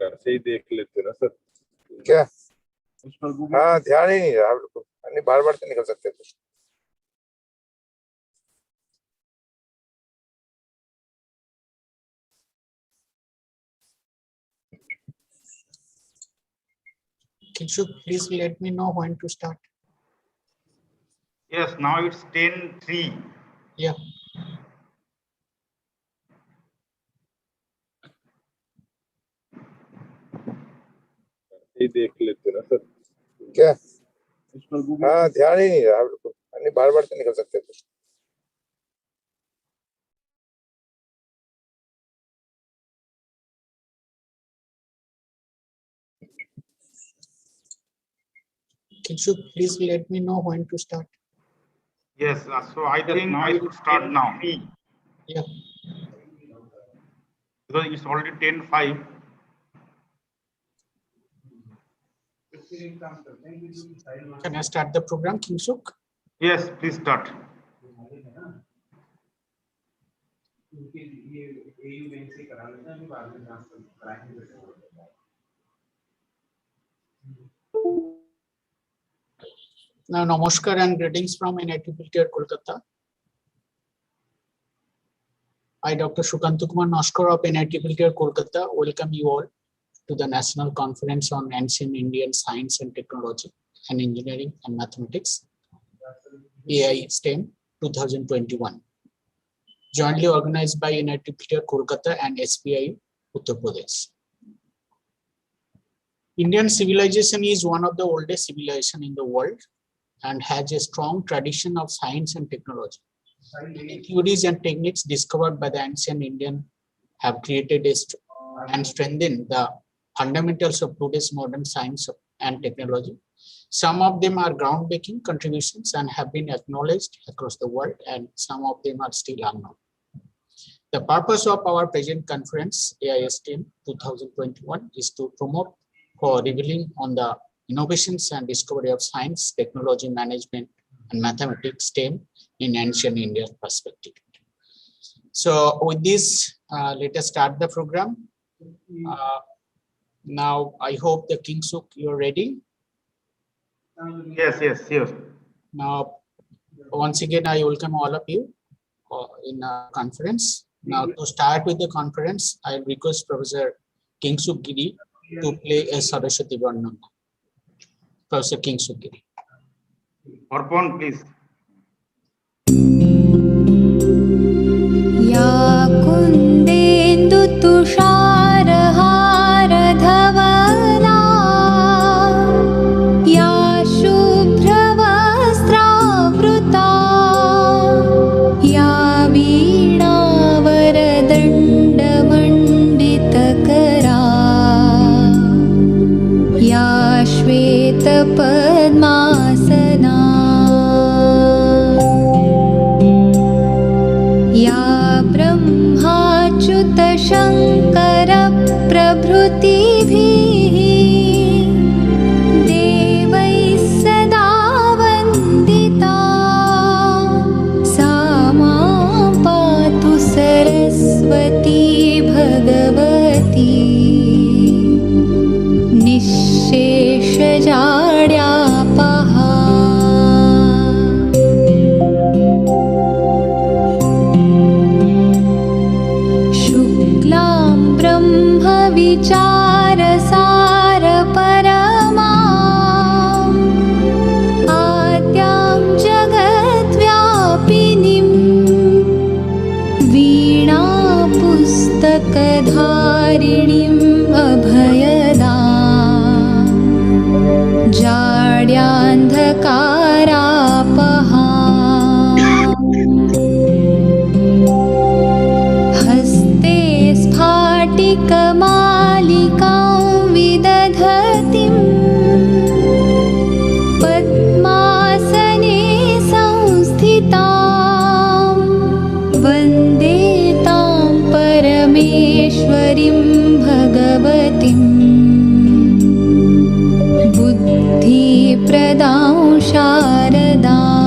ऐसे ही देख लेते ना सर। क्या? उस पर हाँ, ध्यान ही नहीं रहा बिल्कुल। नहीं, बार बार तो निकल सकते थे। Kishuk, please let me know when to start. Yes, now it's 10:03. Yeah. ऐसे ही देख लेते ना सर। क्या? उस पर हाँ, ध्यान ही नहीं रहा बिल्कुल। नहीं, बार बार तो निकल सकते थे। Kishuk, please let me know when to start. Yes, so I think I should start now Yeah. because it's already 10:05. Can I start the program, Kishuk? Yes, please start. Now, namaskar and greetings from NIT Kolkata. I, Dr. Shukantu Kumar Noskar of NIT Kolkata, welcome you all to the National Conference on Ancient Indian Science and Technology and Engineering and Mathematics, Aistem 2021, jointly organized by NIT Kolkata and SPI Uttar Pradesh. Indian civilization is one of the oldest civilizations in the world and has a strong tradition of science and technology. Many theories and techniques discovered by the ancient Indian have created and strengthened the fundamentals of today's modern science and technology. Some of them are groundbreaking contributions and have been acknowledged across the world, and some of them are still unknown. The purpose of our present conference, AISTM 2021, is to promote for revealing on the innovations and discovery of science, technology, management, and mathematics STEM in ancient Indian perspective. So with this, let us start the program. Now, I hope the Kingsuk, you're ready. Yes. Now, once again, I welcome all of you in our conference. Now, to start with the conference, I request Professor Kingsuk Giri to play a Saraswati Varnam. Professor Kingsuk Giri. Arpan, please. या कुन्देन्दु तुषारहारधवला या शुभ्रवस्त्रावृता या वीणावरदण्डमण्डितकरा या श्वेतपद्मासना या ब्रह्माच्युत शङ्कर प्रभृतिभिः देवैः सदा वन्दिता सा मां पातु सरस्वती भगवती निःशेषजाड्यापहा। विचारसार परमा आद्यां जगद्व्यापिनीं वीणा पुस्तकधारिणीम् अभयदा जाड्यान्धकारापहा। हस्ते स्फाटिकमालिकां विदधतीं पद्मासने संस्थितां वन्दे तां परमेश्वरीं भगवतीं बुद्धिप्रदां शारदाम्।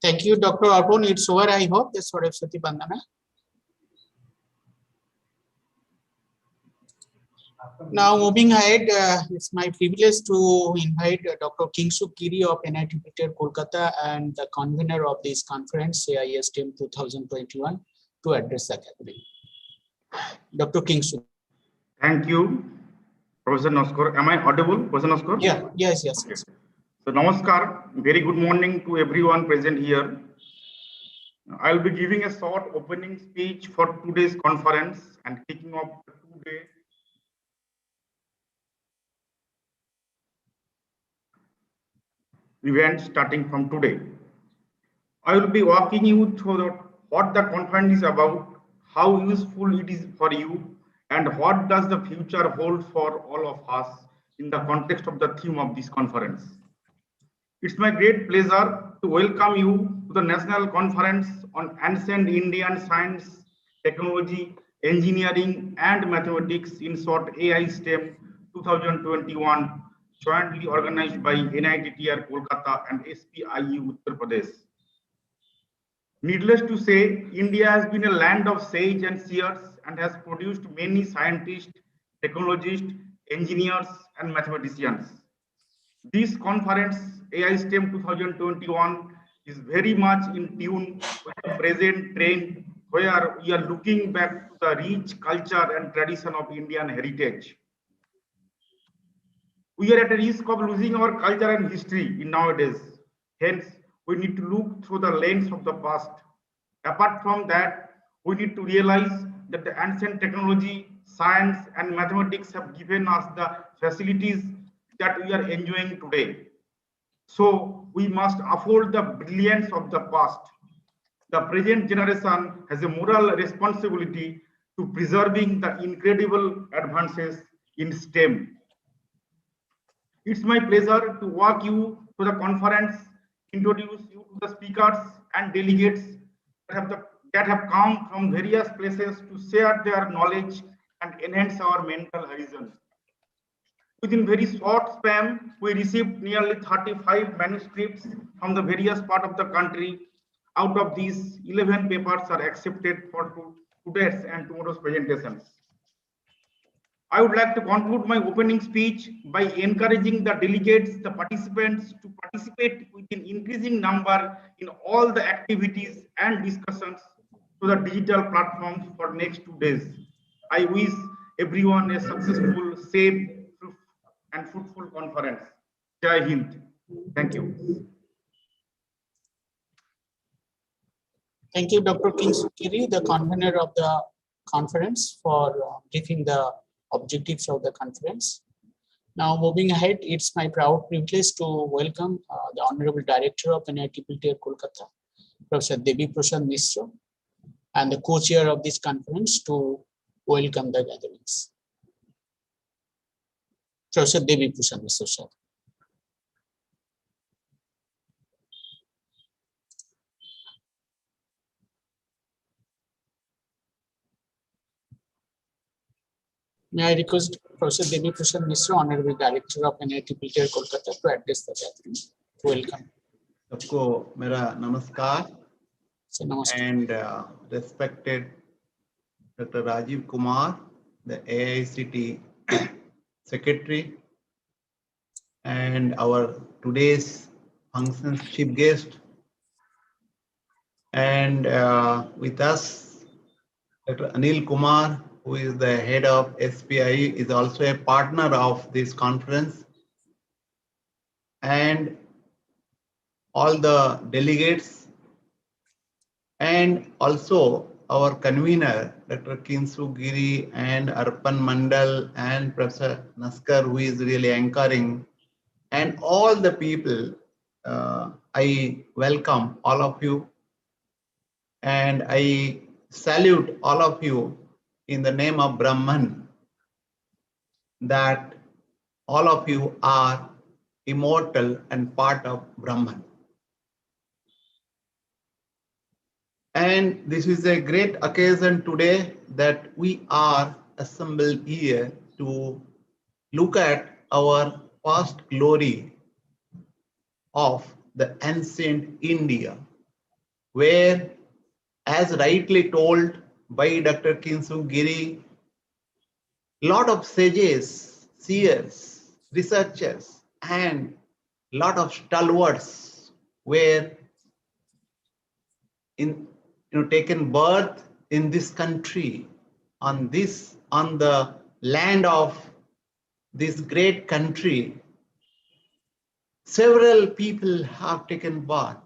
Thank you, Dr. Arpon. It's over, I hope, the Saraswati Bandana. Now, moving ahead, it's my privilege to invite Dr. Kingsuk Giri of NIT Kolkata and the convener of this conference, Aistem 2021, to address the gathering. Dr. Kingsuk. Thank you, Professor Noskar. Am I audible, Professor Noskar? Yeah, yes. Okay. So, Namaskar. Very good morning to everyone present here. I'll be giving a short opening speech for today's conference and kicking off the two-day event starting from today. I will be walking you through what the conference is about, how useful it is for you, and what does the future hold for all of us in the context of the theme of this conference. It's my great pleasure to welcome you to the National Conference on Ancient Indian Science, Technology, Engineering and Mathematics, in short Aistem 2021, jointly organized by NITTR Kolkata and SPIU Uttar Pradesh. Needless to say, India has been a land of sage and seers and has produced many scientists, technologists, engineers and mathematicians. This conference, Aistem 2021, is very much in tune with the present trend, where we are looking back to the rich culture and tradition of Indian heritage. We are at a risk of losing our culture and history in nowadays. Hence, we need to look through the lens of the past. Apart from that, we need to realize that the ancient technology, science, and mathematics have given us the facilities that we are enjoying today. So we must afford the brilliance of the past. The present generation has a moral responsibility to preserving the incredible advances in STEM. It's my pleasure to walk you through the conference, introduce you to the speakers and delegates that have come from various places to share their knowledge and enhance our mental horizon. Within very short span, we received nearly 35 manuscripts from the various parts of the country. Out of these, 11 papers are accepted for today's and tomorrow's presentations. I would like to conclude my opening speech by encouraging the delegates, the participants, to participate with an increasing number in all the activities and discussions to the digital platforms for next 2 days. I wish everyone a successful, safe, and fruitful conference. Jai Hind. Thank you. Thank you, Dr. Kingsuk Giri, the convener of the conference, for briefing the objectives of the conference. Now, moving ahead, it's my proud privilege to welcome the Honorable Director of NITTR Kolkata, Professor Devi Prasad Mishra, and the co-chair of this conference to welcome the gatherings. Professor Devi Prasad Mishra, sir. May I request Professor Devi Prasad Mishra, Honorable Director of NITTR Kolkata, to address the gathering. Welcome. सबको मेरा नमस्कार and respected Dr. Rajiv Kumar, the AICT Secretary, and our today's function's chief guest, and with us Dr. Anil Kumar, who is the head of SPI, is also a partner of this conference, and all the delegates, and also our convener, Dr. Kingsuk Giri and Arpan Mandal and Professor Naskar, who is really anchoring, and all the people. I welcome all of you, and I salute all of you in the name of Brahman, that all of you are immortal and part of Brahman. And this is a great occasion today that we are assembled here to look at our past glory of the ancient India where, as rightly told by Dr. Kinsu Giri, lot of sages, seers, researchers, and lot of stalwarts were taken birth in this country, on the land of this great country. Several people have taken birth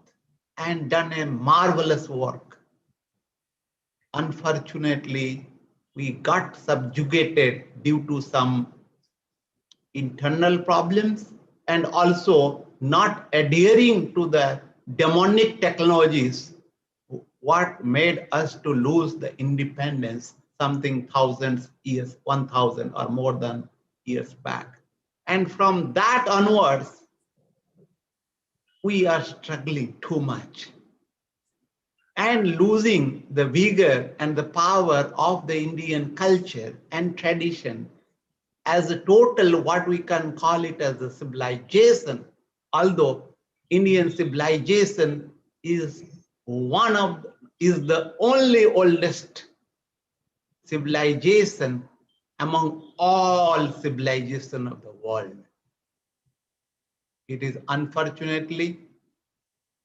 and done a marvelous work. Unfortunately, we got subjugated due to some internal problems and also not adhering to the demonic technologies, what made us to lose the independence something thousands years, 1,000 or more than years back. And from that onwards, we are struggling too much and losing the vigor and the power of the Indian culture and tradition as a total, what we can call it as a civilization, although Indian civilization is the only oldest civilization among all civilization of the world. It is unfortunately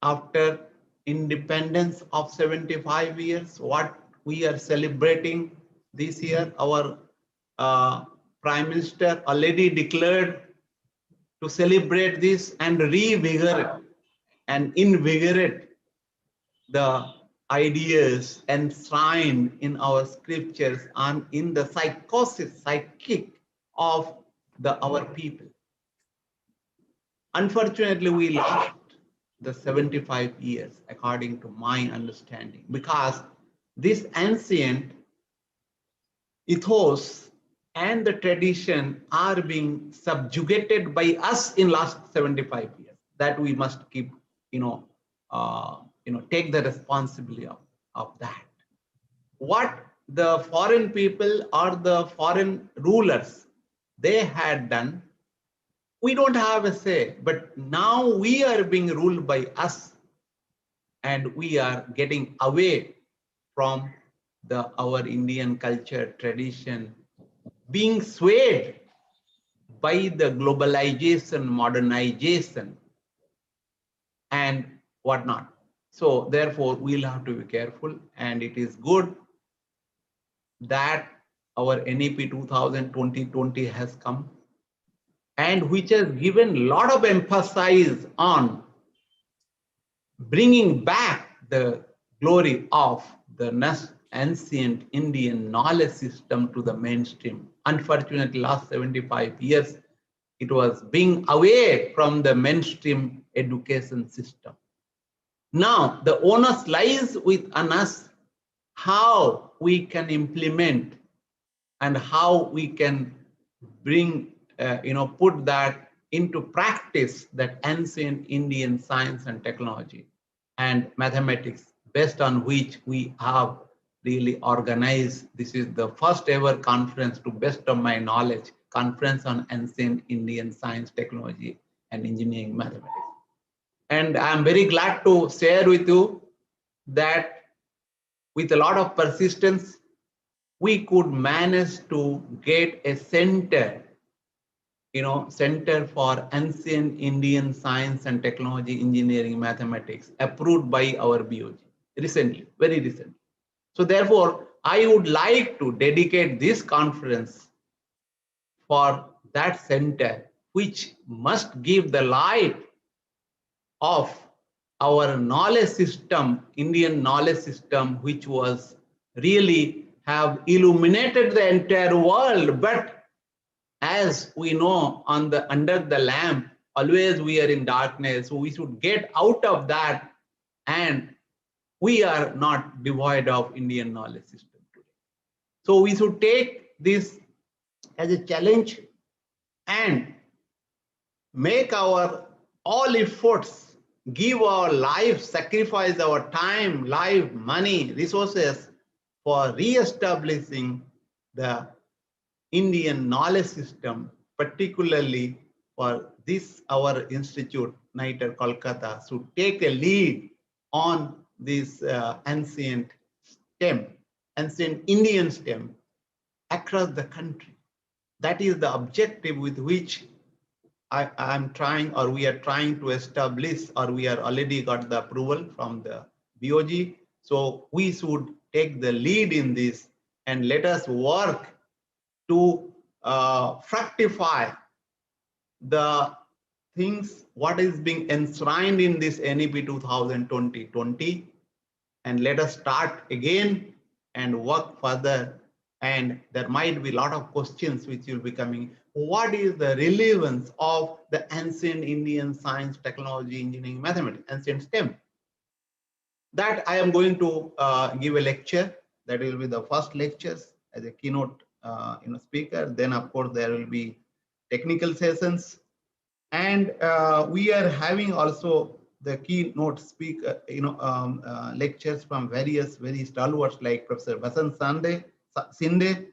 after independence of 75 years, what we are celebrating this year, our Prime Minister already declared to celebrate this and revigorate and invigorate the ideas enshrined in our scriptures and in the psychic of our people. Unfortunately, we lost the 75 years, according to my understanding, because this ancient ethos and the tradition are being subjugated by us in last 75 years. That we must keep, take the responsibility of that. What the foreign people or the foreign rulers, they had done, we don't have a say, but now we are being ruled by us and we are getting away from our Indian culture, tradition, being swayed by the globalization, modernization, and whatnot. So therefore, we'll have to be careful, and it is good that our NEP 2020 has come, and which has given a lot of emphasis on bringing back the glory of the ancient Indian knowledge system to the mainstream. Unfortunately, last 75 years, it was being away from the mainstream education system. Now, the onus lies with us how we can implement and how we can bring, put that into practice, that ancient Indian science and technology and mathematics, based on which we have really organized. This is the first ever conference, to best of my knowledge, conference on ancient Indian science, technology, and engineering mathematics. And I'm very glad to share with you that with a lot of persistence, we could manage to get a center, Center for Ancient Indian Science and Technology, Engineering, Mathematics, approved by our BOG recently, very recently. So therefore, I would like to dedicate this conference for that center, which must give the light of our knowledge system, Indian knowledge system, which was really have illuminated the entire world. But as we know, under the lamp, always we are in darkness. So we should get out of that, and we are not devoid of Indian knowledge system today. So we should take this as a challenge and make our all efforts, give our life, sacrifice our time, life, money, resources for re-establishing the Indian knowledge system, particularly for this, our institute, NITER Kolkata, should take a lead on this ancient STEM, ancient Indian STEM across the country. That is the objective with which I'm trying, or we are trying to establish, or we are already got the approval from the BOG. So we should take the lead in this and let us work to fructify the things what is being enshrined in this NEP 2020, and let us start again and work further. And there might be a lot of questions which will be coming. What is the relevance of the ancient Indian science, technology, engineering, mathematics, ancient STEM? That I am going to give a lecture. That will be the first lectures as a keynote speaker. Then of course there will be technical sessions, and we are having also the keynote speaker lectures from various very stalwarts like Professor Vasant Sinde,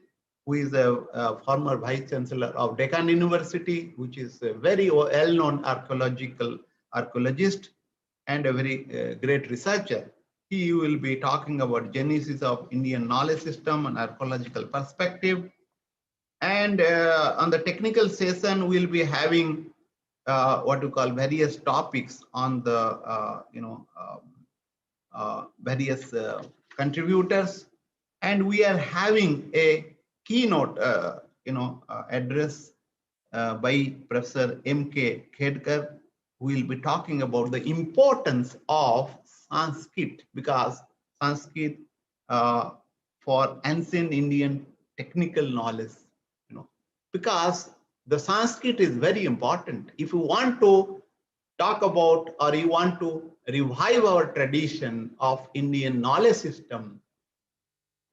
who is a former Vice Chancellor of Deccan University, which is a very well-known archaeologist and a very great researcher. He will be talking about genesis of Indian knowledge system and archaeological perspective. And on the technical session, we'll be having what we call various topics on the various contributors. And we are having a keynote address by Professor M.K. Khedkar, who will be talking about the importance of Sanskrit, because Sanskrit for ancient Indian technical knowledge, because the Sanskrit is very important. If you want to talk about, or you want to revive our tradition of Indian knowledge system,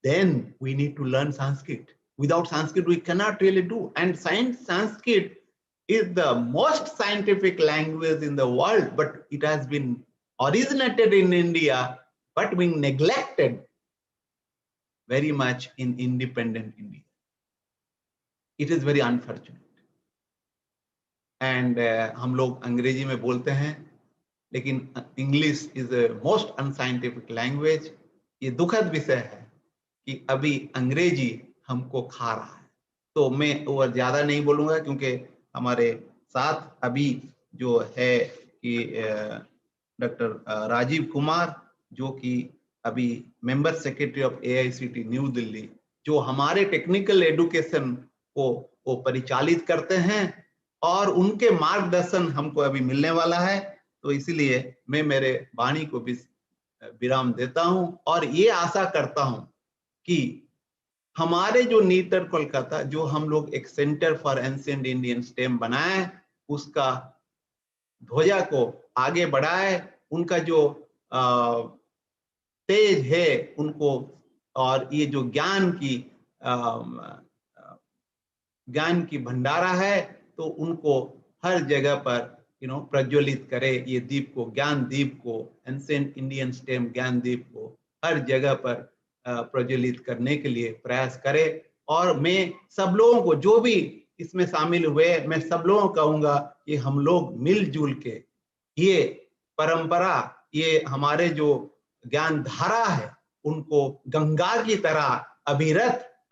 then we need to learn Sanskrit. Without Sanskrit, we cannot really do. And Sanskrit is the most scientific language in the world, but it has been originated in India, but being neglected very much in independent India. It is very unfortunate. And हम लोग अंग्रेजी में बोलते हैं, लेकिन English is the most unscientific language. ये दुखद विषय है कि अभी अंग्रेजी हमको खा रहा है. तो मैं और ज्यादा नहीं बोलूंगा, क्योंकि हमारे साथ अभी जो है कि डॉक्टर राजीव कुमार, जो कि अभी member secretary of AICT new Delhi, जो हमारे टेक्निकल एजुकेशन को वो परिचालित करते हैं, और उनके मार्गदर्शन हमको अभी मिलने वाला है. तो इसीलिए मैं मेरे वाणी को भी विराम देता हूं, और ये आशा करता हूं कि हमारे जो नीटर कोलकाता, जो हम लोग एक centre for ancient Indian stem बनाए, उसका ध्वजा को आगे बढ़ाए, उनका जो तेज है उनको, और ये जो ज्ञान की भंडारा है, तो उनको हर जगह पर प्रज्वलित करे. ये दीप को, ज्ञान दीप को, एंशिएंट इंडियन स्टेम ज्ञान दीप को हर जगह पर प्रज्वलित करने के लिए प्रयास करे. और मैं सब लोगों को, जो भी इसमें शामिल हुए, मैं सब लोगों को कहूंगा कि हम लोग मिलजुल के ये परंपरा, ये हमारे जो ज्ञान धारा है, उनको गंगा की तरह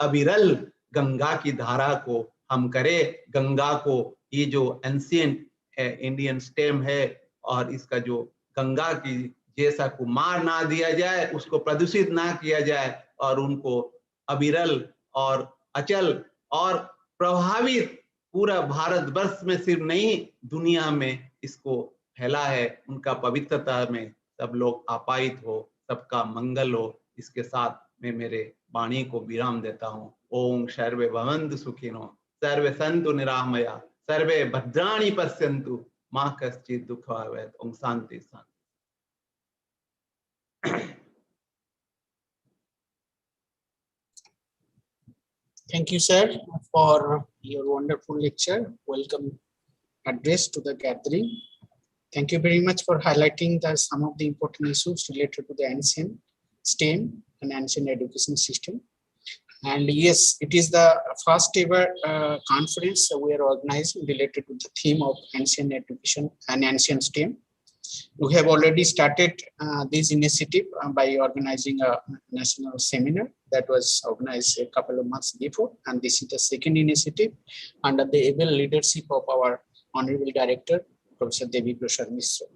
अविरल गंगा की धारा को हम करें. गंगा को, ये जो एंशिएंट इंडियन स्टेम है, और इसका जो गंगा की जैसा को मार ना दिया जाए, उसको प्रदूषित ना किया जाए, और उनको अविरल और अचल और प्रभावित पूरा भारतवर्ष में सिर्फ नहीं, दुनिया में इसको फैला है. उनका पवित्रता में सब लोग आपायित हो, सबका मंगल हो. इसके साथ मैं मेरे वाणी को विराम देता हूँ. ओम सर्वे भवन्तु सुखिनो, सर्वे सन्तु निरामया, सर्वे भद्राणि पश्यन्तु, मा कश्चित् दुःखभाग् भवेत्. ओम शांति शांति. Thank you, sir, for your wonderful lecture. Welcome address to the gathering. Thank you very much for highlighting some of the important issues related to the ancient STEM and ancient education system. And yes, it is the first ever conference we are organizing related to the theme of ancient education and ancient STEM. We have already started this initiative by organizing a national seminar that was organized a couple of months before. And this is the second initiative under the able leadership of our Honorable Director, Professor Devi Prasad Mishra.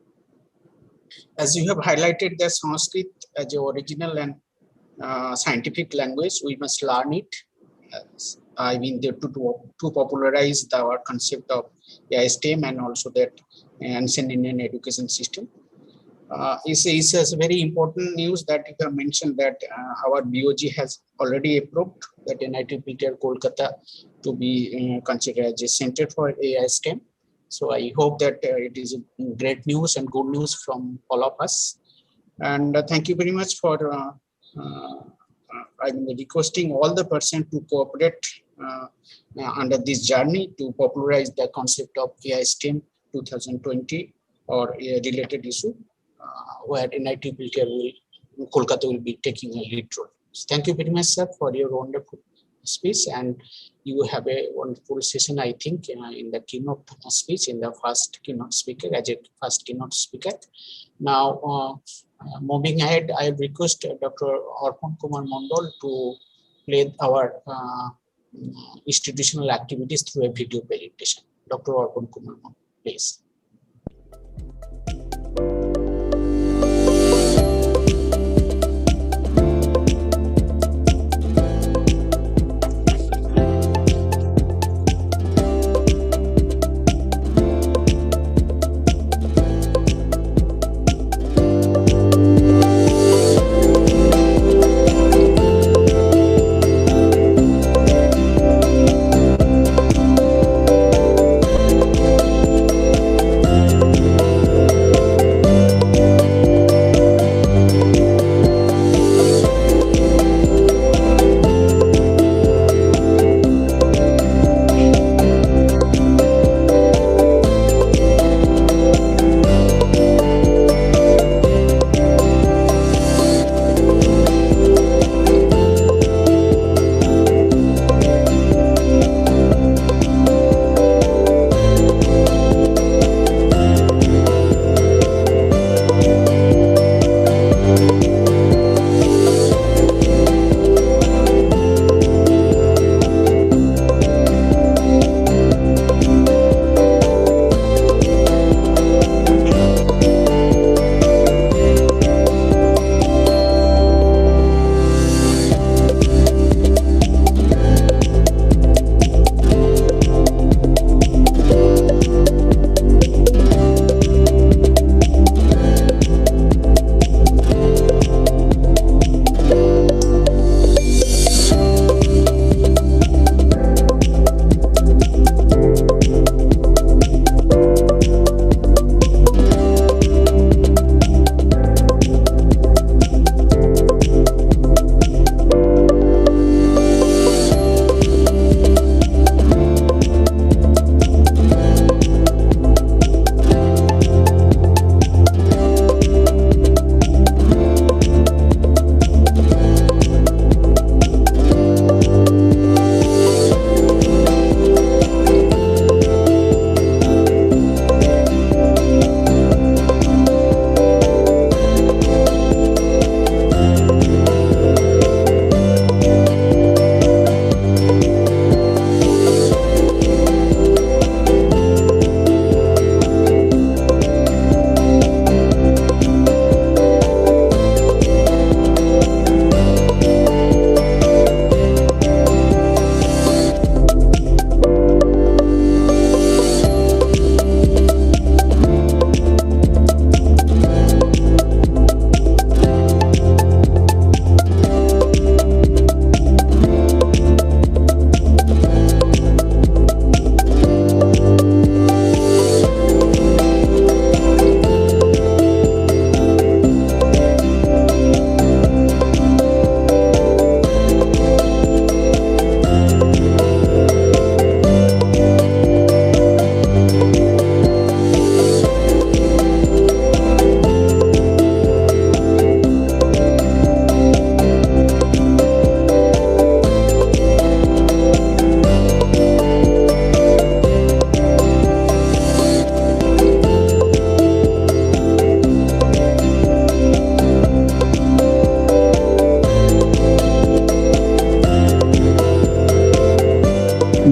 As you have highlighted that Sanskrit as an original and scientific language, we must learn it. I mean, to popularize our concept of Aistem and also that ancient Indian education system. It's a very important news that you have mentioned that our BOG has already approved that NIT PTR Kolkata to be considered as a center for Aistem. So I hope that it is great news and good news from all of us. And thank you very much for I'm requesting all the person to cooperate under this journey to popularize the concept of Aistem 2020 or a related issue where NIT Kolkata will be taking a lead role. So thank you very much, sir, for your wonderful speech, and you have a wonderful session, I think, in the keynote speech, in the first keynote speaker, as a first keynote speaker. Now, moving ahead, I request Dr. Arpan Kumar Mondal to play our institutional activities through a video presentation. Dr. Arpan Kumar Mondal, please.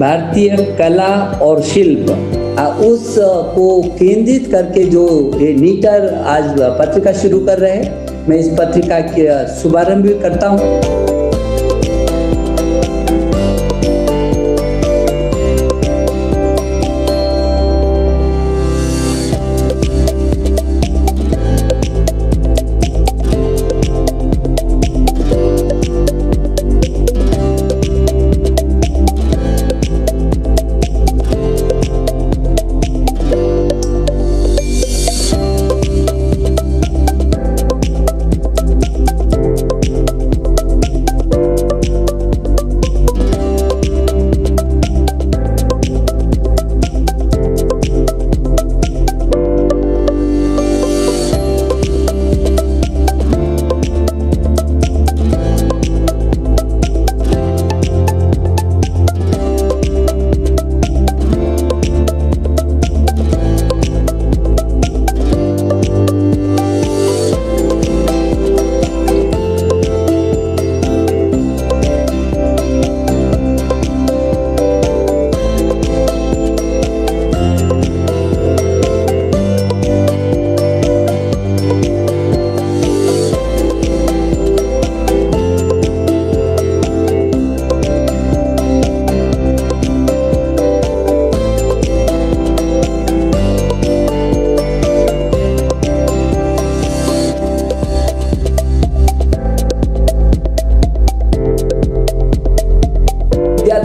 भारतीय कला और शिल्प उस को केंद्रित करके जो ये नीटर आज पत्रिका शुरू कर रहे हैं, मैं इस पत्रिका के शुभारंभ भी करता हूँ।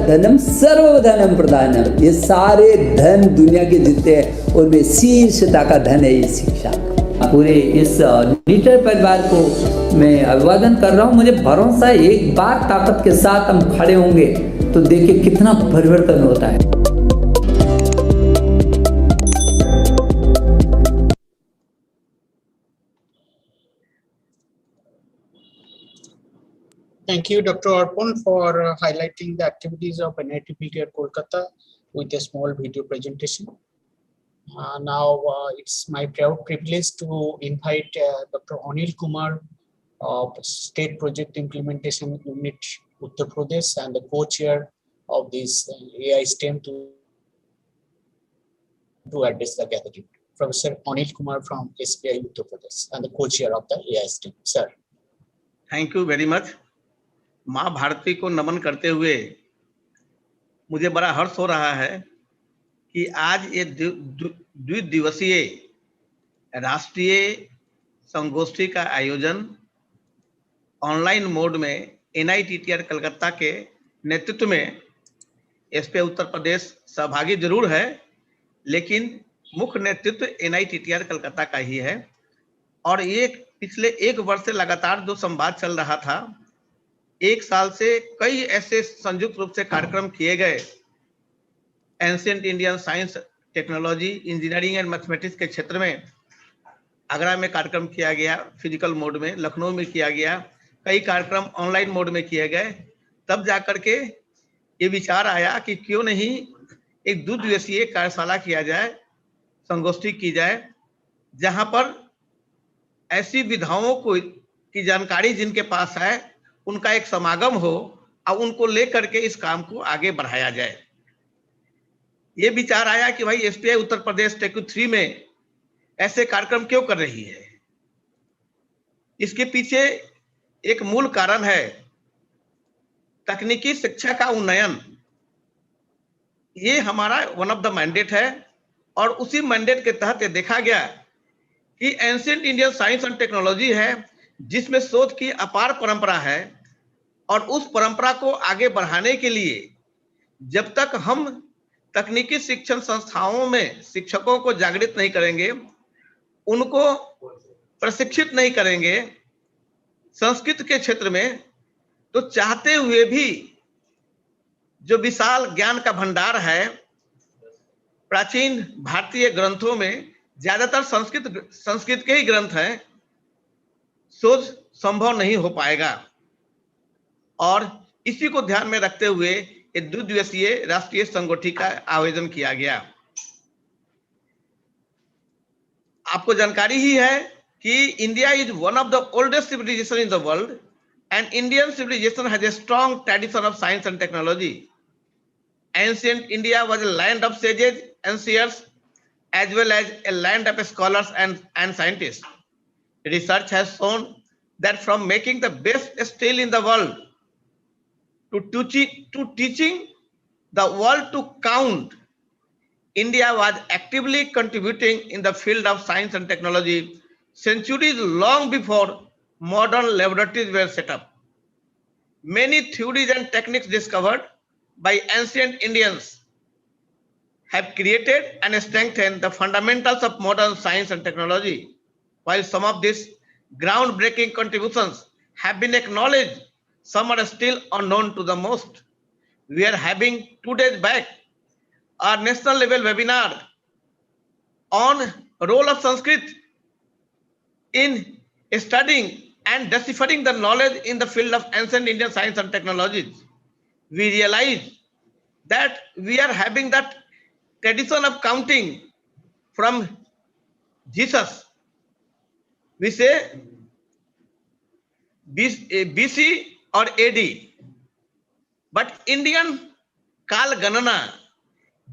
धनम सर्वधनम प्रधानम, ये सारे धन दुनिया के जितने हैं उनमें शीर्षता का धन है ये शिक्षा। पूरे इस लीडर परिवार को मैं अभिवादन कर रहा हूँ। मुझे भरोसा है एक बार ताकत के साथ हम खड़े होंगे तो देखिए कितना परिवर्तन होता है। Thank you, Dr. Arpan, for highlighting the activities of NITPTR Kolkata with a small video presentation. Now it's my proud privilege to invite Dr. Anil Kumar of State Project Implementation Unit Uttar Pradesh and the co-chair of this Aistem to address the gathering. Professor Anil Kumar from SBI Uttar Pradesh and the co-chair of the Aistem. Sir. Thank you very much. माँ भारती को नमन करते हुए मुझे बड़ा हर्ष हो रहा है कि आज ये द्विदिवसीय राष्ट्रीय संगोष्ठी का आयोजन ऑनलाइन मोड में NITTR कलकत्ता के नेतृत्व में एसपीआई उत्तर प्रदेश सहभागी जरूर है, लेकिन मुख्य नेतृत्व NITTR कलकत्ता का ही है। और ये पिछले एक वर्ष से लगातार जो संवाद चल रहा था, एक साल से कई ऐसे संयुक्त रूप से कार्यक्रम किए गए। Ancient Indian science, technology, engineering and mathematics के क्षेत्र में आगरा में कार्यक्रम किया गया, फिजिकल मोड में, लखनऊ में किया गया, कई कार्यक्रम ऑनलाइन मोड में किए गए। तब जाकर के ये विचार आया कि क्यों नहीं एक द्विदिवसीय कार्यशाला किया जाए, संगोष्ठी की जाए, जहां पर ऐसी विधाओं को की जानकारी जिनके पास है उनका एक समागम हो और उनको लेकर के इस काम को आगे बढ़ाया जाए। ये विचार आया कि भाई एसपीआई उत्तर प्रदेश टेक्यू 3 में ऐसे कार्यक्रम क्यों कर रही है। इसके पीछे एक मूल कारण है तकनीकी शिक्षा का उन्नयन। ये हमारा वन ऑफ द मैंडेट है और उसी मैंडेट के तहत ये देखा गया कि ancient Indian science and technology है जिसमें शोध की अपार परंपरा है, और उस परंपरा को आगे बढ़ाने के लिए जब तक हम तकनीकी शिक्षण संस्थाओं में शिक्षकों को जागृत नहीं करेंगे, उनको प्रशिक्षित नहीं करेंगे संस्कृत के क्षेत्र में, तो चाहते हुए भी जो विशाल ज्ञान का भंडार है, प्राचीन भारतीय ग्रंथों में ज्यादातर संस्कृत के ही ग्रंथ हैं, शोध संभव नहीं हो पाएगा। और इसी को ध्यान में रखते हुए एक द्विदिवसीय राष्ट्रीय संगोष्ठी का आयोजन किया गया। आपको जानकारी ही है कि India is one of the oldest civilization in the world and Indian civilization has a strong tradition of science and technology Ancient India was a land of sages and seers, as well as a land of scholars and scientists. Research has shown that from making the best steel in the world to teaching the world to count, India was actively contributing in the field of science and technology centuries long before modern laboratories were set up. Many theories and techniques discovered by ancient Indians have created and strengthened the fundamentals of modern science and technology. While some of these groundbreaking contributions have been acknowledged, some are still unknown to the most. We are having 2 days back our national level webinar on role of Sanskrit in studying and deciphering the knowledge in the field of ancient Indian science and technologies. We realize that we are having that tradition of counting from Jesus. We say BC or AD, but Indian Kal Ganana,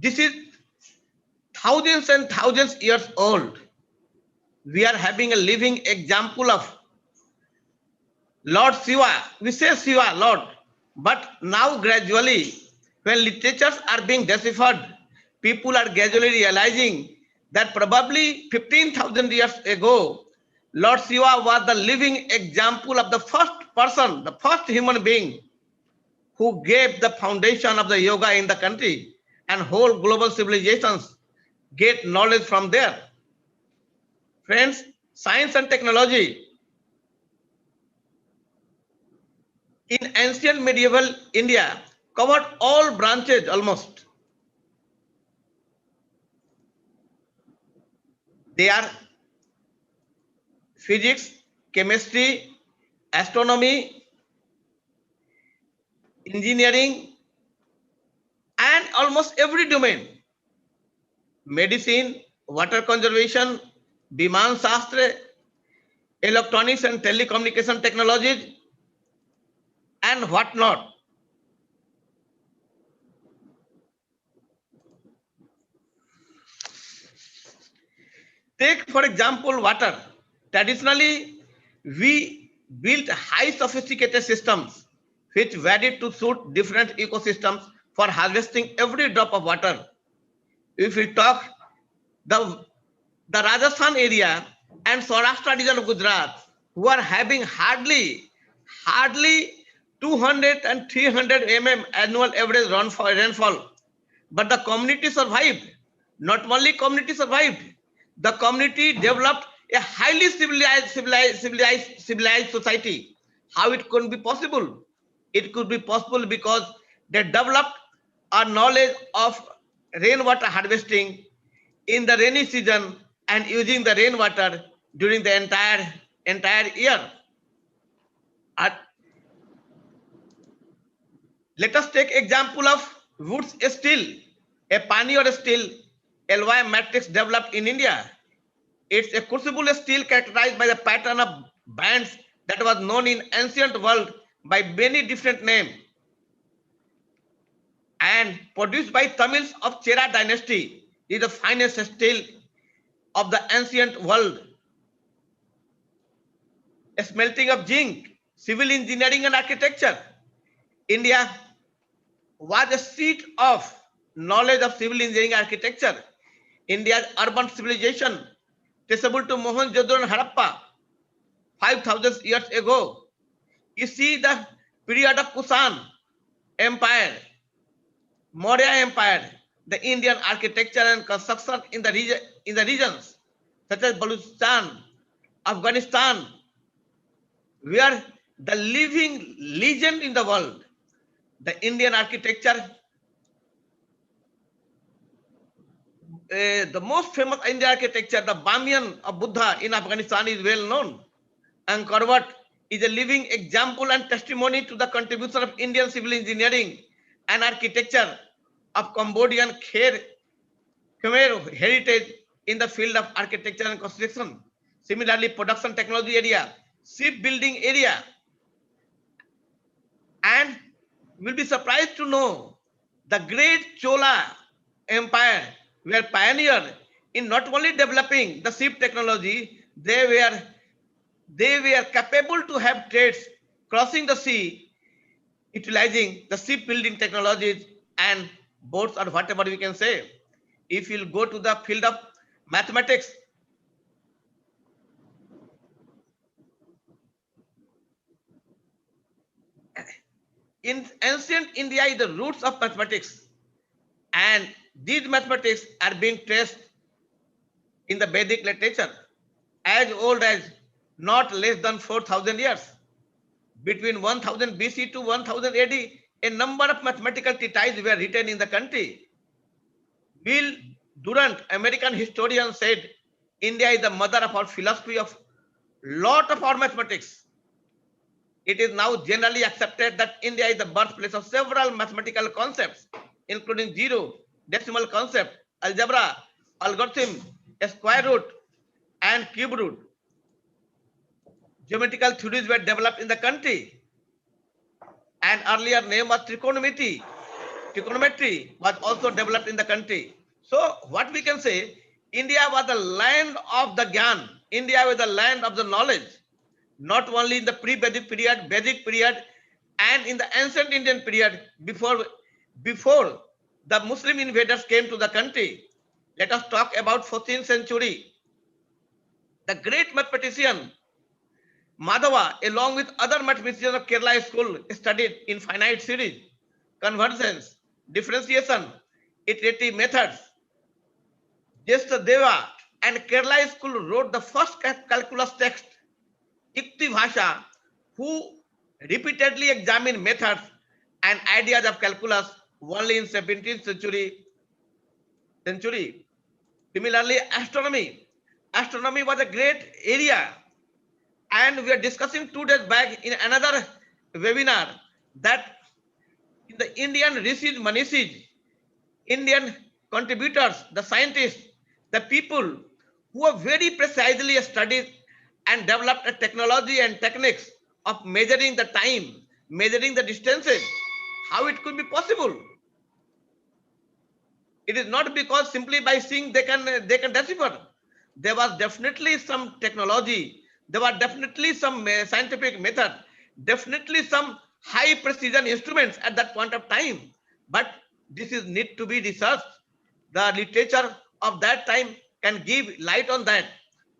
this is thousands and thousands years old. We are having a living example of Lord Shiva. We say Shiva, Lord, but now gradually, when literatures are being deciphered, people are gradually realizing that probably 15,000 years ago, Lord Shiva was the living example of the first person, the first human being who gave the foundation of the yoga in the country, and whole global civilizations get knowledge from there. Friends, science and technology in ancient medieval India covered all branches almost. They are physics, chemistry, astronomy, engineering, and almost every domain. Medicine, water conservation, Biman Shastra, electronics and telecommunication technologies, and whatnot. Take, for example, water. Traditionally, we built high sophisticated systems which varied to suit different ecosystems for harvesting every drop of water. If we talk the Rajasthan area and Saurashtra region of Gujarat, who are having hardly 200 and 300 mm annual average rainfall, but the community survived. Not only community survived, the community developed a highly civilized society. How it could be possible? It could be possible because they developed a knowledge of rainwater harvesting in the rainy season and using the rainwater during the entire year. Let us take example of Wood's steel, a pioneer steel LY matrix developed in India. It's a crucible steel characterized by the pattern of bands that was known in ancient world by many different names and produced by Tamils of Chera dynasty. Is the finest steel of the ancient world. A smelting of zinc, civil engineering and architecture. India was a seat of knowledge of civil engineering architecture. India's urban civilization, traceable to Mohenjo-daro and Harappa, 5,000 years ago. You see the period of Kusan Empire, Maurya Empire, the Indian architecture and construction in the regions such as Baluchistan, Afghanistan, where the living legend in the world, the Indian architecture, the most famous Indian architecture, the Bamiyan of Buddha in Afghanistan is well known. Angkor Wat is a living example and testimony to the contribution of Indian civil engineering and architecture of Cambodian Khmer heritage in the field of architecture and construction. Similarly, production technology area, shipbuilding area, and will be surprised to know The great Chola Empire were pioneers in not only developing the ship technology, they were capable to have trades crossing the sea, utilizing the shipbuilding technologies and boats or whatever we can say. If you'll go to the field of mathematics, in ancient India is the roots of mathematics, and these mathematics are being traced in the Vedic literature as old as not less than 4,000 years. Between 1000 BC to 1000 AD, a number of mathematical treatises were written in the country. Will Durant, American historian, said India is the mother of our philosophy of lot of our mathematics. It is now generally accepted that India is the birthplace of several mathematical concepts, including zero, decimal concept, algebra, algorithm, square root, and cube root. Geometrical theories were developed in the country. An earlier name was trigonometry. Trigonometry was also developed in the country. So what we can say, India was the land of the Gyan. India was the land of the knowledge. Not only in the pre-Vedic period, Vedic period, and in the ancient Indian period before the Muslim invaders came to the country. Let us talk about 14th century. The great mathematician Madhava, along with other mathematicians of Kerala school, studied infinite series, convergence, differentiation, iterative methods. Deva and Kerala school wrote the first calculus text, Yukti Bhasha, who repeatedly examined methods and ideas of calculus only in 17th century. Similarly, astronomy. Astronomy was a great area, and we are discussing 2 days back in another webinar that in the Indian rishis, manishis, Indian contributors, the scientists, the people who have very precisely studied and developed a technology and techniques of measuring the time, measuring the distances, how it could be possible. It is not because simply by seeing they can decipher. There was definitely some technology. There were definitely some scientific method, definitely some high precision instruments at that point of time. But this is need to be researched. The literature of that time can give light on that.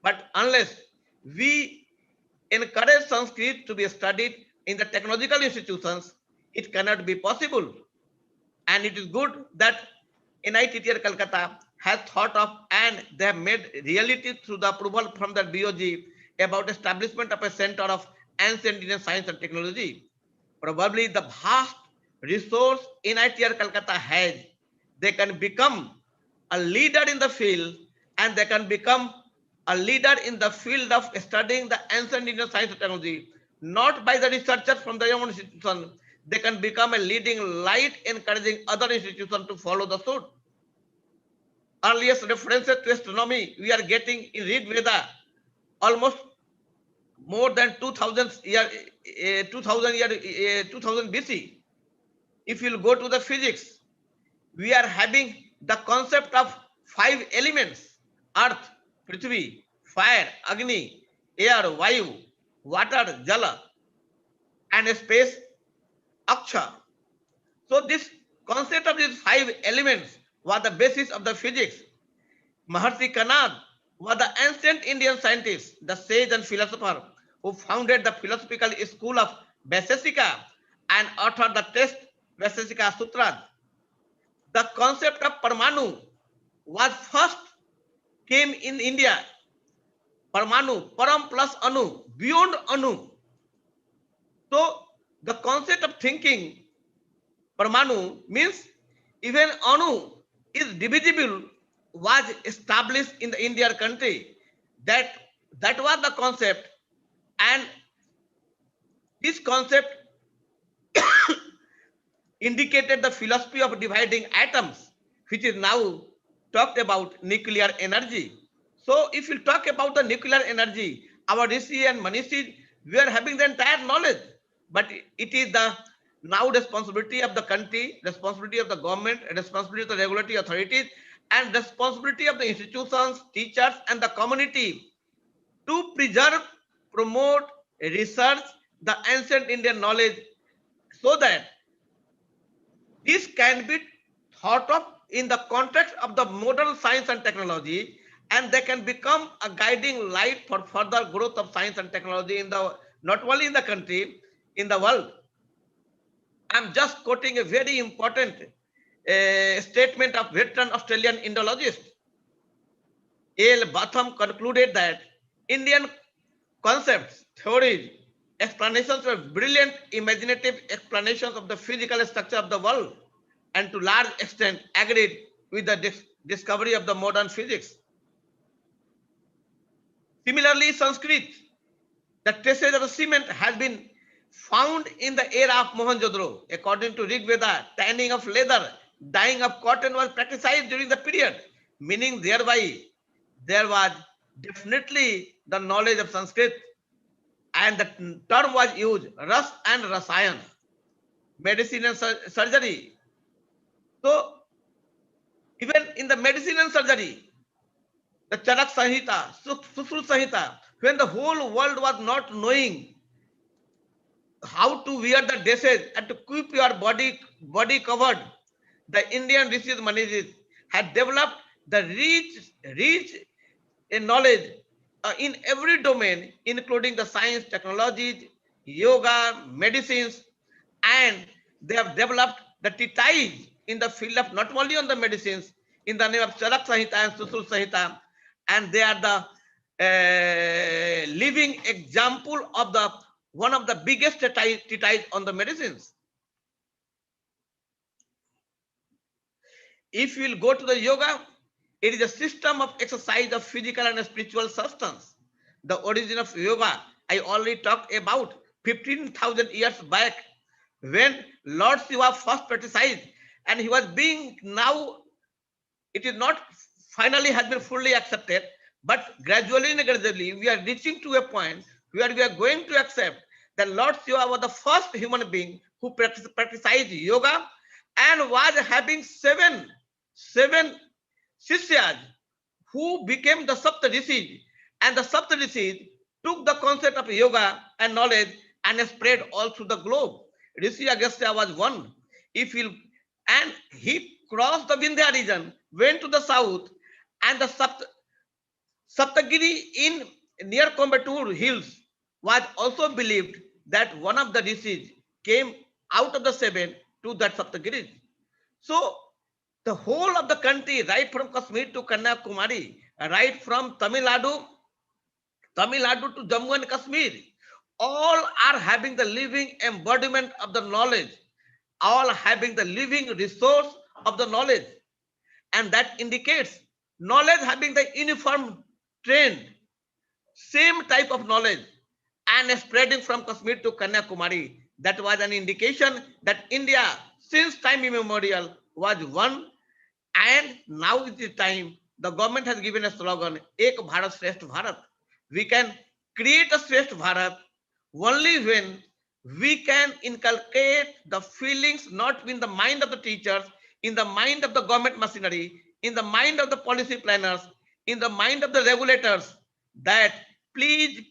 But unless we encourage Sanskrit to be studied in the technological institutions, it cannot be possible. And it is good that NITTR Calcutta has thought of, and they have made reality through the approval from the BOG about establishment of a center of ancient Indian science and technology. Probably the vast resource NITTR Calcutta has, they can become a leader in the field, and they can become a leader in the field of studying the ancient Indian science and technology, not by the researchers from their own institution. They can become a leading light, encouraging other institutions to follow the suit. Earliest references to astronomy we are getting in Rig Veda, almost more than 2000 BC. If you go to the physics, we are having the concept of 5 elements: earth, prithvi, fire, agni, air, vayu, water, jala, and space, aksha. So this concept of these 5 elements was the basis of the physics. Maharshi Kanad was the ancient Indian scientist, the sage and philosopher who founded the philosophical school of Vaiseshika and authored the text Vaiseshika Sutras. The concept of Parmanu was first came in India. Parmanu, Param plus Anu, beyond Anu. So the concept of thinking Parmanu means even Anu is divisible was established in the Indian country. That was the concept, and this concept indicated the philosophy of dividing atoms, which is now talked about nuclear energy. So if you talk about the nuclear energy, our Rishi and Manishi, we are having the entire knowledge, but it is the now responsibility of the country, responsibility of the government, responsibility of the regulatory authorities, and responsibility of the institutions, teachers, and the community to preserve, promote, research the ancient Indian knowledge so that this can be thought of in the context of the modern science and technology, and they can become a guiding light for further growth of science and technology in the not only in the country, in the world. I'm just quoting a very important statement of veteran Australian Indologist. A. Batham concluded that Indian concepts, theories, explanations were brilliant, imaginative explanations of the physical structure of the world, and to large extent agreed with the discovery of the modern physics. Similarly, Sanskrit, the traces of cement has been found in the era of Mohenjo-daro. According to Rig Veda, tanning of leather, dyeing of cotton was practiced during the period, meaning thereby there was definitely the knowledge of Sanskrit, and the term was used, ras and rasayan, medicine and surgery. So even in the medicine and surgery, the Charak Sanhita, Susru Sanhita, when the whole world was not knowing how to wear the dresses and to keep your body covered, the Indian rishis Manishis had developed the rich knowledge in every domain, including the science, technologies, yoga, medicines, and they have developed the titais in the field of not only on the medicines, in the name of Charak Sanhita and Susur Sanhita, and they are the living example of the one of the biggest titais on the medicines. If you will go to the yoga, it is a system of exercise of physical and spiritual substance. The origin of yoga, I already talked about 15,000 years back, when Lord Shiva first practiced, and he was being now, it is not finally has been fully accepted, but gradually and gradually we are reaching to a point where we are going to accept that Lord Shiva was the first human being who practiced yoga and was having seven Sishyas who became the Sapta Rishis, and the Sapta Rishis took the concept of yoga and knowledge and spread all through the globe. Rishi Agastya was one. And he crossed the Vindhya region, went to the south, and the Saptagiri in near Coimbatore hills was also believed that one of the rishis came out of the seven to that Saptagiri. So the whole of the country, right from Kashmir to Kanyakumari, right from Tamil Nadu to Jammu and Kashmir, all are having the living embodiment of the knowledge, all having the living resource of the knowledge. And that indicates knowledge having the uniform trend, same type of knowledge, and spreading from Kashmir to Kanyakumari. That was an indication that India, since time immemorial, was one. And now is the time, the government has given a slogan, Ek Bharat Shresth Bharat. We can create a Shresth Bharat only when we can inculcate the feelings not in the mind of the teachers, in the mind of the government machinery, in the mind of the policy planners, in the mind of the regulators, that please,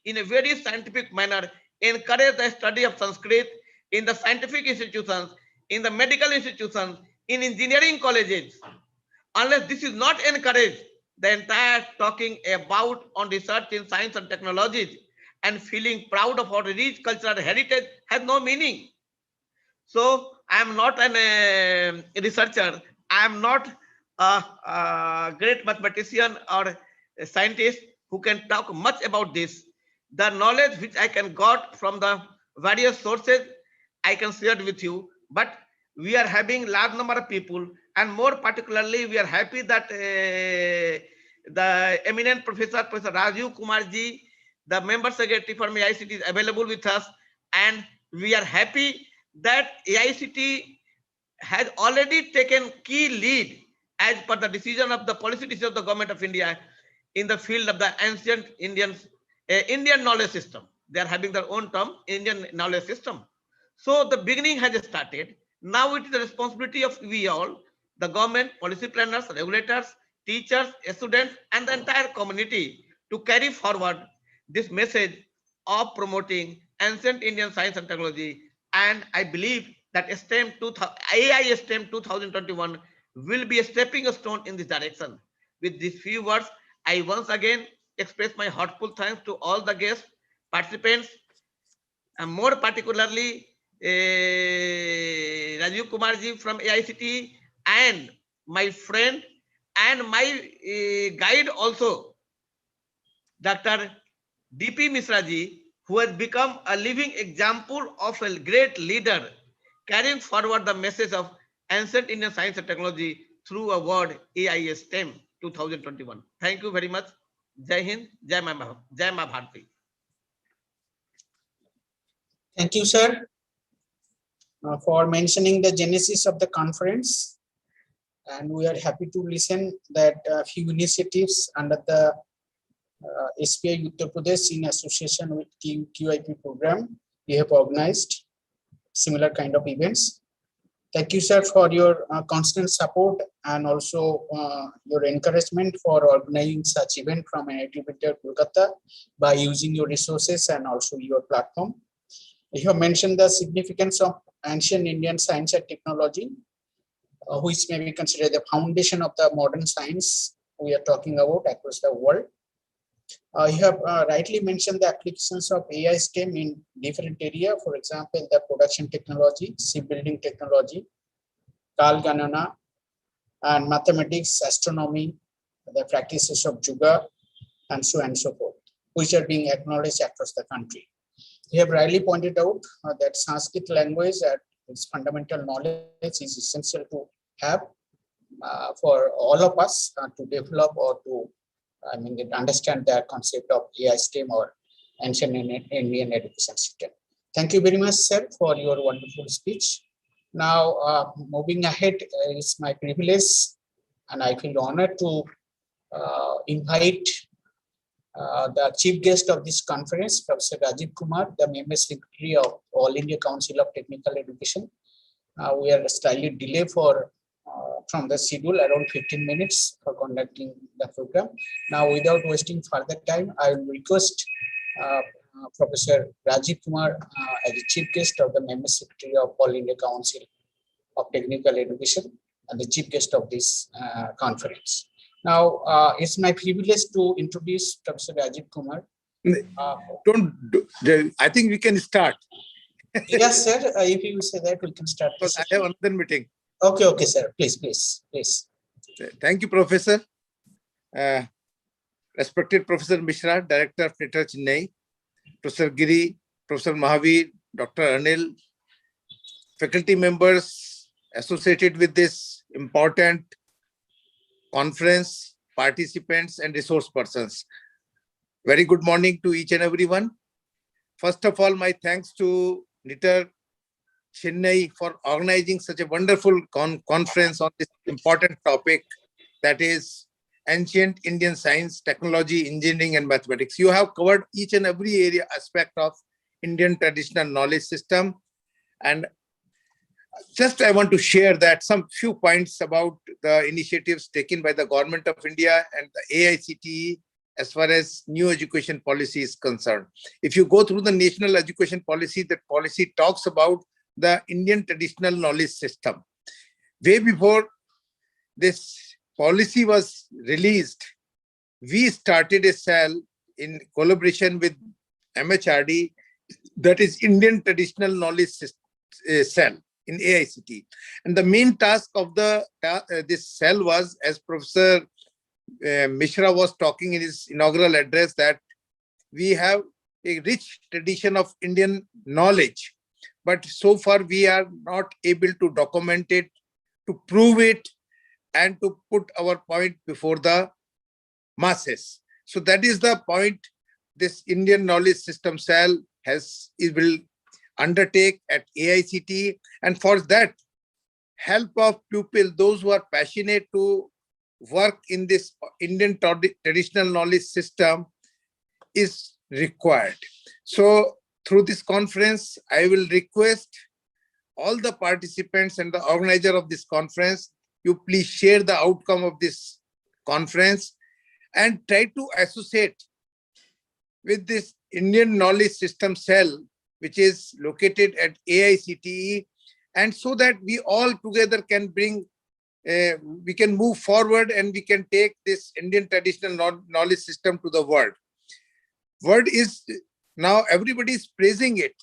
in a very scientific manner, encourage the study of Sanskrit in the scientific institutions, in the medical institutions, in engineering colleges. Unless this is not encouraged, the entire talking about on research in science and technologies and feeling proud of our rich cultural heritage has no meaning. So I am not a researcher. I am not a great mathematician or a scientist who can talk much about this. The knowledge which I can got from the various sources, I can share it with you. But we are having large number of people, and more particularly, we are happy that the eminent Professor Rajiv Kumarji, the member secretary for AICT, is available with us, and we are happy that AICT has already taken key lead as per the decision of the policy decision of the government of India in the field of the ancient Indian knowledge system. They are having their own term, Indian knowledge system. So the beginning has started. Now it is the responsibility of we all, the government, policy planners, regulators, teachers, students, and the entire community to carry forward this message of promoting ancient Indian science and technology. And I believe that AI STEM 2021 will be a stepping stone in this direction. With these few words, I once again express my heartful thanks to all the guests, participants, and more particularly Rajiv Kumarji from AICT and my friend and my guide also, Dr. DP Misraji, who has become a living example of a great leader carrying forward the message of ancient Indian science and technology through a word AI STEM 2021. Thank you very much. Jai Hind, Jai Ma Bharati. Thank you, sir, for mentioning the genesis of the conference. And we are happy to listen that a few initiatives under the SPI Uttar Pradesh in association with QIP program, we have organized similar kind of events. Thank you, sir, for your constant support and also your encouragement for organizing such event from NIT Kolkata by using your resources and also your platform. You have mentioned the significance of ancient Indian science and technology, which may be considered the foundation of the modern science we are talking about across the world. You have rightly mentioned the applications of AI STEM in different areas. For example, the production technology, shipbuilding technology, Kal Ganana, and mathematics, astronomy, the practices of yoga, and so on and so forth, which are being acknowledged across the country. You have rightly pointed out that Sanskrit language at its fundamental knowledge is essential to have for all of us to develop or to understand the concept of AI STEM or ancient Indian education system. Thank you very much, sir, for your wonderful speech. Now, moving ahead, it's my privilege and I feel honored to invite the chief guest of this conference, Professor Rajiv Kumar, the Member Secretary of All India Council of Technical Education. We are slightly delayed from the schedule, around 15 minutes for conducting the program. Now, without wasting further time, I will request Professor Rajiv Kumar as the chief guest of the Member Secretary of All India Council of Technical Education and the chief guest of this conference. Now, it's my privilege to introduce Professor Rajiv Kumar. I think we can start. Yes, sir. If you say that, we can start. Because I have another meeting. Okay, sir. Please. Thank you, Professor. Respected Professor Mishra, Director of NITR Chennai, Professor Giri, Professor Mahavir, Dr. Anil, faculty members associated with this important conference, participants, and resource persons. Very good morning to each and everyone. First of all, my thanks to NITR Chennai for organizing such a wonderful conference on this important topic, that is ancient Indian science, technology, engineering, and mathematics. You have covered each and every area aspect of Indian traditional knowledge system. And just I want to share that some few points about the initiatives taken by the Government of India and the AICTE as far as new education policy is concerned. If you go through the national education policy, that policy talks about the Indian traditional knowledge system. Way before this policy was released, we started a cell in collaboration with MHRD, that is Indian Traditional Knowledge Cell in AICT. And the main task of this cell was, as Professor Mishra was talking in his inaugural address, that we have a rich tradition of Indian knowledge, but so far we are not able to document it, to prove it, and to put our point before the masses. So that is the point this Indian Knowledge System Cell will undertake at AICTE. And for that, help of people, those who are passionate to work in this Indian traditional knowledge system is required. So through this conference, I will request all the participants and the organizer of this conference, you please share the outcome of this conference and try to associate with this Indian Knowledge System Cell, which is located at AICTE, and so that we all together can bring, we can move forward and we can take this Indian traditional knowledge system to the world. Word is, now everybody is praising it,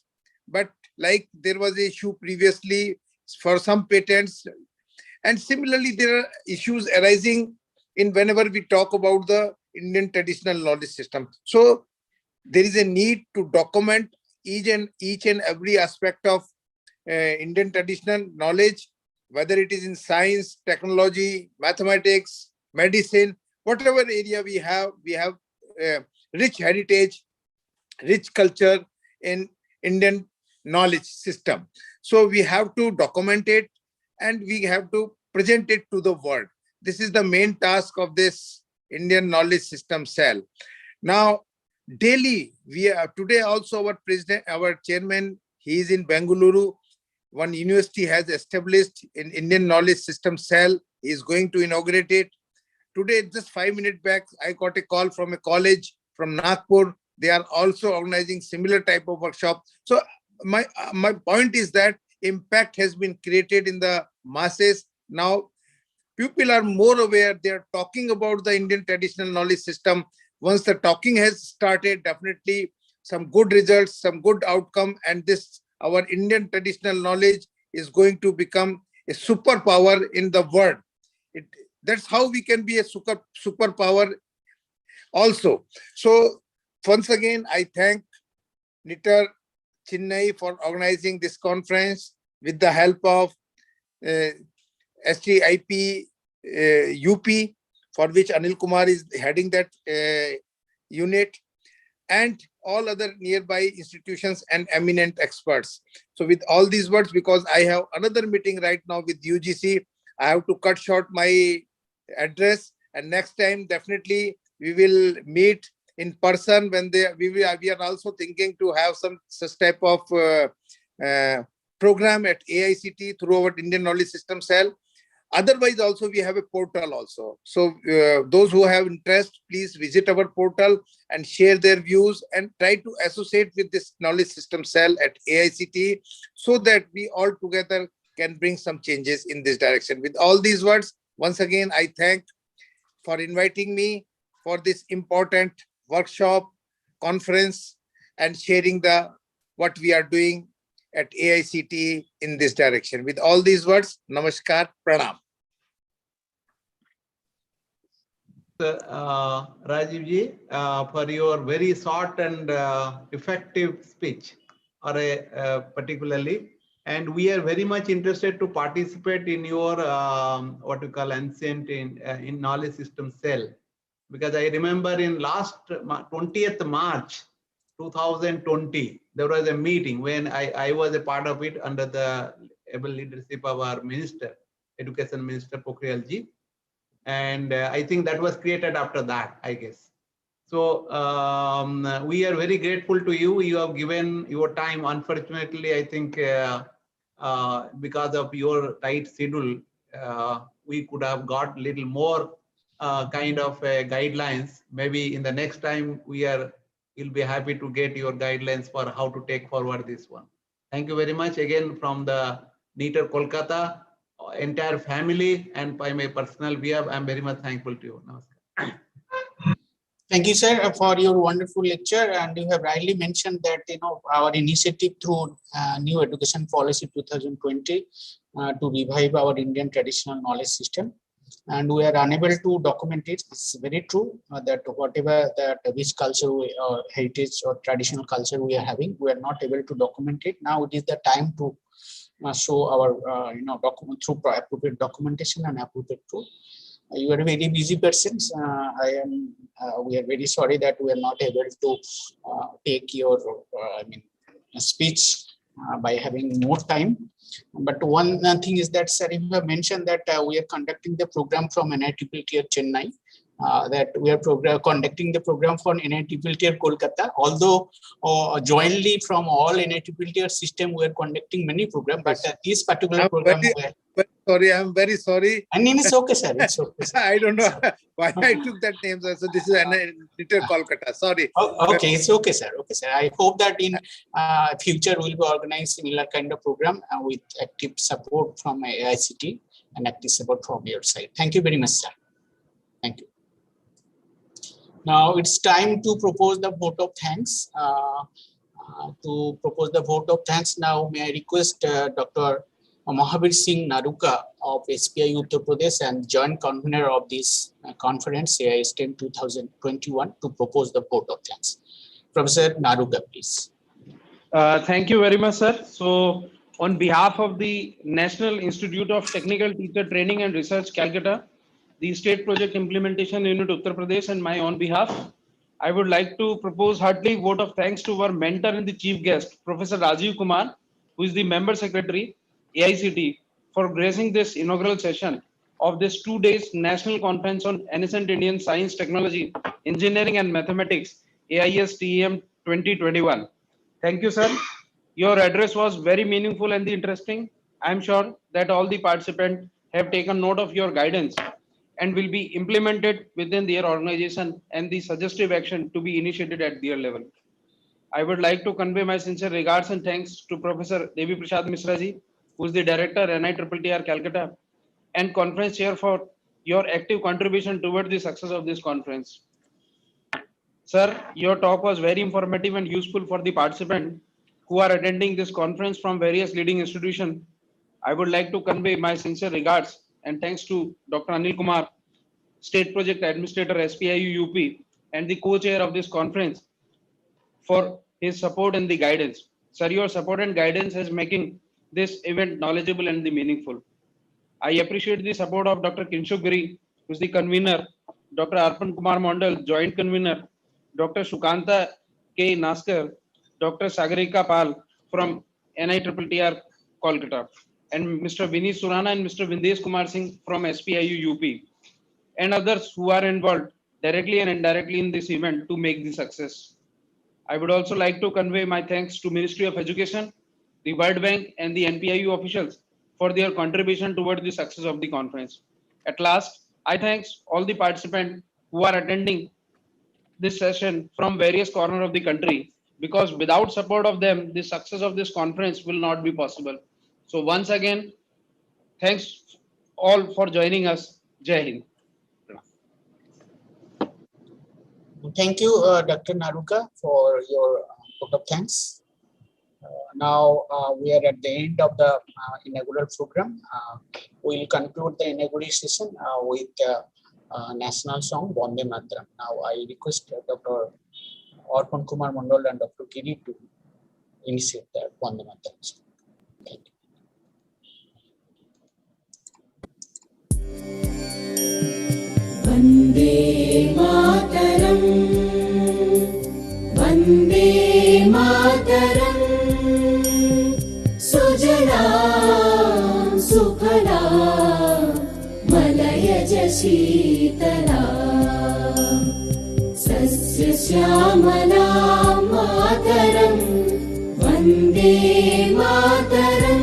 but like there was an issue previously for some patents, and similarly there are issues arising in whenever we talk about the Indian traditional knowledge system. So there is a need to document each and every aspect of Indian traditional knowledge, whether it is in science, technology, mathematics, medicine, whatever area we have rich heritage, rich culture in Indian knowledge system. So we have to document it and we have to present it to the world. This is the main task of this Indian Knowledge System Cell. Now, daily, we are today also our president, our chairman, he is in Bengaluru. One university has established an Indian Knowledge System Cell. He is going to inaugurate it. Today, just 5 minutes back, I got a call from a college from Nagpur. They are also organizing similar type of workshop. So my point is that impact has been created in the masses. Now, people are more aware. They are talking about the Indian traditional knowledge system. Once the talking has started, definitely some good results, some good outcome, and this, our Indian traditional knowledge is going to become a superpower in the world. That's how we can be a superpower also. So once again, I thank Nitar Chennai for organizing this conference with the help of STTP UP, for which Anil Kumar is heading that unit, and all other nearby institutions and eminent experts. So with all these words, because I have another meeting right now with UGC, I have to cut short my address, and next time definitely we will meet in person when we are also thinking to have some such type of program at AICT through our Indian Knowledge System Cell. Otherwise, also we have a portal also. So those who have interest, please visit our portal and share their views and try to associate with this knowledge system cell at AICT so that we all together can bring some changes in this direction. With all these words, once again, I thank for inviting me for this important workshop, conference, and sharing what we are doing at AICT in this direction. With all these words, namaskar, pranam. Rajiv ji, for your very short and effective speech, particularly, and we are very much interested to participate in your what you call ancient in knowledge system cell, because I remember in last 20th March 2020 there was a meeting when I was a part of it under the able leadership of our minister, Education Minister Pokhriyal ji. And I think that was created after that, I guess. So we are very grateful to you. You have given your time. Unfortunately, I think because of your tight schedule, we could have got little more kind of guidelines. Maybe in the next time we'll be happy to get your guidelines for how to take forward this one. Thank you very much again from the NITER Kolkata entire family, and by my personal behalf, I'm very much thankful to you. Namaskar. Thank you, sir, for your wonderful lecture. And you have rightly mentioned that our initiative through New Education Policy 2020 to revive our Indian traditional knowledge system, and we are unable to document it. It's very true that whatever that which culture, heritage or traditional culture we are having, we are not able to document it. Now it is the time to show our document through appropriate documentation and appropriate tool. You are a very busy persons. We are very sorry that we are not able to take your speech by having more time. But one thing is that, sir, you have mentioned that we are conducting the program from NITPT at Chennai, that we are conducting the program for NITPLTR Kolkata. Although jointly from all NITPLTR system, we are conducting many programs, but this particular program. I'm very sorry. And name is okay, sir. It's okay, sir. I don't know why I took that name, sir. So this is NITPLTR Kolkata. Sorry. Okay, it's okay, sir. Okay, sir. I hope that in future we'll be organizing similar kind of program with active support from AICT and active support from your side. Thank you very much, sir. Thank you. Now it's time to propose the vote of thanks. To propose the vote of thanks now, may I request Dr. Mahavir Singh Naruka of SPI Uttar Pradesh and joint convener of this conference, Aistem 2021, to propose the vote of thanks. Professor Naruka, please. Thank you very much, sir. So, on behalf of the National Institute of Technical Teacher Training and Research, Calcutta, the State Project Implementation Unit, Uttar Pradesh, and my own behalf, I would like to propose heartily vote of thanks to our mentor and the chief guest, Professor Rajiv Kumar, who is the member secretary, AICT, for gracing this inaugural session of this 2 days National Conference on Ancient Indian Science, Technology, Engineering and Mathematics, AISTEM 2021. Thank you, sir. Your address was very meaningful and interesting. I am sure that all the participants have taken note of your guidance and will be implemented within their organization and the suggestive action to be initiated at their level. I would like to convey my sincere regards and thanks to Professor Devi Prasad Misra ji, who is the director NITTTR Calcutta and conference chair, for your active contribution toward the success of this conference. Sir, your talk was very informative and useful for the participants who are attending this conference from various leading institutions. I would like to convey my sincere regards and thanks to Dr. Anil Kumar, State Project Administrator, SPIU UP, and the co-chair of this conference for his support and the guidance. Sir, your support and guidance is making this event knowledgeable and meaningful. I appreciate the support of Dr. Kinshuk Giri, who is the convener, Dr. Arpan Kumar Mondal, joint convener, Dr. Shukanta K. Naskar, Dr. Sagarika Pal from NITTTR Kolkata, and Mr. Vineet Surana and Mr. Vindesh Kumar Singh from SPIU UP, and others who are involved directly and indirectly in this event to make the success. I would also like to convey my thanks to Ministry of Education, the World Bank, and the NPIU officials for their contribution toward the success of the conference. At last, I thank all the participants who are attending this session from various corners of the country, because without support of them, the success of this conference will not be possible. So once again, thanks all for joining us. Jai Hind. Thank you, Dr. Naruka, for your vote of thanks. Now we are at the end of the inaugural program. We will conclude the inaugural session with national song Vande Mataram. Now I request Dr. Arpan Kumar Mondal and Dr. Giri to initiate the Vande Mataram song. Thank you. Vande Mataram, Vande Mataram, Sujalam Sukhalam, Malayaj Sheetalam, Sasya Syamalam Mataram, Vande Mataram,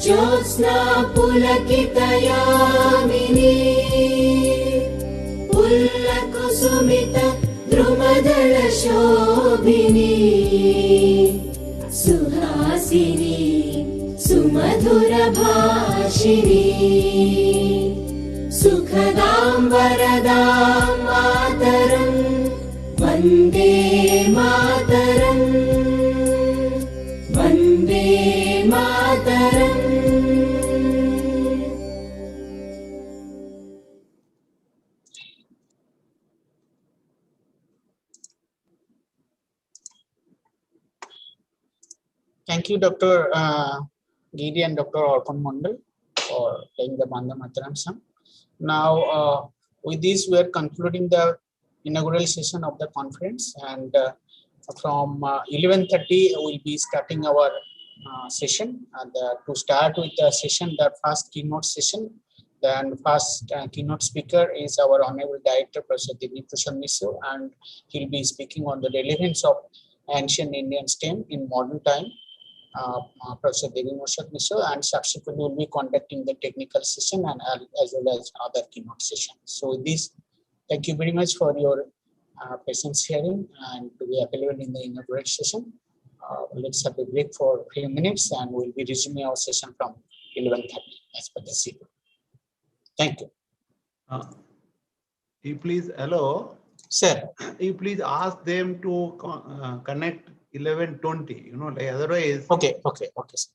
Jyotsna Pulakitayamini, Pullakusumita Drumadala Shobhini, Suhasini Sumadhura Bhashini, Sukhadam Varadam Mataram, Vande Mataram, Vande Mataram. Thank you, Dr. Giri and Dr. Arpan Mondal for playing the Vande Mataram song. Now, with this, we are concluding the inaugural session of the conference, and from 11:30, we'll be starting our session. And to start with the session, the first keynote session, Then first keynote speaker is our Honorable Director, Professor Devi-Prasad Misra, and he'll be speaking on the relevance of ancient Indian STEM in modern time. Professor Devi-Prasad Misra, and subsequently will be conducting the technical session and as well as other keynote sessions. So with this, thank you very much for your patience hearing and to be available in the inaugural session. Let's have a break for a few minutes and we'll be resuming our session from 11:30 as per the schedule. Thank you. You please hello. Sir. You please ask them to connect 11:20. You know, like otherwise. Okay. Sir.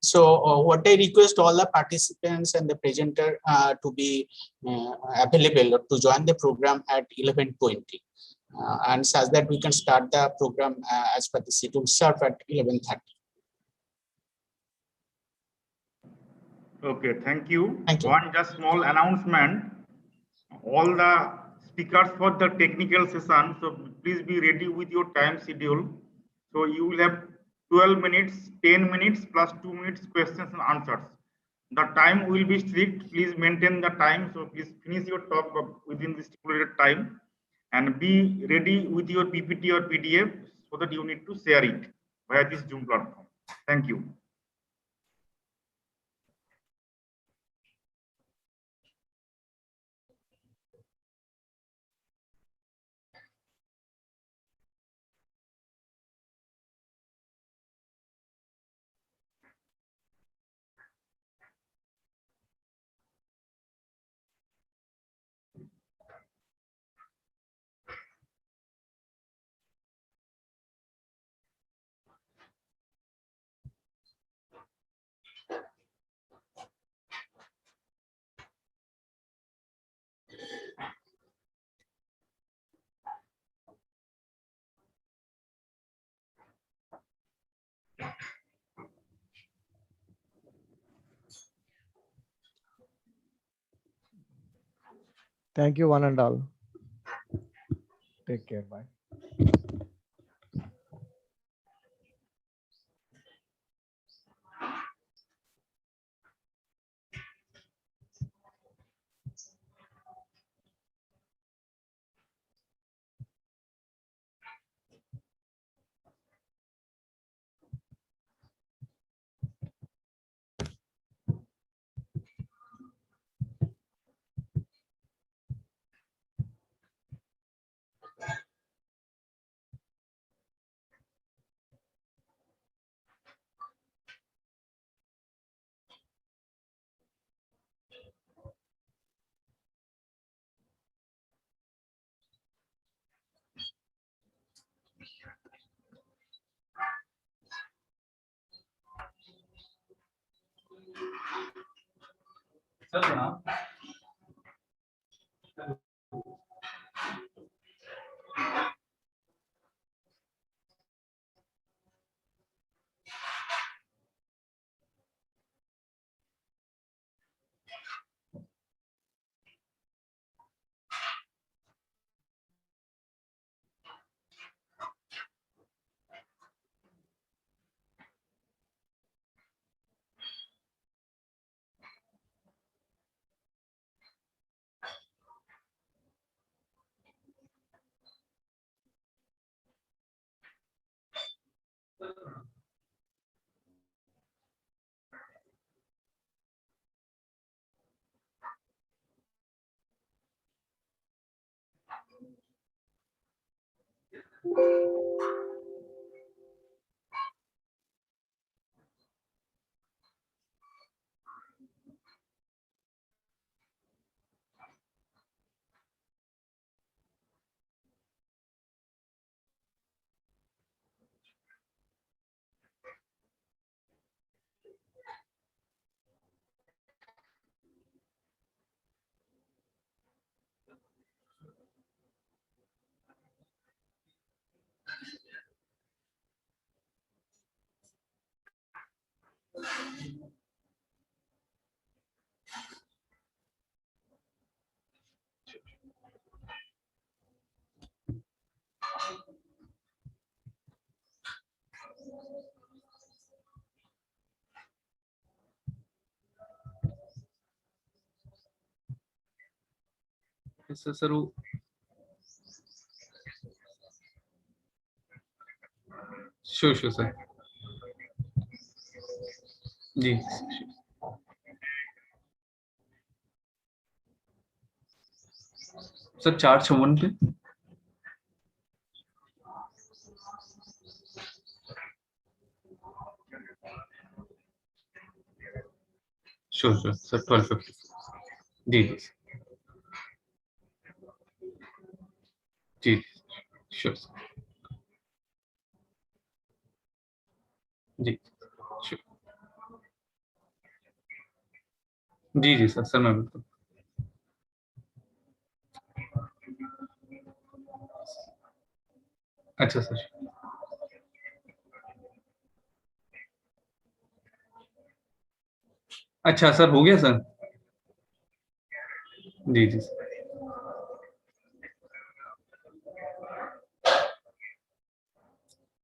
So what I request all the participants and the presenter to be available to join the program at 11:20. And such that we can start the program as per the schedule sharp at 11:30. Okay, thank you. Thank you. One just small announcement. All the speakers for the technical session, so please be ready with your time schedule. So you will have 12 minutes, 10 minutes plus 2 minutes questions and answers. The time will be strict. Please maintain the time. So please finish your talk within the stipulated time. And be ready with your PPT or PDF so that you need to share it via this Zoom platform. Thank you. Thank you, one and all. Take care. Bye. कैसे sir वो sure sure sir जी sir 454 पे sure sure sir 1250 जी जी sure जी sure जी sir sir मैं बिल्कुल अच्छा sir अच्छा sir हो गया sir जी sir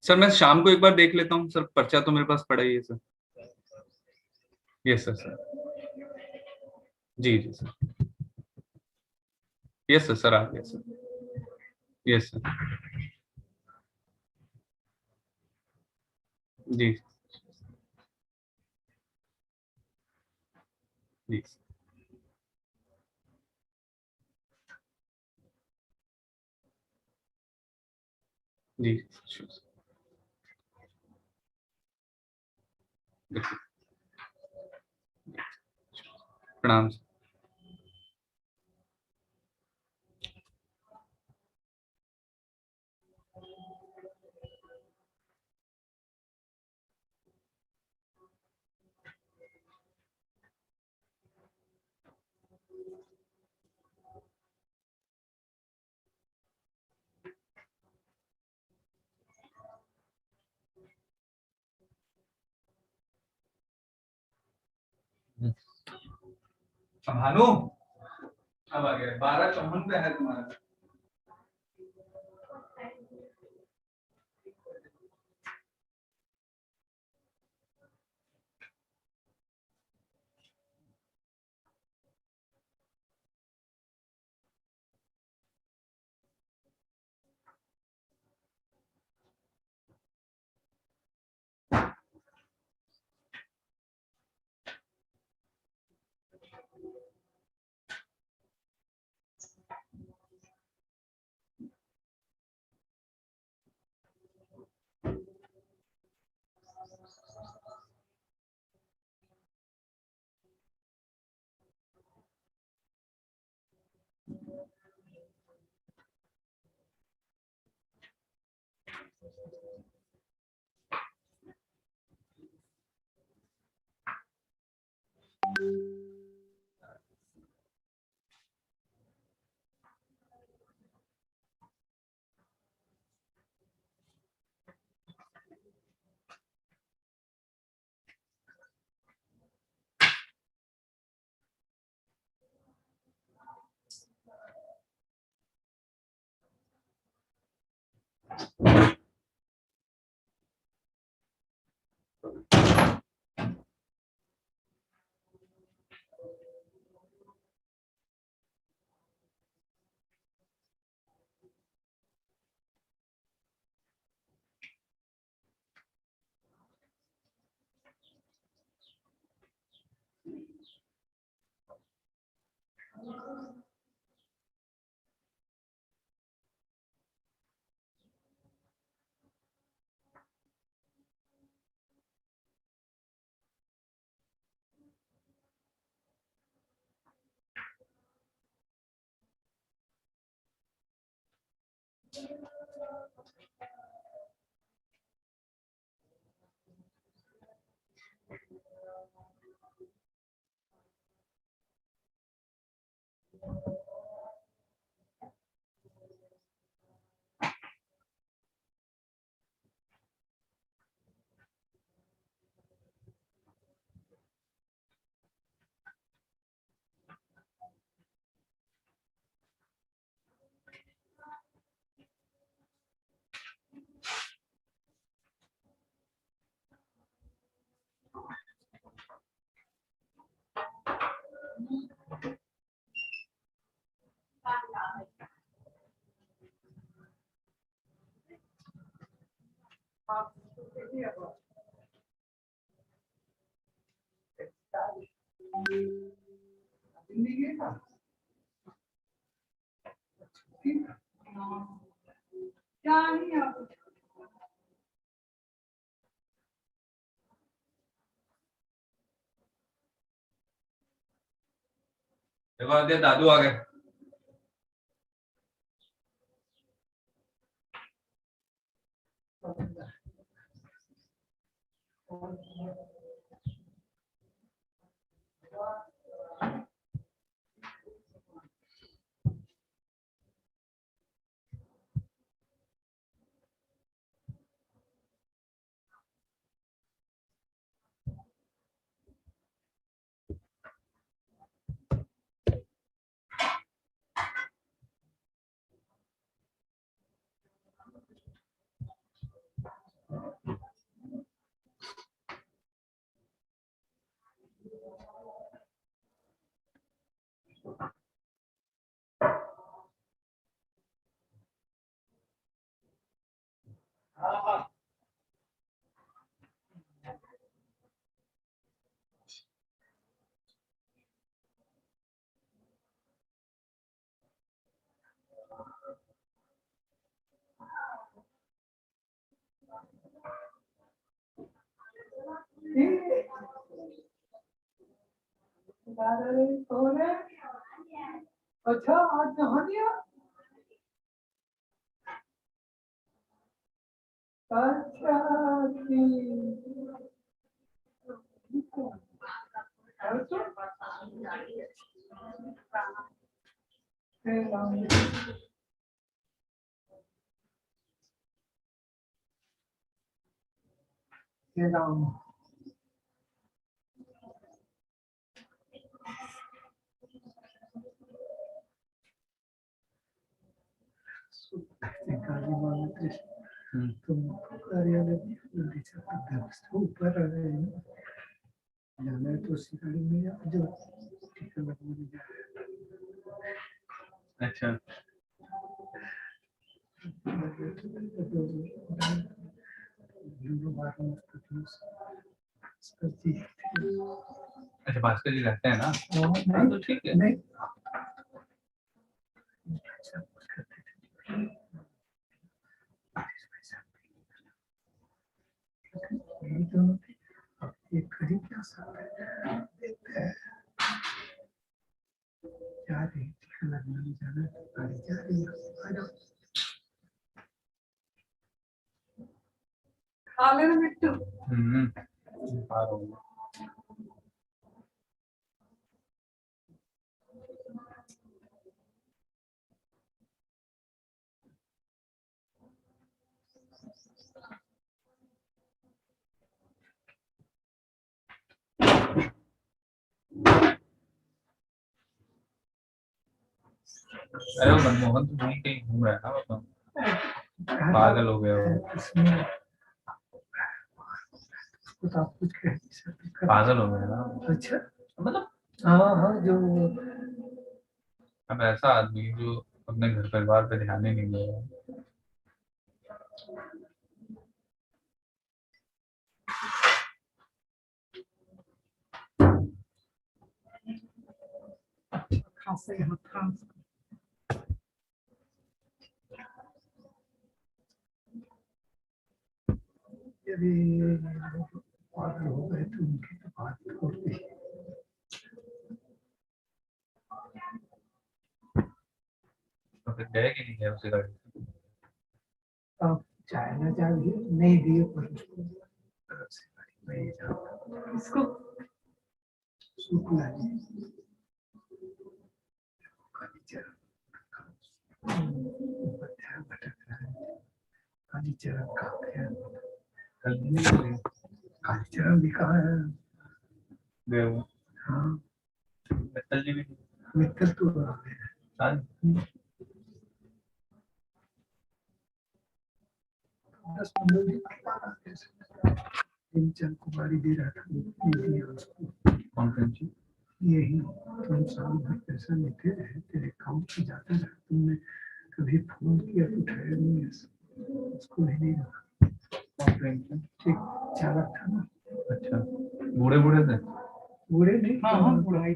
sir मैं शाम को एक बार देख लेता हूँ सर पर्चा तो मेरे पास पड़ा ही है सर यस सर सर जी सर यस सर सर आ गया सर यस सर जी जी जी sure, sir. प्रणाम सर भानु अब आ गया 1254 पे है तुम्हारा देखो आदित्य दादू आ गए। अच्छा आज कहाँ दिया? अच्छा ऊपर आ गए जाना है तो उसी गाड़ी में जो टीका लगवाने जा रहे हैं। अच्छा अच्छा भास्कर जी रहते हैं ना? हाँ तो ठीक है। नहीं ये खरीद क्या सकते हैं देखते हैं जा रही टीका लगवाने जाना है गाड़ी जा रही है आ जाओ खा लेना मिट्टू आ रहा हूँ। अरे वो मनमोहन तो वहीं कहीं घूम रहा है ना, मतलब पागल हो गया वो, तो आप कुछ कह नहीं सकते पागल हो गया ना अच्छा मतलब। हाँ हाँ जो अब ऐसा आदमी जो अपने घर परिवार पे ध्यान ही नहीं दे रहा है। खांसे यहाँ खांस यदि पागल हो गए तो उनकी तो बात होती है तो फिर गए कि नहीं गए उसी गाड़ी से? अब चाइना चाहिए नहीं दिए पर उसको तरफ से गाड़ी में ही जाओ इसको शुक्ला जी भटक रहा है कालीचरण का कालीचरण भी कहा है गए वो हाँ मित्तल जी भी मित्तल तो आ गए 10-15 दिन के बाद आते हैं चंद कुमारी दे रहा था दिया उसको कौन कौन सी यही तुम साल भर पैसा लेते रहे तेरे अकाउंट से जाता रहा तुमने कभी फोन किया तो उठाया नहीं उसको भी नहीं रहा ठीक चालक था ना। अच्छा, बूढ़े बूढ़े थे? बूढ़े नहीं, हाँ हाँ बूढ़ा ही।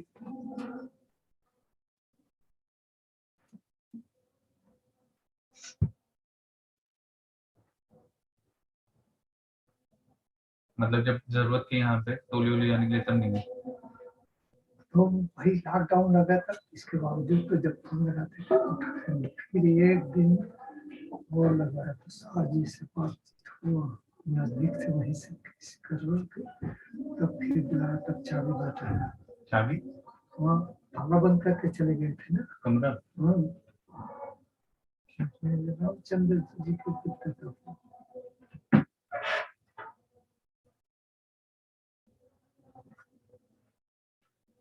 मतलब जब जरूरत थी यहाँ पे तोली वोली जाने के लिए तब नहीं गए? तो भाई लॉकडाउन लगा था, इसके बावजूद तो जब फोन लगाते थे उठाते नहीं। फिर एक दिन वो लगा था, साजी से बात हुआ नजदीक से, वहीं से किसी कर रहे थे, तब फिर बुलाया, तब चाबी बताया। चाबी? वहाँ ताला बंद करके चले गए थे ना कमरा? हाँ। रामचंद्र जी को पुत्र था।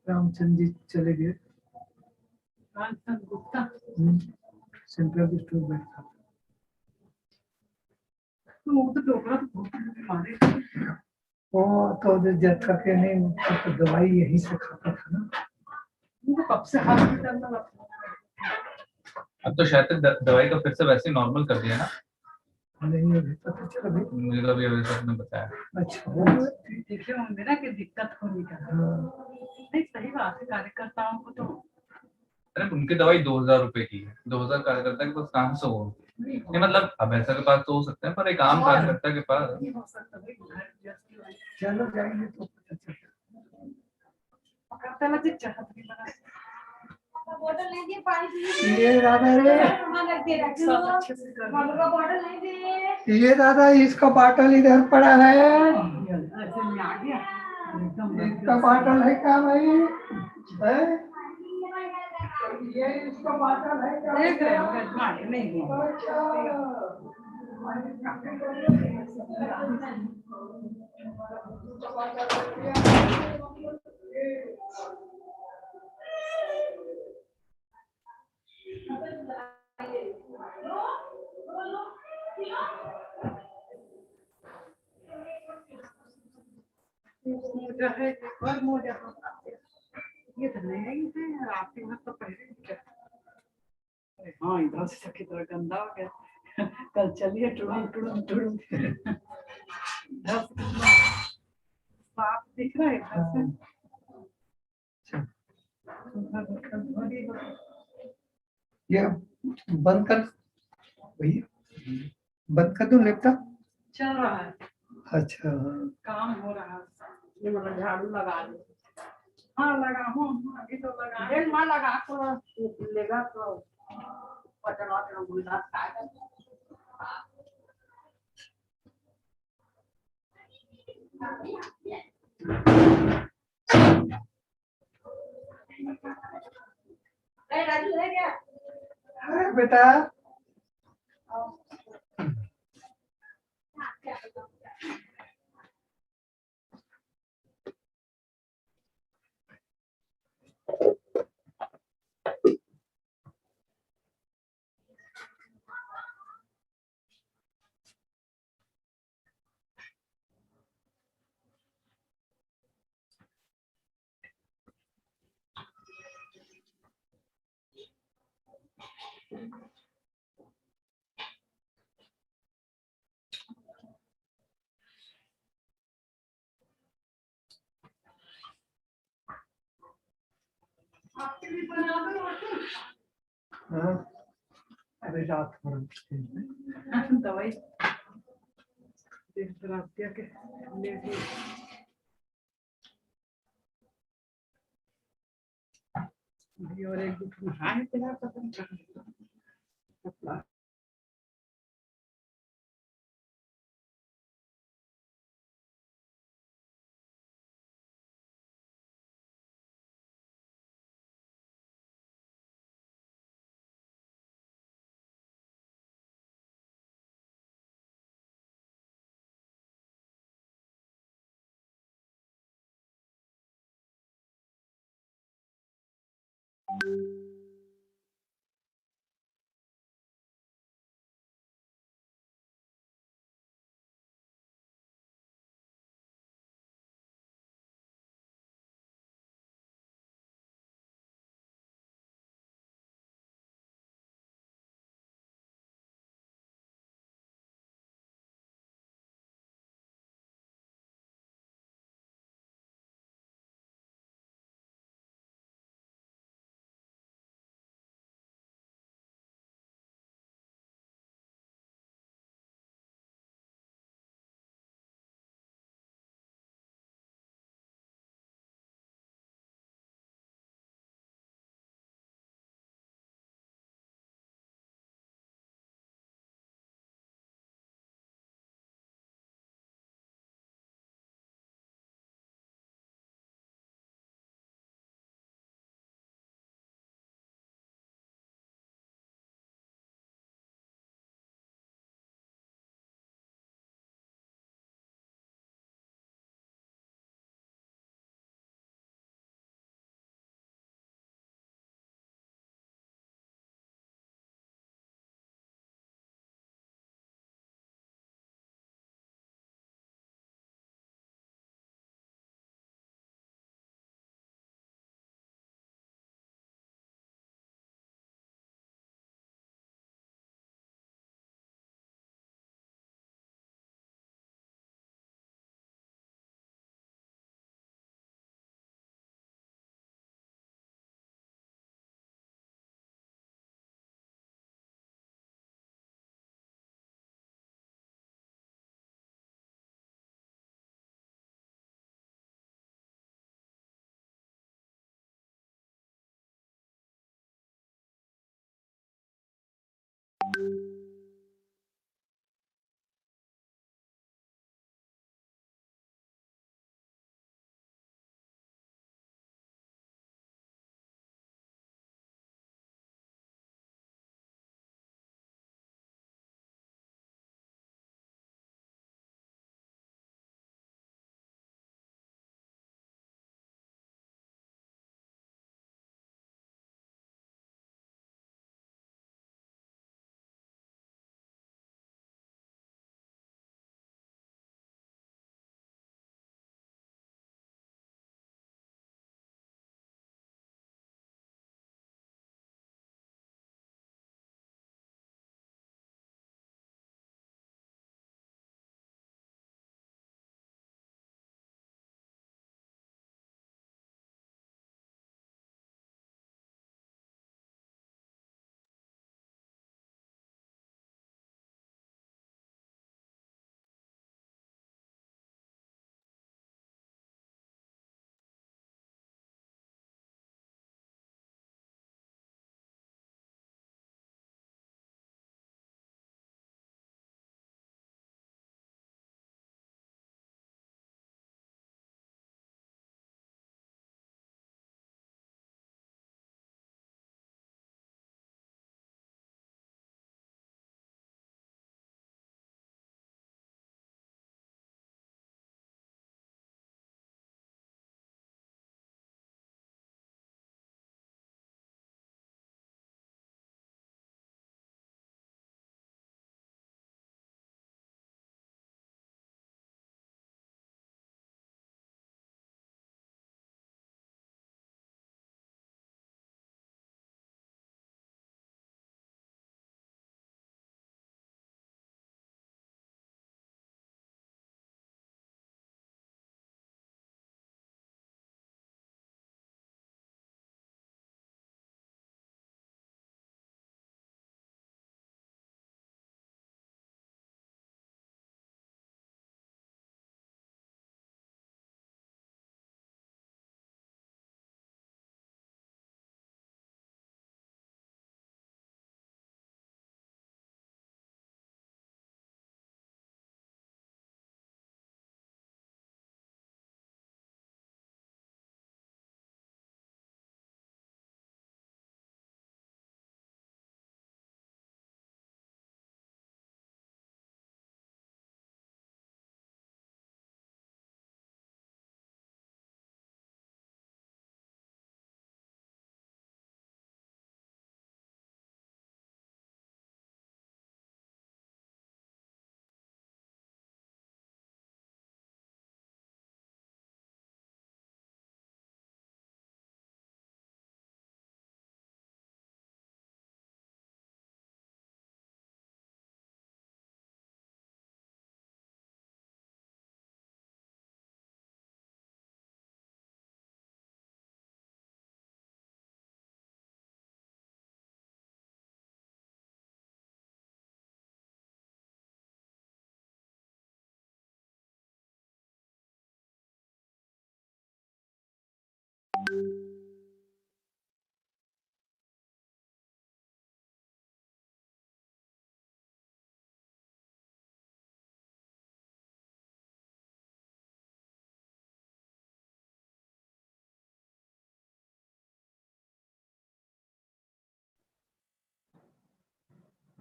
रामचंद्र जी चले गए। रामचंद्र गुप्ता सेंट्रल स्टोर बैठा था। वो तो डोकरा तो बहुत मारे। वो तो जब तक नहीं तो दवाई यहीं से खाता था ना। वो कब से हॉस्पिटल में रखा। अब तो शायद दवाई का फिर से वैसे नॉर्मल कर दिया ना? नहीं अभी पता चला भी। मुझे तो अभी अभी सर ने बताया। अच्छा देखिए मेरा की दिक्कत होने का नहीं, सही बात है। कार्यकर्ताओं को तो अरे उनकी दवाई 2,000 रुपए की है। 2,000 कार्यकर्ता के पास काम से हो नहीं, मतलब अब ऐसा के पास तो हो सकते हैं, पर एक आम कार्यकर्ता के पास। चलो जाएंगे तो पता चलता। ये दादा रे, ये दादा इसका बाटल इधर पड़ा है। इसका बाटल है क्या भाई? है? ये इसका बाटल है क्या? देख रहे हो नहीं। ये तो नहीं है आपके घर तो पहले। हाँ इधर से की तरह गंदा हो गया। कल चलिए टुड़ुम टुड़ुम टुड़ुम। साफ दिख रहा है इधर से। ये बंद कर भैया, बंद कर दो लैपटॉप। चल रहा है। अच्छा काम हो रहा है। ये मतलब झाड़ू लगा दो। हाँ लगा हूँ अभी तो लगा। एक माँ लगा तो लेगा तो पटना के गुलदास खाएगा। राजू है क्या? बेटा आपके लिए बना दो रोटी। हाँ अरे रात भर दवाई के और एक दूसरे हाथ पता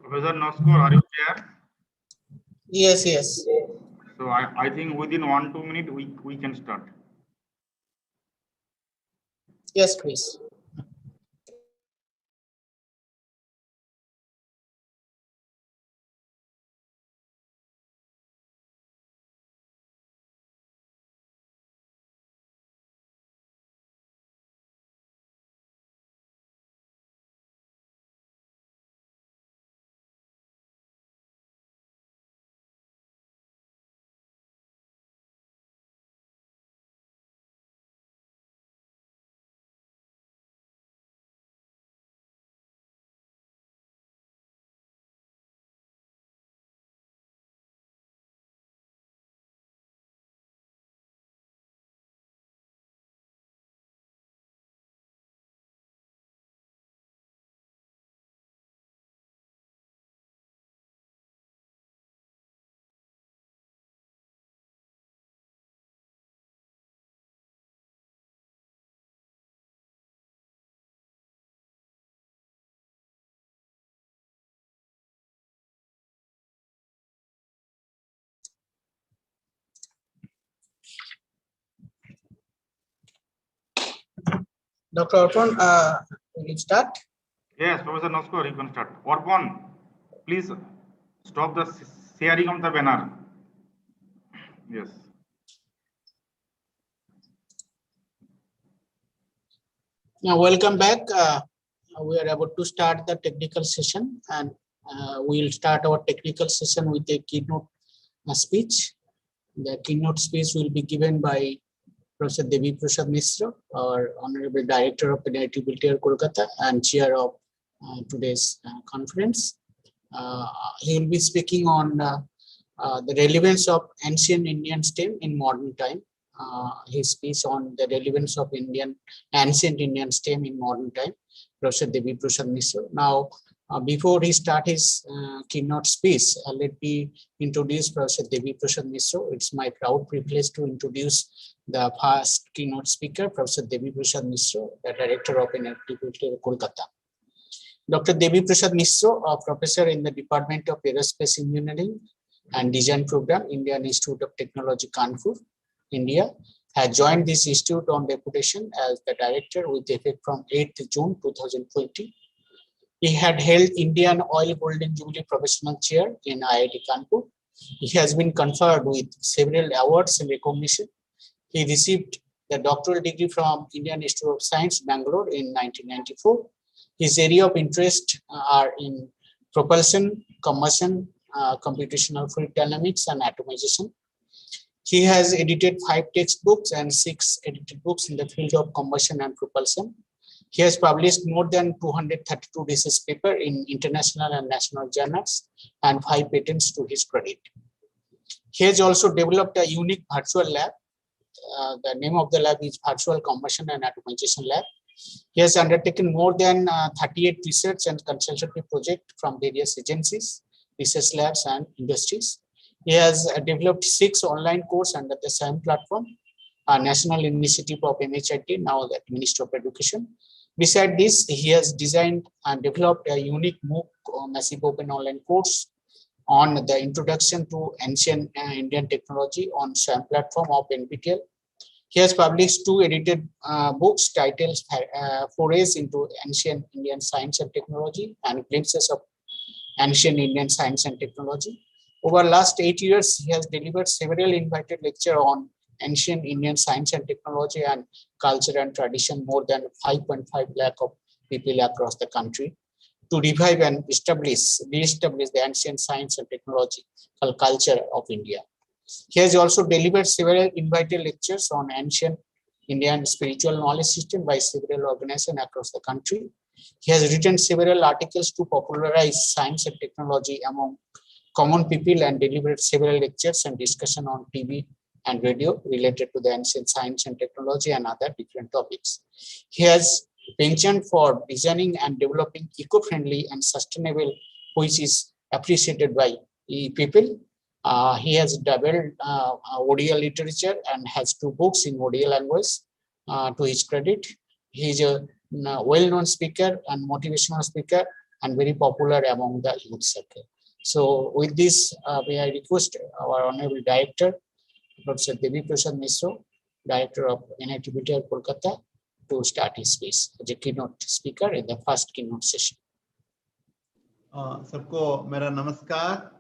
Professor Noskor, are you there? Yes, yes. So I think within 1-2 minutes we can start. Yes, please. Dr. Orphan, will you start? Yes, Professor Noskor, you can start. Orpon, please stop the sharing of the banner. Yes. Now, welcome back. We are about to start the technical session, and we will start our technical session with a keynote speech. The keynote speech will be given by Professor Devi Prasad Misra, our Honorable Director of Penetrability Kolkata and Chair of today's conference. He will be speaking on the relevance of ancient Indian STEM in modern time. His speech on the relevance of ancient Indian STEM in modern time, Professor Devi Prasad Misra. Now, before he start his keynote speech, let me introduce Professor Devi Prasad Misra. It's my proud privilege to introduce the first keynote speaker, Professor Devi Prasad Misra, the Director of Penetrability Kolkata. Dr. Devi Prasad Misra, a professor in the Department of Aerospace Engineering and Design Program, Indian Institute of Technology, Kanpur, India, has joined this institute on deputation as the director with effect from 8th June 2020. He had held Indian Oil Golden Jubilee Professional Chair in IIT Kanpur. He has been conferred with several awards and recognition. He received the doctoral degree from Indian Institute of Science, Bangalore in 1994. His area of interest are in propulsion, combustion, computational fluid dynamics, and atomization. He has edited 5 textbooks and 6 edited books in the field of combustion and propulsion. He has published more than 232 research papers in international and national journals and 5 patents to his credit. He has also developed a unique virtual lab. The name of the lab is Virtual Combustion and Atomization Lab. He has undertaken more than 38 research and consultative projects from various agencies, research labs, and industries. He has developed 6 online courses under the same platform, a national initiative of MHRD, now the Ministry of Education. Besides this, he has designed and developed a unique MOOC, massive open online course on the introduction to ancient Indian technology on same platform of NPTEL. He has published 2 edited books titled Forays into Ancient Indian Science and Technology and Glimpses of Ancient Indian Science and Technology. Over the last 8 years, he has delivered several invited lectures on ancient Indian science and technology and culture and tradition, more than 5.5 lakh of people across the country, to revive and re-establish the ancient science and technological culture of India. He has also delivered several invited lectures on ancient Indian spiritual knowledge system by several organizations across the country. He has written several articles to popularize science and technology among common people and delivered several lectures and discussion on TV and radio related to the ancient science and technology and other different topics. He has penchant for designing and developing eco-friendly and sustainable, which is appreciated by people. He has doubled Odia literature and has 2 books in Odia language to his credit. He is a well-known speaker and motivational speaker and very popular among the youth circle. So with this, may I request our Honorable Director, Professor Devi Prasad Misra, Director of NIT BTR Kolkata, to start his speech as a keynote speaker in the first keynote session. सबको मेरा नमस्कार,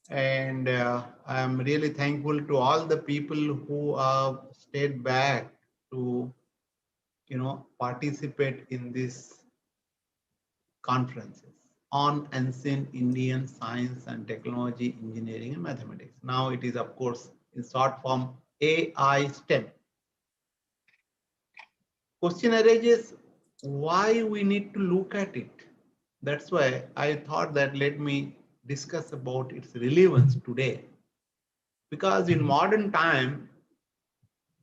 and I am really thankful to all the people who have stayed back to participate in this conferences on ancient Indian science and technology, engineering and mathematics. Now it is, of course, in short form Aistem. Question arises why we need to look at it. That's why I thought that let me discuss about its relevance today. Because in modern time,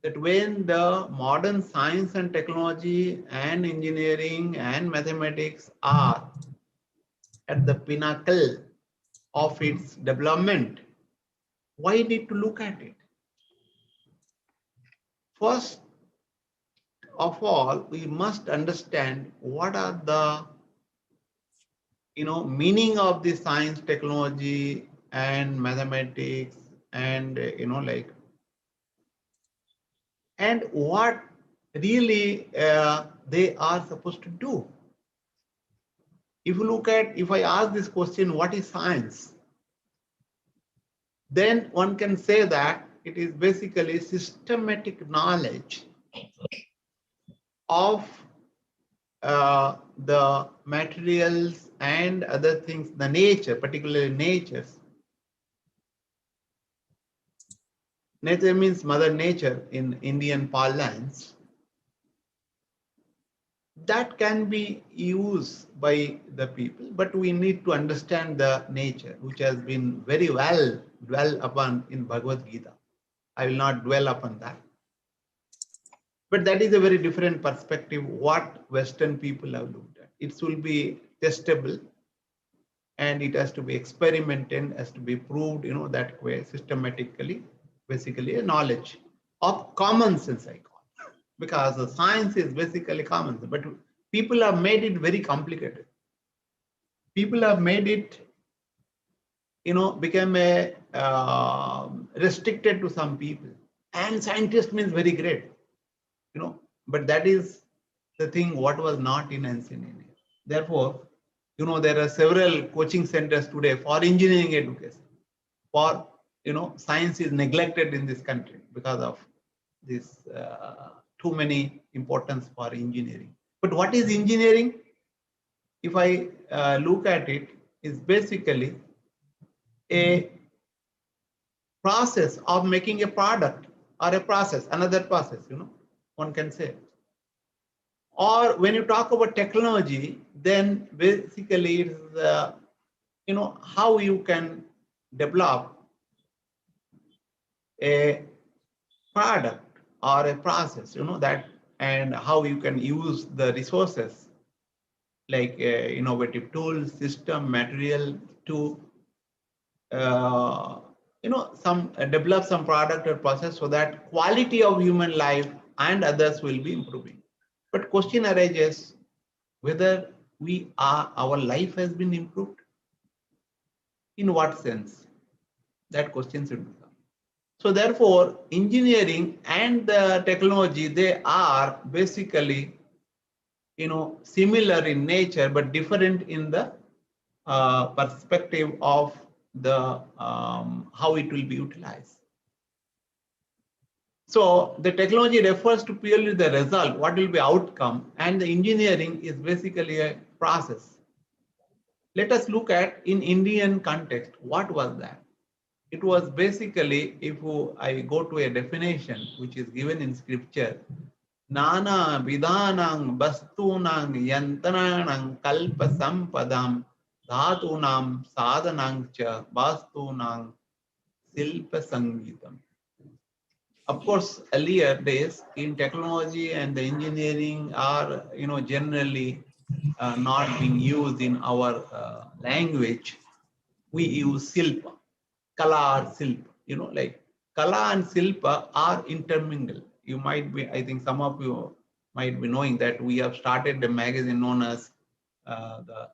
that when the modern science and technology and engineering and mathematics are at the pinnacle of its development, why need to look at it? First of all, we must understand what are the meaning of the science, technology and mathematics, and and what really they are supposed to do. If you look at, if I ask this question, what is science? Then one can say that it is basically systematic knowledge of the materials and other things, the nature, particularly natures. Nature means Mother Nature in Indian parlance. That can be used by the people, but we need to understand the nature, which has been very well dwelled upon in Bhagavad Gita. I will not dwell upon that. But that is a very different perspective what Western people have looked at. It will be testable and it has to be experimented, has to be proved, that way systematically, basically a knowledge of common sense, I call it. Because the science is basically common sense, but people have made it very complicated. People have made it, become a restricted to some people. And scientist means very great. But that is the thing what was not in ancient India. Therefore, there are several coaching centers today for engineering education. For, science is neglected in this country because of this too many importance for engineering. But what is engineering? If I look at it, is basically a process of making a product or a process, another process, one can say. Or when you talk about technology, then basically it's how you can develop a product or a process, that, and how you can use the resources like innovative tools, system, material to develop some product or process so that quality of human life and others will be improving. But question arises whether our life has been improved. In what sense? That question should become. So therefore, engineering and the technology, they are basically, similar in nature, but different in the perspective of the how it will be utilized. So the technology refers to purely the result, what will be outcome, and the engineering is basically a process. Let us look at in Indian context, what was that? It was basically, if I go to a definition which is given in scripture, Nana Vidhanang Bastunang Yantranang Kalpa Sampadam Dhatunam Sadhanang Cha Bastunang Silpa Sangitam. Of course, earlier days in technology and the engineering are, generally not being used in our language. We use silpa, kala or silpa, like kala and silpa are intermingled. You might be, I think some of you might be knowing that we have started a magazine known as the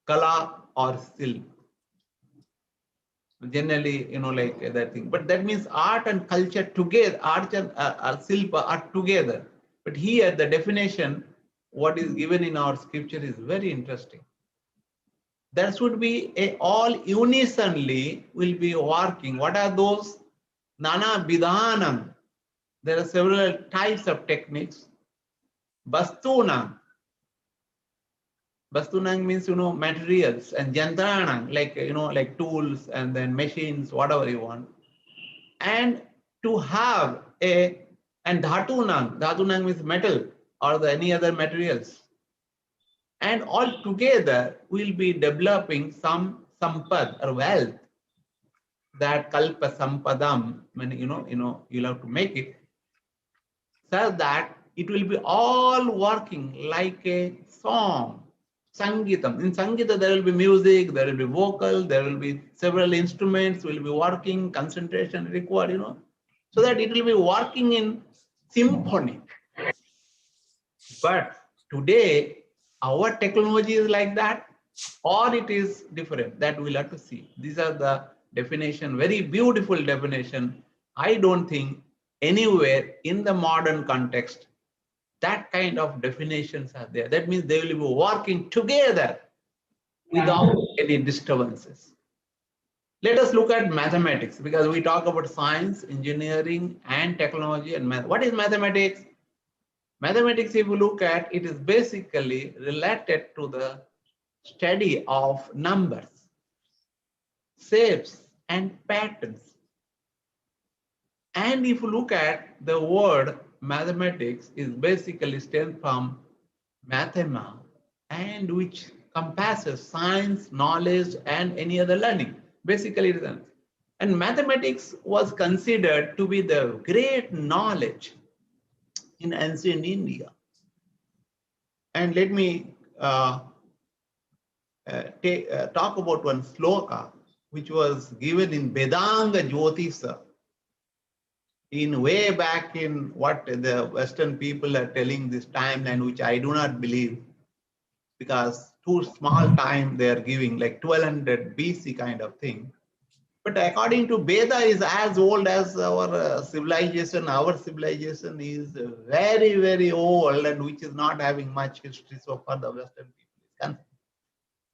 kala or silk. Generally, like that thing. But that means art and culture together, art and silpa are together. But here the definition, what is given in our scripture is very interesting. There should be all unisonly will be working. What are those? Nana Bidhanam. There are several types of techniques. Bastunam. Bastunam means, materials, and Jantranam, like tools and then machines, whatever you want. And to have and Dhatunam means metal or any other materials. And all together we'll be developing some sampad or wealth, that kalpa sampadam, when you'll have to make it, so that it will be all working like a song. Sangeetam. In Sangeeta, there will be music, there will be vocal, there will be several instruments will be working, concentration required, so that it will be working in symphony. But today, our technology is like that, or it is different. That we'll have to see. These are the definition, very beautiful definition. I don't think anywhere in the modern context that kind of definitions are there. That means they will be working together without any disturbances. Let us look at mathematics, because we talk about science, engineering, and technology and math. What is mathematics? Mathematics, if you look at, it is basically related to the study of numbers, shapes, and patterns. And if you look at the word mathematics, is basically stemmed from mathema, and which compasses science, knowledge, and any other learning. Basically, it is. And mathematics was considered to be the great knowledge in ancient India. And let me talk about one sloka which was given in Vedanga Jyotisa, in way back in what the Western people are telling this timeline, which I do not believe, because too small time they are giving, like 1200 BC kind of thing. But according to Veda, is as old as our civilization. Our civilization is very, very old, and which is not having much history so far the Western people,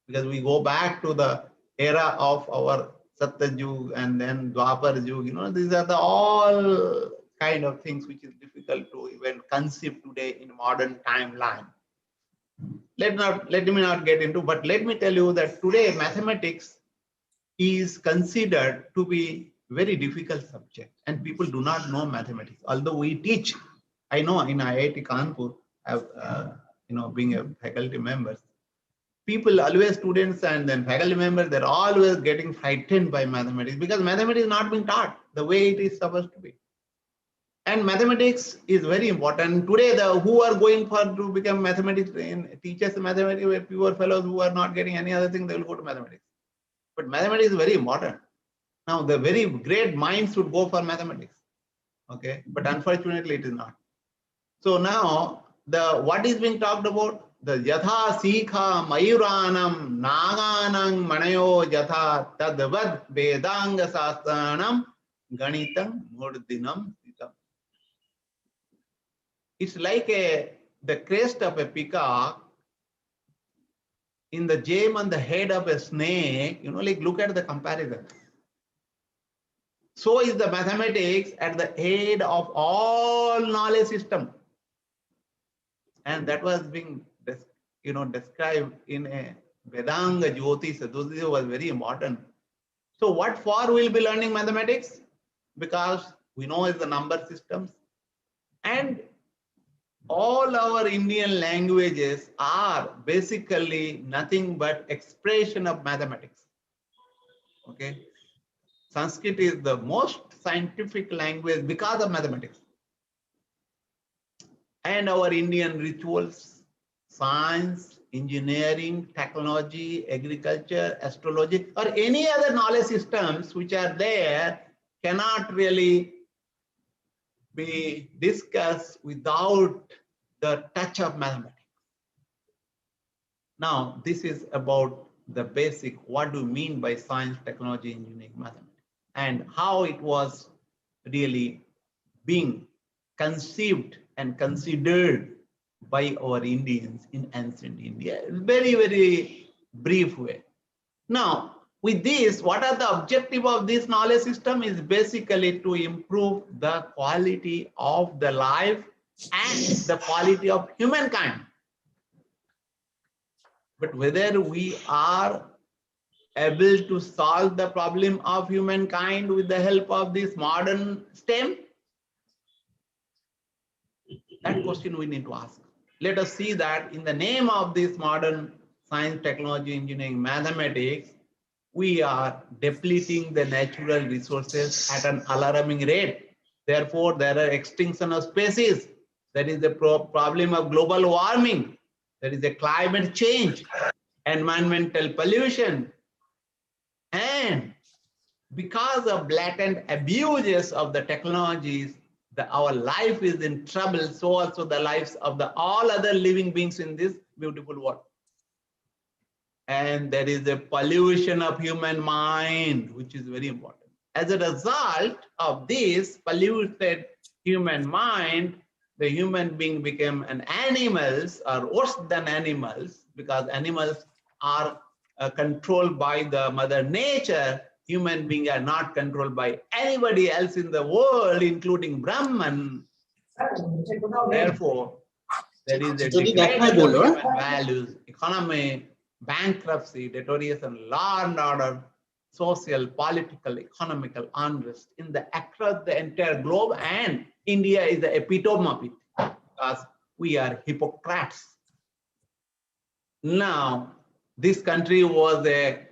because we go back to the era of our Satyajug and then Dwapar Yug. These are the all kind of things which is difficult to even conceive today in modern timeline. Let me not get into, but let me tell you that today mathematics is considered to be very difficult subject, and people do not know mathematics. Although we teach, I know in IIT Kanpur, being a faculty member, people always, students and then faculty members, they're always getting frightened by mathematics, because mathematics is not being taught the way it is supposed to be. And mathematics is very important. Today, who are going to become mathematics teachers, mathematics, pure fellows who are not getting any other thing, they will go to mathematics. But mathematics is very important. Now, the very great minds should go for mathematics. Okay, but unfortunately, it is not. So now, what is being talked about? The yatha sikha mayuranam naganam manayo yatha tadvad vedanga sastranam ganitam murdinam sitam. It's like the crest of a peacock in the gem on the head of a snake. Like look at the comparison. So is the mathematics at the head of all knowledge system. And that was being described in a Vedanga Jyotisa. Those was very important. So what for we'll be learning mathematics? Because we know is the number systems, and all our Indian languages are basically nothing but expression of mathematics. Okay, Sanskrit is the most scientific language because of mathematics. And our Indian rituals, science, engineering, technology, agriculture, astrology, or any other knowledge systems which are there cannot really be discussed without the touch of mathematics. Now, this is about the basic, what do you mean by science, technology, engineering, mathematics, and how it was really being conceived and considered by our Indians in ancient India. Very, very brief way. Now, with this, what are the objective of this knowledge system is basically to improve the quality of the life and the quality of humankind. But whether we are able to solve the problem of humankind with the help of this modern STEM, that question we need to ask. Let us see that in the name of this modern science, technology, engineering, mathematics, we are depleting the natural resources at an alarming rate. Therefore, there are extinction of species. There is the problem of global warming. There is a climate change, environmental pollution. And because of blatant abuses of the technologies, our life is in trouble, so also the lives of all other living beings in this beautiful world. And there is a pollution of human mind, which is very important. As a result of this polluted human mind, the human being became an animals, or worse than animals, because animals are controlled by the mother nature. Human beings are not controlled by anybody else in the world, including Brahman. Therefore, there is a degradation of human values, economy, bankruptcy, deterioration, law and order, social, political, economical unrest across the entire globe, and India is the epitome of it, because we are hypocrites. Now, this country was a,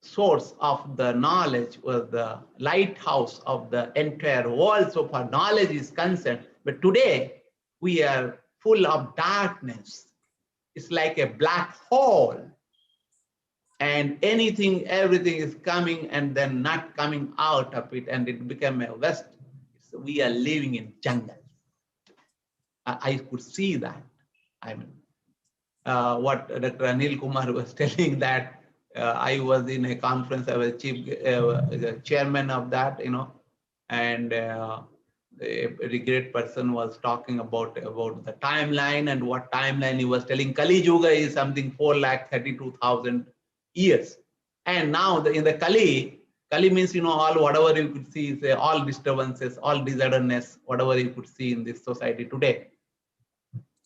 source of the knowledge, was the lighthouse of the entire world so far knowledge is concerned. But today, we are full of darkness. It's like a black hole, and everything is coming and then not coming out of it, and it became a west. So we are living in jungle. I could see that. I mean, what Dr. Anil Kumar was telling, that I was in a conference, I was chairman of that, and a very great person was talking about the timeline, and what timeline he was telling. Kali Yuga is something 432,000 years, and now in the Kali means all whatever you could see is all disturbances, all disorderliness, whatever you could see in this society today.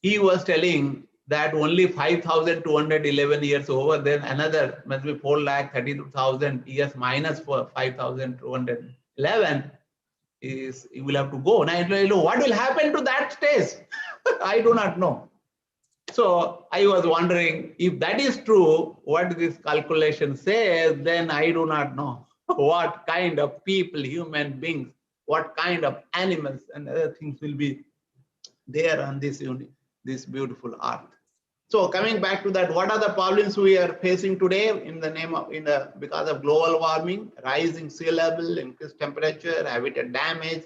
He was telling that only 5,211 years over, then another must be 432,000 years minus 5,211 is you will have to go. Now, what will happen to that stage? I do not know. So I was wondering, if that is true, what this calculation says, then I do not know what kind of people, human beings, what kind of animals and other things will be there on this beautiful earth. So coming back to that, what are the problems we are facing today because of global warming, rising sea level, increased temperature, habitat damage,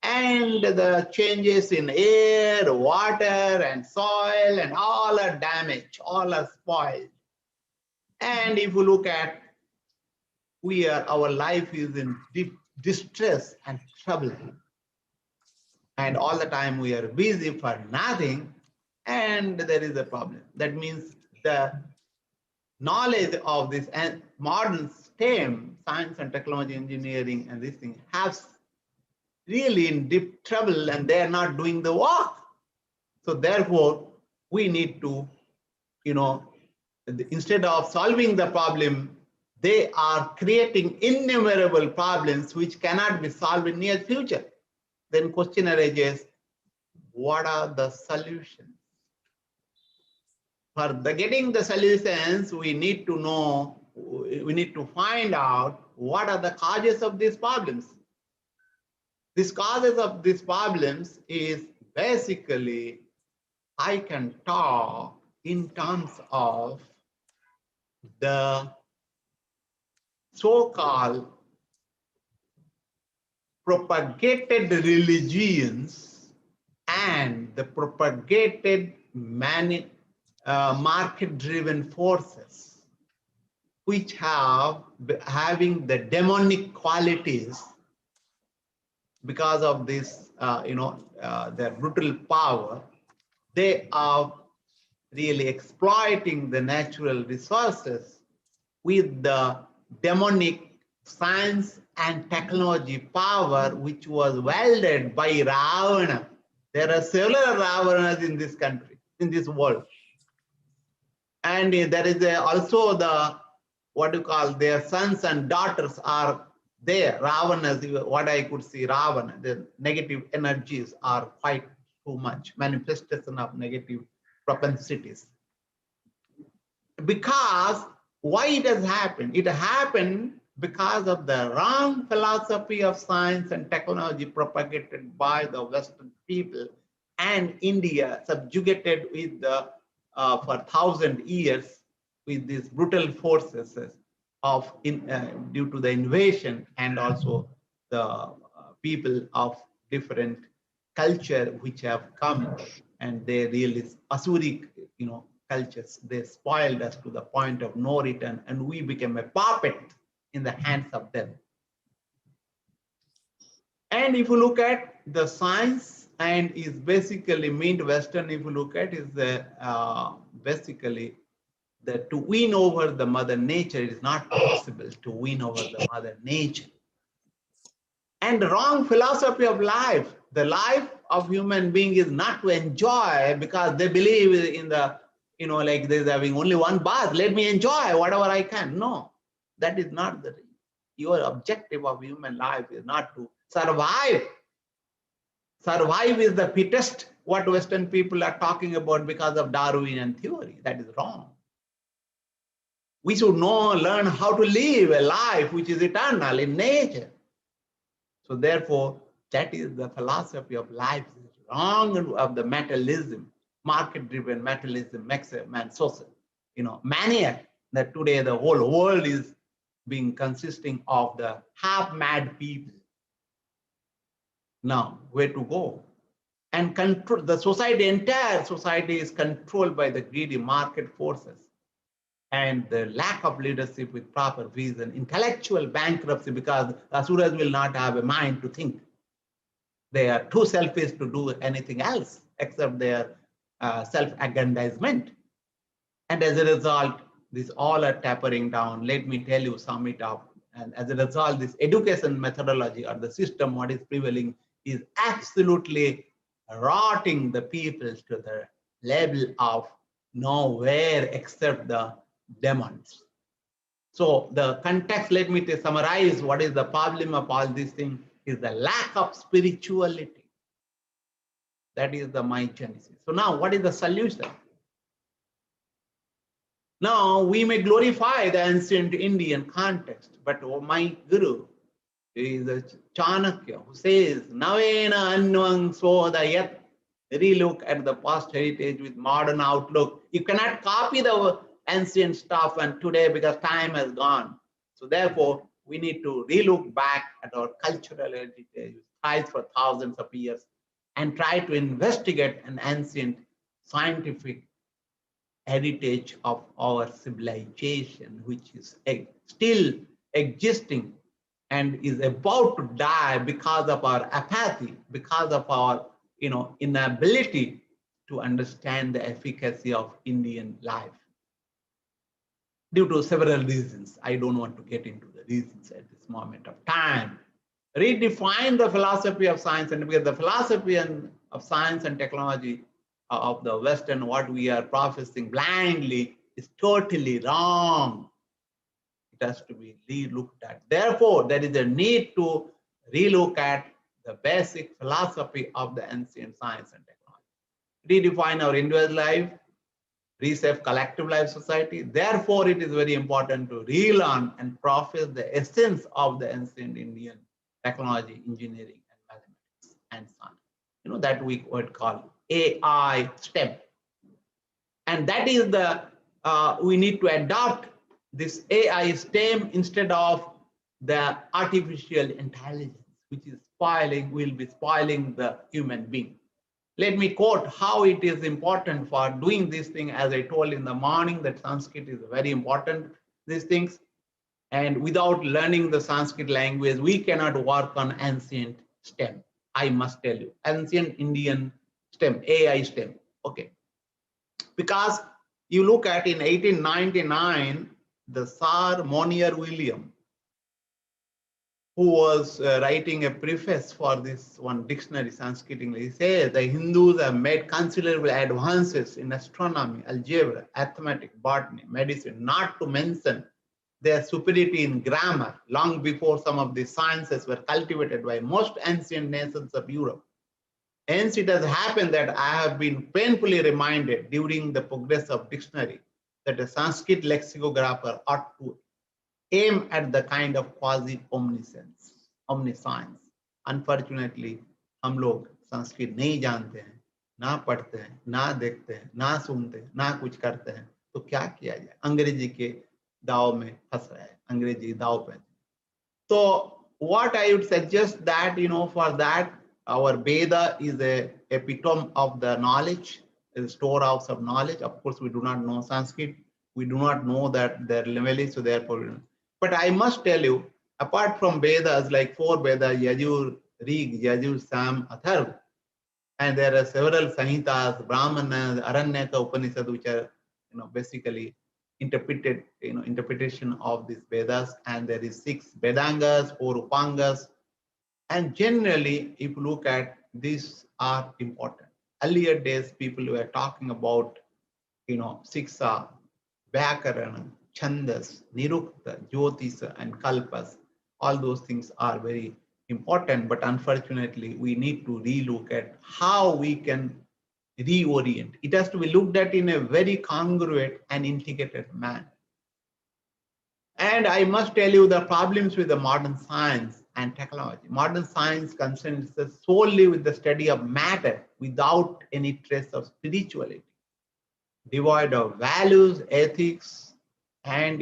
and the changes in air, water, and soil, and all are damaged, all are spoiled. And if you look at, our life is in deep distress and trouble. And all the time we are busy for nothing, and there is a problem. That means the knowledge of this and modern STEM, science and technology, engineering, and this thing has really in deep trouble, and they are not doing the work. So therefore, we need to, instead of solving the problem, they are creating innumerable problems which cannot be solved in near future. Then question arises, what are the solutions? For getting the solutions, we need to find out what are the causes of these problems. These causes of these problems is basically, I can talk in terms of the so-called propagated religions and the propagated market-driven forces, which having the demonic qualities because of this, their brutal power. They are really exploiting the natural resources with the demonic science and technology power, which was wielded by Ravana. There are several Ravanas in this country, in this world. And there is also what you call their sons and daughters are there. Ravanas, what I could see, Ravana, the negative energies are quite too much, manifestation of negative propensities. Because why it has happened? It happened because of the wrong philosophy of science and technology propagated by the Western people, and India subjugated with the for 1,000 years with these brutal forces of due to the invasion, and also the people of different culture which have come, and they really Asuric, cultures. They spoiled us to the point of no return, and we became a puppet in the hands of them. And if you look at the science, and is basically meant Western, if you look at, is the basically that to win over the mother nature. It is not possible to win over the mother nature. And the wrong philosophy of life. The life of human being is not to enjoy because they believe in the, like there's having only one bath. Let me enjoy whatever I can. No, that is not the reason. Your objective of human life is not to survive. Survive is the fittest, what Western people are talking about because of Darwinian theory. That is wrong. We should learn how to live a life which is eternal in nature. So therefore, that is the philosophy of life. It's wrong of the materialism, market-driven materialism makes a man social, maniac, that today the whole world is being consisting of the half-mad people. Now, where to go? And control the society, entire society is controlled by the greedy market forces and the lack of leadership with proper vision, intellectual bankruptcy, because Asuras will not have a mind to think. They are too selfish to do anything else except their self-aggrandizement. And as a result, this all are tapering down. Let me tell you, sum it up. And as a result, this education methodology or the system, what is prevailing, is absolutely rotting the people to the level of nowhere except the demons. So the context, let me summarize what is the problem of all these things, is the lack of spirituality. That is my genesis. So now what is the solution? Now we may glorify the ancient Indian context, but my guru is a Chanakya who says, Navena Anvang Sodayat. Relook at the past heritage with modern outlook. You cannot copy the ancient stuff and today because time has gone. So therefore, we need to relook back at our cultural heritage, thrives for thousands of years, and try to investigate an ancient scientific heritage of our civilization, which is still existing and is about to die because of our apathy, because of our inability to understand the efficacy of Indian life. Due to several reasons, I don't want to get into the reasons at this moment of time. Redefine the philosophy of science, and because the philosophy of science and technology of the West and what we are professing blindly is totally wrong. It has to be re-looked at. Therefore, there is a need to relook at the basic philosophy of the ancient science and technology. Redefine our individual life, reshape collective life society. Therefore, it is very important to relearn and profess the essence of the ancient Indian technology, engineering, and mathematics and science. That we would call Aistem. And that is we need to adopt this Aistem instead of the artificial intelligence, which is will be spoiling the human being. let me quote how it is important for doing this thing. As I told in the morning, that Sanskrit is very important, these things. And without learning the Sanskrit language, we cannot work on ancient STEM. I must tell you, ancient Indian STEM, AI STEM. Okay. Because you look at in 1899, the Sir Monier William, who was writing a preface for this one dictionary, Sanskrit English, he says the Hindus have made considerable advances in astronomy, algebra, arithmetic, botany, medicine, not to mention their superiority in grammar long before some of these sciences were cultivated by most ancient nations of Europe. Hence, it has happened that I have been painfully reminded during the progress of dictionary that a Sanskrit lexicographer ought to aim at the kind of quasi-omniscience, omniscience. Unfortunately, हम लोग संस्कृत नहीं जानते हैं, ना पढ़ते हैं, ना देखते हैं, ना सुनते हैं, ना कुछ करते हैं, तो क्या किया जाए? अंग्रेजी के दाव में फंस रहा है, अंग्रेजी दाव पे. So what I would suggest that, for that, our Veda is a epitome of the knowledge, a storehouse of knowledge. Of course, we do not know Sanskrit. We do not know that their language, so therefore. But I must tell you, apart from Vedas, like 4 Vedas, Yajur, Rig, Yajur, Sam, Atharva, and there are several Samhitas, Brahmanas, Aranyaka, Upanishad, which are, basically interpretation of these Vedas, and there is 6 Vedangas, 4 Upangas, and generally, if you look at these are important. Earlier days, people were talking about, Siksa, Vyakarana, Chandas, Nirukta, Jyotisha, and Kalpas. All those things are very important, but unfortunately, we need to relook at how we can reorient. It has to be looked at in a very congruent and integrated manner. And I must tell you the problems with the modern science and technology. Modern science concerns itself solely with the study of matter without any trace of spirituality, devoid of values, ethics, and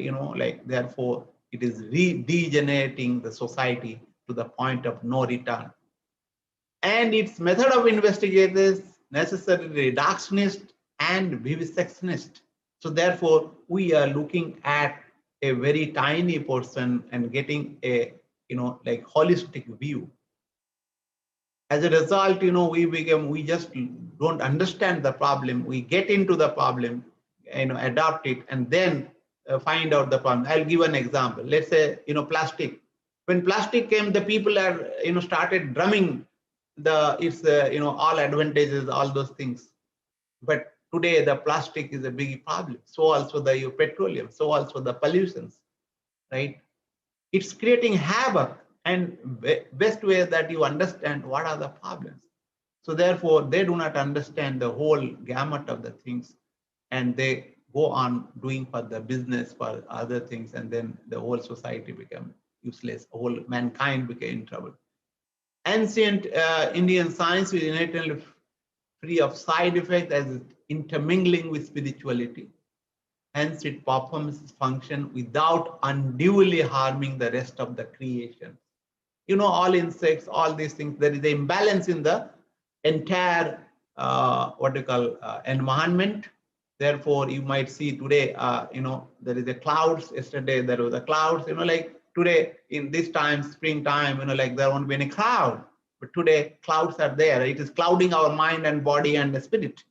therefore it is degenerating the society to the point of no return. And its method of investigation is necessarily reductionist and vivisectionist. So therefore, we are looking at a very tiny portion and getting a holistic view. As a result, we just don't understand the problem. We get into the problem, adopt it, and then find out the problem. I'll give an example. Let's say, plastic. When plastic came, the people are, started drumming all advantages, all those things. But today, the plastic is a big problem. So also the petroleum, so also the pollutions, right? It's creating havoc, and best way that you understand what are the problems. So therefore, they do not understand the whole gamut of the things, and they go on doing for the business, for other things, and then the whole society become useless. Whole mankind became in trouble. Ancient Indian science is innately free of side effects as intermingling with spirituality. Hence, it performs its function without unduly harming the rest of the creation. All insects, all these things, there is an imbalance in the entire, environment. Therefore, you might see today, there is a clouds. Yesterday, there was a clouds, like today, in this time, springtime, there won't be any cloud. But today, clouds are there. It is clouding our mind and body and the spirit.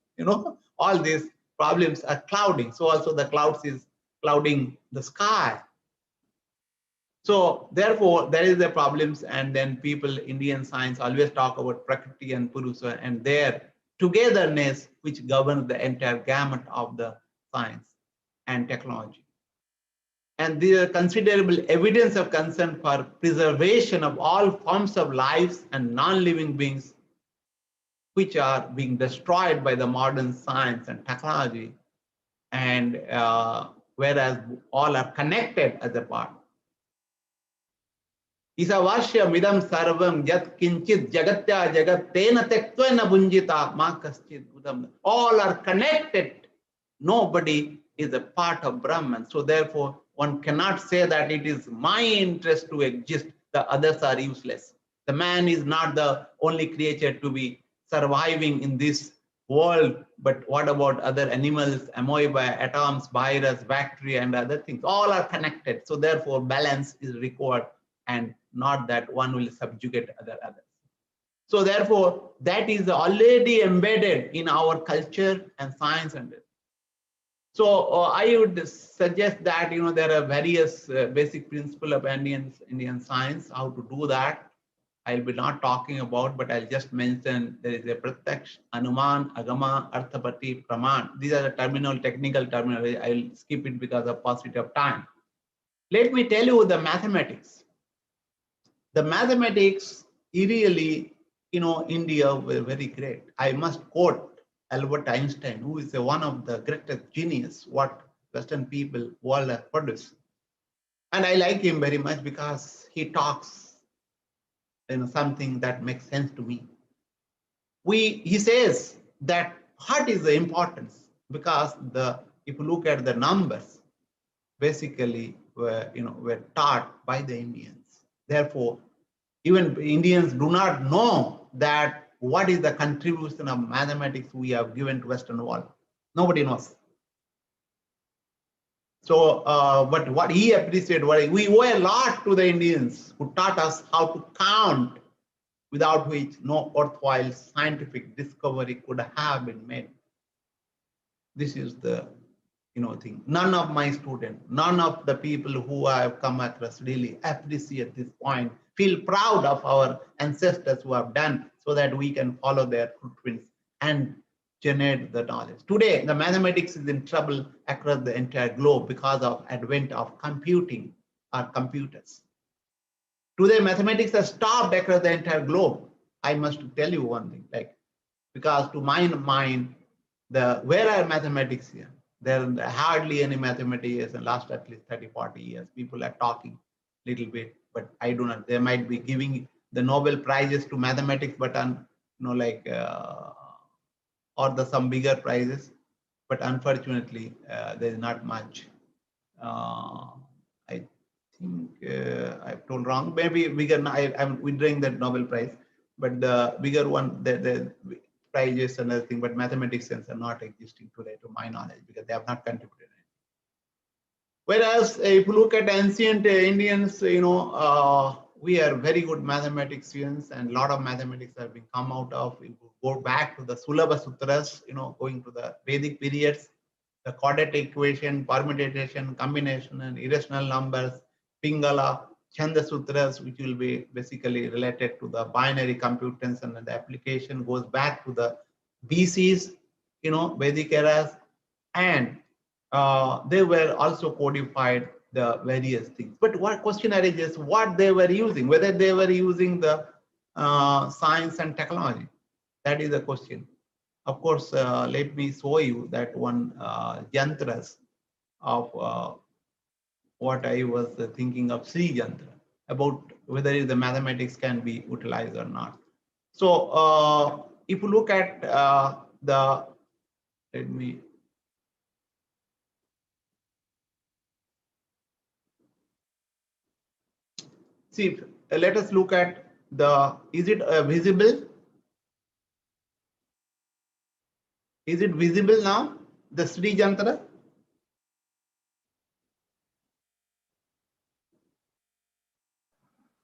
All these problems are clouding. So also the clouds is clouding the sky. So therefore, there is the problems, and then people, Indian science always talk about Prakriti and Purusha and their togetherness, which governs the entire gamut of the science and technology. And there is considerable evidence of concern for preservation of all forms of lives and non-living beings, which are being destroyed by the modern science and technology, and whereas all are connected as a part. Isavashya midam sarvam yat kinchit jagatya jagattena tektvena bunjita ma kaschid udam. All are connected. Nobody is a part of Brahman. So therefore, one cannot say that it is my interest to exist. The others are useless. The man is not the only creature to be surviving in this world, but what about other animals, amoeba, atoms, virus, bacteria, and other things? All are connected. So therefore, balance is required, and not that one will subjugate others. So therefore, that is already embedded in our culture and science. And so I would suggest that there are various basic principles of Indian science, how to do that. I'll be not talking about, but I'll just mention there is a Pratyaksh, Anuman, Agama, Arthapati, Praman. These are the technical terminology. I'll skip it because of paucity of time. Let me tell you the mathematics. The mathematics, really, India were very great. I must quote Albert Einstein, who is one of the greatest genius what Western people world have produced. And I like him very much because he talks something that makes sense to me. He says that what is the importance? Because if you look at the numbers, basically were taught by the Indians. Therefore, even Indians do not know that what is the contribution of mathematics we have given to Western world. Nobody knows. So, but what he appreciated, we owe a lot to the Indians who taught us how to count, without which no worthwhile scientific discovery could have been made. This is the thing. None of my students, none of the people who I have come across really appreciate this point, feel proud of our ancestors who have done, so that we can follow their footprints and generate the knowledge. Today, the mathematics is in trouble across the entire globe because of advent of computing or computers. Today, mathematics has stopped across the entire globe. I must tell you one thing, because to my mind, where are mathematics here? There are hardly any mathematics in the last at least 30, 40 years. People are talking a little bit, but I do not. They might be giving the Nobel Prizes to mathematics, but or some bigger prizes, but unfortunately, there is not much. I think I've told wrong. Maybe bigger. I'm withdrawing that Nobel Prize, but the bigger one, the prizes and other thing, but mathematics are not existing today, to my knowledge, because they have not contributed. Whereas if you look at ancient Indians, we are very good mathematicians, and a lot of mathematics have been come out of. If you go back to the Sulabha Sutras, going to the Vedic periods, the quadratic equation, permutation, combination, and irrational numbers, Pingala, Chanda Sutras, which will be basically related to the binary computers, and the application goes back to the BCs, Vedic eras, and they were also codified the various things. But what question arises, what they were using, whether they were using the science and technology. That is the question. Of course, let me show you that one yantras of what I was thinking of Sri Yantra, about whether the mathematics can be utilized or not. So if you look at let me see, let us look at is it visible? Is it visible now, the Sri Yantra?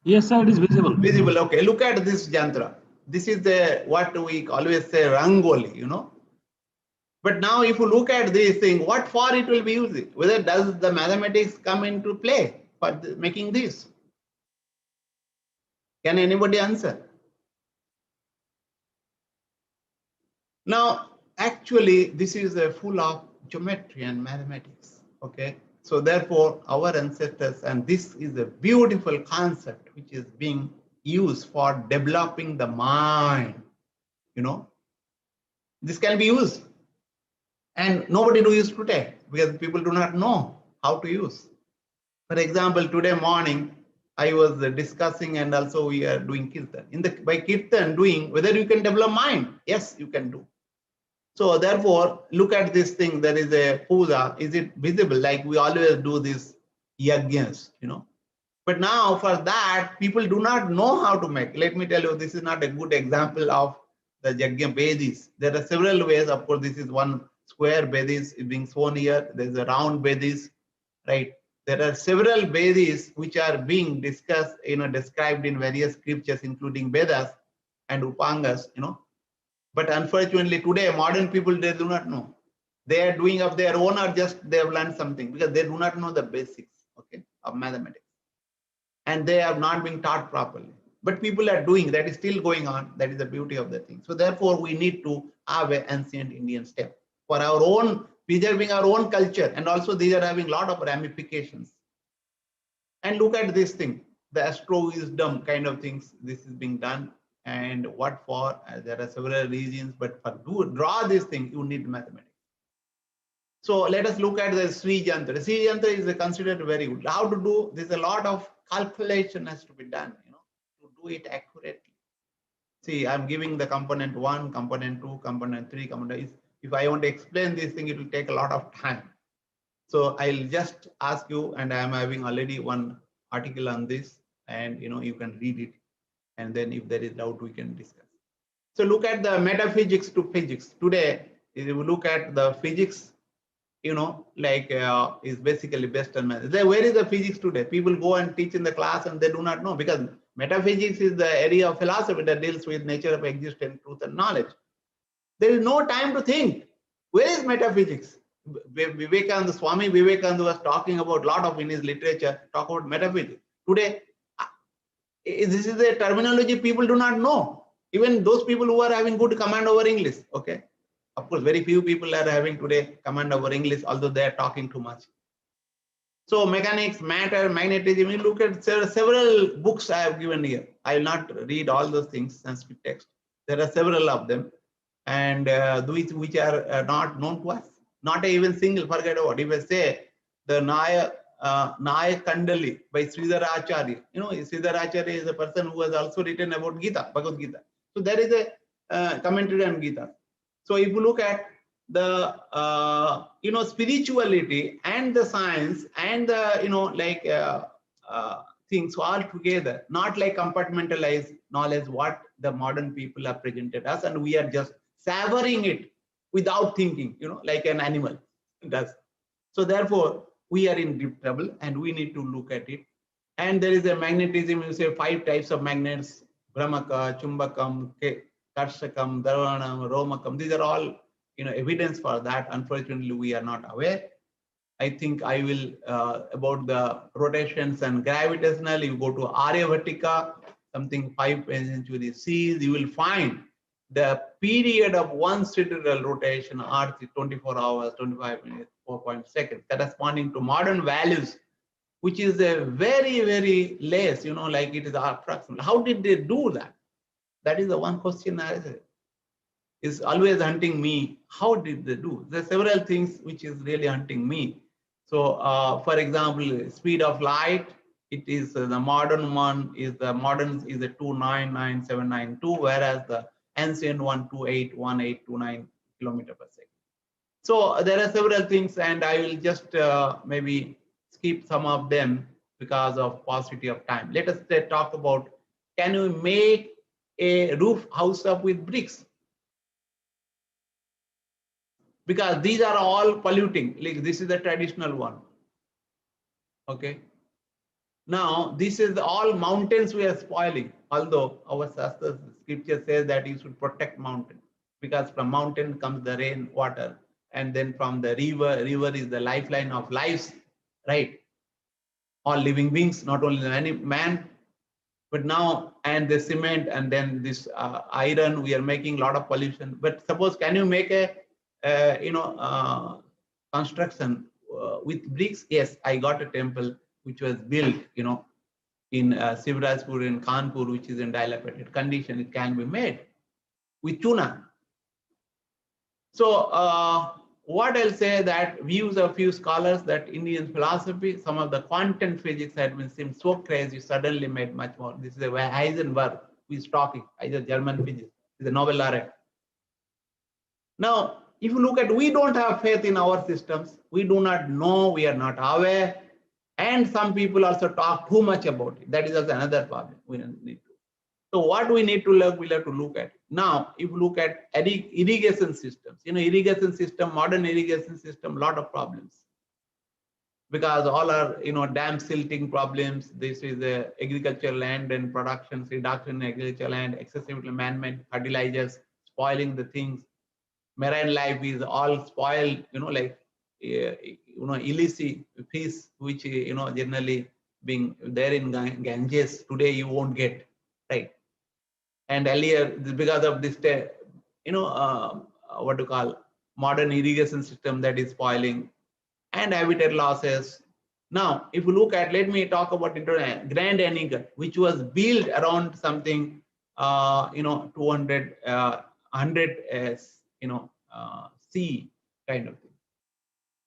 Yes, sir, it is visible. Visible, okay. Look at this yantra. This is what we always say, Rangoli, But now if you look at this thing, what for it will be used? Whether does the mathematics come into play for making this? Can anybody answer? Now, actually, this is full of geometry and mathematics, okay? So therefore, our ancestors, and this is a beautiful concept which is being used for developing the mind, This can be used. And nobody do use today because people do not know how to use. For example, today morning, I was discussing, and also we are doing kirtan. By kirtan doing, whether you can develop mind, yes, you can do. So therefore, look at this thing. There is a puja. Is it visible? Like we always do this yajnas, But now for that, people do not know how to make. Let me tell you, this is not a good example of the Yajna Vedis. There are several ways. Of course, this is one square Vedis is being shown here. There's a round Vedis, right? There are several Vedis which are being discussed, described in various scriptures, including Vedas and Upangas, But unfortunately, today, modern people, they do not know. They are doing of their own, or just they have learned something, because they do not know the basics, okay, of mathematics. And they have not been taught properly. But people are doing, that is still going on. That is the beauty of the thing. So therefore, we need to have an ancient Indian step for our own, preserving our own culture. And also these are having a lot of ramifications. And look at this thing, the astro wisdom kind of things, this is being done. And what for? There are several reasons, but for draw this thing, you need mathematics. So let us look at the Sri Yantra. Sri Yantra is considered very good. How to do? There's a lot of calculation has to be done, to do it accurately. See, I'm giving the component 1, component 2, component 3, component. If I want to explain this thing, it will take a lot of time. So I'll just ask you, and I'm having already one article on this, and you can read it, and then if there is doubt, we can discuss. So look at the metaphysics to physics. Today, if you look at the physics, is basically based on math. Where is the physics today? People go and teach in the class and they do not know, because metaphysics is the area of philosophy that deals with nature of existence, truth and knowledge. There is no time to think. Where is metaphysics? Swami Vivekananda was talking about a lot of in his literature, talk about metaphysics. Today, this is a terminology people do not know. Even those people who are having good command over English, okay? Of course, very few people are having today command over English, although they are talking too much. So mechanics, matter, magnetism, you look at several books I have given here. I will not read all those things, Sanskrit text. There are several of them, and which are not known to us. Not even single, forget about it. If I say the Naya Kandali by Sridhar Acharya. Sridhar Acharya is a person who has also written about Gita, Bhagavad Gita. So there is a commentary on Gita. So if you look at the spirituality and the science and the things all together, not like compartmentalized knowledge what the modern people have presented us, and we are just savoring it without thinking, like an animal does. So therefore, we are in deep trouble, and we need to look at it. And there is a magnetism. You say 5 types of magnets: Brahmaka, Chumbakam, Karshakam, Dharvanam, Romakam. These are all evidence for that. Unfortunately, we are not aware. I think I will about the rotations and gravitational. You go to Aryabhatika, something 5th century seas. You will find the period of one sidereal rotation, Earth is 24 hours, 25 minutes, 4 seconds, corresponding to modern values, which is a very, very less, like it is approximate. How did they do that? That is the one question I say. Is always hunting me. How did they do? There are several things which is really hunting me. So, for example, speed of light. It is the modern one is the 299,792, whereas the ancient one 281829 kilometer per second. So there are several things, and I will just maybe skip some of them because of paucity of time. Let us talk about, can we make a roof house up with bricks? Because these are all polluting. Like this is the traditional one. Okay. Now this is all mountains we are spoiling. Although our Shastra scripture says that you should protect mountain, because from mountain comes the rain, water, and then from the river. River is the lifeline of lives, right? All living beings, not only any man. But now, and the cement, and then this iron, we are making a lot of pollution. But suppose, can you make a construction with bricks? Yes, I got a temple which was built, in Sivrajpur in Kanpur, which is in dilapidated condition. It can be made with tuna. So what I'll say, that views of few scholars that Indian philosophy, some of the quantum physics had been seemed so crazy, suddenly made much more. This is a Heisenberg who is talking, either German physicist, is a Nobel laureate. Now, if you look at, we don't have faith in our systems. We do not know, we are not aware. And some people also talk too much about it. That is also another problem we need to. So what we need to look, we'll have to look at. Now, if you look at irrigation systems, irrigation system, modern irrigation system, lot of problems. Because all are, dam silting problems. This is the agricultural land and production, reduction in agricultural land, excessive man-made fertilizers, spoiling the things. Marine life is all spoiled, like, illicit fish, which, generally being there in Ganges, today you won't get, right? And earlier, because of this, what to call, modern irrigation system that is spoiling, and habitat losses. Now, if you look at, let me talk about Grand Anicut, which was built around something, 200, 100 C kind of thing.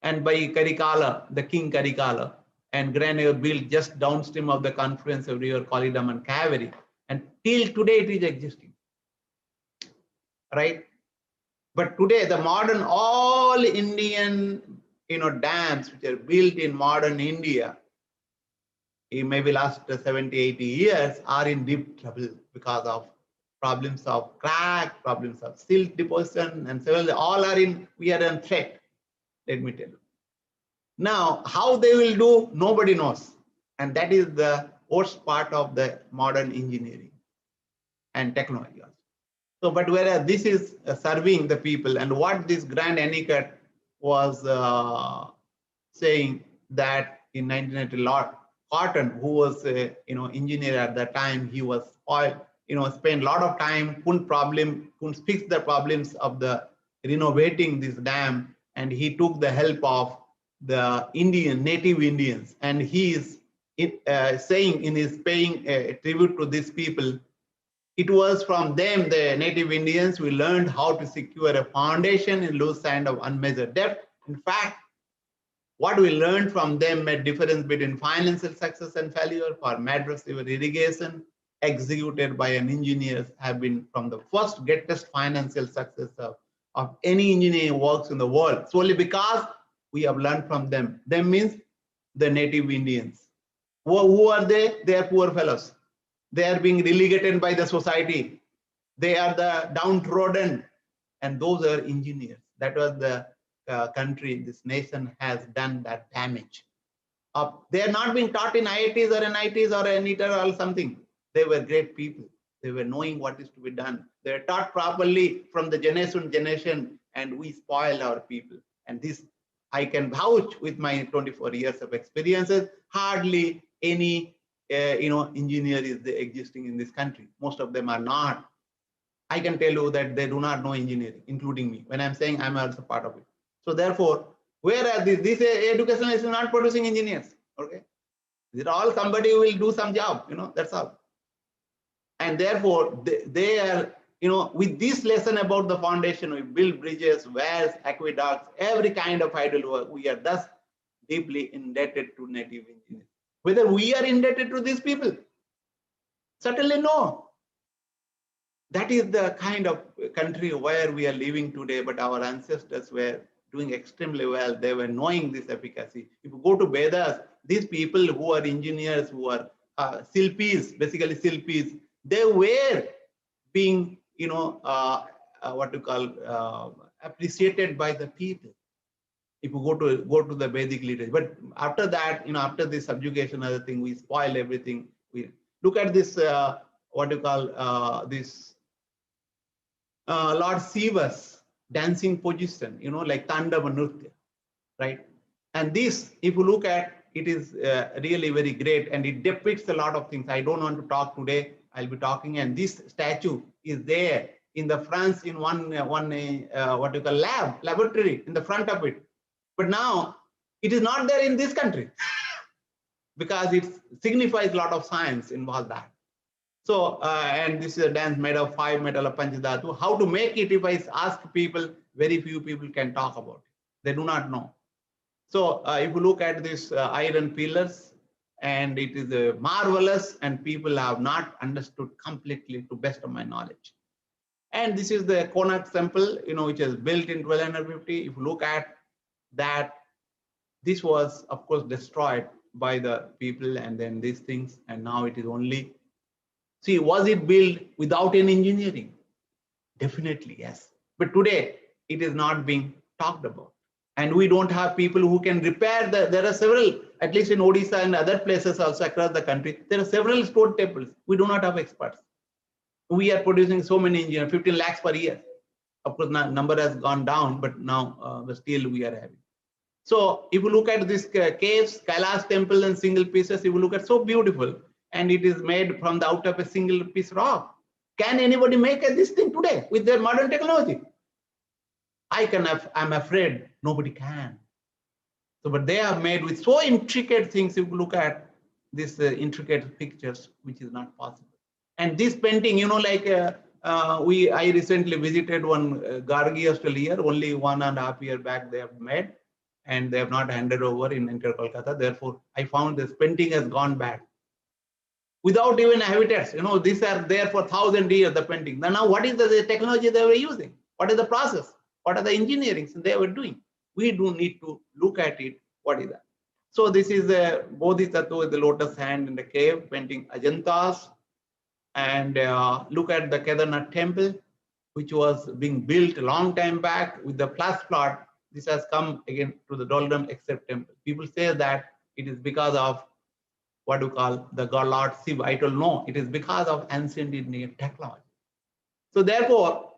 And by Karikala, the King Karikala, and Grand Anicut built just downstream of the confluence of River Kolidam and Kaveri, and till today it is existing, right? But today the modern all Indian dams which are built in modern India, in maybe last 70, 80 years, are in deep trouble because of problems of crack, problems of silt deposition, and several, all are in, we are in threat, let me tell you. Now, how they will do, nobody knows. And that is the worst part of the modern engineering and technology also. So, but whereas this is serving the people, and what this Grand Anicut was saying that in 1990, Lord Cotton, who was a engineer at that time, he was spent a lot of time, couldn't fix the problems of the renovating this dam, and he took the help of the native Indians, and he is saying in his paying a tribute to these people, it was from them, the native Indians, we learned how to secure a foundation in loose sand of unmeasured depth. In fact, what we learned from them made difference between financial success and failure. For Madras River irrigation, executed by an engineer, have been from the first greatest financial success of any engineering works in the world, solely because we have learned from them. Them means the native Indians. Who are they? They are poor fellows. They are being relegated by the society. They are the downtrodden, and those are engineers. That was the country, this nation has done that damage. They are not being taught in IITs or NITs or NITR or something. They were great people. They were knowing what is to be done. They were taught properly from the generation to generation, and we spoil our people. And this, I can vouch with my 24 years of experiences, hardly any engineer is existing in this country. Most of them are not. I can tell you that they do not know engineering, including me. When I'm saying I'm also part of it. So therefore, whereas this education is not producing engineers, okay? They're all somebody who will do some job, that's all. And therefore, they are, with this lesson about the foundation, we build bridges, wells, aqueducts, every kind of idle work. We are thus deeply indebted to native engineers. Whether we are indebted to these people? Certainly no. That is the kind of country where we are living today, but our ancestors were doing extremely well. They were knowing this efficacy. If you go to Vedas, these people who are engineers, who are silpis, basically silpis, they were being, appreciated by the people. If you go to the Vedic literature, but after that, after this subjugation, other thing, we spoil everything. We look at this, Lord Shiva's dancing position, like Tandava Nritya, right? And this, if you look at, it is really very great, and it depicts a lot of things. I don't want to talk today. I'll be talking, and this statue is there in the France in one laboratory in the front of it. But now it is not there in this country because it signifies a lot of science involved that. So, and this is a dance made of 5 metal of Panchadhatu. How to make it, if I ask people, very few people can talk about it. They do not know. So, if you look at this iron pillars, and it is marvelous, and people have not understood completely, to best of my knowledge. And this is the Konark temple, which is built in 1250. If you look at that, this was, of course, destroyed by the people, and then these things, and now it is only. See, was it built without any engineering? Definitely, yes. But today, it is not being talked about. And we don't have people who can repair there are several, at least in Odisha and other places also across the country, there are several stone temples. We do not have experts. We are producing so many engineers, 15 lakhs per year. Of course, number has gone down, but now still we are having. So if you look at these caves, Kailash temple and single pieces, if you look at so beautiful, and it is made from the out of a single piece rock. Can anybody make this thing today with their modern technology? I'm afraid nobody can. So, but they are made with so intricate things. If you look at these intricate pictures, which is not possible. And this painting, you know, like I recently visited one Gargi Australia, only 1.5 years back they have made, and they have not handed over in Inter Kolkata. Therefore, I found this painting has gone bad. Without even habitats, you know, these are there for 1,000 years, the painting. Now, what is the technology they were using? What is the process? What are the engineering they were doing? We do need to look at it. What is that? So this is a Bodhisattva with the lotus hand in the cave, painting Ajantas. And look at the Kedarnath temple, which was being built a long time back with the flash flood. This has come again to the doldrum except temple. People say that it is because of what do you call the God Lord Shiva. I don't know. It is because of ancient Indian technology. So therefore,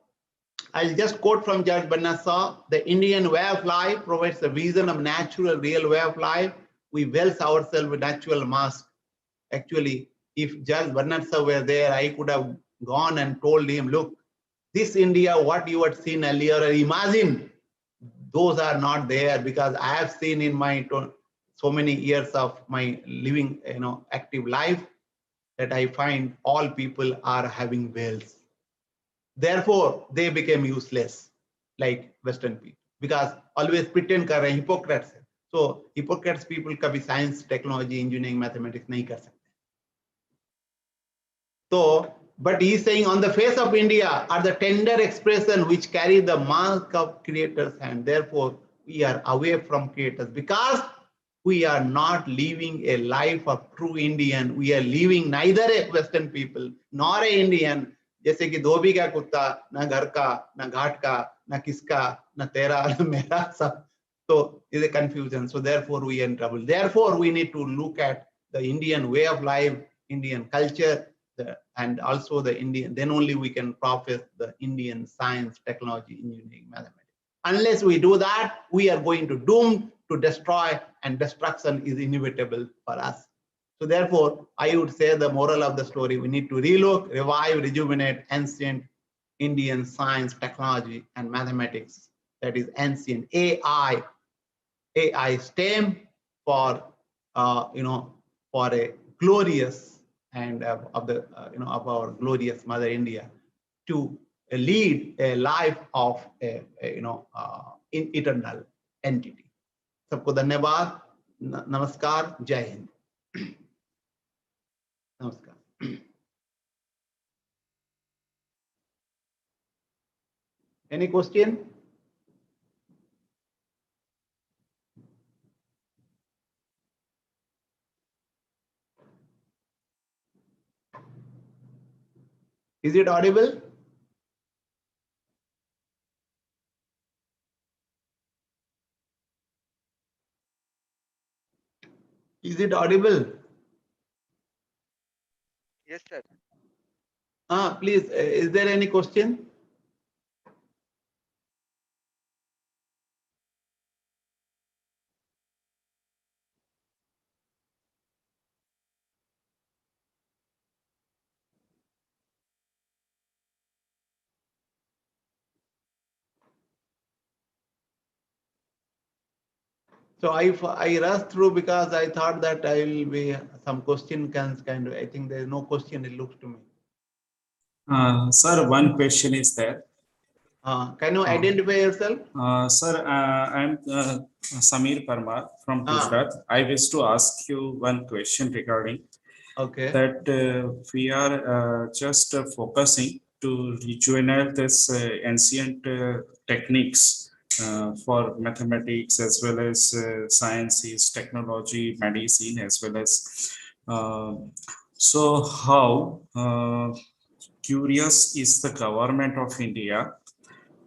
I'll just quote from Judge Bernard Shaw, the Indian way of life provides a vision of natural, real way of life. We wealth ourselves with natural mask. Actually, if Judge Bernard Shaw were there, I could have gone and told him, look, this India, what you had seen earlier, or imagine, those are not there, because I have seen in my so many years of my living, you know, active life, that I find all people are having wealth. Therefore, they became useless, like Western people, because always pretend kar rahe, hypocrites. So hypocrites people kabhi science, technology, engineering, mathematics nahi kar sakte. So, but he is saying on the face of India are the tender expression which carry the mark of creator's hand. Therefore, we are away from creators because we are not living a life of true Indian. We are living neither a Western people nor a Indian. जैसे कि धोबी का कुत्ता, ना घर का, ना घाट का, ना किसका, ना तेरा, ना मेरा, सब. So is a confusion. So therefore we are in trouble. Therefore we need to look at the Indian way of life, Indian culture, and also the Indian. Then only we can profess the Indian science, technology, engineering, mathematics. Unless we do that, we are going to doom to destroy, and destruction is inevitable for us. So therefore, I would say the moral of the story, we need to relook, revive, rejuvenate ancient Indian science, technology, and mathematics. That is ancient AI STEM for for a glorious and of our glorious Mother India to lead a life of in eternal entity. सबको धन्यवाद, नमस्कार, जय Hind. Namaskar. Any question? Is it audible? Is it audible? Yes, sir. Please, is there any question? So I rushed through because I thought that I will be some question kind of. I think there is no question. It looks to me. Sir, one question is there. Can you identify yourself? Sir, I am Samir Parmar from Gujarat. I wish to ask you one question regarding that we are just focusing to rejuvenate this ancient techniques for mathematics as well as sciences, technology, medicine, as well as so how curious is the government of India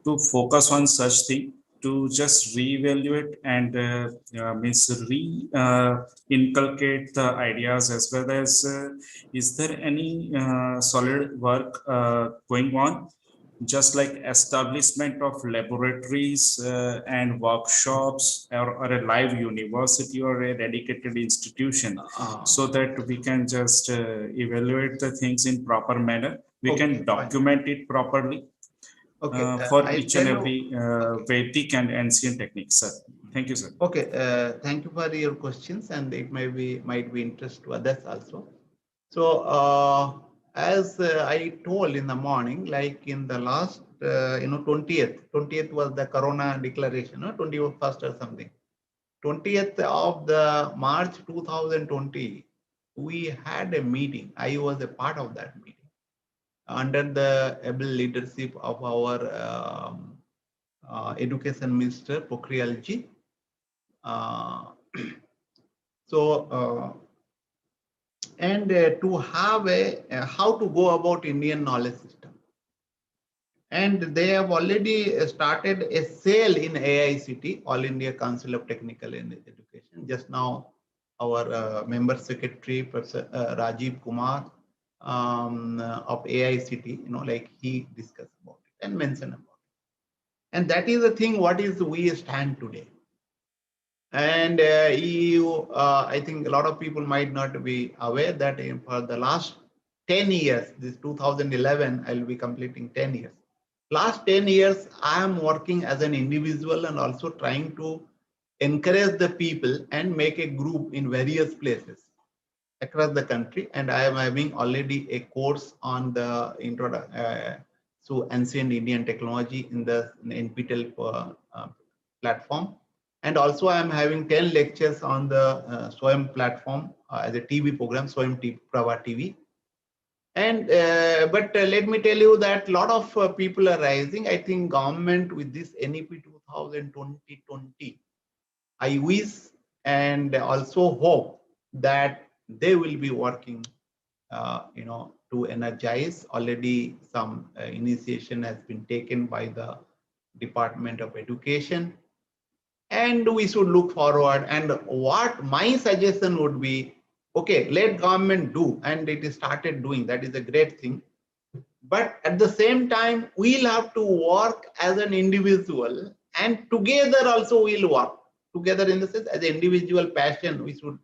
to focus on such thing, to just reevaluate and inculcate the ideas, as well as is there any solid work going on, just like establishment of laboratories and workshops, or a live university or a dedicated institution, so that we can just evaluate the things in proper manner. We can document it properly. For each and every Vedic and ancient techniques, sir. Thank you, sir. Okay, thank you for your questions, and it might be interest to others also. So, as I told in the morning, like in the last, 20th was the Corona declaration, 21st or something. 20th of the March 2020, we had a meeting. I was a part of that meeting under the able leadership of our Education Minister Pokhriyal ji. To have how to go about Indian knowledge system. And they have already started a sale in AICT, All India Council of Technical Education. Just now, our member secretary, Professor Rajiv Kumar of AICT, like he discussed about it and mentioned about it. And that is the thing, what is we stand today. And I think a lot of people might not be aware that for the last 10 years, this 2011, I'll be completing 10 years. Last 10 years, I am working as an individual and also trying to encourage the people and make a group in various places across the country. And I am having already a course on the so ancient Indian technology in the NPTEL platform. And also I am having 10 lectures on the SWAYAM platform as a TV program, SWAYAM Prava TV. And but let me tell you that a lot of people are rising. I think government with this NEP 2020, I wish and also hope that they will be working, to energize. Already some initiation has been taken by the Department of Education. And we should look forward. And what my suggestion would be, okay, let government do, and it is started doing. That is a great thing. But at the same time, we'll have to work as an individual, and together also we'll work together in the sense as an individual passion. We should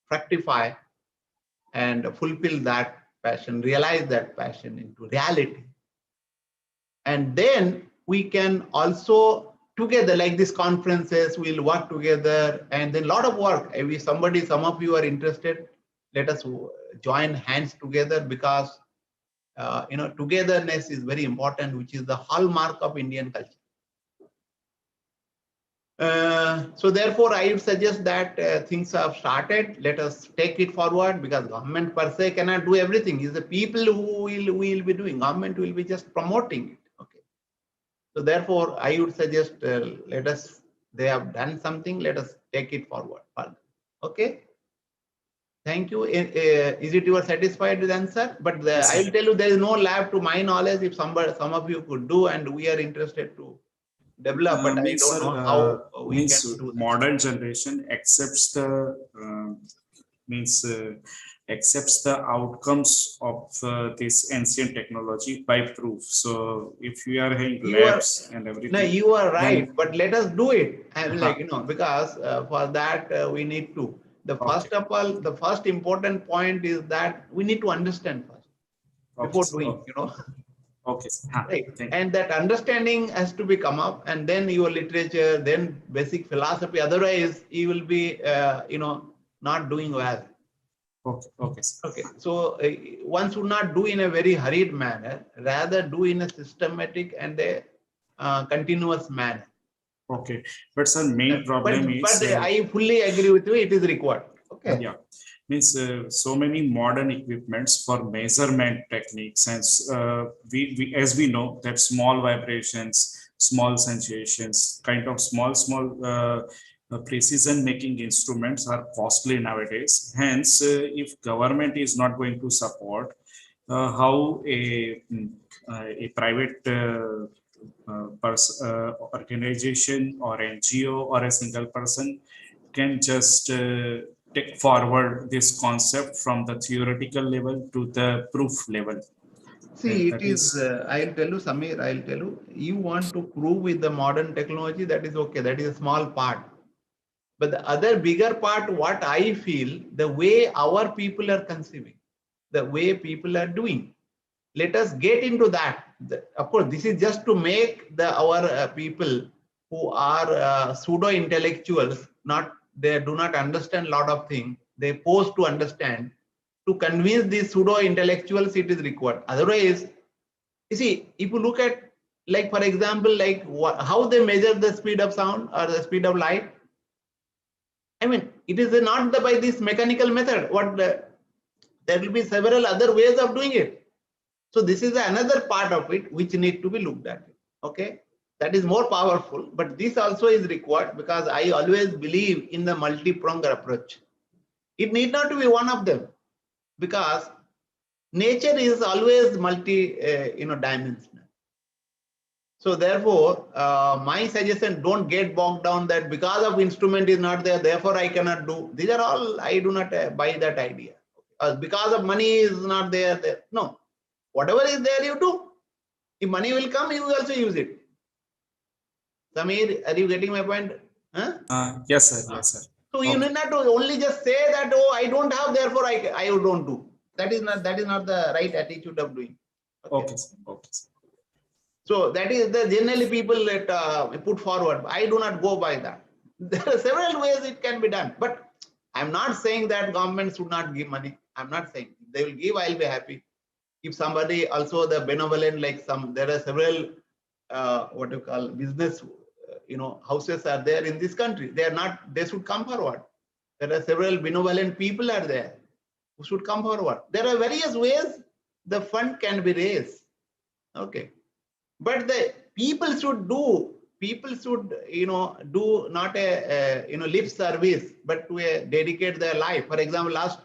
fructify and fulfill that passion, realize that passion into reality. And then we can also together, like these conferences, we'll work together, and then a lot of work. If some of you are interested, let us join hands together, because togetherness is very important, which is the hallmark of Indian culture. So therefore, I would suggest that things have started. Let us take it forward, because government per se cannot do everything. It's the people who will be doing. Government will be just promoting it. So therefore, I would suggest they have done something, let us take it forward further. Okay. Thank you. Is it you are satisfied with the answer? But Yes, I will tell you, there is no lab to my knowledge. If some of you could do, and we are interested to develop, but I don't know how we can do that. Modern generation accepts the accepts the outcomes of this ancient technology by proof. So if we are having labs and everything. No, you are right, but let us do it. I mean, because for that we need to. First of all, the first important point is that we need to understand first before doing, Okay. Right. And that understanding has to be come up, and then your literature, then basic philosophy. Otherwise, you will be, not doing well. Okay. Okay. So one should not do in a very hurried manner, rather do in a systematic and a continuous manner. Okay. But sir, main problem is. But I fully agree with you. It is required. Okay. Yeah. Means so many modern equipments for measurement techniques, and we as we know that small vibrations, small sensations, kind of small precision making instruments are costly nowadays. Hence, if government is not going to support, how a private organization or NGO or a single person can just take forward this concept from the theoretical level to the proof level. See, it is, I'll tell you, Samir, I'll tell you, you want to prove with the modern technology, that is okay, that is a small part. But the other bigger part, what I feel, the way our people are conceiving, the way people are doing. Let us get into that. Of course, this is just to make our people who are pseudo intellectuals, they do not understand a lot of things. They pose to understand. To convince these pseudo intellectuals, it is required. Otherwise, you see, if you look at, like for example, like how they measure the speed of sound or the speed of light. I mean, it is not by this mechanical method. There will be several other ways of doing it. So this is another part of it which need to be looked at. Okay, that is more powerful, but this also is required because I always believe in the multi-pronged approach. It need not to be one of them because nature is always dimensional. So therefore, my suggestion, don't get bogged down that because of instrument is not there, therefore I cannot do. These are all, I do not buy that idea. Because of money is not there. No, whatever is there, you do. If money will come, you will also use it. Samir, are you getting my point? Huh? Yes, sir. Yes, sir. So you need not to only just say that, oh, I don't have, therefore I don't do. That is not the right attitude of doing. Okay, sir. Okay, sir. So that is the generally people put forward. I do not go by that. There are several ways it can be done, but I'm not saying that government should not give money. I'm not saying they will give. I'll be happy. If somebody also the benevolent, like there are several what you call business, houses are there in this country. They are not. They should come forward. There are several benevolent people are there who should come forward. There are various ways the fund can be raised. Okay. But the people should do not a lip service, but to dedicate their life. For example, last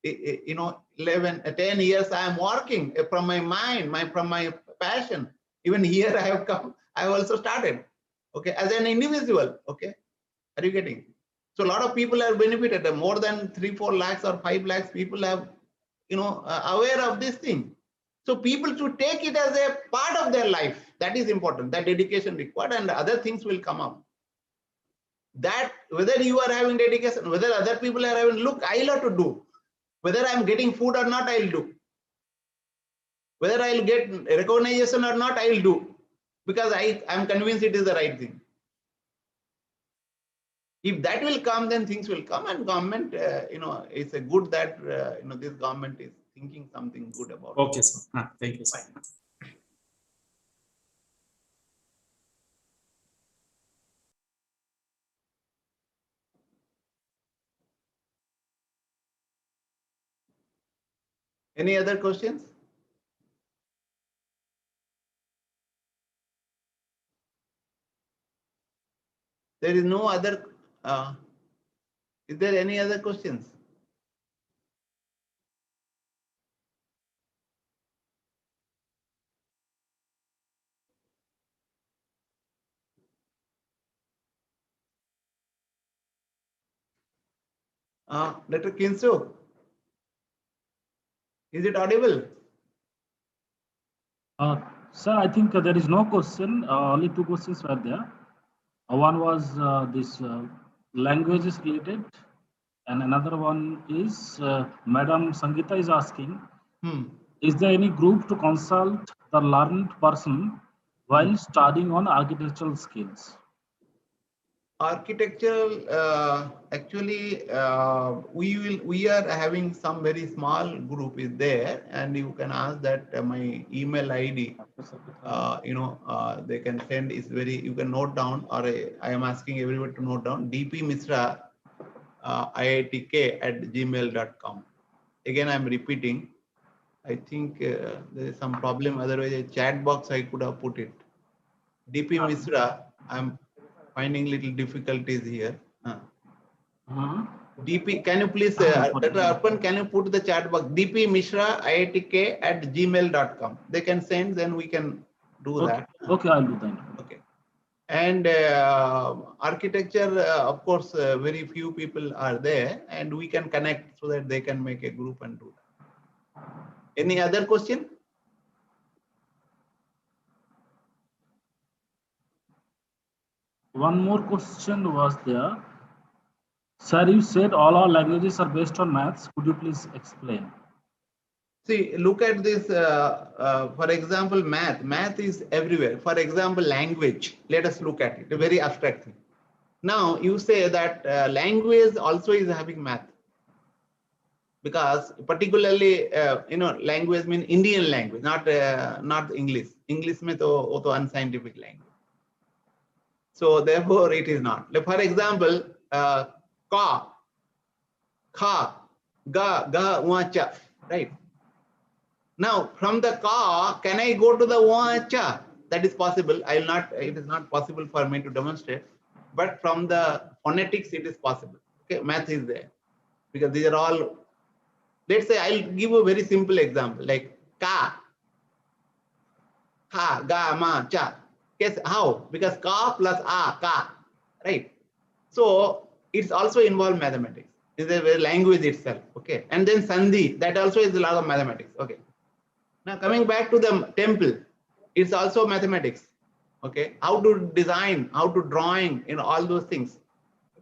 10 years I am working from my mind, from my passion. Even here I have come, I have also started, okay, as an individual. Okay, are you getting? So a lot of people have benefited. More than 3-4 lakhs or 5 lakhs people have aware of this thing. So people should take it as a part of their life. That is important. That dedication required, and other things will come up. That whether you are having dedication, whether other people are having, look, I'll have to do. Whether I'm getting food or not, I'll do. Whether I'll get recognition or not, I'll do. Because I'm convinced it is the right thing. If that will come, then things will come, and government, it's a good that this government is thinking something good about. Okay, sir. Thank you, sir. Any other questions? There is no other. Is there any other questions? Dr. Kinsu, is it audible? Sir, I think there is no question. Only 2 questions were there. One was this languages related, and another one is Madam Sangeeta is asking, is there any group to consult the learned person while studying on architectural skills? Architectural, actually, we are having some very small group is there, and you can ask that my email ID, they can send is you can note down, or I am asking everyone to note down, dpmisra iitk@gmail.com. Again, I'm repeating. I think there is some problem. Otherwise, a chat box I could have put it. dpmisra, I'm finding little difficulties here. DP, can you please, Dr. Arpan, can you put the chat box, dpmishra@gmail.com. They can send, then we can do Okay. that. Okay, I'll do that. Okay. And architecture, of course, very few people are there, and we can connect so that they can make a group and do that. Any other question? One more question was there. Sir, you said all our languages are based on maths. Could you please explain? See, look at this, for example, math. Math is everywhere. For example, language. Let us look at it, a very abstract thing. Now, you say that language also is having math. Because particularly, language means Indian language, not English. English means also unscientific language. So therefore, it is not. Like for example, ka, kha, ga, wacha, right? Now, from the ka, can I go to the wacha? That is possible. I will not. It is not possible for me to demonstrate. But from the phonetics, it is possible. Okay, math is there because these are all. Let's say I'll give a very simple example like ka, ha, ga, ma, cha. Guess how? Because ka plus a, ka, right? So it's also involved mathematics. It's a language itself, okay? And then sandhi, that also is a lot of mathematics, okay? Now coming back to the temple, it's also mathematics, okay? How to design, how to drawing, all those things.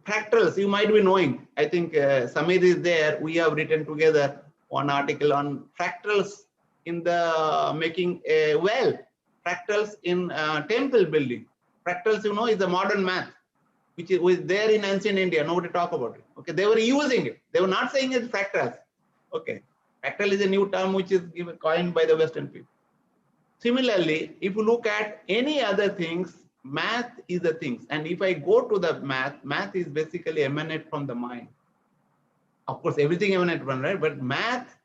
Fractals, you might be knowing. I think Samir is there. We have written together one article on fractals in the making a well. Fractals in temple building. Fractals, is a modern math, which was there in ancient India. Nobody talk about it. Okay, they were using it. They were not saying it's fractals. Okay, fractal is a new term which is coined by the Western people. Similarly, if you look at any other things, math is the things. And if I go to the math is basically emanate from the mind. Of course, everything emanates from, right? But math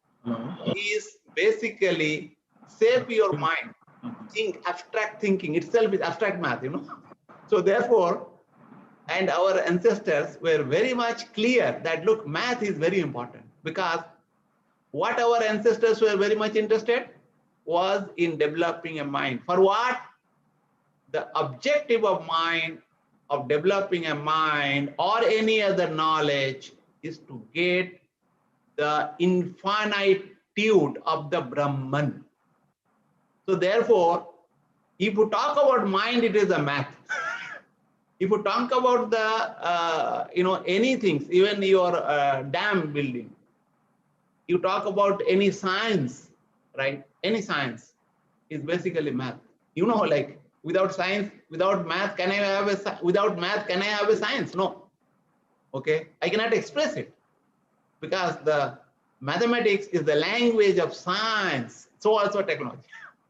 is basically shape your mind. Think, abstract thinking itself is abstract math, So therefore, and our ancestors were very much clear that, look, math is very important because what our ancestors were very much interested was in developing a mind. For what? The objective of mind, of developing a mind or any other knowledge is to get the infinitude of the Brahman. So therefore, if you talk about mind, it is a math. If you talk about the, anything, even your dam building, you talk about any science, right? Any science is basically math. Like without science, without math, can I have a science? No. Okay, I cannot express it because the mathematics is the language of science. So also technology.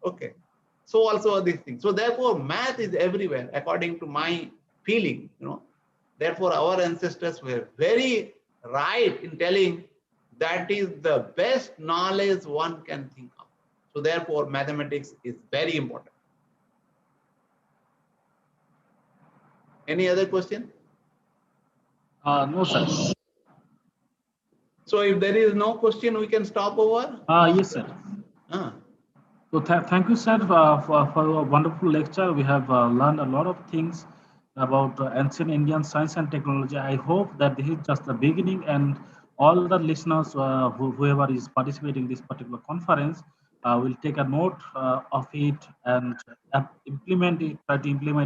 Okay, so also these things. So therefore, math is everywhere, according to my feeling. Therefore, our ancestors were very right in telling that is the best knowledge one can think of. So therefore, mathematics is very important. Any other question? No, sir. So if there is no question, we can stop over? Yes, sir. So thank you, sir, for a wonderful lecture. We have learned a lot of things about ancient Indian science and technology. I hope that this is just the beginning, and all the listeners, whoever is participating in this particular conference, will take a note of it and try to implement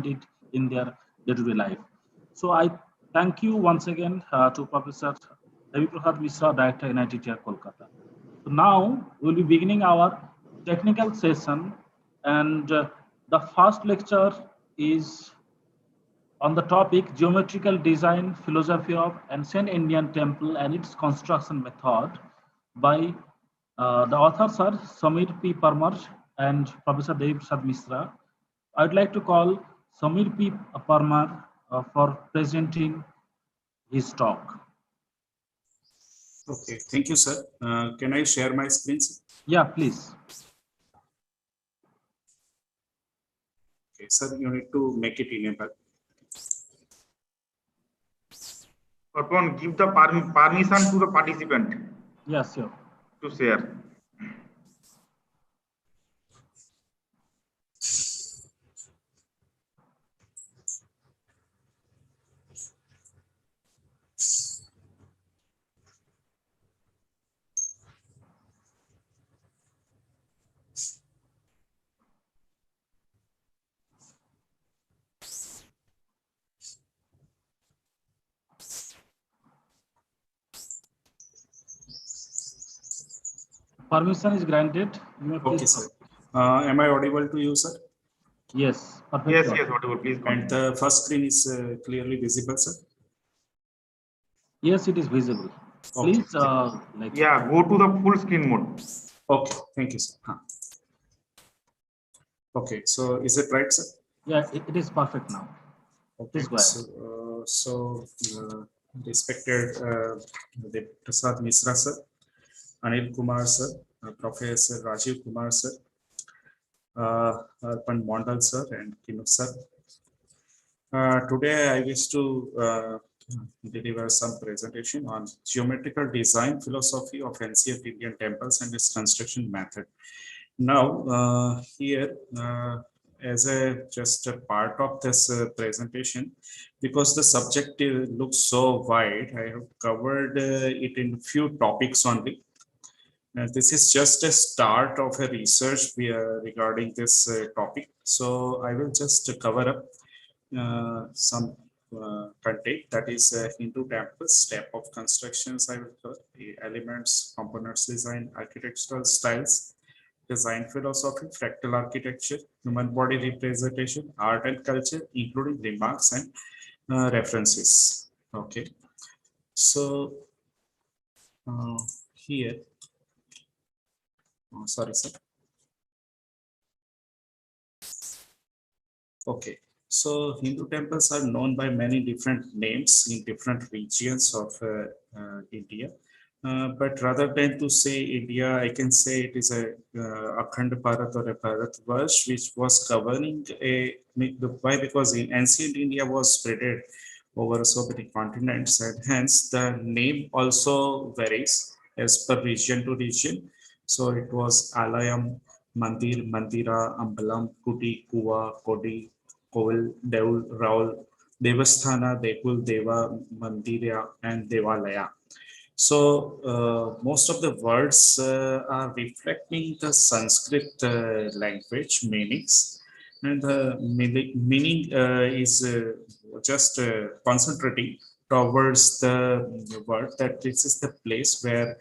it in their day-to-day life. So I thank you once again to Professor Devi Prasad Mishra, Director, NITTR, Kolkata. So now we'll be beginning our technical session, and the first lecture is on the topic geometrical design philosophy of ancient Indian temple and its construction method by the authors are Samir P. Parmar and Professor Devi Prasad Mishra. I'd like to call Samir P. Parmar for presenting his talk. Okay, thank you, sir. Can I share my screen? Yeah, please. Okay, sir, you need to make it enable. Upon give the permission to the participant Yes, sure. to share. Permission is granted. You may Okay, please sir. Am I audible to you, sir? Yes, perfect. Yes, yes, audible. Please And continue. the first screen is clearly visible, sir? Yes, it is visible. Okay. Please, like. Yeah, go to the full screen mode. Okay, thank you, sir. Okay, so is it right, sir? Yeah, it is perfect now. Okay, Please go ahead. Respected Prasad Misra, sir, Anil Kumar, sir, Professor Rajiv Kumar, sir, Arpan Mondal, sir, and Kinuk, sir. Today, I wish to deliver some presentation on geometrical design philosophy of ancient Indian temples and its construction method. Now, here, as just a part of this presentation, because the subject looks so wide, I have covered it in few topics only. This is just a start of a research regarding this topic. So I will just cover up some content, that is Hindu temples, step of constructions, I will cover the elements, components, design, architectural styles, design philosophy, fractal architecture, human body representation, art and culture, including remarks and references. Okay, so here, sorry, sir. Okay, so Hindu temples are known by many different names in different regions of India. But rather than to say India, I can say it is a Akhand Bharat or a Bharatvarsh, which was covering why? Because in ancient India was spread over so many continents, and hence the name also varies as per region to region. So it was Alayam, Mandir, Mandira, Ambalam, Kuti, Kuva, Kodi, Kovil, Deul, Raul, Devasthana, Dekul, Deva, Mandira, and Devalaya. So most of the words are reflecting the Sanskrit language meanings, and the meaning is just concentrating towards the word that this is the place where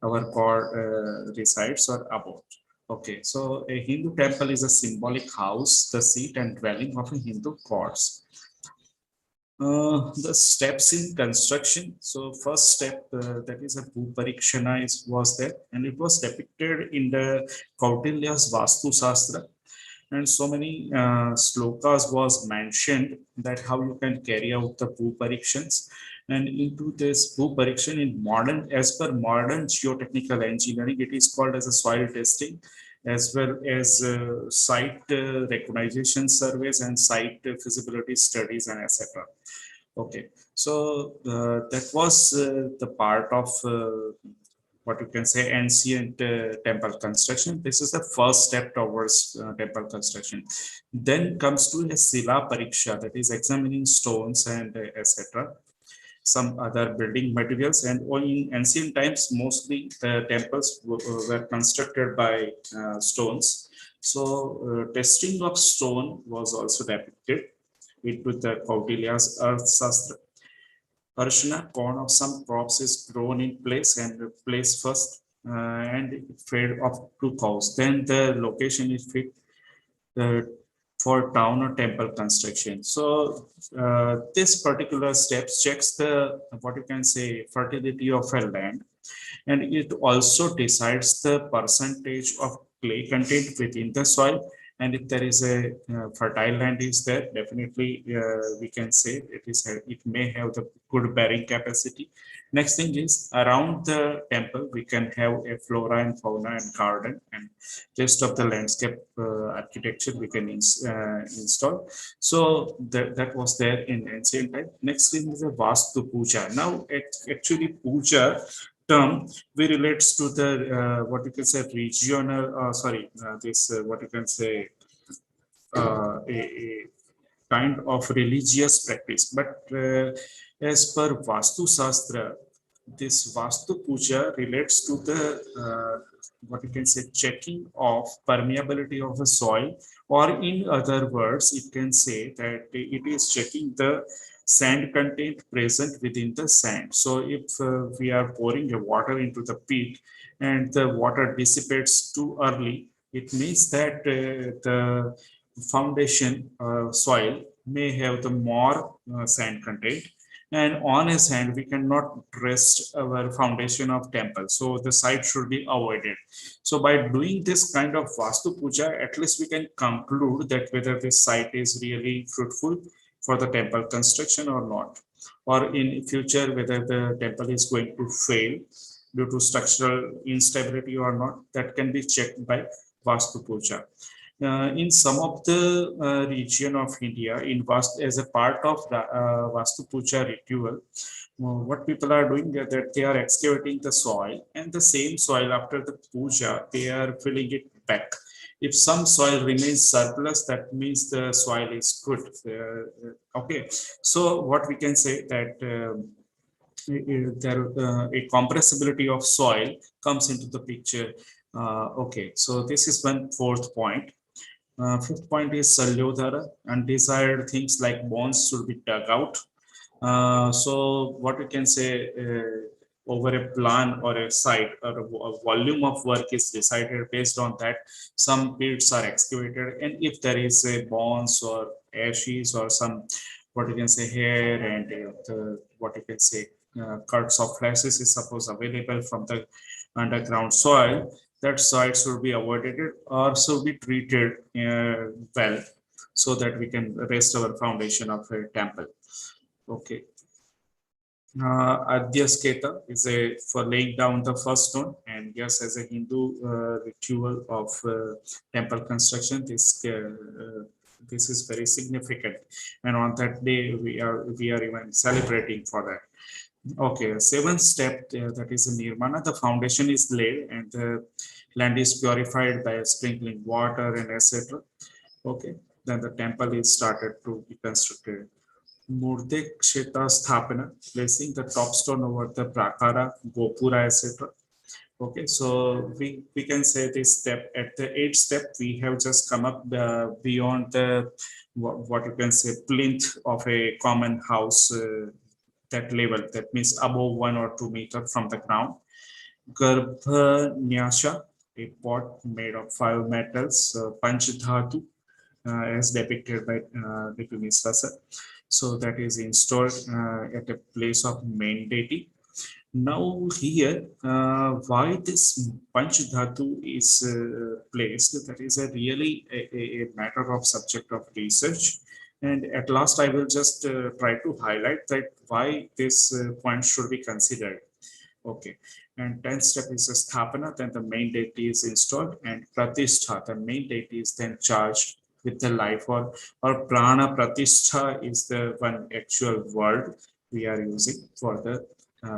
our God resides or abode. Okay, so a Hindu temple is a symbolic house, the seat and dwelling of a Hindu gods. The steps in construction. So first step, that is a Bhuparikshana was there, and it was depicted in the Kautilya's Vastu Shastra. And so many slokas was mentioned that how you can carry out the Bhuparikshans. And into this Bhuparikshan in modern, as per modern geotechnical engineering, it is called as a soil testing, as well as site recognition surveys and site feasibility studies and etc. Okay, so that was the part of what you can say ancient temple construction. This is the first step towards temple construction. Then comes to a Sila Pariksha, that is examining stones and etc. Some other building materials, and in ancient times mostly the temples were constructed by stones. So testing of stone was also depicted into the Kautilya's Earth Shastra. Arshana, corn of some crops is grown in place and placed first and fed off to cows. Then the location is fit for town or temple construction. So this particular steps checks the, what you can say, fertility of a land, and it also decides the percentage of clay content within the soil. And if there is a fertile land is there, definitely we can say it may have the good bearing capacity. Next thing is around the temple, we can have a flora and fauna and garden, and rest of the landscape architecture we can install. So that was there in ancient time. Next thing is a Vastu Puja. Now, actually, Puja term we relates to the what you can say regional, what you can say a kind of religious practice. But as per Vastu Shastra, this Vastu Puja relates to the what you can say checking of permeability of the soil, or in other words, it can say that it is checking the sand content present within the sand. So if we are pouring a water into the pit and the water dissipates too early, it means that the foundation soil may have the more sand content, and on a sand we cannot rest our foundation of temple, so the site should be avoided. So by doing this kind of Vastu Puja, at least we can conclude that whether this site is really fruitful for the temple construction or not, or in future whether the temple is going to fail due to structural instability or not, that can be checked by Vastu Puja. In some of the region of India, as a part of the Vastu Puja ritual, what people are doing is that they are excavating the soil, and the same soil after the puja, they are filling it back. If some soil remains surplus, that means the soil is good. Okay, so what we can say that a compressibility of soil comes into the picture. Okay, so this is one fourth point. Fifth point is Salyodhara. Undesired things like bones should be dug out. So what we can say over a plan or a site or a volume of work is decided based on that. Some pits are excavated, and if there is a bones or ashes or some what you can say hair and what you can say cuts of flashes is suppose available from the underground soil, that soil should be avoided or should be treated well, so that we can rest our foundation of a temple. Okay. Adhyasketa is for laying down the first stone, and yes, as a Hindu ritual of temple construction, this is very significant, and on that day we are even celebrating for that. Okay, seventh step, that is a nirmana. The foundation is laid and the land is purified by sprinkling water and etc. Okay, then the temple is started to be constructed. Murte Ksheta Sthapana, placing the top stone over the prakara, gopura, etc. Okay, so we can say this step at the eighth step we have just come up beyond the what you can say plinth of a common house. That level, that means above 1 or 2 meters from the ground. Garbha Nyasha, a pot made of 5 metals, Panchadhatu, as depicted by Vasa. So that is installed at a place of main deity. Now here, why this Panchadhatu is placed, that is a really a matter of subject of research. And at last, I will just try to highlight that why this point should be considered. Okay, and 10th step is a sthapana, then the main deity is installed, and pratishtha, the main deity is then charged with the life, or prana pratishtha is the one actual word we are using for the.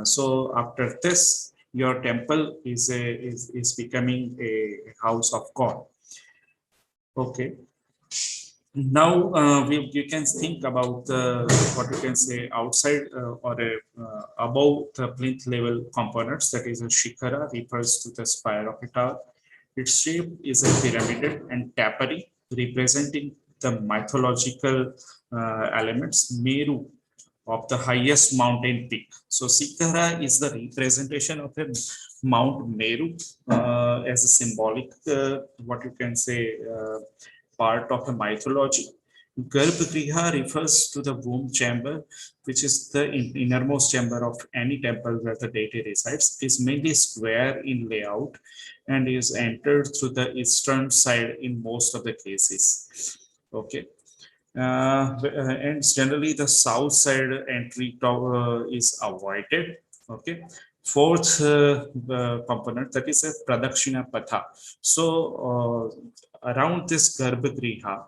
So after this, your temple is becoming a house of God. Okay. Now you can think about what you can say outside or above the plinth level components, that is a shikhara, refers to the spire of a tower. Its shape is a pyramidal and tapestry representing the mythological elements, Meru of the highest mountain peak. So Shikhara is the representation of a Mount Meru as a symbolic what you can say part of the mythology. Garbhagriha refers to the womb chamber, which is the innermost chamber of any temple where the deity resides. It is mainly square in layout and is entered through the eastern side in most of the cases. Okay. And generally the south side entry is avoided. Okay. Fourth component, that is a Pradakshina Patha. So around this Garbhagriha,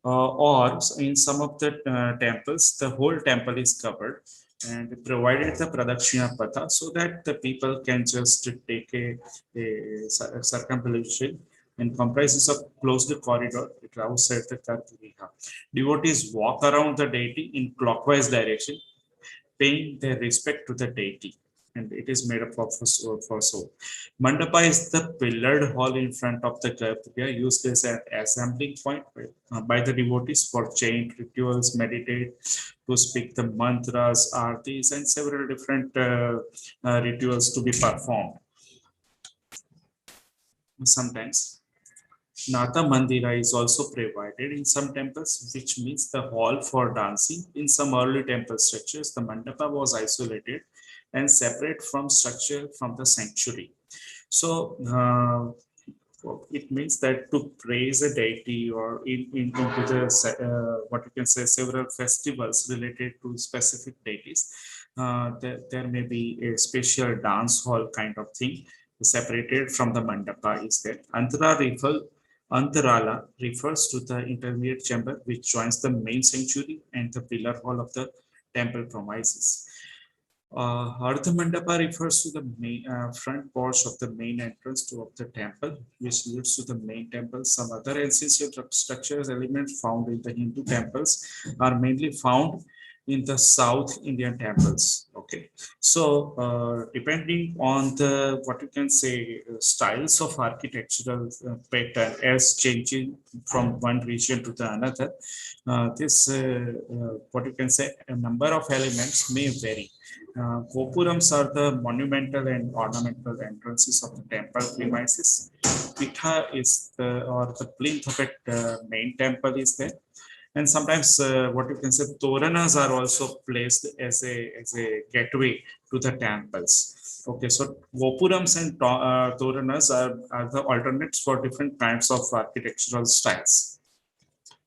or in some of the temples, the whole temple is covered and provided the Pradakshina Patha so that the people can just take a circumambulation and comprises of closed corridor outside the Garbhagriha. Devotees walk around the deity in clockwise direction, paying their respect to the deity, and it is made up of for soul. Mandapa is the pillared hall in front of the Garbhagriha, used as an assembling point by the devotees for chant rituals, meditate, to speak the mantras, artis, and several different rituals to be performed. Sometimes Nata Mandira is also provided in some temples, which means the hall for dancing. In some early temple structures, the mandapa was isolated and separate from structure from the sanctuary. So it means that to praise a deity or into the what you can say several festivals related to specific deities, there may be a special dance hall kind of thing separated from the mandapa is there. Antarala refers to the intermediate chamber which joins the main sanctuary and the pillar hall of the temple premises. Ardha Mandapa refers to the main, front porch of the main entrance of the temple, which leads to the main temple. Some other ancient structures elements found in the Hindu temples are mainly found in the South Indian temples. Okay, so depending on the what you can say styles of architectural pattern as changing from one region to the another, this what you can say a number of elements may vary. Gopurams are the monumental and ornamental entrances of the temple premises. Pitha is the or the plinth of it main temple is there. And sometimes what you can say toranas are also placed as a gateway to the temples. Okay, so gopurams and toranas are the alternates for different kinds of architectural styles.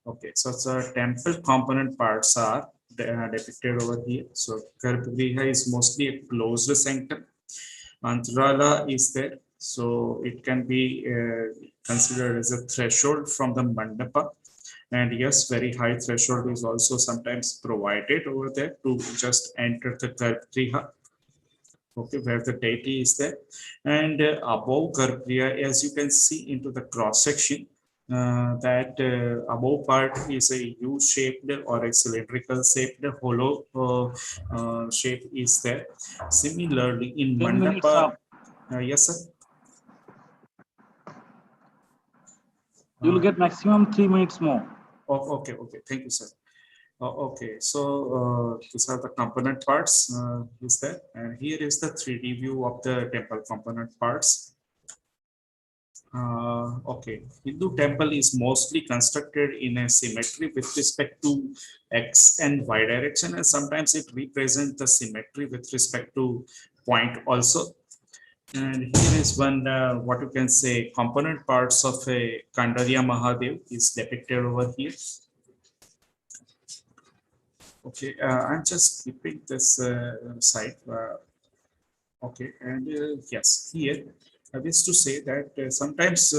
Okay, so the temple component parts are depicted over here. So Garbhagriha is mostly a closed sanctum. Antarala is there, so it can be considered as a threshold from the mandapa. And yes, very high threshold is also sometimes provided over there to just enter the Garbhagriha. Okay, where the deity is there. And above Garbhagriha, as you can see into the cross section, that above part is a U-shaped or a cylindrical shaped hollow shape is there. Similarly, in 10 minutes mandapa, up. yes, sir. You will get maximum 3 minutes more. Oh, okay, okay. Thank you, sir. Okay, so these are the component parts is there, and here is the 3D view of the temple component parts. Okay, Hindu temple is mostly constructed in a symmetry with respect to X and Y direction, and sometimes it represents the symmetry with respect to point also. And here is one, what you can say, component parts of a Kandarya Mahadev is depicted over here. Okay, I'm just keeping this side. Okay, and yes, here I wish to say that sometimes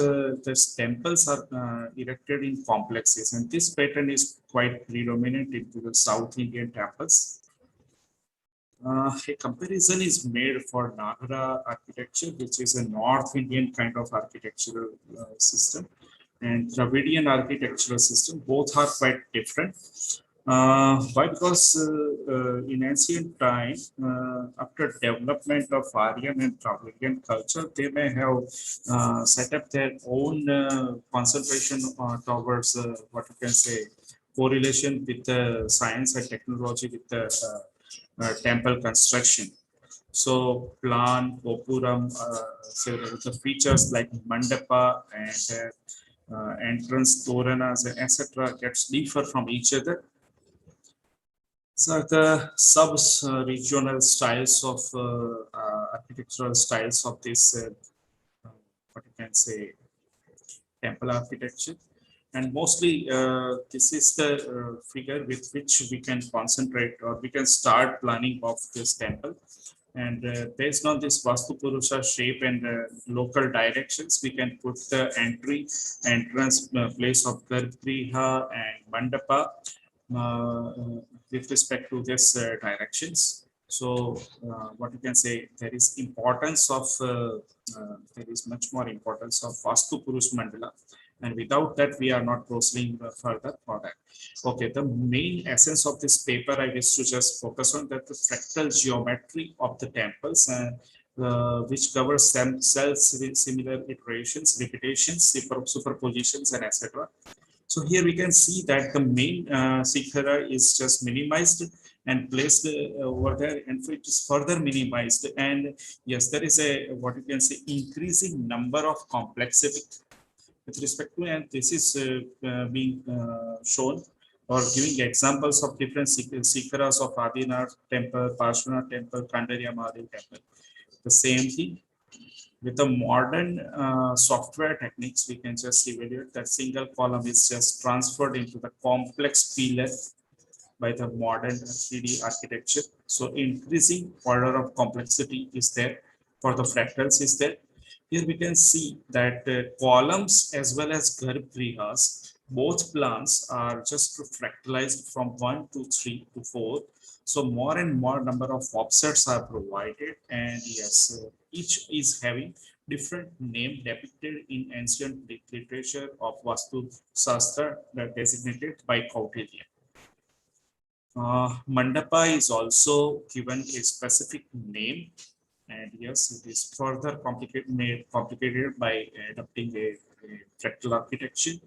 these temples are erected in complexes, and this pattern is quite predominant into the South Indian temples. A comparison is made for Nagara architecture, which is a North Indian kind of architectural system, and Dravidian architectural system. Both are quite different. Why? Because in ancient time, after development of Aryan and Dravidian culture, they may have set up their own concentration towards what you can say correlation with the science and technology with the temple construction. So plan, gopuram, several of the features like mandapa and entrance, toranas, etc. gets differ from each other. So the sub-regional styles of architectural styles of this, what you can say, temple architecture. And mostly this is the figure with which we can concentrate or we can start planning of this temple. And based on this Vastu Purusha shape and local directions, we can put the entrance place of Garbhagriha and Mandapa with respect to this directions. So what you can say, there is importance of there is much more importance of Vastu Purush Mandala, and without that we are not proceeding further for that. Okay, the main essence of this paper I wish to just focus on that the fractal geometry of the temples, which covers cells with similar iterations, repetitions, superpositions, and etc. So here we can see that the main Sikhara is just minimized and placed over there, and so it is further minimized. And yes, there is a what you can say increasing number of complexity with respect to, and this is being shown or giving examples of different Sikharas of Adinath temple, Parshvanath temple, Kandariya Mahadev temple. The same thing with the modern software techniques, we can just evaluate that single column is just transferred into the complex pillar by the modern 3D architecture. So increasing order of complexity is there for the fractals is there. Here we can see that columns as well as Garbhagriha's, both plans are just fractalized from 1 to 3 to 4. So more and more number of offsets are provided, and yes, each is having different name depicted in ancient literature of Vastu Shastra designated by Kautilya. Mandapa is also given a specific name, and yes, it is further complicated by adopting a fractal architecture.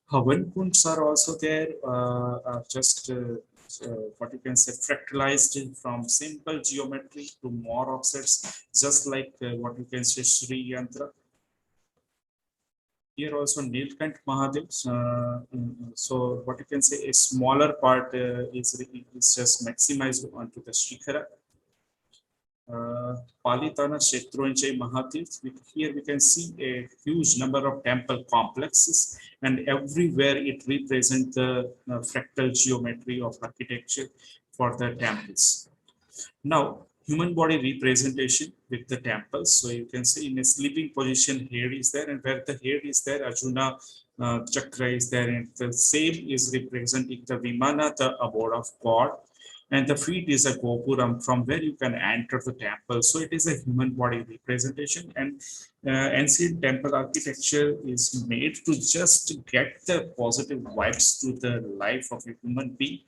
Havan kunds are also there, are just what you can say fractalized from simple geometry to more offsets, just like what you can say Sri Yantra. Here also Nilkant Mahadev. So what you can say a smaller part is just maximized onto the Shikhara. Palitana Kshetronjay Mahadev. Here we can see a huge number of temple complexes, and everywhere it represents the fractal geometry of architecture for the temples. Now, human body representation with the temples. So you can see in a sleeping position, head is there, and where the head is there, Arjuna chakra is there, and the same is representing the Vimana, the abode of God. And the feet is a gopuram from where you can enter the temple. So it is a human body representation, and ancient temple architecture is made to just get the positive vibes to the life of a human being,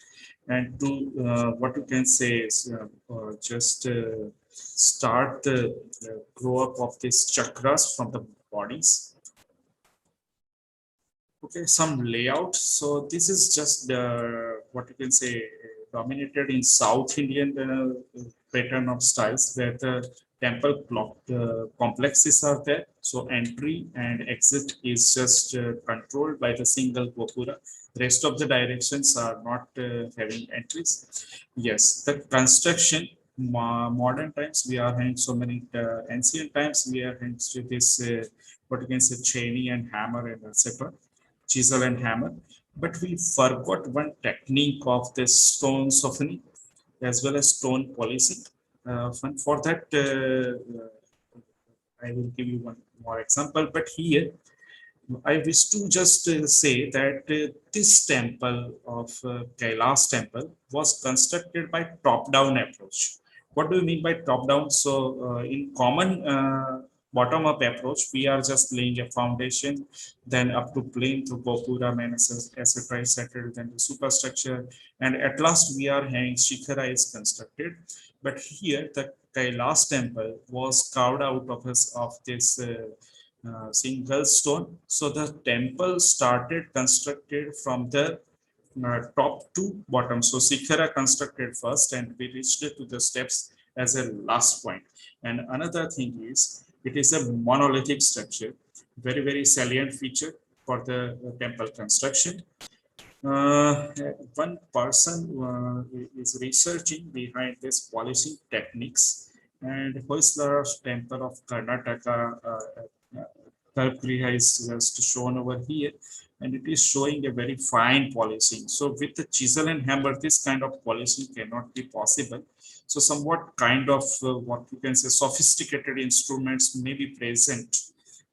and to what you can say is just start the grow up of these chakras from the bodies. Okay, some layout. So this is just the what you can say dominated in South Indian pattern of styles, where the temple complexes are there. So entry and exit is just controlled by the single gopura. Rest of the directions are not having entries. Yes, the construction, modern times we are having so many, ancient times we are having this what you can say chainy and hammer and etc. Chisel and hammer. But we forgot one technique of this stone softening as well as stone polishing. For that, I will give you one more example. But here, I wish to just say that this temple of Kailash temple was constructed by top-down approach. What do you mean by top-down? So in common bottom-up approach, we are just laying a foundation, then up to plane to gopura, etc., etc., then the superstructure, and at last we are having Shikhara is constructed. But here the Kailash temple was carved out of this single stone. So the temple started constructed from the top to bottom. So Shikhara constructed first, and we reached to the steps as a last point. And another thing is, it is a monolithic structure, very salient feature for the temple construction. One person is researching behind this polishing techniques, and Hoyslar's temple of Karnataka, Garbhagriha is just shown over here, and it is showing a very fine polishing. So with the chisel and hammer, this kind of polishing cannot be possible. So somewhat kind of what you can say sophisticated instruments may be present,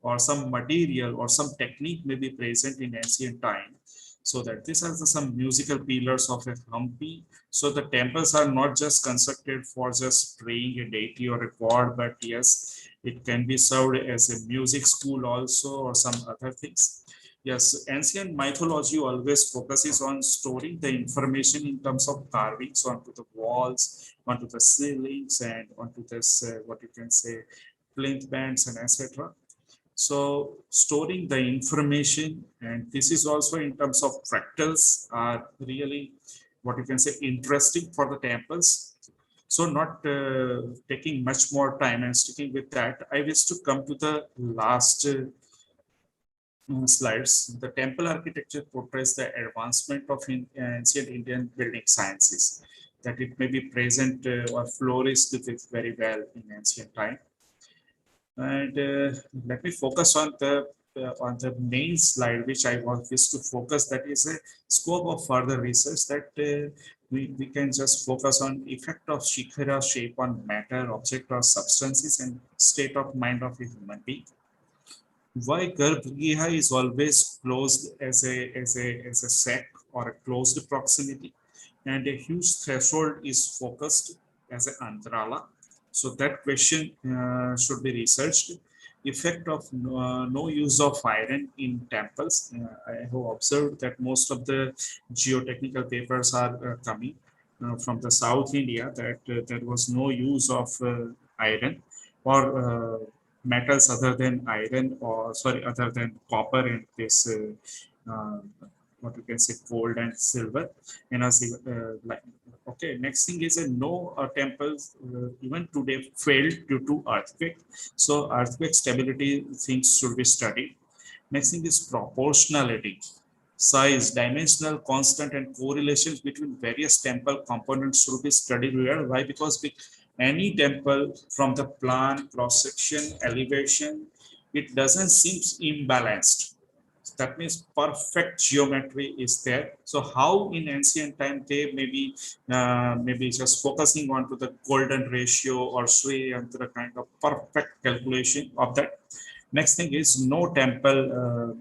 or some material or some technique may be present in ancient time. So that these are some musical pillars of a Hampi. So the temples are not just constructed for just praying a deity or a god, but yes, it can be served as a music school also or some other things. Yes, ancient mythology always focuses on storing the information in terms of carvings onto the walls, onto the ceilings, and onto this, what you can say, plinth bands and etc. So storing the information, and this is also in terms of fractals, are really what you can say interesting for the temples. So not taking much more time and sticking with that, I wish to come to the last slides. The temple architecture portrays the advancement of ancient Indian building sciences, that it may be present or flourished very well in ancient time. And let me focus on the main slide, which I want this to focus. That is a scope of further research that we can just focus on effect of Shikhara shape on matter, object, or substances and state of mind of a human being. Why Garbhagriha is always closed as a sack or a closed proximity, and a huge threshold is focused as an antarala. So that question should be researched. Effect of no use of iron in temples. I have observed that most of the geotechnical papers are coming from the South India, that there was no use of iron or metals other than iron, or sorry, other than copper and this what you can say gold and silver. And as like, okay, next thing is no temples even today failed due to earthquake. So earthquake stability things should be studied. Next thing is proportionality, size, dimensional constant, and correlations between various temple components should be studied well. Why? Because any temple, from the plan, cross section, elevation, it doesn't seem imbalanced. That means perfect geometry is there. So how in ancient time they maybe just focusing on to the golden ratio or Sri and the kind of perfect calculation of that. Next thing is no temple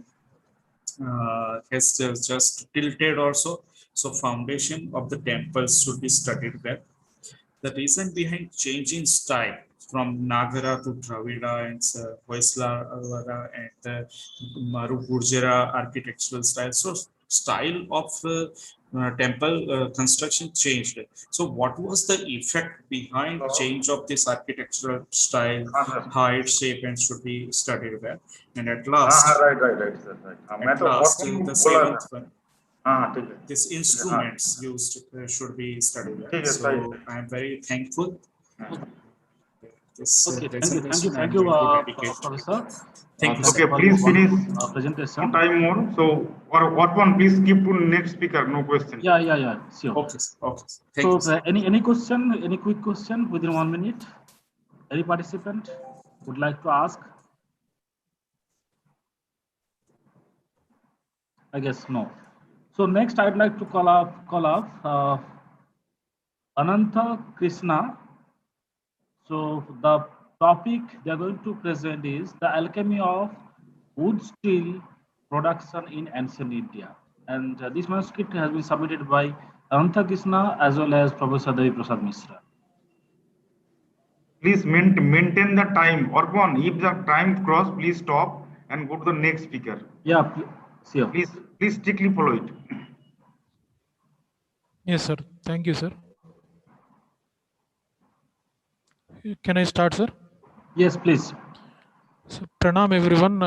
has just tilted also. So foundation of the temples should be studied well. The reason behind changing style from Nagara to Dravida and Hoysala and the Maru Gurjara architectural style. So style of temple construction changed. So what was the effect behind change of this architectural style, height, shape, and should be studied well. And at last, right, sir, right. At last, the seventh one. These instruments used should be studied. So I am very thankful. This Okay, presentation thank you, Professor. Thank you. Okay, please finish. Presentation. No time more. So, or what one? Please skip to next speaker. No question. Yeah. Sure. Okay. Thank so, any question? Any quick question within 1 minute? Any participant would like to ask? I guess no. So next, I'd like to call up Ananta Krishna. So the topic they are going to present is the alchemy of wood steel production in ancient India. And this manuscript has been submitted by Ananta Krishna as well as Professor Devi Prasad Mishra. Please maintain the time. Orpon, if the time cross, please stop and go to the next speaker. Yeah, sure. Please strictly follow it. Yes, sir. Thank you, sir. Can I start, sir? Yes, please. So, pranam everyone.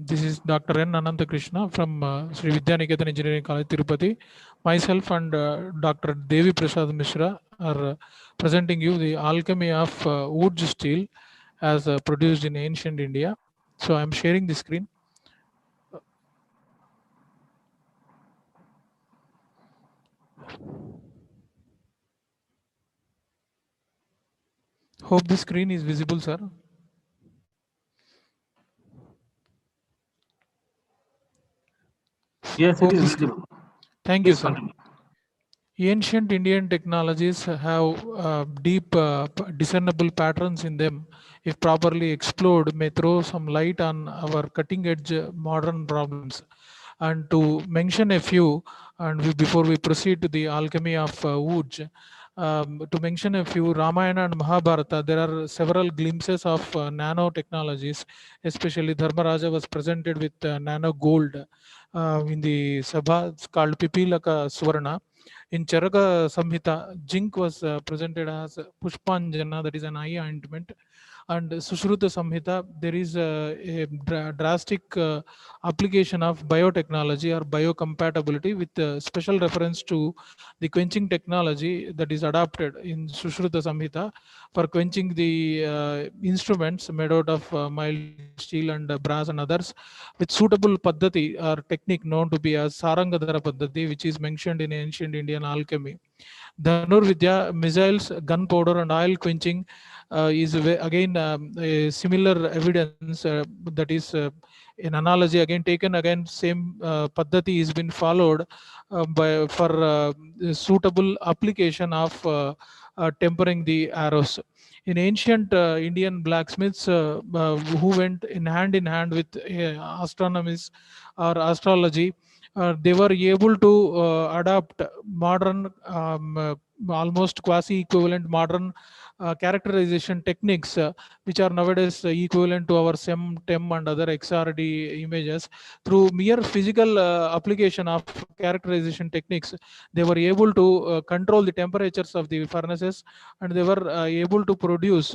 This is Dr. N. Ananta Krishna from Sri Vidyaniketan Engineering College, Tirupati. Myself and Dr. Devi Prasad Mishra are presenting you the alchemy of wood steel as produced in ancient India. So I'm sharing the screen. Hope the screen is visible, sir. Yes, it is visible. Thank you, sir. Ancient Indian technologies have deep discernible patterns in them. If properly explored, may throw some light on our cutting edge modern problems. And to mention a few, and before we proceed to the alchemy of wood, to mention a few, Ramayana and Mahabharata, there are several glimpses of nanotechnologies. Especially Dharmaraja was presented with nano gold in the Sabha. It's called Pipilaka Suvarna. In Charaka Samhita, zinc was presented as Pushpanjana, that is an eye ointment. And Sushruta Samhita, there is a drastic application of biotechnology or biocompatibility with special reference to the quenching technology that is adopted in Sushruta Samhita for quenching the instruments made out of mild steel and brass and others with suitable paddhati or technique known to be as Sarangadhara paddhati, which is mentioned in ancient Indian alchemy. Dhanur Vidya, missiles, gunpowder, and oil quenching is again a similar evidence that is an analogy again taken again same paddhati is been followed by for suitable application of tempering the arrows. In ancient Indian blacksmiths who went in hand with astronomies or astrology, they were able to adapt modern, almost quasi equivalent modern characterization techniques, which are nowadays equivalent to our SEM, TEM, and other XRD images. Through mere physical application of characterization techniques, they were able to control the temperatures of the furnaces, and they were able to produce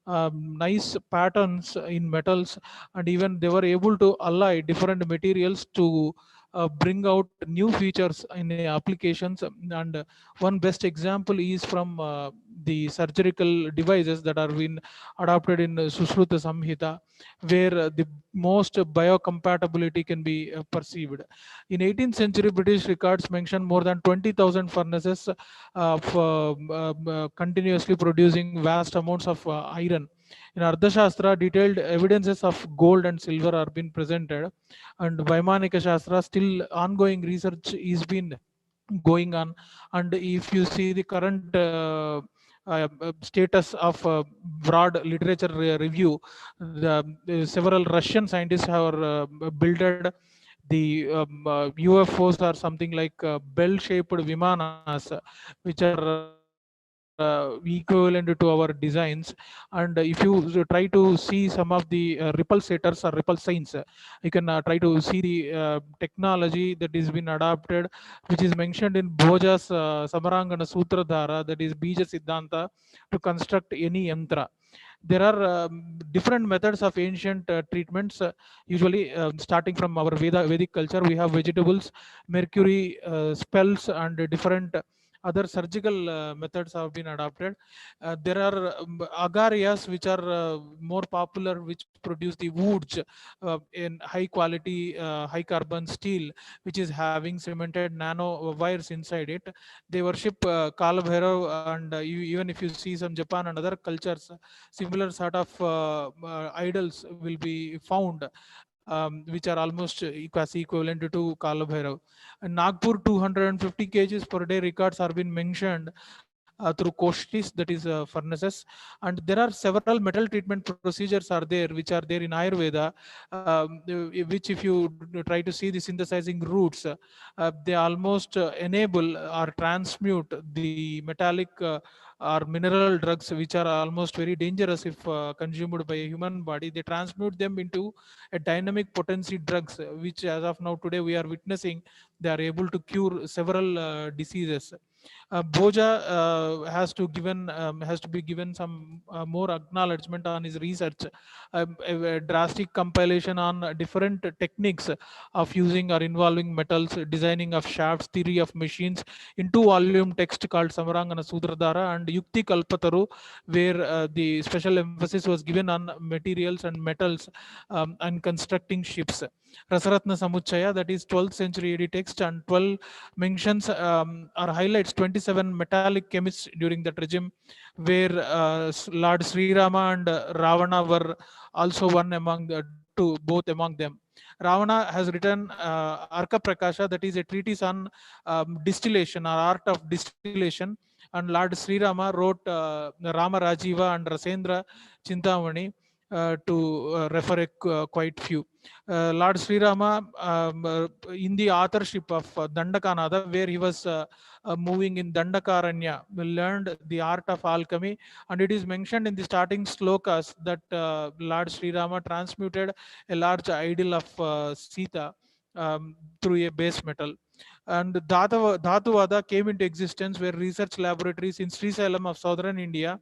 nice patterns in metals, and even they were able to ally different materials to bring out new features in applications. And one best example is from the surgical devices that are been adopted in Sushruta Samhita, where the most biocompatibility can be perceived. In 18th century, British records mention more than 20,000 furnaces continuously producing vast amounts of iron. In Ardhashastra, detailed evidences of gold and silver are being presented, and Vaimanika Shastra, still ongoing research is been going on. And if you see the current status of broad literature review, several Russian scientists have built the UFOs are something like bell-shaped vimanas, which are equivalent to our designs. And if you try to see some of the repulsators or repel signs, you can try to see the technology that is been adopted, which is mentioned in Bhoja's Samarangana Sutradhara, that is Bija Siddhanta, to construct any yantra. There are different methods of ancient treatments. Usually, starting from our Vedic culture, we have vegetables, mercury spells, and different other surgical methods have been adopted. There are agarias which are more popular, which produce the woods in high quality, high carbon steel, which is having cemented nano wires inside it. They worship Kala Bhairav, and even if you see some Japan and other cultures, similar sort of idols will be found, which are almost quasi equivalent to Kala Bhairav. And Nagpur 250 kgs per day records are been mentioned through koshtis, that is furnaces. And there are several metal treatment procedures are there, which are there in Ayurveda, which if you try to see the synthesizing roots, they almost enable or transmute the metallic or mineral drugs, which are almost very dangerous if consumed by a human body. They transmute them into a dynamic potency drugs, which as of now today we are witnessing, they are able to cure several diseases. Boja has to be given some more acknowledgement on his research, a drastic compilation on different techniques of using or involving metals, designing of shafts, theory of machines, in two-volume text called Samarangana Sutradhara and Yukti Kalpataru, where the special emphasis was given on materials and metals and constructing ships. Rasaratna Samuchaya, that is 12th century AD text, and 12 mentions or highlights 27 metallic chemists during that regime, where Lord Sri Rama and Ravana were also one among the to both among them. Ravana has written Arka Prakasha, that is a treatise on distillation or art of distillation, and Lord Sri Rama wrote Rama Rajiva and Rasendra Chintamani, to refer quite few. Lord Sri Rama, in the authorship of Dandakanada, where he was moving in Dandakaranya, learned the art of alchemy, and it is mentioned in the starting slokas that Lord Sri Rama transmuted a large idol of Sita through a base metal. And Dhatuvada came into existence where research laboratories in Sri Salem of southern India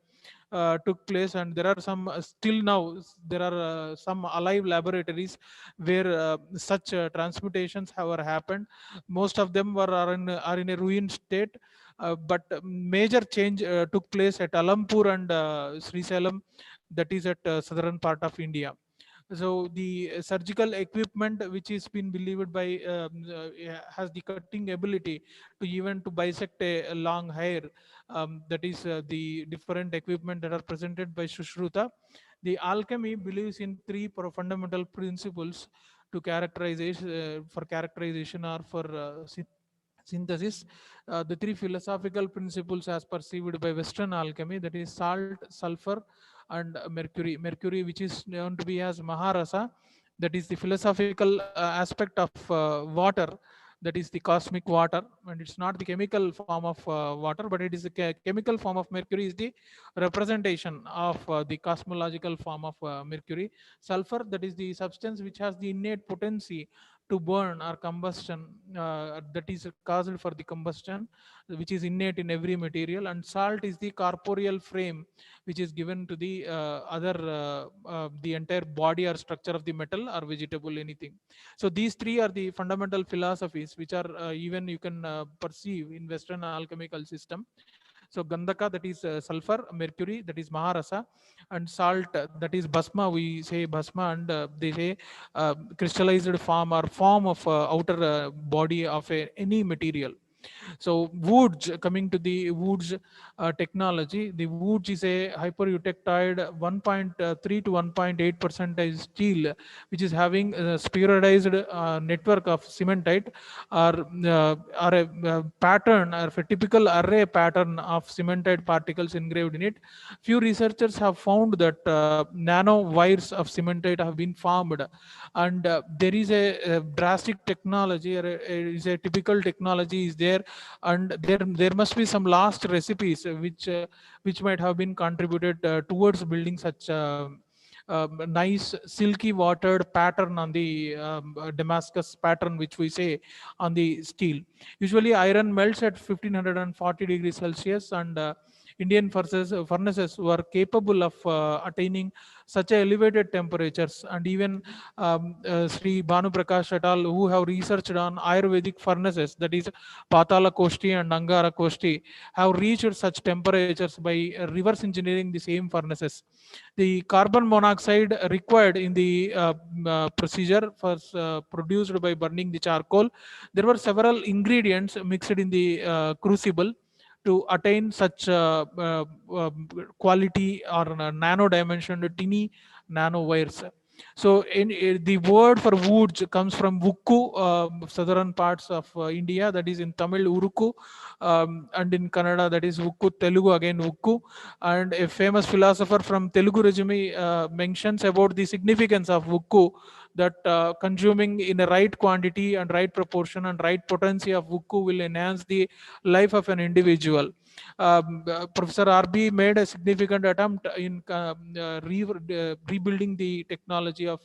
took place, and there are some still now there are some alive laboratories where such transmutations have happened. Most of them are in a ruined state, but major change took place at Alampur and Sri Salem, that is at southern part of India. So the surgical equipment which is been believed by has the cutting ability to even to bisect a long hair, that is the different equipment that are presented by Sushruta. The alchemy believes in three fundamental principles to characterization for characterization or for synthesis. The three philosophical principles as perceived by Western alchemy, that is salt, sulfur, and mercury. Mercury, which is known to be as Maharasa, that is the philosophical aspect of water, that is the cosmic water, and it's not the chemical form of water, but it is the chemical form of mercury is the representation of the cosmological form of mercury. Sulfur, that is the substance which has the innate potency to burn or combustion, that is caused for the combustion, which is innate in every material. And salt is the corporeal frame which is given to the the entire body or structure of the metal or vegetable, anything. So these three are the fundamental philosophies which are even you can perceive in Western alchemical system. So Gandhaka, that is sulfur, mercury, that is Maharasa, and salt, that is Bhasma, we say Bhasma, and they say crystallized form or form of outer body of any material. So woods, coming to the woods technology, the woods is a hypereutectoid 1.3 to 1.8 percentage steel, which is having a spheroidized network of cementite, or a pattern or a typical array pattern of cementite particles engraved in it. Few researchers have found that nano wires of cementite have been formed, and there is a drastic technology, or is a typical technology is there, and there must be some last recipes which might have been contributed towards building such nice silky watered pattern on the Damascus pattern which we say on the steel. Usually iron melts at 1540 degrees Celsius, and Indian furnaces were capable of attaining such elevated temperatures. And even Sri Bhanu Prakash et al., who have researched on Ayurvedic furnaces, that is Patala Koshti and Angara Koshti, have reached such temperatures by reverse engineering the same furnaces. The carbon monoxide required in the procedure was produced by burning the charcoal. There were several ingredients mixed in the crucible to attain such quality or nano dimensioned tiny nano wires. So the word for woods comes from Vukku, southern parts of India, that is in Tamil Urukku, and in Kannada that is Vukku, Telugu again Vukku. And a famous philosopher from Telugu regime mentions about the significance of Vukku, that consuming in a right quantity and right proportion and right potency of Vukku will enhance the life of an individual. Professor RB made a significant attempt in rebuilding the technology of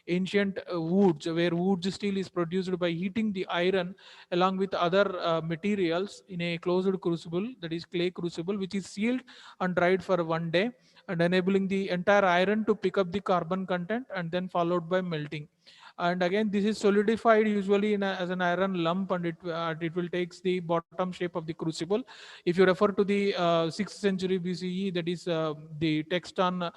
ancient woods, where wood steel is produced by heating the iron along with other materials in a closed crucible, that is clay crucible, which is sealed and dried for 1 day, and enabling the entire iron to pick up the carbon content, and then followed by melting. And again, this is solidified usually as an iron lump, and it will takes the bottom shape of the crucible. If you refer to the 6th century BCE, that is the text on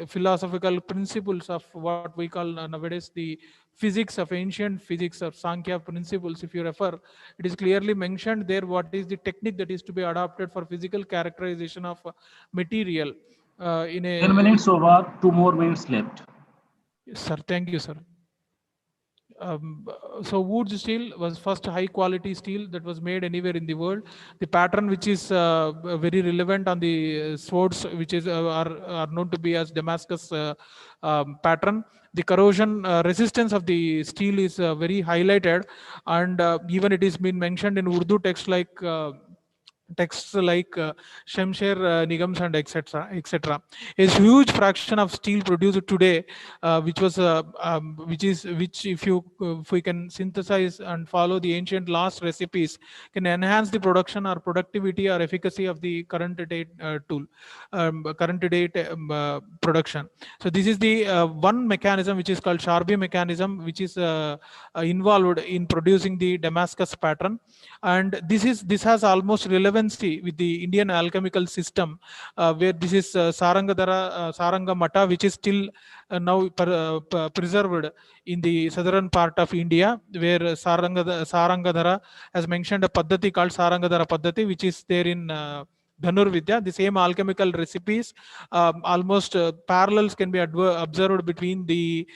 philosophical principles of what we call nowadays the physics of ancient physics or Sankhya principles, if you refer, it is clearly mentioned there what is the technique that is to be adopted for physical characterization of material in a 10 minutes over, 2 more minutes left. Yes, sir. Thank you, sir. So wood steel was first high quality steel that was made anywhere in the world. The pattern which is very relevant on the swords, which is are known to be as Damascus pattern. The corrosion resistance of the steel is very highlighted, and even it is been mentioned in Urdu text like texts like Shamsher Nigams and etc. etc. A huge fraction of steel produced today, which if we can synthesize and follow the ancient last recipes, can enhance the production or productivity or efficacy of the current date production. So this is the one mechanism which is called Sharby mechanism, which is involved in producing the Damascus pattern, and this has almost relevancy with the Indian alchemical system, where this is Saranga Mata, which is still now preserved in the southern part of India, where Sarangadhara has mentioned a Paddhati called Sarangadhara Paddhati, which is there in Dhanurvidya. The same alchemical recipes, almost parallels can be observed between the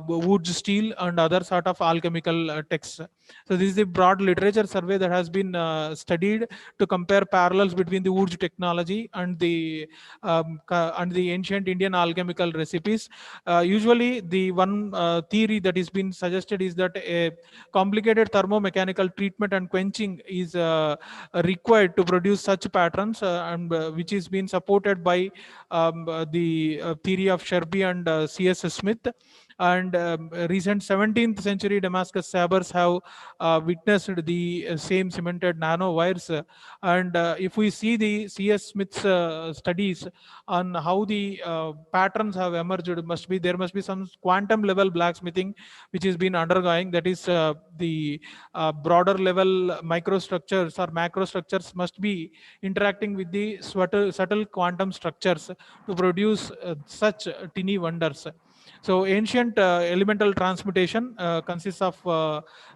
wood, steel, and other sort of alchemical texts. So this is the broad literature survey that has been studied to compare parallels between the wood technology and the ancient Indian alchemical recipes. Usually, the one theory that is been suggested is that a complicated thermomechanical treatment and quenching is required to produce such patterns, and which is being supported by the theory of Sherby and C.S. Smith. And recent 17th century Damascus sabers have witnessed the same cemented nano wires. And if we see the C.S. Smith's studies on how the patterns have emerged, there must be some quantum level blacksmithing which has been undergoing. That is the broader level microstructures or macrostructures must be interacting with the subtle quantum structures to produce such tiny wonders. So ancient elemental transmutation consists of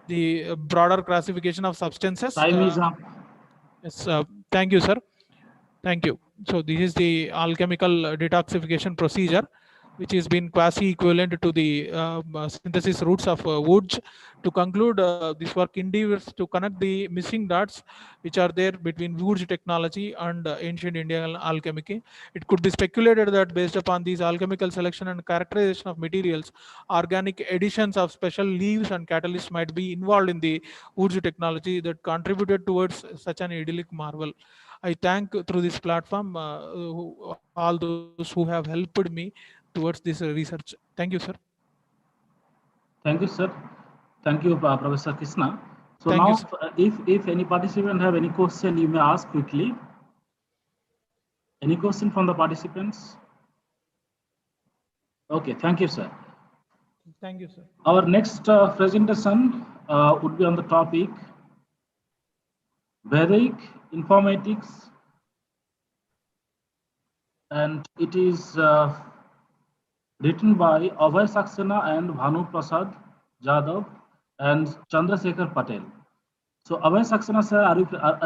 the broader classification of substances. Time is up. Yes, thank you, sir. Thank you. So this is the alchemical detoxification procedure, which has been quasi-equivalent to the synthesis routes of woods. To conclude, this work endeavors to connect the missing dots which are there between woods technology and ancient Indian alchemy. It could be speculated that based upon these alchemical selection and characterization of materials, organic additions of special leaves and catalysts might be involved in the woods technology that contributed towards such an idyllic marvel. I thank through this platform all those who have helped me towards this research. Thank you, sir. Thank you, sir. Thank you, Professor Krishna. So Thank now, you, if any participant have any question, you may ask quickly. Any question from the participants? Okay, thank you, sir. Thank you, sir. Our next presentation would be on the topic Vedic Informatics, and it is written by Abhay Saxena and Bhanu Prasad Jadhav and Chandrasekhar Patel. So Abhay Saxena, sir, are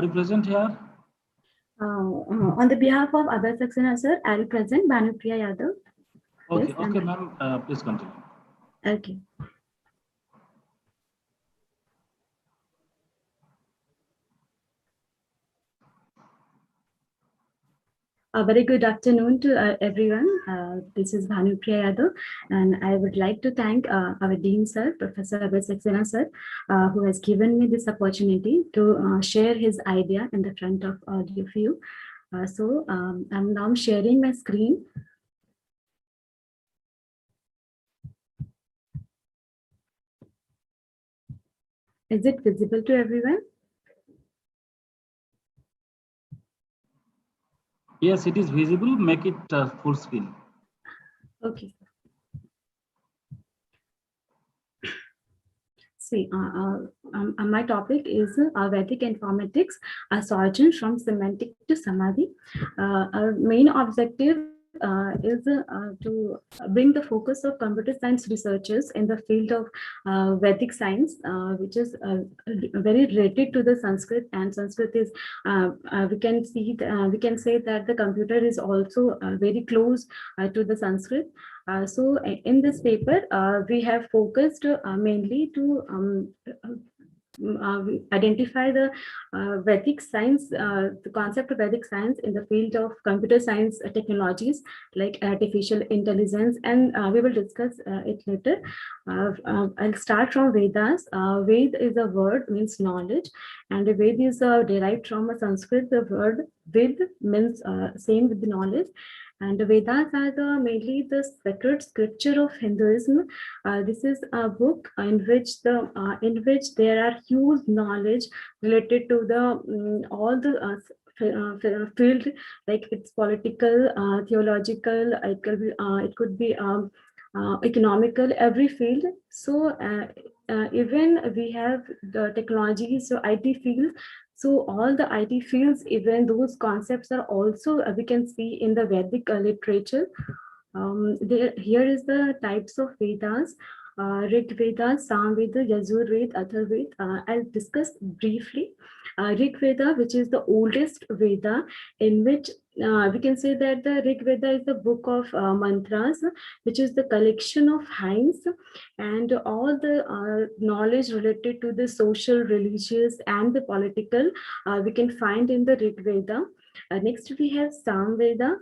you present here? On the behalf of Abhay Saxena, sir, I will present Bhanupriya Yadav. Okay, Yes, okay, ma'am, please continue. Okay. A very good afternoon to everyone. This is Bhanupriya Yadav, and I would like to thank our Dean Sir, Professor Abhay Saxena Sir, who has given me this opportunity to share his idea in the front of all of you. So I'm now sharing my screen. Is it visible to everyone? Yes, it is visible. Make it full screen. Okay. See, my topic is Vedic Informatics, a sojourn from semantic to samadhi. Our main objective is to bring the focus of computer science researchers in the field of Vedic science, which is very related to the Sanskrit, and Sanskrit is we can say that the computer is also very close to the Sanskrit. So in this paper, we have focused mainly to identify the Vedic science, the concept of Vedic science in the field of computer science technologies like artificial intelligence, and we will discuss it later. I'll start from Vedas. Ved is a word, means knowledge, and Ved is derived from a Sanskrit. The word Ved means same with the knowledge. And the Vedas are mainly the sacred scripture of Hinduism. This is a book in which there are huge knowledge related to the all the field, like it's political, theological, it could be economical, every field. So even we have the technologies, so IT field. So all the IT fields, even those concepts are also we can see in the Vedic literature. Here is the types of Vedas. Rig Veda, Sam Veda, Yajur Veda, Athar Veda. I'll discuss briefly. Rig Veda, which is the oldest Veda, in which we can say that the Rig Veda is the book of mantras, which is the collection of hymns and all the knowledge related to the social, religious, and the political we can find in the Rig Veda. Next, we have Sam Veda,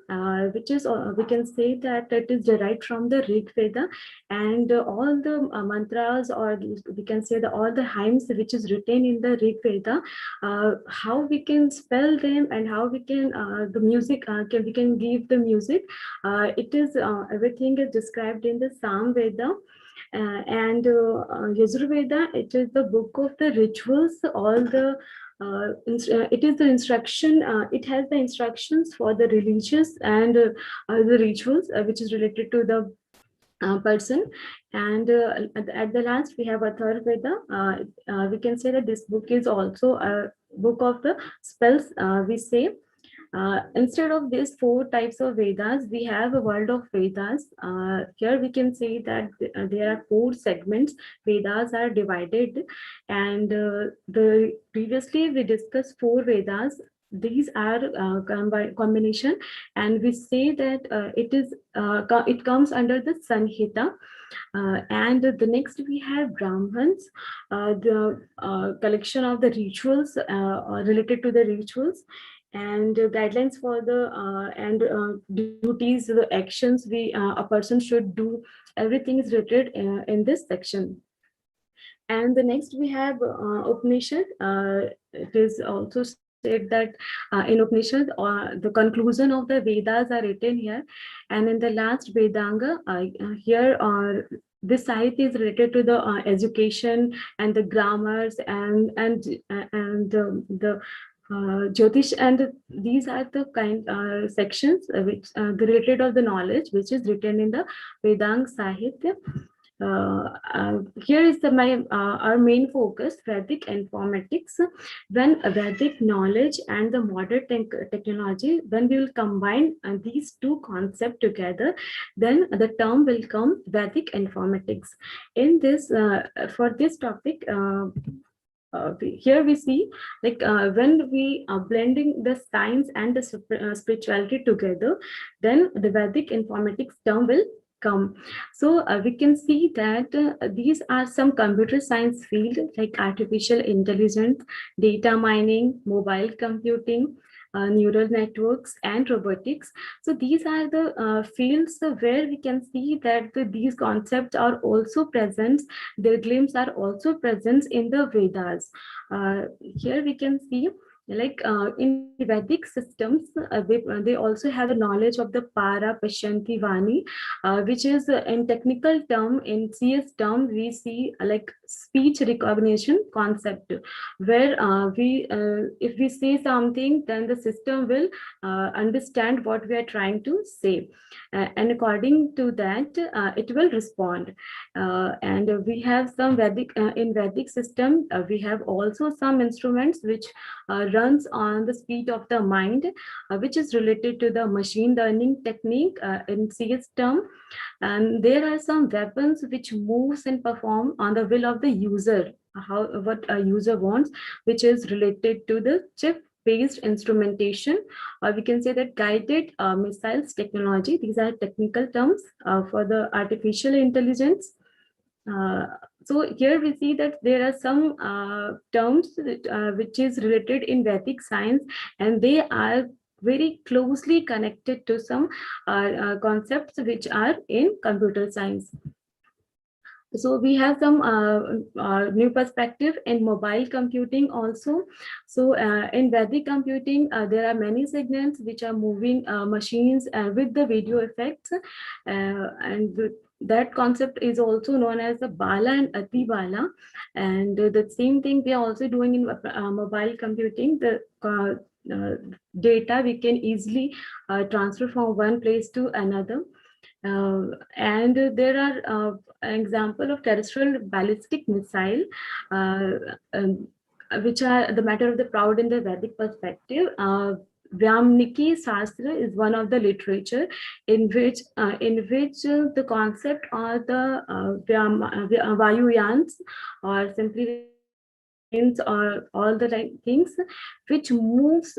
which is we can say that it is derived from the Rig Veda, and all the mantras, or we can say all the hymns which is written in the Rig Veda, how we can spell them and how we can the music we can give the music. It is everything is described in the Sam Veda. And Yajur Veda, it is the book of the rituals, all the it is the instruction, it has the instructions for the religious and the rituals which is related to the person. And at the last, we have Athar Veda. We can say that this book is also a book of the spells, we say. Instead of these 4 types of Vedas, we have a world of Vedas. Here we can say that there are 4 segments. Vedas are divided, and previously we discussed 4 Vedas. These are combination, and we say that it comes under the Sanhita. And the next we have Brahmans, the collection of the rituals related to the rituals, and guidelines for the duties, the actions a person should do. Everything is written in this section. And the next we have Upanishad. It is also said that in Upanishad, the conclusion of the Vedas are written here, and in the last Vedanga, here this Sahitya is related to the education and the grammars and the Jyotish, and these are the kind sections which related of the knowledge which is written in the Vedang Sahitya. Here is our main focus, Vedic informatics. When Vedic knowledge and the modern technology, when we will combine these 2 concepts together, then the term will come Vedic informatics. In this, for this topic, here we see, like when we are blending the science and the spirituality together, then the Vedic informatics term will come. So we can see that these are some computer science field like artificial intelligence, data mining, mobile computing, neural networks, and robotics. So these are the fields where we can see that these concepts are also present, their glimpse are also present in the Vedas. Here we can see, like in Vedic systems, they also have a knowledge of the Para Pashyanti Vani, which is in technical term, in CS term, we see like speech recognition concept, where if we say something, then the system will understand what we are trying to say, and according to that, it will respond. And we have some Vedic in Vedic system, we have also some instruments which runs on the speed of the mind, which is related to the machine learning technique in CS term. And there are some weapons which moves and perform on the will of the user, what a user wants, which is related to the chip-based instrumentation, or we can say that guided missiles technology. These are technical terms for the artificial intelligence. So here we see that there are some terms which is related in Vedic science, and they are very closely connected to some concepts which are in computer science. So we have some new perspective in mobile computing also. So in Vedic computing, there are many signals which are moving machines with the video effects, and that concept is also known as the Bala and Ati Bala. And the same thing we are also doing in mobile computing. The data we can easily transfer from one place to another. And there are an example of terrestrial ballistic missile, which are the matter of the proud in the Vedic perspective. Vyamniki Shastra is one of the literature in which the concept or the Vayuyans, or simply or all the things which moves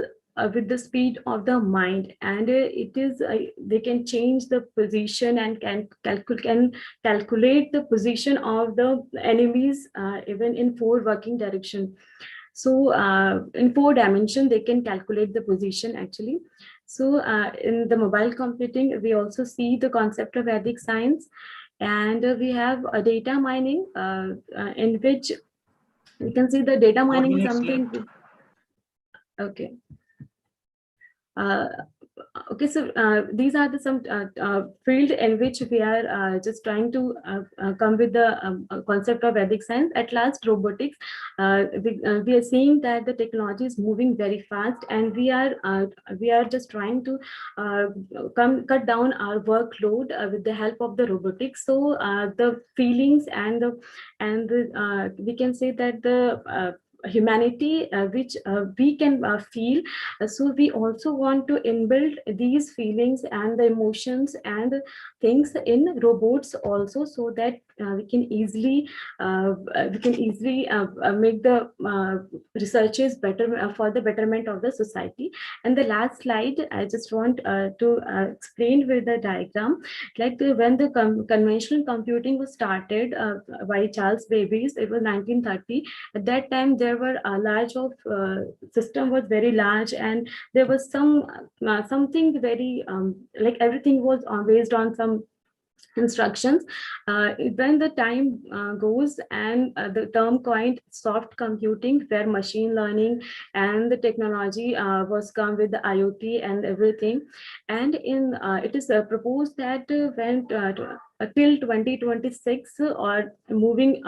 with the speed of the mind, and it is they can change the position and can calculate the position of the enemies even in 4 working direction. So in 4 dimension they can calculate the position actually. So in the mobile computing we also see the concept of Vedic science, and we have a data mining in which we can see the data mining is something. Okay. Okay, so these are the some field in which we are just trying to come with the concept of Vedic science. At last, robotics. We are seeing that the technology is moving very fast, and we are just trying to cut down our workload with the help of the robotics. So the feelings and the we can say that the humanity which we can feel, so we also want to inbuild these feelings and the emotions and things in robots also, so that we can easily make the researches better for the betterment of the society. And the last slide I just want to explain with the diagram, like when the conventional computing was started by Charles Babbage, it was 1930. At that time there were a large of system was very large, and there was some something very like everything was based on some instructions. When the time goes and the term coined soft computing, where machine learning and the technology was come with the IoT and everything, and in it is proposed that when till 2026 or moving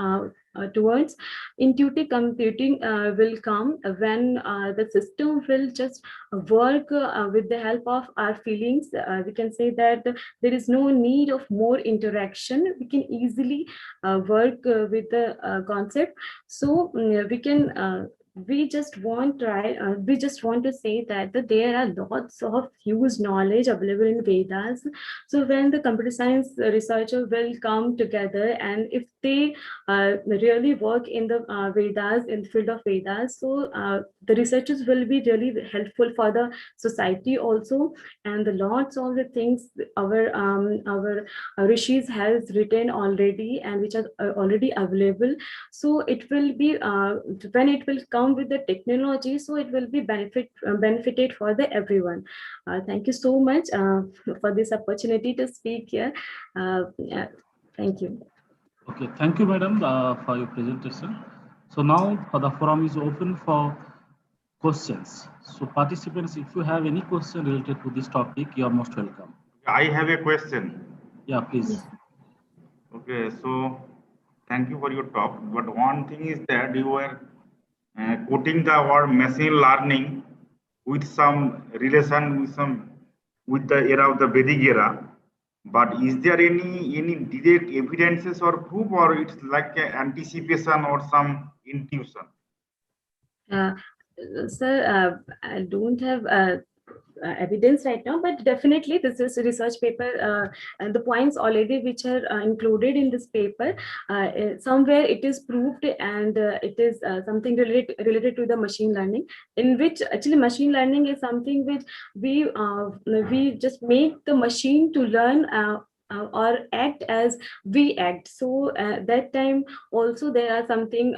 towards intuitive computing will come, when the system will just work with the help of our feelings. We can say that there is no need of more interaction. We can easily work with the concept. So we just want to say that there are lots of huge knowledge available in Vedas. So when the computer science researcher will come together, and if they really work in the Vedas, in the field of Vedas, so the researchers will be really helpful for the society also. And the lots of the things our rishis has written already, and which are already available. So it will be when it will come with the technology, so it will be benefited for the everyone. Thank you so much for this opportunity to speak here. Thank you. Okay, thank you, madam, for your presentation. So now the forum is open for questions. So participants, if you have any question related to this topic, you are most welcome. I have a question. Yeah, please. Okay, so thank you for your talk. But one thing is that you were quoting the word machine learning with some relation with the era of the Vedic era. But is there any direct evidences or proof, or it's like an anticipation or some intuition? Sir, I don't have evidence right now, but definitely this is a research paper, and the points already which are included in this paper, somewhere it is proved, and it is something related to the machine learning, in which actually machine learning is something which we just make the machine to learn or act as we act. So that time also there are something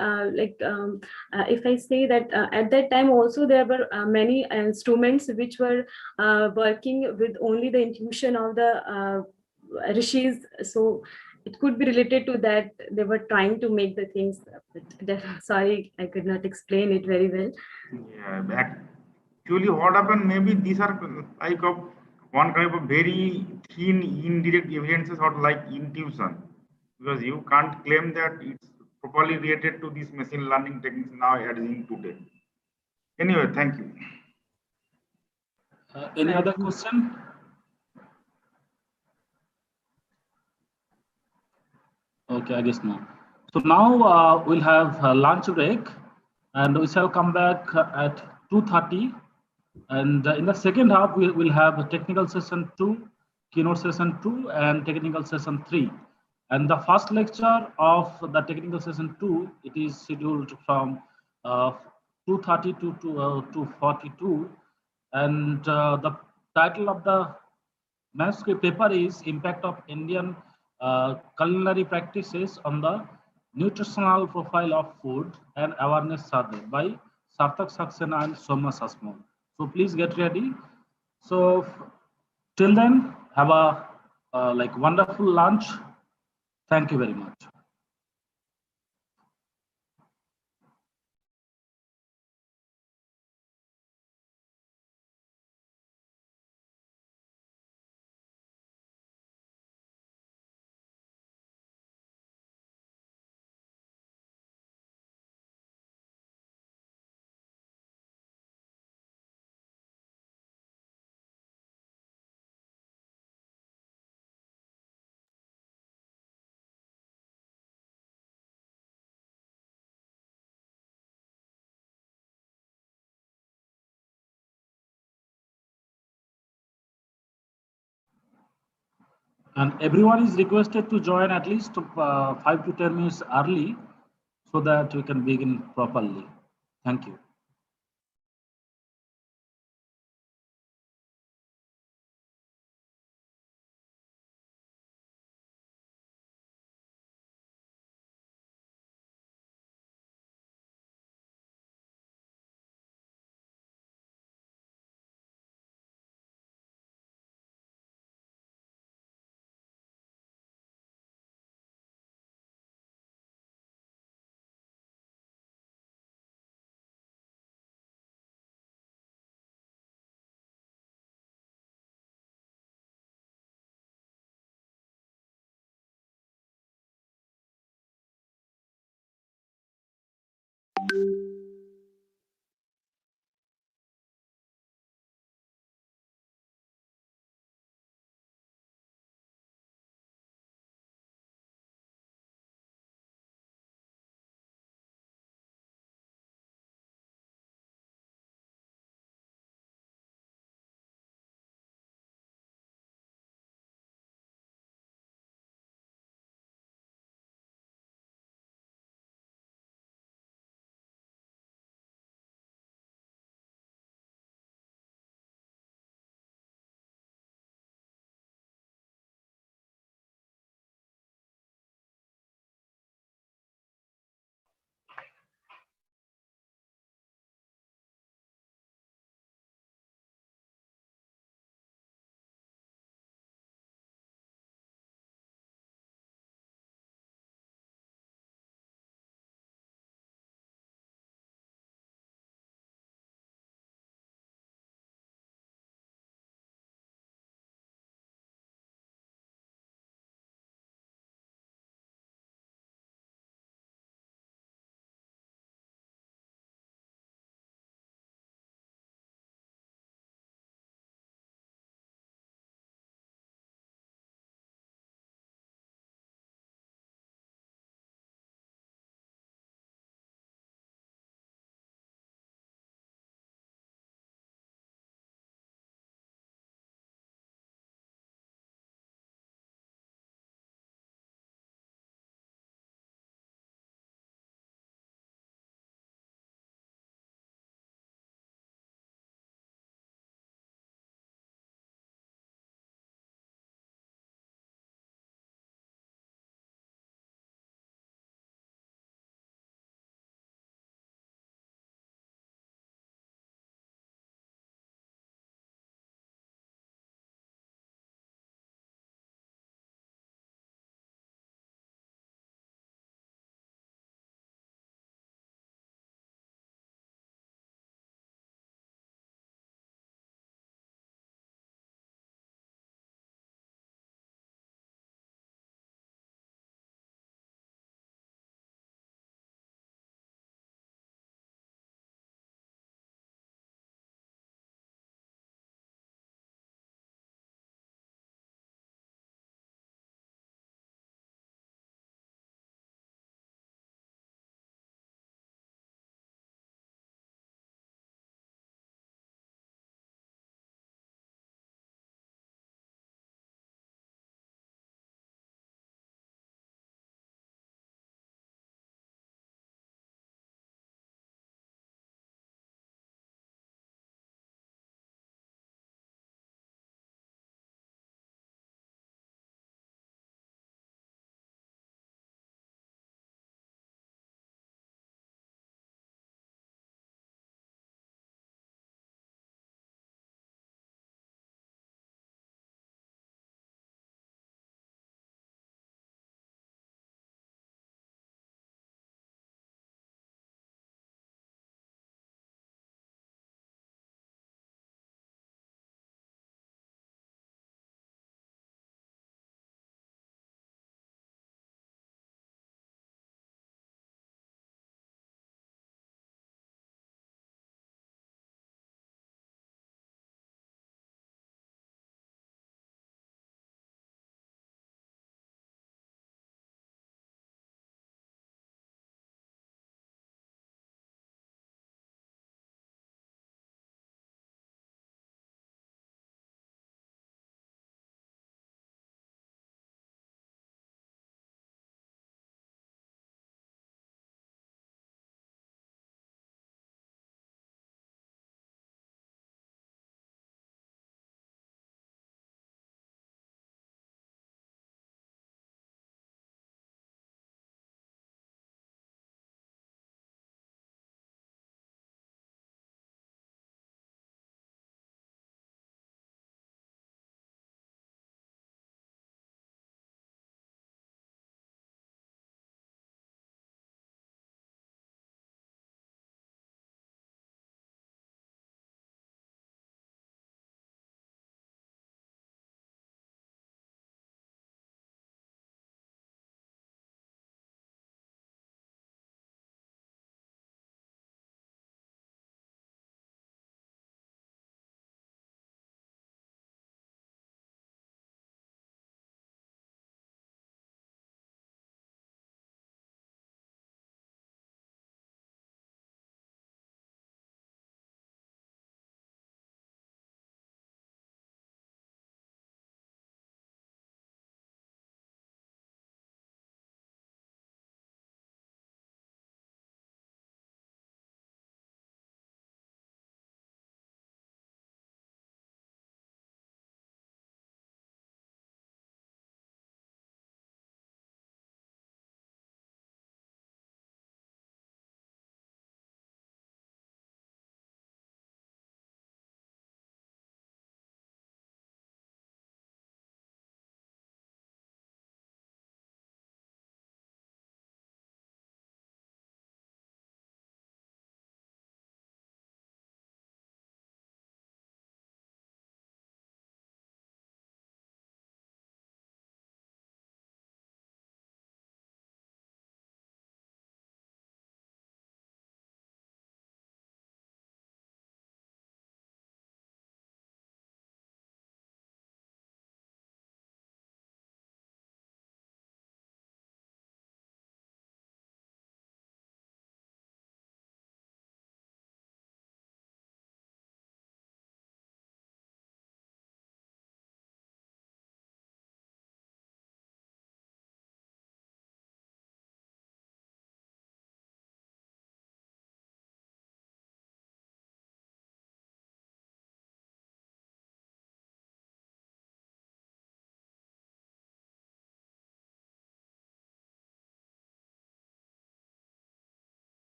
if I say that at that time also there were many instruments which were working with only the intuition of the rishis. So it could be related to that. They were trying to make the things. Sorry, I could not explain it very well. Yeah, actually what happened, maybe these are like of one kind of very thin indirect evidences or like intuition, because you can't claim that it's properly related to these machine learning techniques now adding today. Anyway, thank you. Any other question? Okay, I guess no. So now we'll have a lunch break, and we shall come back at 2:30. And in the second half, we will have a technical session 2, keynote session 2, and technical session 3. And the first lecture of the technical session 2, it is scheduled from 2:30 to 2:42. And the title of the manuscript paper is Impact of Indian Culinary Practices on the Nutritional Profile of Food and Awareness Survey by Sarthak Saxena and Soma Sasmo. So please get ready. So till then, have a wonderful lunch. Thank you very much. And everyone is requested to join at least 5 to 10 minutes early so that we can begin properly. Thank you.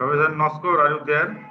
Professor Noskor, are you there?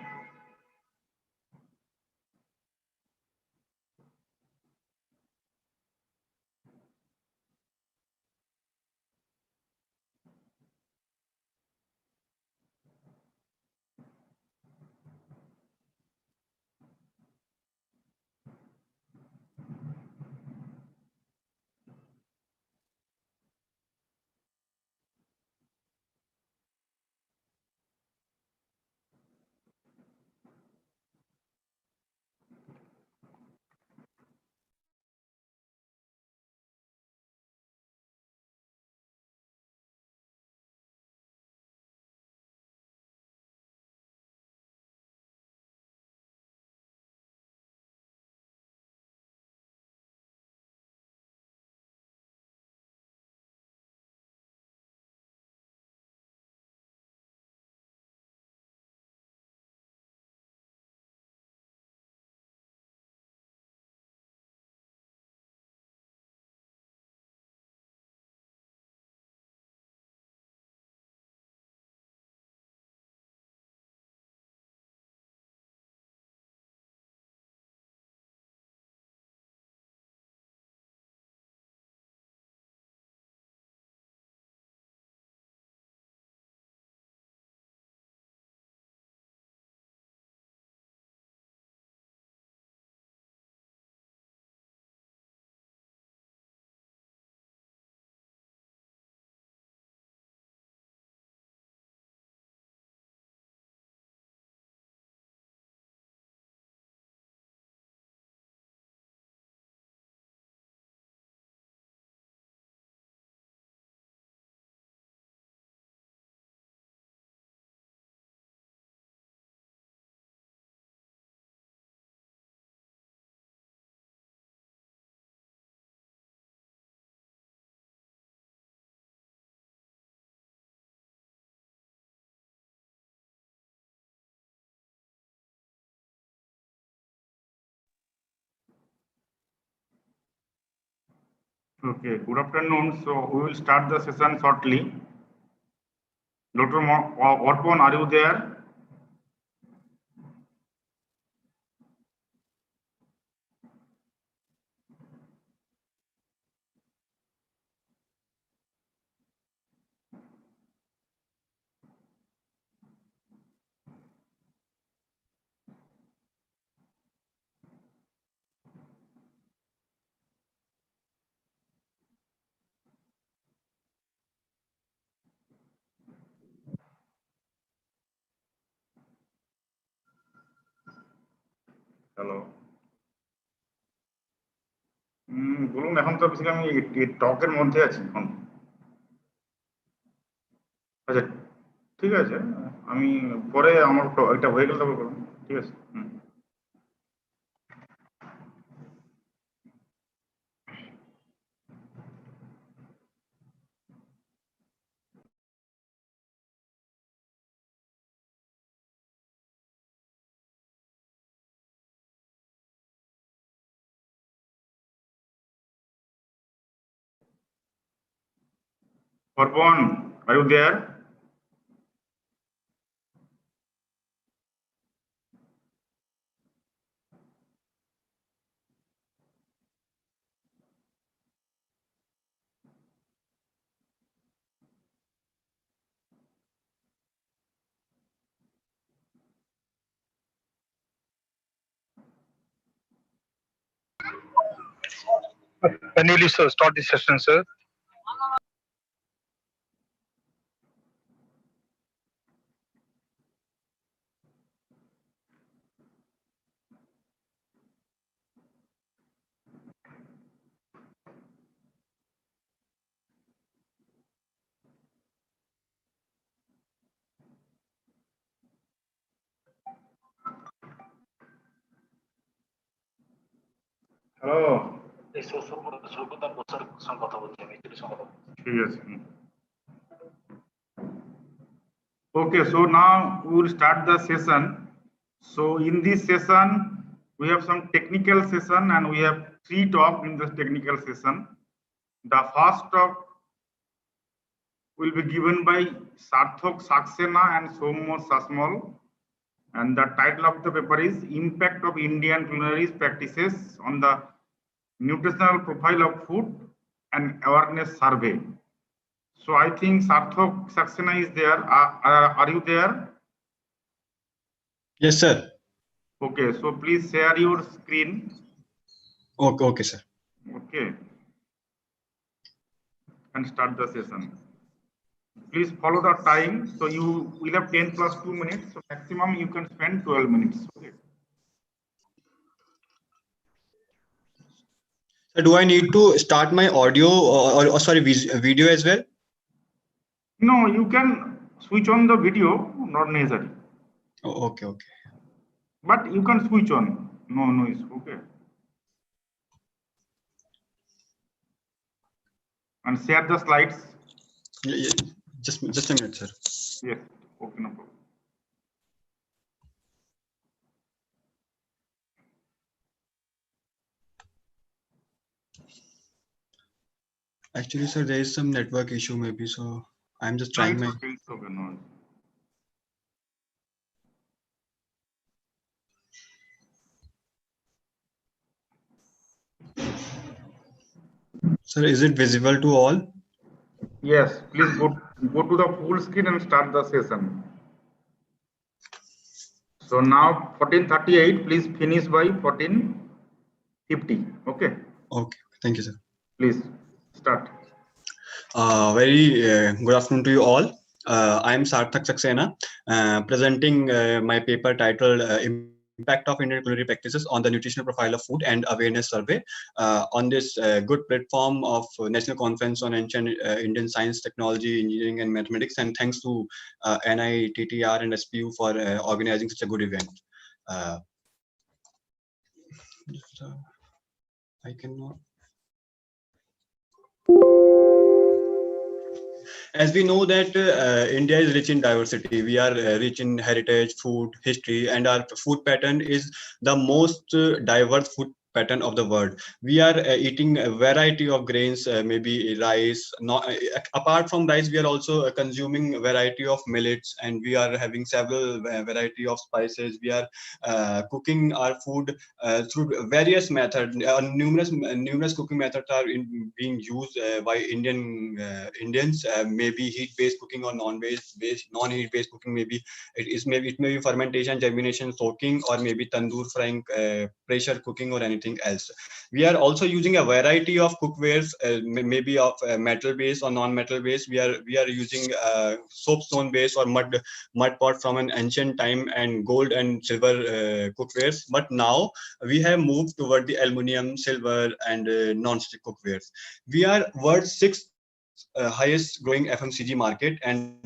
Okay, good afternoon. So we will start the session shortly. Dr. Orpon, are you there? Hello বলুন, এখন তো basically আমি টকের মধ্যে আছি এখন। আচ্ছা ঠিক আছে, আমি পরে আমার এটা হয়ে গেলে তবে করুন, ঠিক আছে। Orpon, are you there? Can you please start the session, sir? Hello ঠিক আছে। Okay, so now we will start the session. So in this session, we have some technical session and we have 3 talks in this technical session. The first talk will be given by Sarthak Saxena and Somo Sasmal. And the title of the paper is Impact of Indian Culinary Practices on the Nutritional Profile of Food and Awareness Survey. So I think Sarthak Saxena is there. Are you there? Yes, sir. Okay, so please share your screen. Okay, okay, sir. Okay. And start the session. Please follow the time. So you will have 10 plus 2 minutes. So maximum you can spend 12 minutes. Okay. So do I need to start my audio or sorry, video as well? No, you can switch on the video, not necessary. Oh, okay, okay. But you can switch on. No noise. Okay. And share the slides. Yeah, just a minute, sir. Yes. Okay, no problem. Actually, sir, there is some network issue maybe, so I'm just No, trying it's my. okay, it's okay, no. Sir, is it visible to all? Yes, please go to the full screen and start the session. So now 14:38, please finish by 14:50. Okay. Okay, thank you, sir. Please start. Very good afternoon to you all. I am Sarthak Saxena, presenting my paper titled Impact of Indian Culinary Practices on the Nutritional Profile of Food and Awareness Survey on this good platform of National Conference on Ancient Indian Science, Technology, Engineering and Mathematics. And thanks to NITTR and SPU for organizing such a good event. I cannot. As we know that India is rich in diversity, we are rich in heritage, food, history, and our food pattern is the most diverse food pattern of the world. We are eating a variety of grains, maybe rice. Apart from rice, we are also consuming a variety of millets, and we are having several variety of spices. We are cooking our food through various methods. Numerous cooking methods are being used by Indians. Maybe heat-based cooking or non-heat-based cooking. Maybe it may be fermentation, germination, soaking, or maybe tandoor frying, pressure cooking, or anything else. We are also using a variety of cookwares, maybe of metal base or non-metal base. We are using soapstone base or mud pot from an ancient time, and gold and silver cookwares. But now we have moved toward the aluminum, silver, and non-stick cookwares. We are world's sixth highest growing FMCG market, and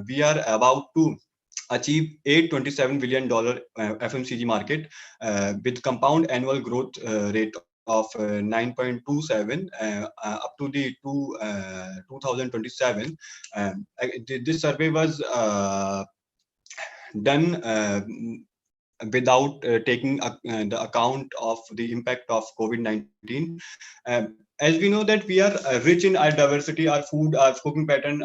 we are about to achieve $827 billion FMCG market with compound annual growth rate of 9.27 up to the 2027. This survey was done without taking the account of the impact of COVID-19. As we know that we are rich in our diversity, our food, our cooking pattern,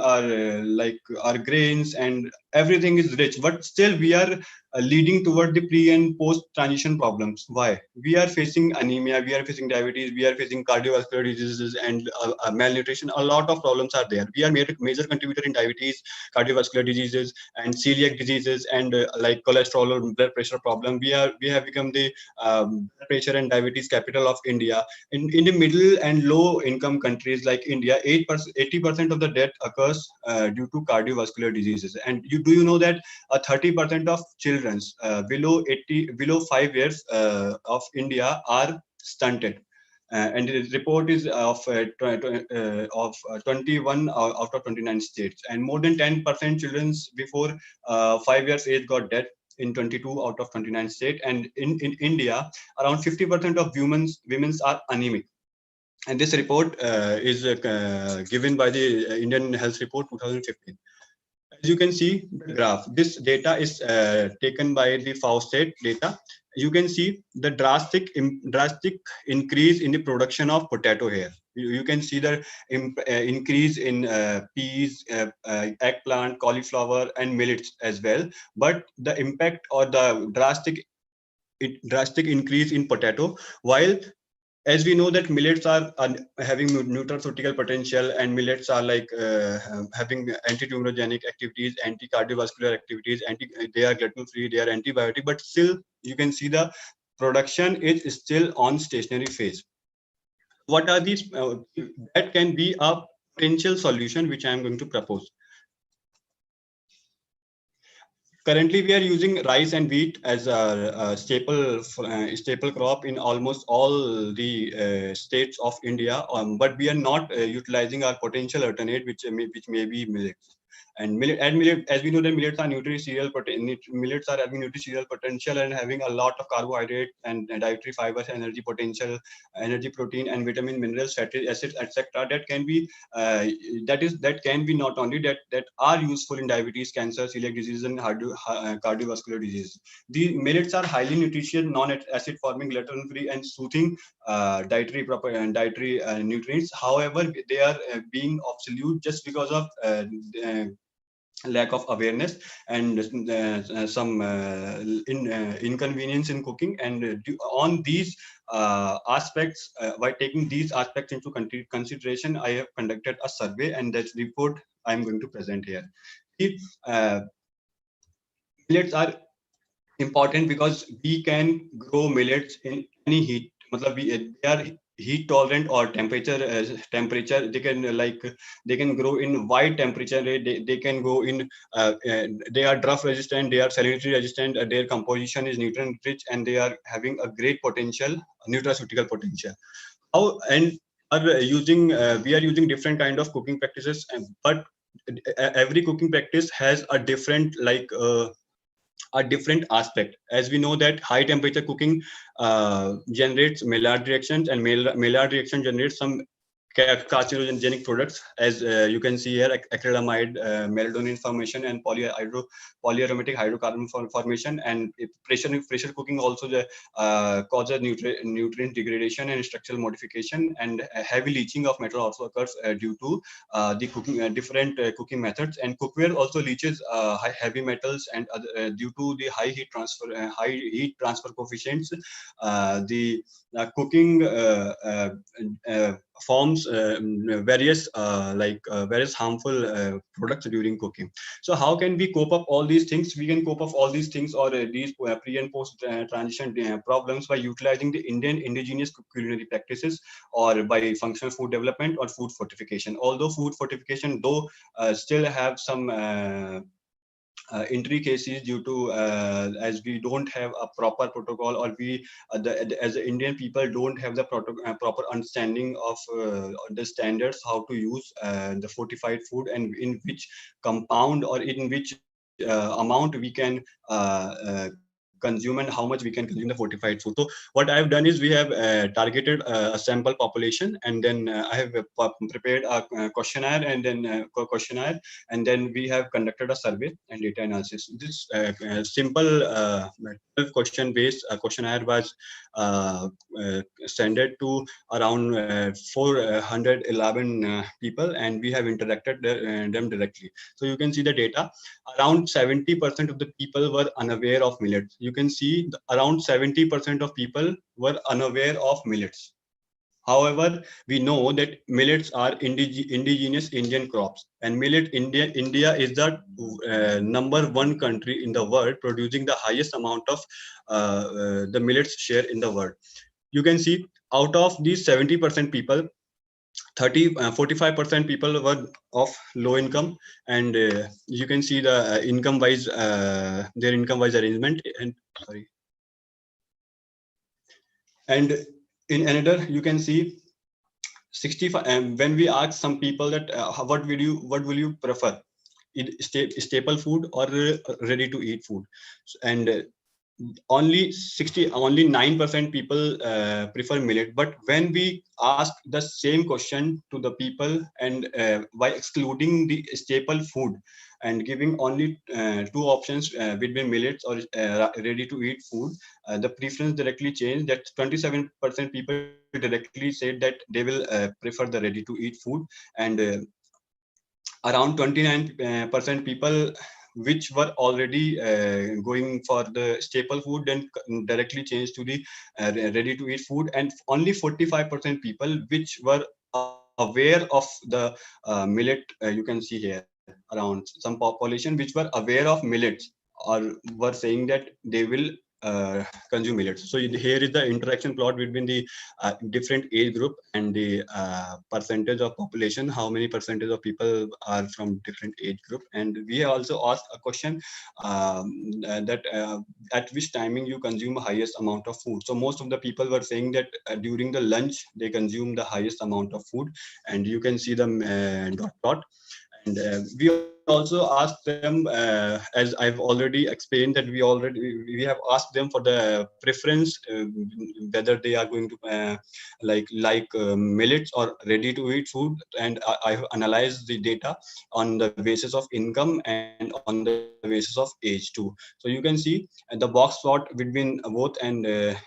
like our grains, and everything is rich, but still we are leading toward the pre and post transition problems. Why? We are facing anemia, we are facing diabetes, we are facing cardiovascular diseases and malnutrition. A lot of problems are there. We are major contributor in diabetes, cardiovascular diseases, and celiac diseases, and like cholesterol or blood pressure problem. We have become the blood pressure and diabetes capital of India. In the middle and low income countries like India, 80% of the death occurs due to cardiovascular diseases. And do you know that 30% of children below 5 years of India are stunted? And the report is of 21 out of 29 states, and more than 10% children before 5 years age got dead in 22 out of 29 states. And in India, around 50% of women are anemic. And this report is given by the Indian Health Report 2015. As you can see the graph, this data is taken by the FAO state data. You can see the drastic increase in the production of potato here. You can see the increase in peas, eggplant, cauliflower, and millets as well. But the impact or the drastic increase in potato, while as we know that millets are having nutraceutical potential, and millets are like having anti-tumorigenic activities, anti-cardiovascular activities, they are gluten free, they are antibiotic, but still you can see the production is still on stationary phase. What are these that can be a potential solution which I am going to propose. Currently, we are using rice and wheat as a staple crop in almost all the states of India, but we are not utilizing our potential alternate, which may be millets. And millet, as we know, that millets are millets are having nutricerial potential and having a lot of carbohydrate and dietary fibers, energy potential, energy, protein, and vitamin, minerals, fatty acids, etc. That can be that can be not only that are useful in diabetes, cancer, celiac disease, and cardiovascular disease. The millets are highly nutritious, non-acid forming, gluten-free, and soothing dietary nutrients. However, they are being obsolete just because of lack of awareness and some inconvenience in cooking. And on these aspects, by taking these aspects into consideration, I have conducted a survey, and that report I am going to present here. Millets are important because we can grow millets in any heat. They are heat tolerant or temperature. They can grow in wide temperature. They can go in. They are drought resistant. They are salinity resistant. Their composition is nutrient rich, and they are having a great potential, nutraceutical potential. We are using different kind of cooking practices, but every cooking practice has a different a different aspect. As we know that high temperature cooking generates Maillard reactions, and Maillard reaction generates some carcinogenic products, as you can see here: acrylamide, melatonin formation, and polyaromatic hydrocarbon formation. And pressure cooking also causes nutrient degradation and structural modification, and heavy leaching of metal also occurs due to the different cooking methods. And cookware also leaches heavy metals, and due to the high heat transfer coefficients. The cooking forms various harmful products during cooking. So how can we cope up all these things? We can cope up all these things, or these pre and post transition problems, by utilizing the Indian indigenous culinary practices, or by functional food development or food fortification. Although food fortification still have some intricacies due to as we don't have a proper protocol, or we as the Indian people don't have the proper understanding of the standards, how to use the fortified food, and in which compound or in which amount we can consume, and how much we can consume the fortified food. So what I have done is, we have targeted a sample population, and then I have prepared a questionnaire, and then we have conducted a survey and data analysis. This simple 12-question based questionnaire was sent to around 411 people, and we have interacted them directly. So you can see the data. Around 70% of the people were unaware of millets. You can see around 70% of people were unaware of millets. However, we know that millets are indigenous Indian crops, and India is the #1 country in the world producing the highest amount of the millets share in the world. You can see out of these 70% people, 45% people were of low income, and you can see the income wise their income wise arrangement. And in another, you can see 65. When we ask some people that what will you prefer, staple food or ready to eat food, and only 9% people prefer millet. But when we ask the same question to the people, and by excluding the staple food and giving only two options between millets or ready to eat food, the preference directly changed. That 27% people directly said that they will prefer the ready to eat food, and around 29% people which were already going for the staple food then directly changed to the ready to eat food, and only 45% people which were aware of the millet, you can see here around some population which were aware of millets, or were saying that they will consume millets. So here is the interaction plot between the different age group and the percentage of population, how many percentage of people are from different age group. And we also asked a question that at which timing you consume highest amount of food. So most of the people were saying that during the lunch they consume the highest amount of food, and you can see the dot. And we also asked them, as I've already explained, that we have asked them for the preference, whether they are going to like millets or ready to eat food. And I've analyzed the data on the basis of income and on the basis of age too. So you can see the box plot between both, and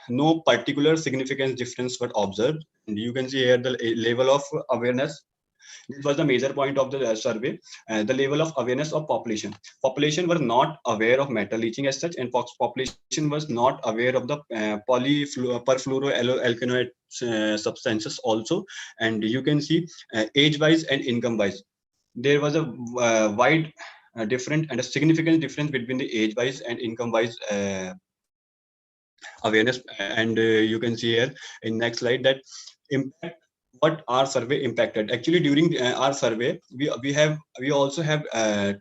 no particular significant difference were observed. And you can see here the level of awareness. This was the major point of the survey. The level of awareness of population. Population were not aware of metal leaching as such, and population was not aware of the perfluoroalkyl substances also. And you can see age-wise and income-wise, there was a wide different and a significant difference between the age-wise and income-wise awareness. And you can see here in next slide that impact, what our survey impacted. Actually, during our survey, we also have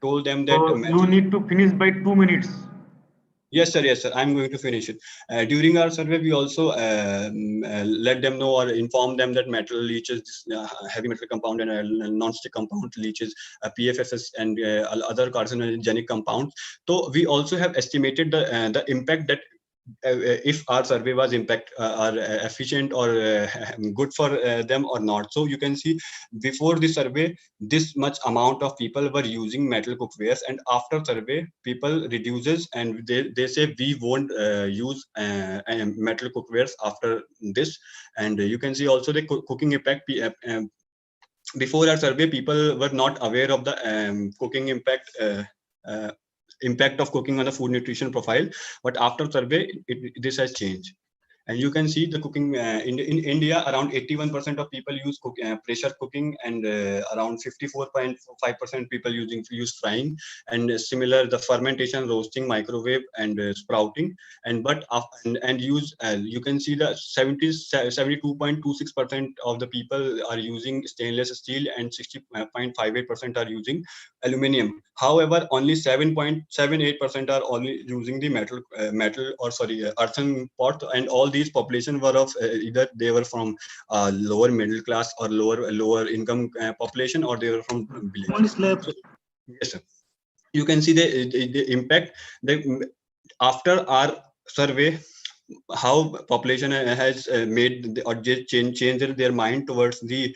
told them that you need to finish by 2 minutes. Yes, sir. Yes, sir. I'm going to finish it. During our survey, we also let them know or inform them that metal leaches, heavy metal compound and non-stick compound leaches, PFSs and other carcinogenic compounds. So we also have estimated the impact that if our survey was are efficient or good for them or not. So you can see before the survey, this much amount of people were using metal cookwares, and after survey, people reduces and they say we won't use metal cookwares after this. And you can see also the cooking impact. Before our survey, people were not aware of the cooking impact. Impact of cooking on the food nutrition profile, but after survey this has changed. And you can see the cooking in India, around 81% of people use pressure cooking, and around 54.5% people use frying, and similar the fermentation, roasting, microwave, and sprouting. And use you can see the 72.26% of the people are using stainless steel, and 60.58% are using aluminium. However, only 7.78% are only using the earthen pot, and all these population were of either they were from lower middle class or lower income population, or they were from village. So, yes, sir. You can see the impact. After our survey, how population has made or changed their mind towards the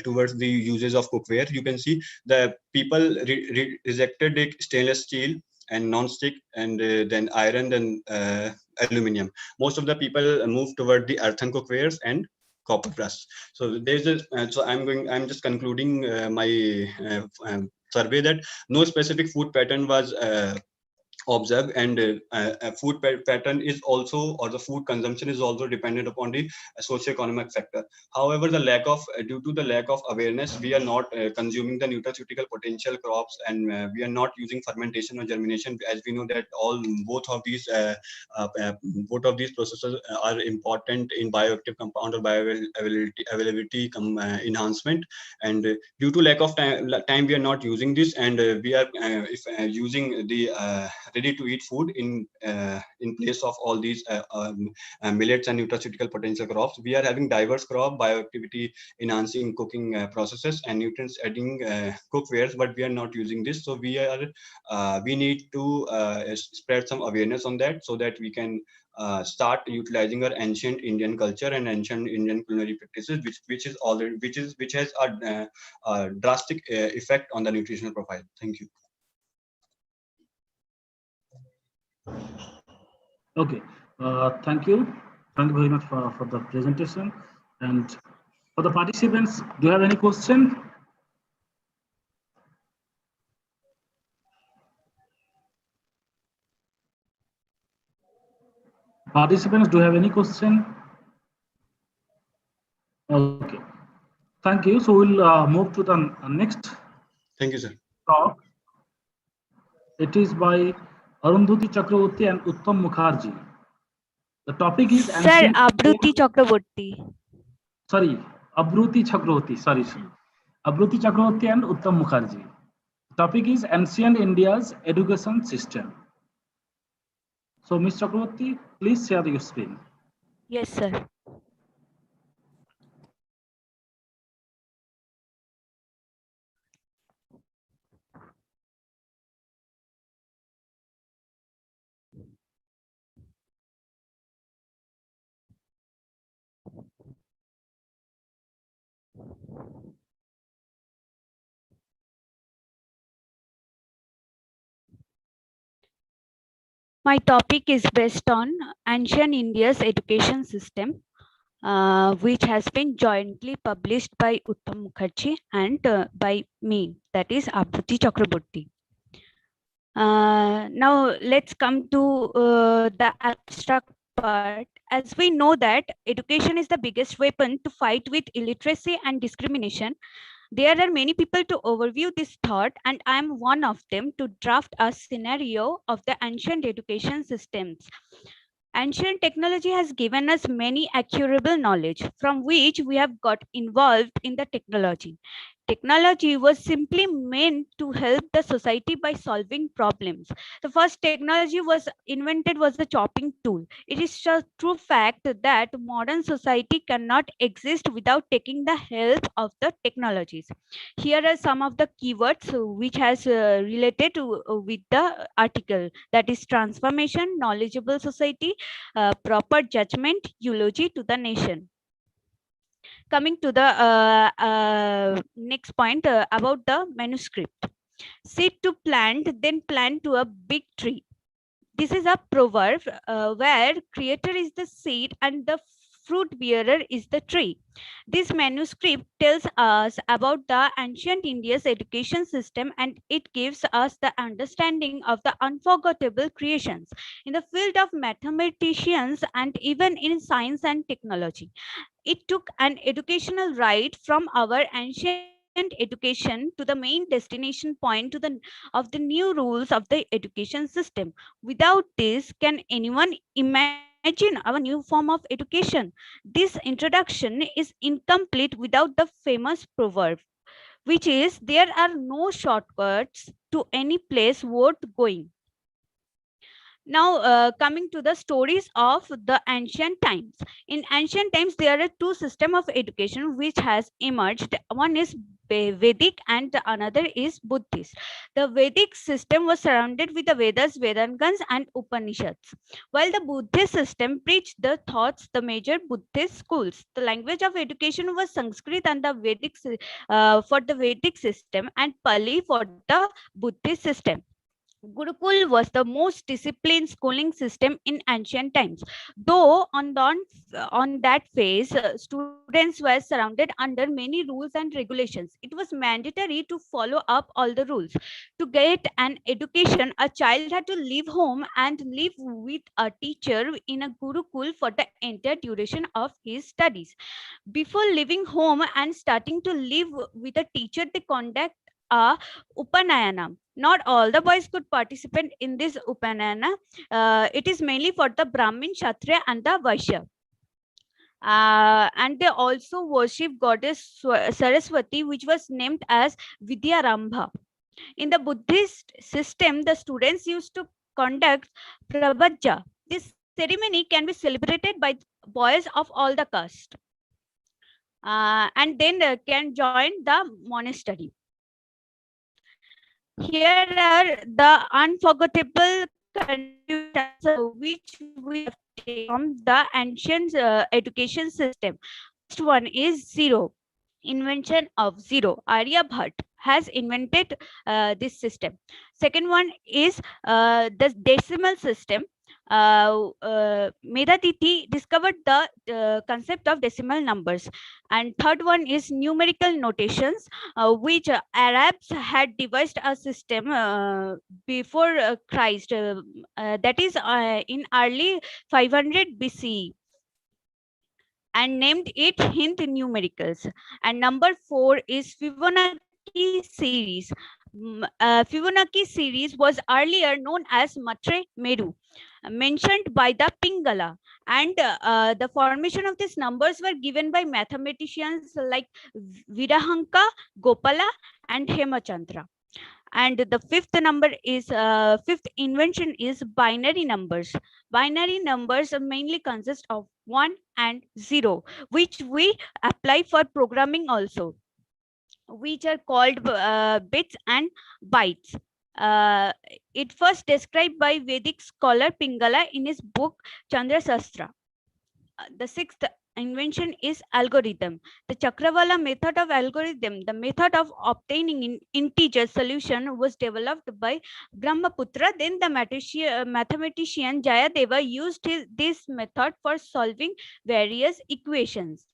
towards the uses of cookware. You can see the people rejected the stainless steel and non-stick, and then iron, then aluminium. Most of the people move toward the earthen cookwares and copper brass. So there's I'm just concluding my survey that no specific food pattern was observed, and food pattern is also, or the food consumption is also dependent upon the socio-economic factor. However, due to the lack of awareness, we are not consuming the nutraceutical potential crops, and we are not using fermentation or germination, as we know that both of these processes are important in bioactive compound or bioavailability enhancement. And due to lack of time we are not using this, and we are using the ready to eat food in place of all these millets and nutraceutical potential crops. We are having diverse crop, bioactivity enhancing cooking processes and nutrients adding cookwares, but we are not using this. So we need to spread some awareness on that, so that we can start utilizing our ancient Indian culture and ancient Indian culinary practices, which has a drastic effect on the nutritional profile. Thank you. Okay, thank you. Thank you very much for the presentation. And for the participants, do you have any question? Participants, do you have any question? Okay, thank you. So we'll move to the next. Thank you, sir. Talk. It is by Arundhati Chakraborty and Uttam Mukherjee. The topic is Sir, Abruti Chakraborty. Sorry, Abruti Chakraborty. Sorry. Abruti Chakraborty and Uttam Mukherjee. The topic is Ancient India's Education System. So, Ms. Chakraborty, please share your screen. Yes, sir. My topic is based on Ancient India's education system, which has been jointly published by Uttam Mukherjee and by me, that is Abruti Chakraborty. Now let's come to the abstract part. As we know that education is the biggest weapon to fight with illiteracy and discrimination, there are many people to overview this thought, and I am one of them to draft a scenario of the ancient education systems. Ancient technology has given us many accurable knowledge from which we have got involved in the technology. Technology was simply meant to help the society by solving problems. The first technology was invented was the chopping tool. It is a true fact that modern society cannot exist without taking the help of the technologies. Here are some of the keywords which has related to with the article, that is transformation, knowledgeable society, proper judgment, eulogy to the nation. Coming to the next point about the manuscript. Seed to plant, then plant to a big tree. This is a proverb where creator is the seed and the fruit bearer is the tree. This manuscript tells us about the ancient India's education system, and it gives us the understanding of the unforgettable creations in the field of mathematicians and even in science and technology. It took an educational ride from our ancient education to the main destination point of the new rules of the education system. Without this, can anyone imagine our new form of education? This introduction is incomplete without the famous proverb, which is there are no shortcuts to any place worth going. Now, coming to the stories of the ancient times. In ancient times, there are two systems of education which has emerged. One is Vedic and the another is Buddhist. The Vedic system was surrounded with the Vedas, Vedangas and Upanishads, while the Buddhist system preached the thoughts, the major Buddhist schools. The language of education was Sanskrit and the Vedic for the Vedic system and Pali for the Buddhist system. Gurukul was the most disciplined schooling system in ancient times. Though on that phase, students were surrounded under many rules and regulations. It was mandatory to follow up all the rules. To get an education, a child had to leave home and live with a teacher in a Gurukul for the entire duration of his studies. Before leaving home and starting to live with a teacher, they conduct a Upanayana. Not all the boys could participate in this Upanayana. It is mainly for the Brahmin, Kshatriya and the Vaishya. And they also worship goddess Saraswati, which was named as Vidyarambha. In the Buddhist system, the students used to conducts Prabhaja. This ceremony can be celebrated by boys of all the caste and then can join the monastery. Here are the unforgettable contributions which we have taken from the ancient education system. First one is zero. Invention of zero. Aryabhat has invented this system. Second one is the decimal system. Medaditi discovered the concept of decimal numbers. And third one is numerical notations, which Arabs had devised a system before Christ, that is in early 500 BCE, and named it Hind numericals. And number 4 is Fibonacci series. Fibonacci series was earlier known as Matre Meru, mentioned by the Pingala, and the formation of these numbers were given by mathematicians like Virahanka, Gopala, and Hemachandra. And the fifth invention is binary numbers. Binary numbers mainly consist of 1 and 0, which we apply for programming also, which are called bits and bytes. It first described by Vedic scholar Pingala in his book Chandra Sastra. The sixth invention is algorithm. The Chakravala method of algorithm, the method of obtaining an integer solution, was developed by Brahmaputra. Then the mathematician Jayadeva used this method for solving various equations.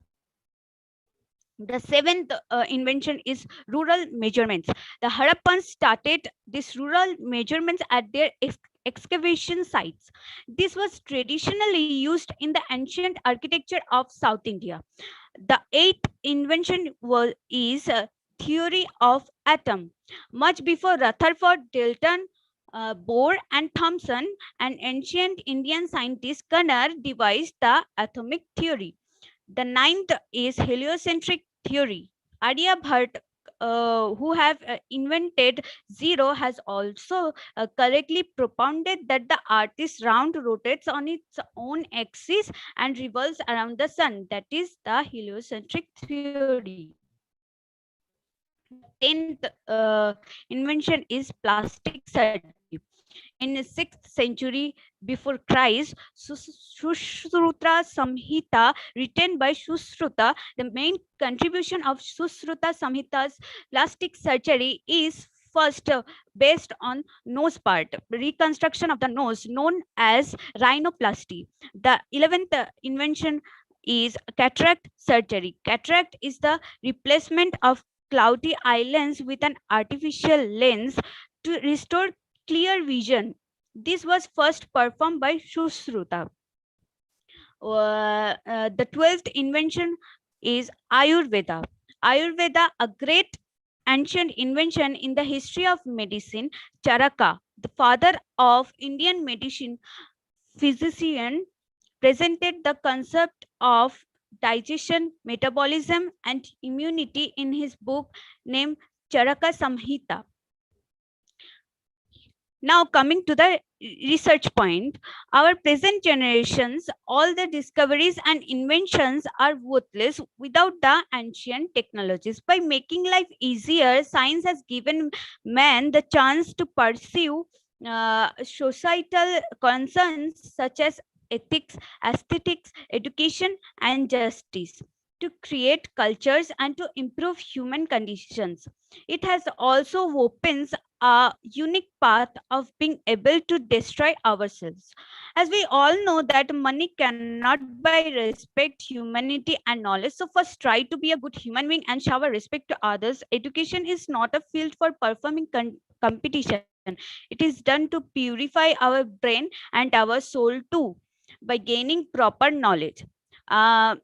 The seventh invention is rural measurements. The Harappans started these rural measurements at their excavation sites. This was traditionally used in the ancient architecture of South India. The eighth invention is theory of atom. Much before Rutherford, Dalton, Bohr, and Thomson, an ancient Indian scientist, Gunnar devised the atomic theory. The ninth is heliocentric theory. Aryabhat, who have invented zero, has also correctly propounded that the earth is round, rotates on its own axis, and revolves around the sun. That is the heliocentric theory. The 10th invention is plastic surgery. In the 6th century before Christ, Sushruta Samhita, written by Sushruta, the main contribution of Sushruta Samhita's plastic surgery is first based on nose part, reconstruction of the nose, known as rhinoplasty. The 11th invention is cataract surgery. Cataract is the replacement of cloudy eyelids with an artificial lens to restore clear vision. This was first performed by Sushruta. The 12th invention is Ayurveda. Ayurveda, a great ancient invention in the history of medicine. Charaka, the father of Indian medicine physician, presented the concept of digestion, metabolism, and immunity in his book named Charaka Samhita. Now, coming to the research point, our present generations, all the discoveries and inventions are worthless without the ancient technologies. By making life easier, science has given man the chance to pursue societal concerns such as ethics, aesthetics, education, and justice, to create cultures and to improve human conditions. It has also opens a unique path of being able to destroy ourselves. As we all know that money cannot buy respect, humanity, and knowledge. So first try to be a good human being and shower respect to others. Education is not a field for performing competition. It is done to purify our brain and our soul too, by gaining proper knowledge. From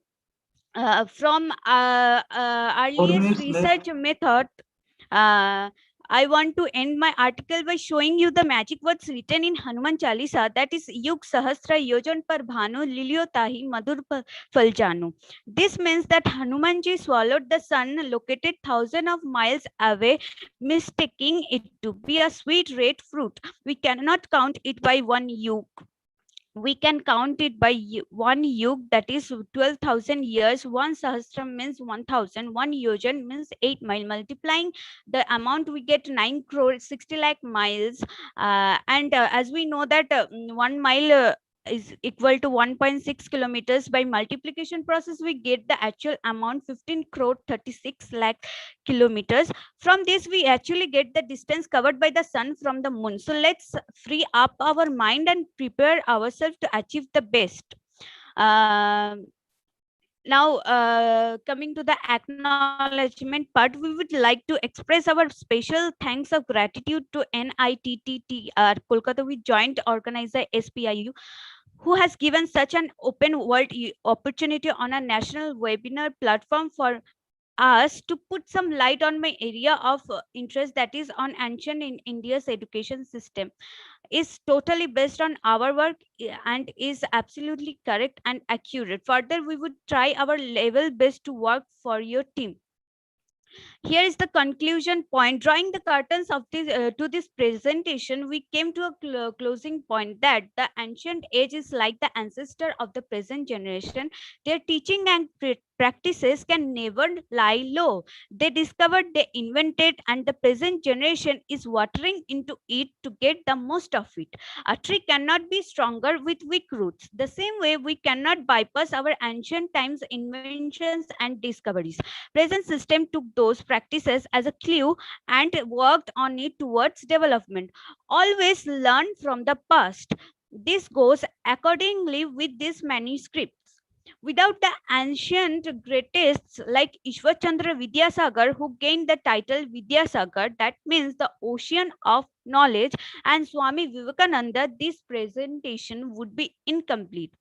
earliest research method, I want to end my article by showing you the magic words written in Hanuman Chalisa, that is Yug Sahasra Yojan Par Bhanu Lilyo Tahi Madhur Fal Janu. This means that Hanumanji swallowed the sun located thousands of miles away, mistaking it to be a sweet red fruit. We cannot count it by one yug. We can count it by one yug, that is 12,000 years. One sahasram means 1,000. One yojan means 8 mile. Multiplying the amount, we get 9 crore 60 lakh miles. And as we know that 1 mile is equal to 1.6 kilometers. By multiplication process, we get the actual amount 15 crore 36 lakh kilometers. From this, we actually get the distance covered by the sun from the moon. So let's free up our mind and prepare ourselves to achieve the best. Now, coming to the acknowledgement part, we would like to express our special thanks of gratitude to NITTTR, Kolkata with joint organizer SPIU, who has given such an open world opportunity on a national webinar platform for us to put some light on my area of interest, that is on ancient in India's education system. Is totally based on our work and is absolutely correct and accurate. Further, we would try our level best to work for your team. Here is the conclusion point. Drawing the curtains of this to this presentation, we came to a closing point that the ancient age is like the ancestor of the present generation. Their teaching and practices can never lie low. They discovered, they invented, and the present generation is watering into it to get the most of it. A tree cannot be stronger with weak roots. The same way, we cannot bypass our ancient times inventions and discoveries. Present system took those practices as a clue and worked on it towards development. Always learn from the past. This goes accordingly with these manuscripts. Without the ancient greatest like Ishwar Chandra Vidyasagar, who gained the title Vidyasagar, that means the ocean of knowledge, and Swami Vivekananda, this presentation would be incomplete.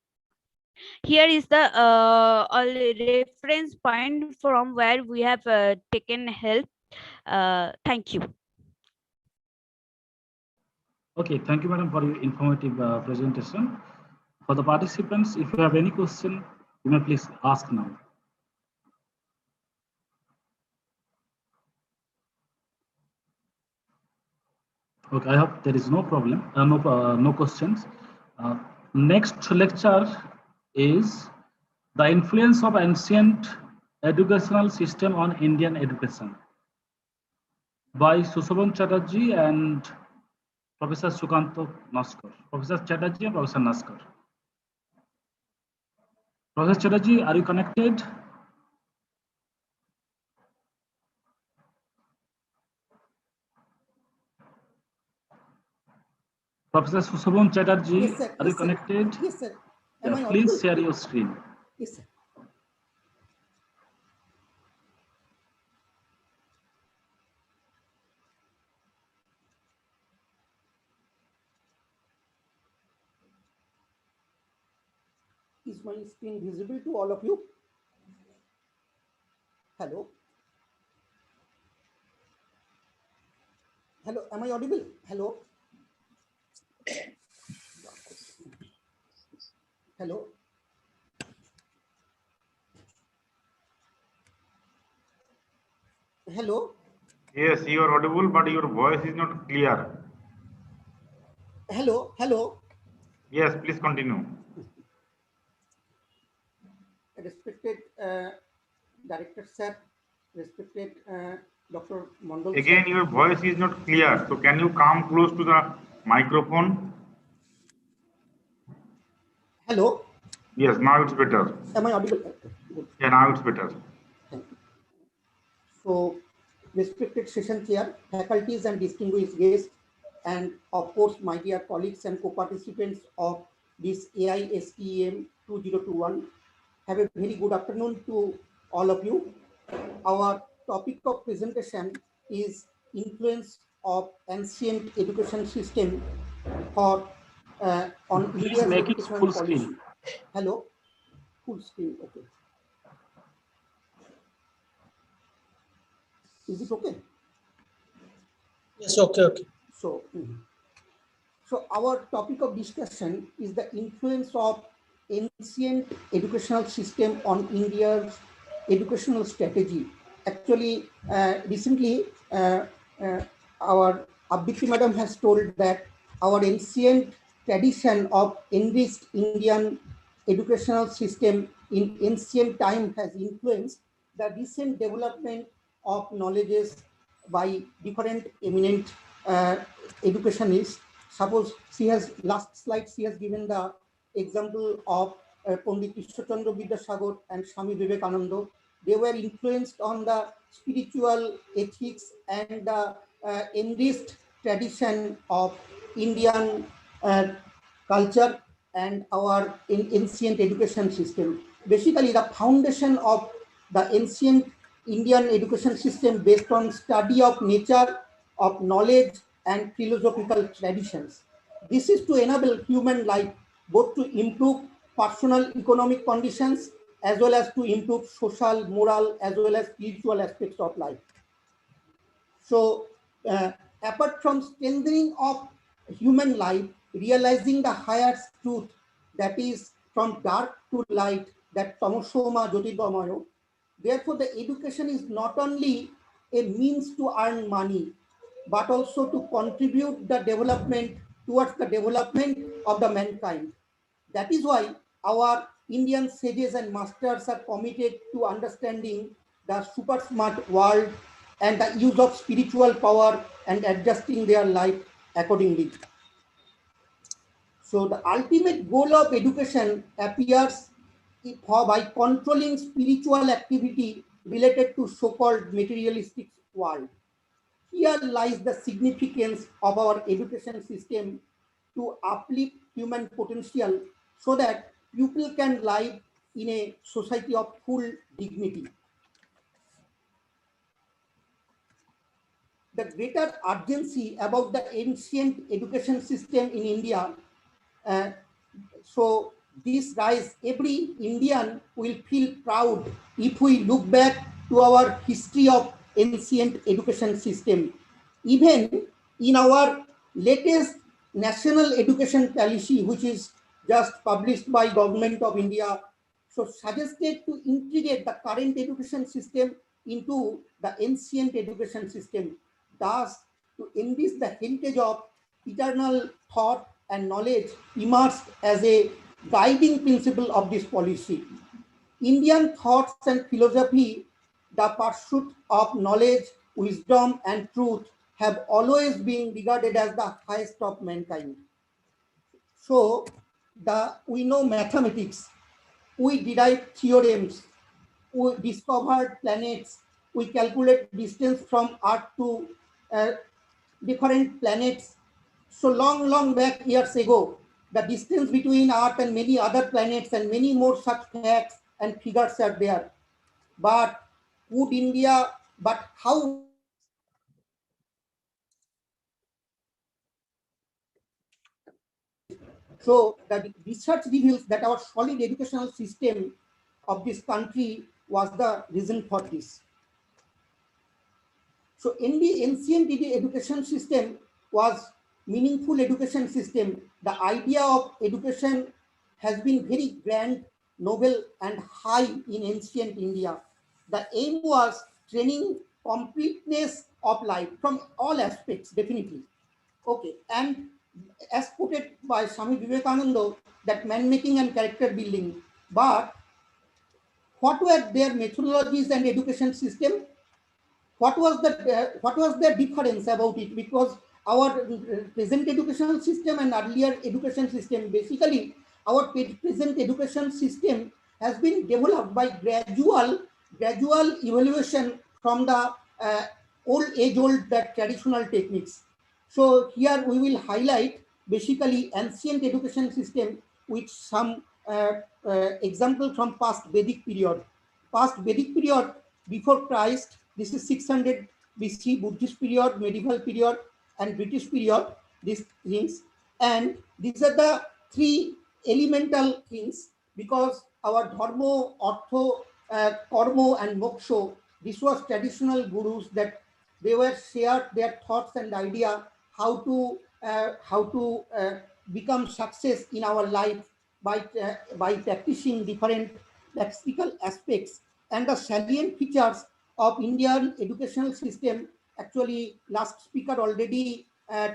Here is the reference point from where we have taken help. Thank you. Okay, thank you, madam, for your informative presentation. For the participants, if you have any question, you may please ask now. Okay, I hope there is no problem, no questions. Next lecture is the influence of ancient educational system on Indian education by Sushovan Chatterjee and Professor Sukanto Naskar. Professor Chatterjee and Professor Naskar. Professor Chatterjee, are you connected? Professor Sushovan Chatterjee, yes, sir. are you connected? Yes, sir. Am I please audible? share your screen. Yes, sir. Is my screen visible to all of you? Hello? Hello, am I audible? Hello? Hello? Hello? Yes, you are audible, but your voice is not clear. Hello? Hello? Yes, please continue. Respected Director Sir, respected Dr. Mondal Again, sir. your voice is not clear. So can you come close to the microphone? Hello? Yes, now it's better. Am I audible? Good. Yeah, now it's better. Thank you. So, respected session chair, faculties and distinguished guests, and of course, my dear colleagues and co-participants of this AISTEM 2021, have a very good afternoon to all of you. Our topic of presentation is influence of ancient education system for on Please India's make it educational full policy. screen. Hello, full screen. Okay. Is it okay? Yes, okay. So, so our topic of discussion is the influence of ancient educational system on India's educational strategy. Actually, recently, our Abhiti madam has told that our ancient tradition of enriched Indian educational system in ancient time has influenced the recent development of knowledges by different eminent educationists. Suppose she has, last slide, she has given the example of Pandit Ishwar Chandra Vidyasagar and Swami Vivekananda. They were influenced on the spiritual ethics and the enriched tradition of Indian culture and our ancient education system. Basically, the foundation of the ancient Indian education system based on study of nature, of knowledge and philosophical traditions. This is to enable human life both to improve personal economic conditions as well as to improve social, moral, as well as spiritual aspects of life. So, apart from strengthening of human life, realizing the higher truth, that is from dark to light, that tamosoma jyotirgamayo. Therefore, the education is not only a means to earn money, but also to contribute the development towards the development of the mankind. That is why our Indian sages and masters are committed to understanding the super smart world and the use of spiritual power and adjusting their life accordingly. So the ultimate goal of education appears by controlling spiritual activity related to so-called materialistic world. Here lies the significance of our education system to uplift human potential so that people can live in a society of full dignity. The greater urgency about the ancient education system in India, so this rise, every Indian will feel proud if we look back to our history of ancient education system. Even in our latest national education policy, which is just published by Government of India, so suggested to integrate the current education system into the ancient education system, thus to enrich the heritage of eternal thought and knowledge emerged as a guiding principle of this policy. Indian thoughts and philosophy, the pursuit of knowledge, wisdom, and truth have always been regarded as the highest of mankind. So, we know mathematics, we derive theorems, we discovered planets, we calculate distance from Earth to different planets. So long back years ago, the distance between Earth and many other planets and many more such facts and figures are there. But how so the research reveals that our solid educational system of this country was the reason for this. So in the ancient education system was meaningful education system. The idea of education has been very grand, noble and high in ancient India. The aim was training completeness of life from all aspects, definitely. Okay, and as quoted by Swami Vivekananda, that man making and character building. But what were their methodologies and education system? What was the difference about it? Because our present educational system and earlier education system, basically our present education system has been developed by gradual evaluation from the old that traditional techniques. So here we will highlight basically ancient education system with some example from past Vedic period. Past Vedic period before Christ, this is 600 BC, Buddhist period, medieval period, and British period, these things. And these are the three elemental things because our dharma, artho, karma, and moksha, this was traditional gurus that they were shared their thoughts and idea how to become success in our life by practicing different practical aspects. And the salient features of Indian educational system, actually last speaker already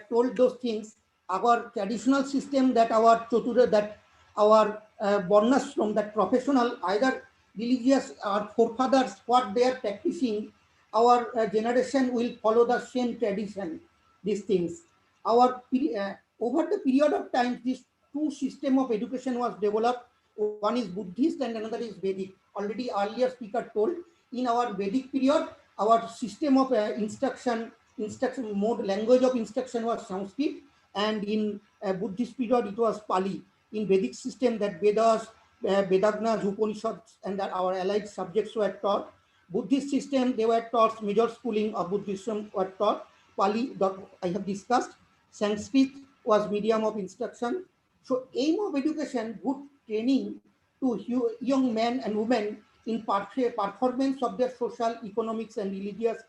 told those things. Our traditional system, that our chotura, that our Varnashram, that professional, either religious or forefathers, what they are practicing, our generation will follow the same tradition, these things. Over the period of time, these two system of education was developed. One is Buddhist and another is Vedic. Already earlier speaker told, in our Vedic period, our system of instruction mode, language of instruction was Sanskrit, and in Buddhist period it was Pali. In Vedic system, that Vedas, Vedagnas, Upanishads, and our allied subjects were taught. Buddhist system, they were taught, major schooling of Buddhism were taught. Pali, that I have discussed. Sanskrit was medium of instruction. So aim of education, good training to young men and women in performance of their social, economics, and religious.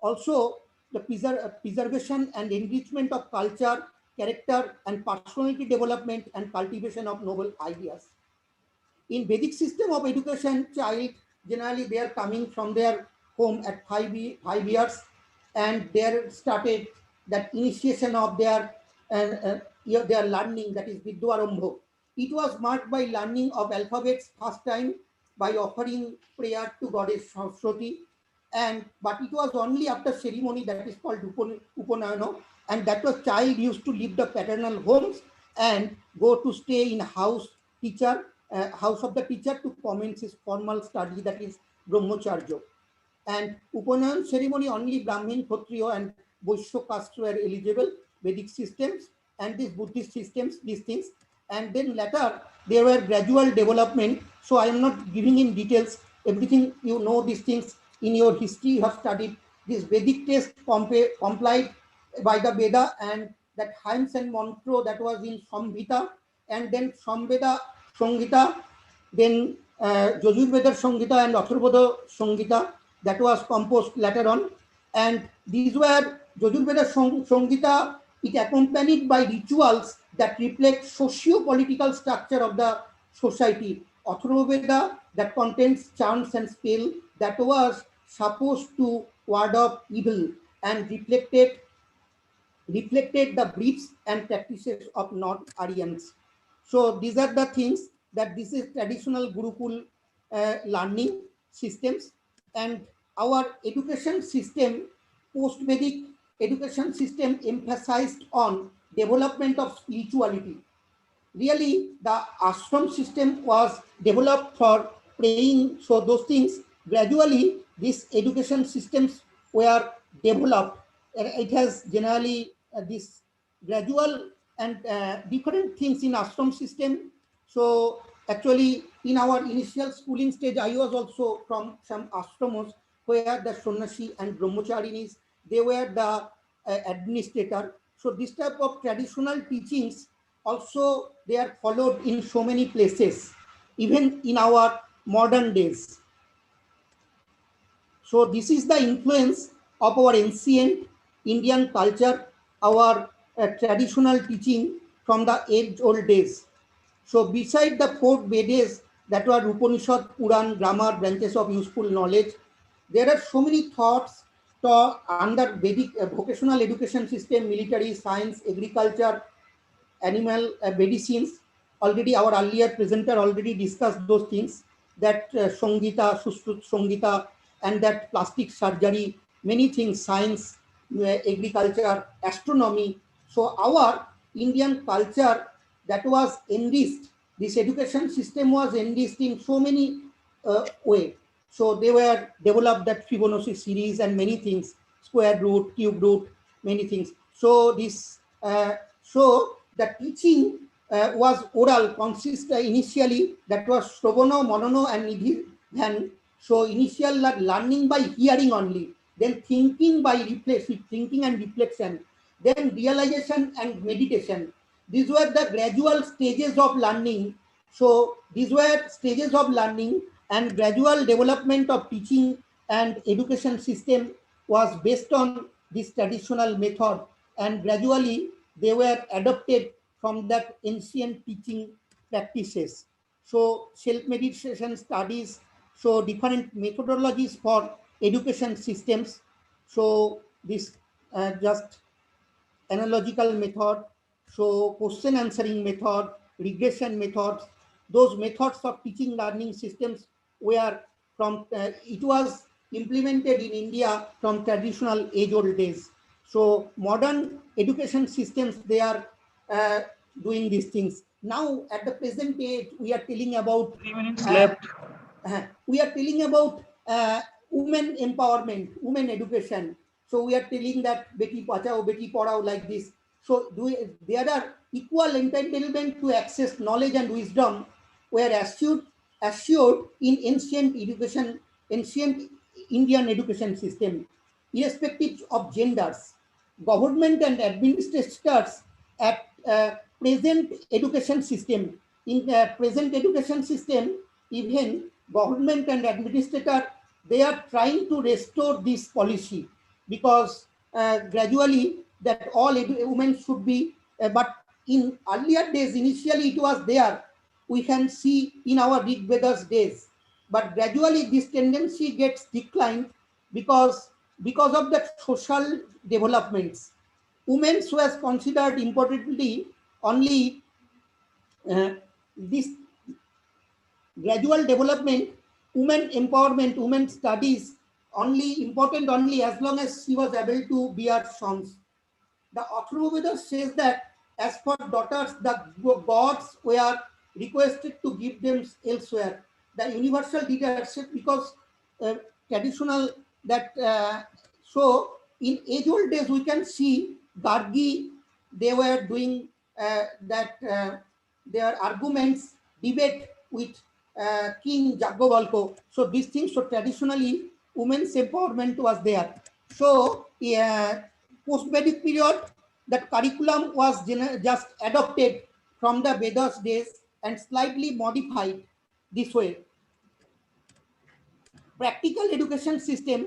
Also, the preservation and enrichment of culture, character, and personality development and cultivation of noble ideas. In Vedic system of education, child generally they are coming from their home at 5 years, and they are started that initiation of their learning, that is Vidwarambha. It was marked by learning of alphabets first time by offering prayer to goddess Saraswati, but it was only after ceremony, that is called Upanayana, and that was child used to leave the paternal homes and go to stay in house of the teacher to commence his formal study, that is Brahmacharya. And Upanayan ceremony, only Brahmin, Kshatriya, and Vaishya castes were eligible. Vedic systems and these Buddhist systems, these things. And then later there were gradual development. So I am not giving in details. Everything you know, these things in your history you have studied. This Vedic test complied by the Veda, and that hymns and mantra that was in Samhita, and then Samveda Samhita, then Yajurveda Samhita and Atharvaveda Samhita that was composed later on. And these were Yajurveda Samhita, it accompanied by rituals that reflect socio-political structure of the society. Atharvaveda that contains chants and spell that was supposed to ward off evil and reflected the beliefs and practices of non-Aryans. So these are the things that this is traditional Gurukul learning systems. And our education system, post-Vedic education system, emphasized on development of spirituality. Really, the ashram system was developed for praying. So those things, gradually, these education systems were developed. It has generally this gradual and different things in ashram system. So actually, in our initial schooling stage, I was also from some ashramos where the sannyasi and brahmacharinis, they were the administrator. So this type of traditional teachings also they are followed in so many places, even in our modern days. So this is the influence of our ancient Indian culture, our traditional teaching from the age-old days. So beside the four Vedas that were Upanishad, Puran, grammar, branches of useful knowledge, there are so many thoughts under Vedic vocational education system, military, science, agriculture, animal medicines. Already our earlier presenter already discussed those things, that Sangita, Sushrut Sangita, and that plastic surgery, many things, science, agriculture, astronomy. So our Indian culture that was enriched, this education system was enriched in so many ways. So they were developed that Fibonacci series and many things, square root, cube root, many things. So this, so the teaching was oral, initially that was Shravana, Manana, and Nidhi Dhyan. So initial learning by hearing only, then thinking by thinking and reflection, then realization and meditation. These were the gradual stages of learning. So these were stages of learning and gradual development of teaching and education system was based on this traditional method, and gradually they were adopted from that ancient teaching practices. So self-meditation studies show different methodologies for education systems. So this just analogical method, so question answering method, regression methods, those methods of teaching learning systems were from, it was implemented in India from traditional age-old days. So modern education systems, they are doing these things. Now at the present age, we are telling about 3 minutes left. We are telling about women empowerment, women education. So we are telling that Beti Bachao, Beti Padhao, like this. So there are equal entitlement to access knowledge and wisdom were assured in ancient Indian education system, irrespective of genders. Government and administrators at present education system, in present education system, even government and administrator, they are trying to restore this policy, because gradually that all women should be, but in earlier days, initially it was there, we can see in our Rig Vedas days, but gradually this tendency gets declined because of the social developments. Women was considered importantly only this gradual development, women empowerment, women studies only important only as long as she was able to bear sons. The Atharvaveda says that as for daughters, the gods were requested to give them elsewhere. The universal leadership, because traditional that so in age-old days we can see Gargi, they were doing their arguments, debate with King Jaggovalko. So these things, so traditionally women's empowerment was there. So post-Vedic period, that curriculum was just adopted from the Vedas days and slightly modified this way. Practical education system,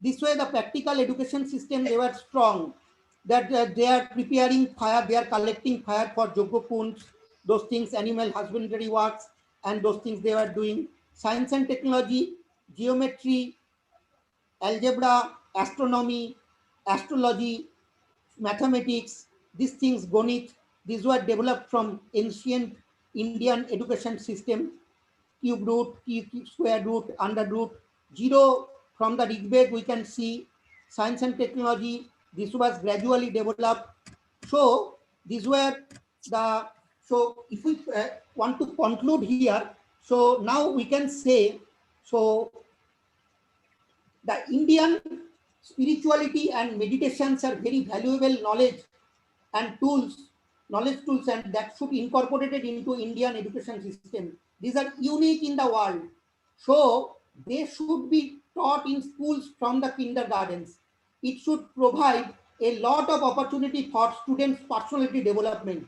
this way the practical education system, they were strong, that they are preparing fire, they are collecting fire for Yogya Kunds, those things, animal husbandry works, and those things they were doing. Science and technology, geometry, algebra, astronomy, astrology, mathematics, these things, Gonit, these were developed from ancient Indian education system. Cube root, square root, under root, zero. From the Rig Veda we can see science and technology, this was gradually developed. So these were the, so if we want to conclude here, so now we can say, so the Indian spirituality and meditations are very valuable knowledge and tools, knowledge tools, and that should be incorporated into Indian education system. These are unique in the world. So they should be taught in schools from the kindergartens. It should provide a lot of opportunity for students' personality development.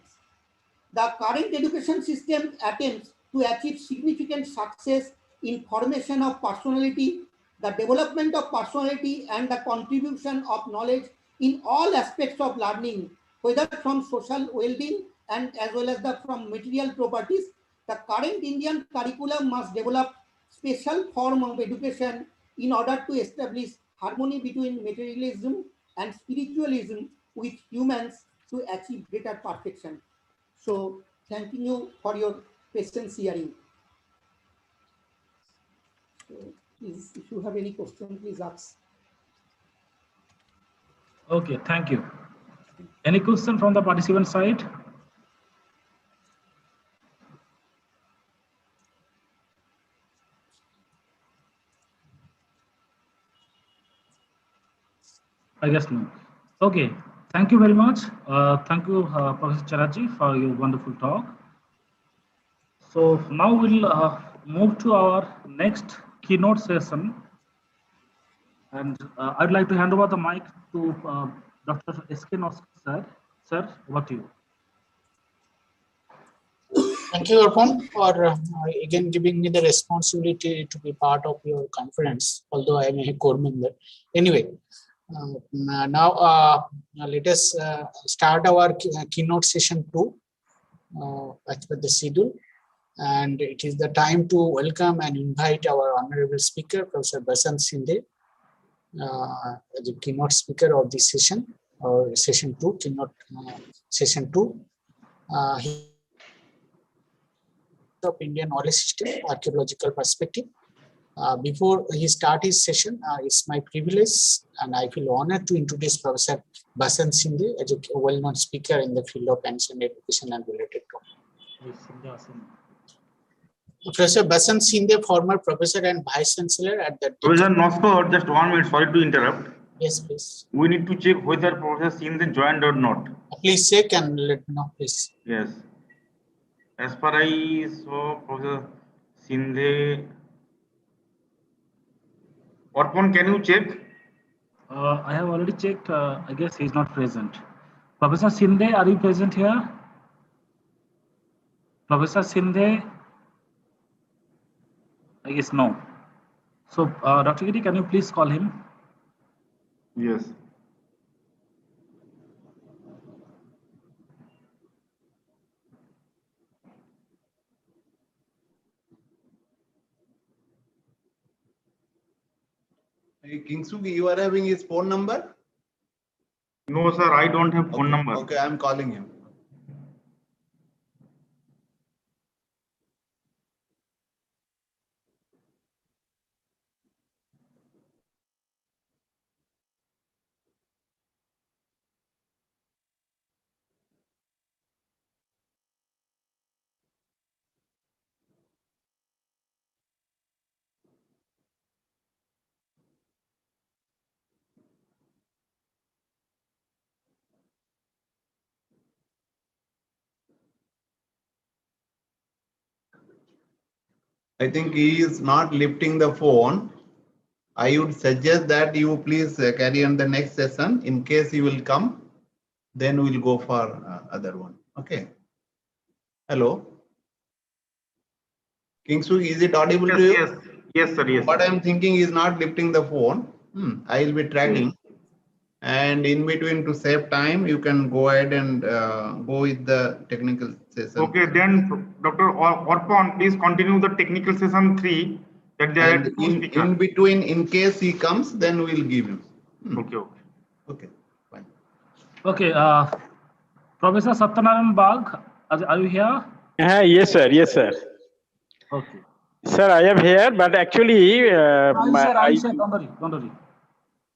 The current education system attempts to achieve significant success in formation of personality, the development of personality, and the contribution of knowledge in all aspects of learning, whether from social well-being and as well as from material properties. The current Indian curriculum must develop special form of education in order to establish harmony between materialism and spiritualism with humans to achieve greater perfection. So thanking you for your patience hearing. So please, if you have any question, please ask. Okay, thank you. Any question from the participant side? I guess no. Okay, thank you very much. Thank you, Professor Charaji, for your wonderful talk. So now we'll move to our next keynote session. And I'd like to hand over the mic to Dr. S.K. Noskar, sir. Sir, over to you. Thank you, Arpan, for again giving me the responsibility to be part of your conference, although I am a core member. Anyway, Now, let us start our keynote session 2 as per the schedule. And it is the time to welcome and invite our honorable speaker, Professor Basant Shinde, the keynote speaker of this session, or session 2, keynote session 2. He of Indian knowledge system, archaeological perspective. Before he start his session, it's my privilege and I feel honored to introduce Professor Basant Shinde as a well-known speaker in the field of ancient education and related topics. Professor Basant Shinde, former professor and vice chancellor at the. Professor Noskor, just 1 minute, sorry to interrupt. Yes, please. We need to check whether Professor Shinde joined or not. Please check and let me know, please. Yes. As far as I saw, Professor Shinde. Orpon, can you check? I have already checked. I guess he's not present. Professor Shinde, are you present here? Professor Shinde? I guess no. So, Dr. Giri, can you please call him? Yes. Hey, Kingsugi, you are having his phone number? No, sir, I don't have phone number. Okay, I'm calling him. I think he is not lifting the phone. I would suggest that you please carry on the next session. In case he will come, then we'll go for other one. Okay. Hello. Kingsugi, is it audible to you? Yes, yes, sir. Yes. What I'm thinking is not lifting the phone. I will be tracking. And in between, to save time, you can go ahead and go with the technical session. Okay, then Dr. Orpon, please continue the technical session 3. That there are two speakers. In between, in case he comes, then we'll give him. Okay, okay. Okay, fine. Okay, Professor Satyanarayan Bagh, are you here? Yes, sir. Yes, sir. Okay. Sir, I am here, but actually, Don't worry.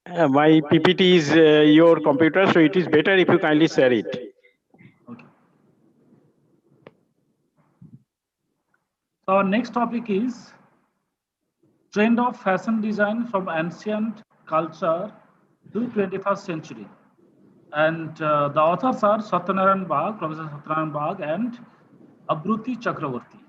my PPT is your computer, so it is better if you kindly share it. Okay. So our next topic is trend of fashion design from ancient culture to 21st century. And the authors are Satyanarayan Bagh, Professor Satyanarayan Bagh and Abruti Chakravarti.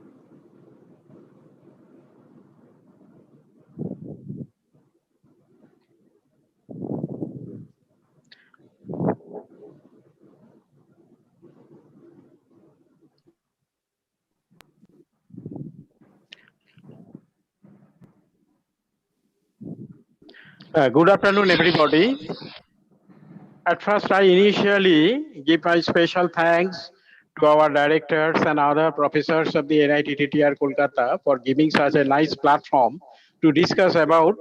Good afternoon, everybody. At first, I initially give my special thanks to our directors and other professors of the NITTTR Kolkata for giving such a nice platform to discuss about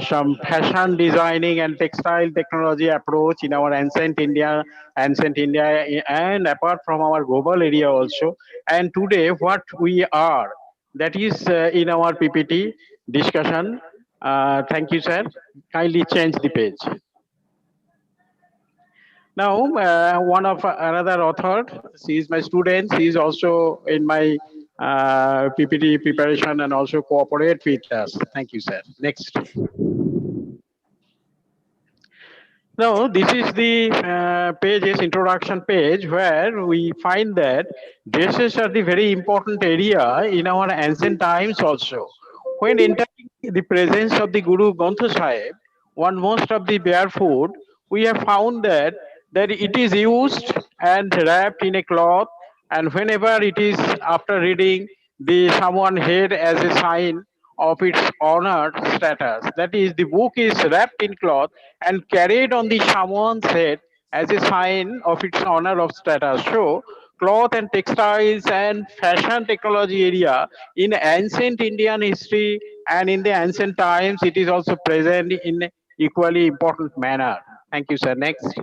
some fashion designing and textile technology approach in our ancient India, and apart from our global area also. And today, what we are, that is in our PPT discussion. Thank you, sir. Kindly change the page. Now, one of another author, she is my student. She is also in my PPT preparation and also cooperate with us. Thank you, sir. Next. Now, this is the page's introduction page where we find that dresses are the very important area in our ancient times also. When entering the presence of the Guru Granth Sahib, one most of the barefoot, we have found that it is used and wrapped in a cloth, and whenever it is after reading the someone head as a sign of its honored status. That is, the book is wrapped in cloth and carried on the shaman's head as a sign of its honor of status. So, cloth and textiles and fashion technology area in ancient Indian history and in the ancient times, it is also present in equally important manner. Thank you, sir. Next.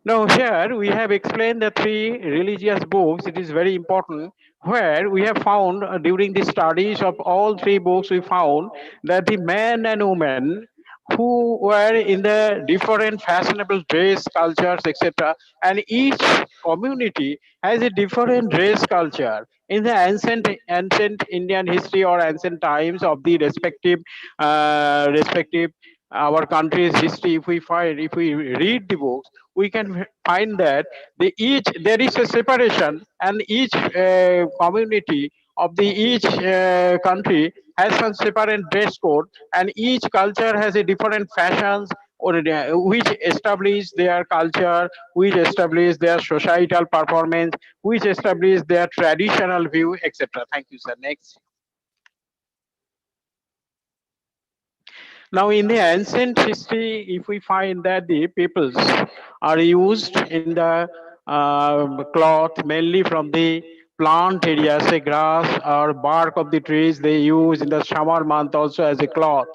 Now here we have explained the three religious books. It is very important where we have found during the studies of all three books, we found that the men and women who were in the different fashionable dress cultures, etc. And each community has a different dress culture. In the ancient Indian history or ancient times of the respective our country's history, if we read the books, we can find that there is a separation, and each community of the each country has some separate dress code, and each culture has a different fashions or which establish their culture, which establish their societal performance, which establish their traditional view, etc. Thank you, sir. Next. Now, in the ancient history, if we find that the peoples are used in the cloth mainly from the plant area, say grass or bark of the trees, they use in the summer month also as a cloth.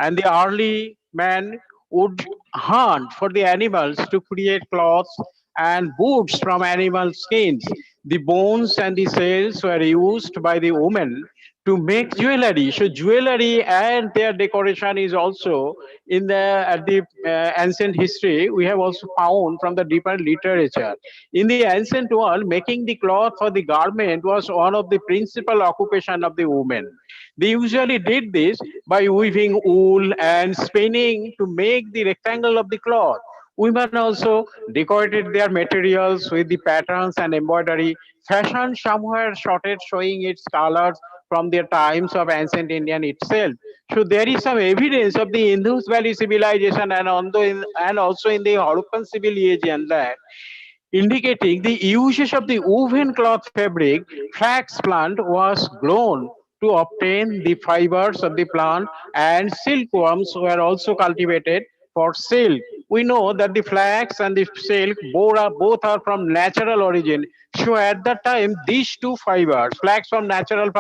And the early man would hunt for the animals to create cloths and boots from animal skins. The bones and the cells were used by the women to make jewelry. So jewelry and their decoration is also in the at the ancient history. We have also found from the deeper literature. In the ancient world, making the cloth for the garment was one of the principal occupation of the women. They usually did this by weaving wool and spinning to make the rectangle of the cloth. Women also decorated their materials with the patterns and embroidery. Fashion somewhere started showing its colors from the times of ancient Indian itself. So there is some evidence of the Indus Valley civilization and also in the Harappan civilization that indicating the usage of the woven cloth fabric. Flax plant was grown to obtain the fibers of the plant, and silkworms were also cultivated for silk. We know that the flax and the silk both are from natural origin. So at that time, these two fibers, flax from natural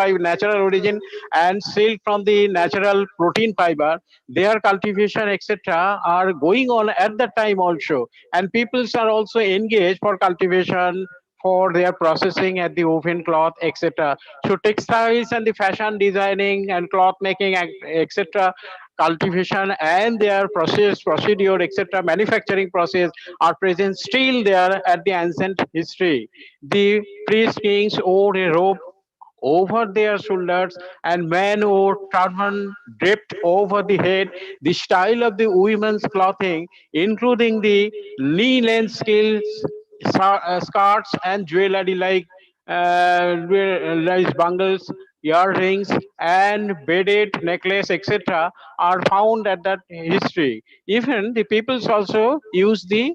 origin and silk from the natural protein fiber, their cultivation, etc., are going on at that time also. And peoples are also engaged for cultivation, for their processing at the woven cloth, etc. So textiles and the fashion designing and cloth making, etc., cultivation and their procedure, etc., manufacturing process are present still there at the ancient history. The priest kings wore a robe over their shoulders, and men wore turban draped over the head. The style of the women's clothing, including the knee-length skirts and jewelry like bangles, earrings, and beaded necklace, etc., are found at that history. Even the peoples also use the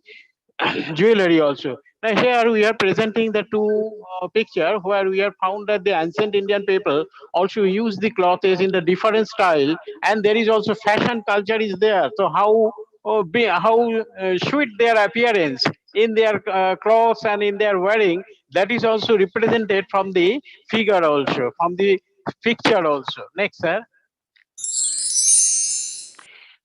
jewelry also. Now here we are presenting the two picture where we have found that the ancient Indian people also use the clothes in the different style, and there is also fashion culture is there. So how sweet their appearance in their clothes and in their wearing, that is also represented from the figure also, from the picture also. Next, sir.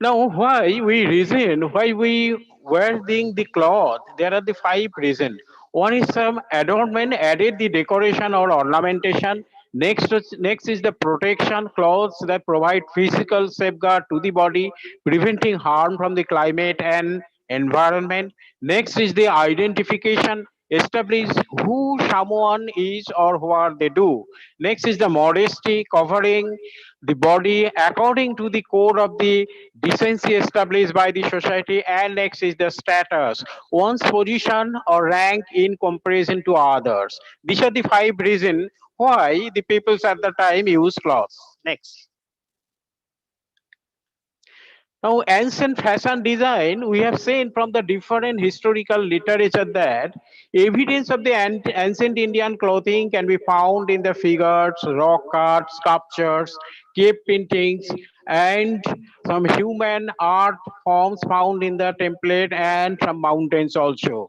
Now, why we wearing the cloth? There are the five reasons. One is some adornment, added the decoration or ornamentation. Next is the protection, clothes that provide physical safeguard to the body, preventing harm from the climate and environment. Next is the identification, establish who someone is or what they do. Next is the modesty, covering the body according to the code of the decency established by the society. And next is the status, one's position or rank in comparison to others. These are the five reasons why the peoples at the time use clothes. Next. Now, ancient fashion design, we have seen from the different historical literature that evidence of the ancient Indian clothing can be found in the figures, rock art, sculptures, cave paintings, and some human art forms found in the template and some mountains also.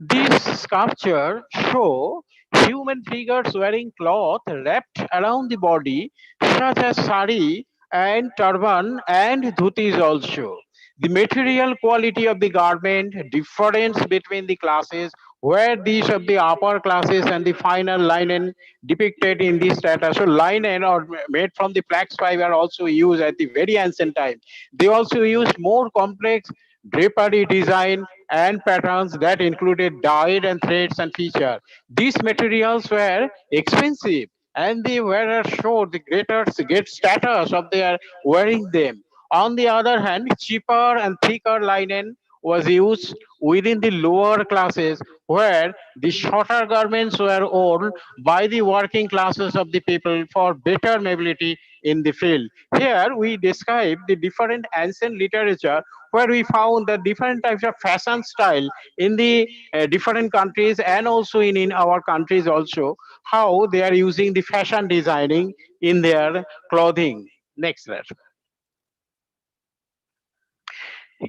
These sculptures show human figures wearing cloth wrapped around the body, such as sari and turban and dhutis also. The material quality of the garment, difference between the classes, where these of the upper classes and the final linen depicted in this status. So linen or made from the flax fiber also used at the very ancient time. They also used more complex drapery design and patterns that included dyed and threads and feature. These materials were expensive and the wearer showed the great status of their wearing them. On the other hand, cheaper and thicker linen was used within the lower classes where the shorter garments were worn by the working classes of the people for better mobility in the field. Here we describe the different ancient literature where we found the different types of fashion style in the different countries and also in our countries also, how they are using the fashion designing in their clothing. Next slide.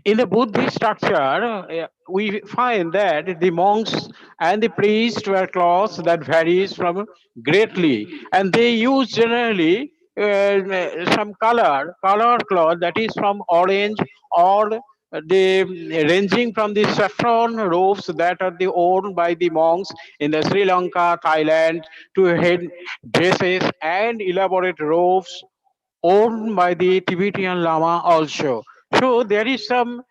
In the Buddhist structure, we find that the monks and the priests wear clothes that varies from greatly, and they use generally some color cloth that is from orange or the ranging from the saffron robes that are the worn by the monks in the Sri Lanka, Thailand, to head dresses and elaborate robes owned by the Tibetan Lama also. So there is some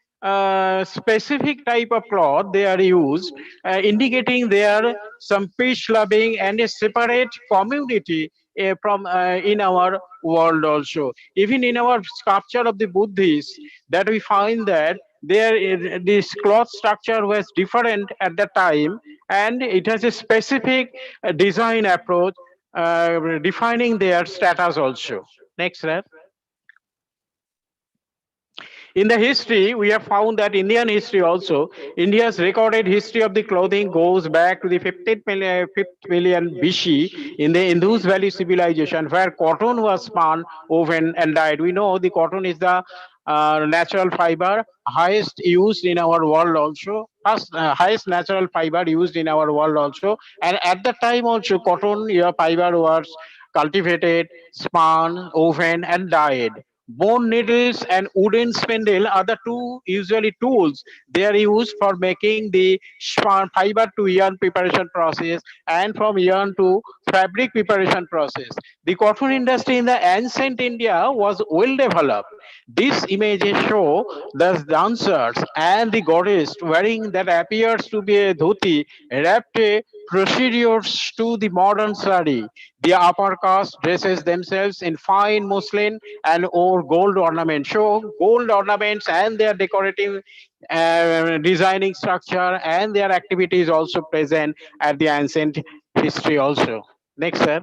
specific type of cloth they are used, indicating there some peace loving and a separate community from in our world also. Even in our sculpture of the Buddhists, that we find that there this cloth structure was different at the time, and it has a specific design approach defining their status also. Next slide. In the history, we have found that Indian history also, India's recorded history of the clothing goes back to the 5th million BC in the Indus Valley civilization, where cotton was spun, woven, and dyed. We know the cotton is the natural fiber highest used in our world also, first highest natural fiber used in our world also, and at the time also cotton fiber was cultivated, spun, woven, and dyed. Bone needles and wooden spindle are the two usually tools they are used for making the fiber to yarn preparation process and from yarn to fabric preparation process. The cotton industry in the ancient India was well developed. These images show the dancers and the goddess wearing that appears to be a dhoti wrapped procedures to the modern sari. The upper caste dresses themselves in fine muslin and or gold ornaments. Show gold ornaments and their decorative designing structure and their activities also present at the ancient history also. Next, sir.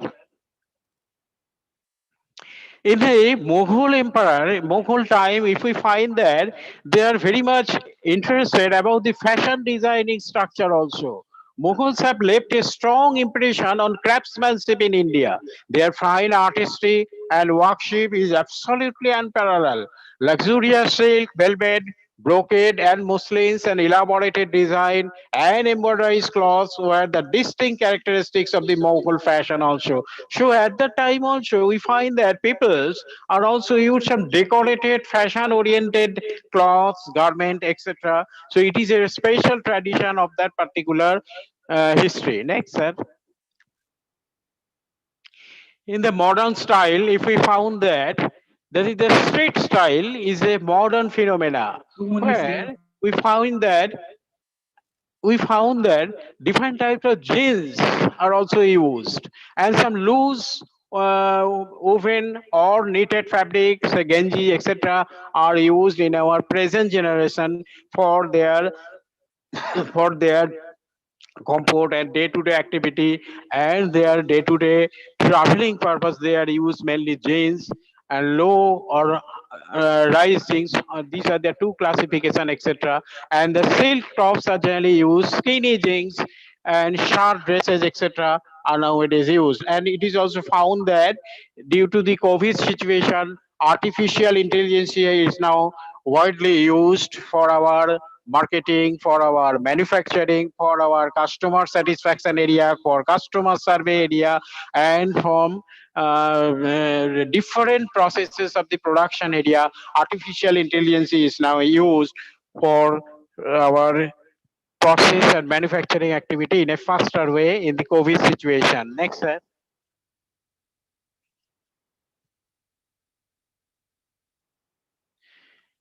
In the Mughal emperor, Mughal time, if we find that they are very much interested about the fashion designing structure also. Mughals have left a strong impression on craftsmanship in India. Their fine artistry and workmanship is absolutely unparalleled. Luxurious silk, velvet, brocade and muslins and elaborated design and embroidery cloths were the distinct characteristics of the Mughal fashion also. So at the time also we find that peoples are also used some decorated fashion oriented cloths, garment, etc. So it is a special tradition of that particular history. Next, sir. In the modern style, if we found that the street style is a modern phenomena where we found that different types of jeans are also used and some loose woven or knitted fabrics, genji, etc., are used in our present generation for their for their comfort and day-to-day activity and their day-to-day traveling purpose. They are used mainly jeans and low or rice things. These are the two classification, etc. And the silk tops are generally used. Skinny jeans and short dresses, etc. are nowadays used. And it is also found that due to the COVID situation, artificial intelligence is now widely used for our marketing, for our manufacturing, for our customer satisfaction area, for customer survey area, and from different processes of the production area. Artificial intelligence is now used for our process and manufacturing activity in a faster way in the COVID situation. Next, sir.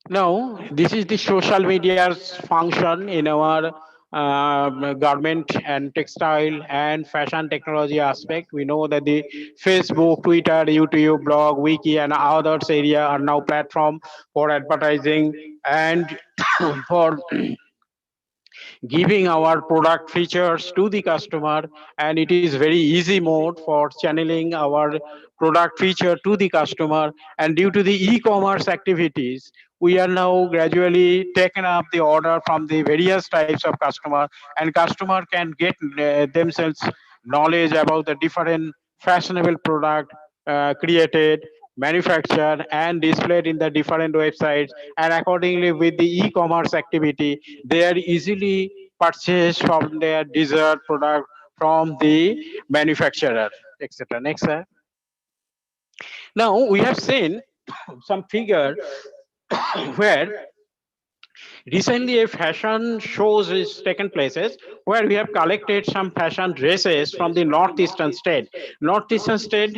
Now, this is the social media's function in our garment and textile and fashion technology aspect. We know that the Facebook, Twitter, YouTube, blog, wiki, and others area are now platform for advertising and for giving our product features to the customer, and it is very easy mode for channeling our product feature to the customer. And due to the e-commerce activities, we are now gradually taken up the order from the various types of customer, and customer can get themselves knowledge about the different fashionable product created, manufactured, and displayed in the different websites. And accordingly, with the e-commerce activity, they are easily purchased from their desired product from the manufacturer, etc. Next, sir. Now we have seen some figure where recently a fashion shows is taken places where we have collected some fashion dresses from the northeastern state. Northeastern state,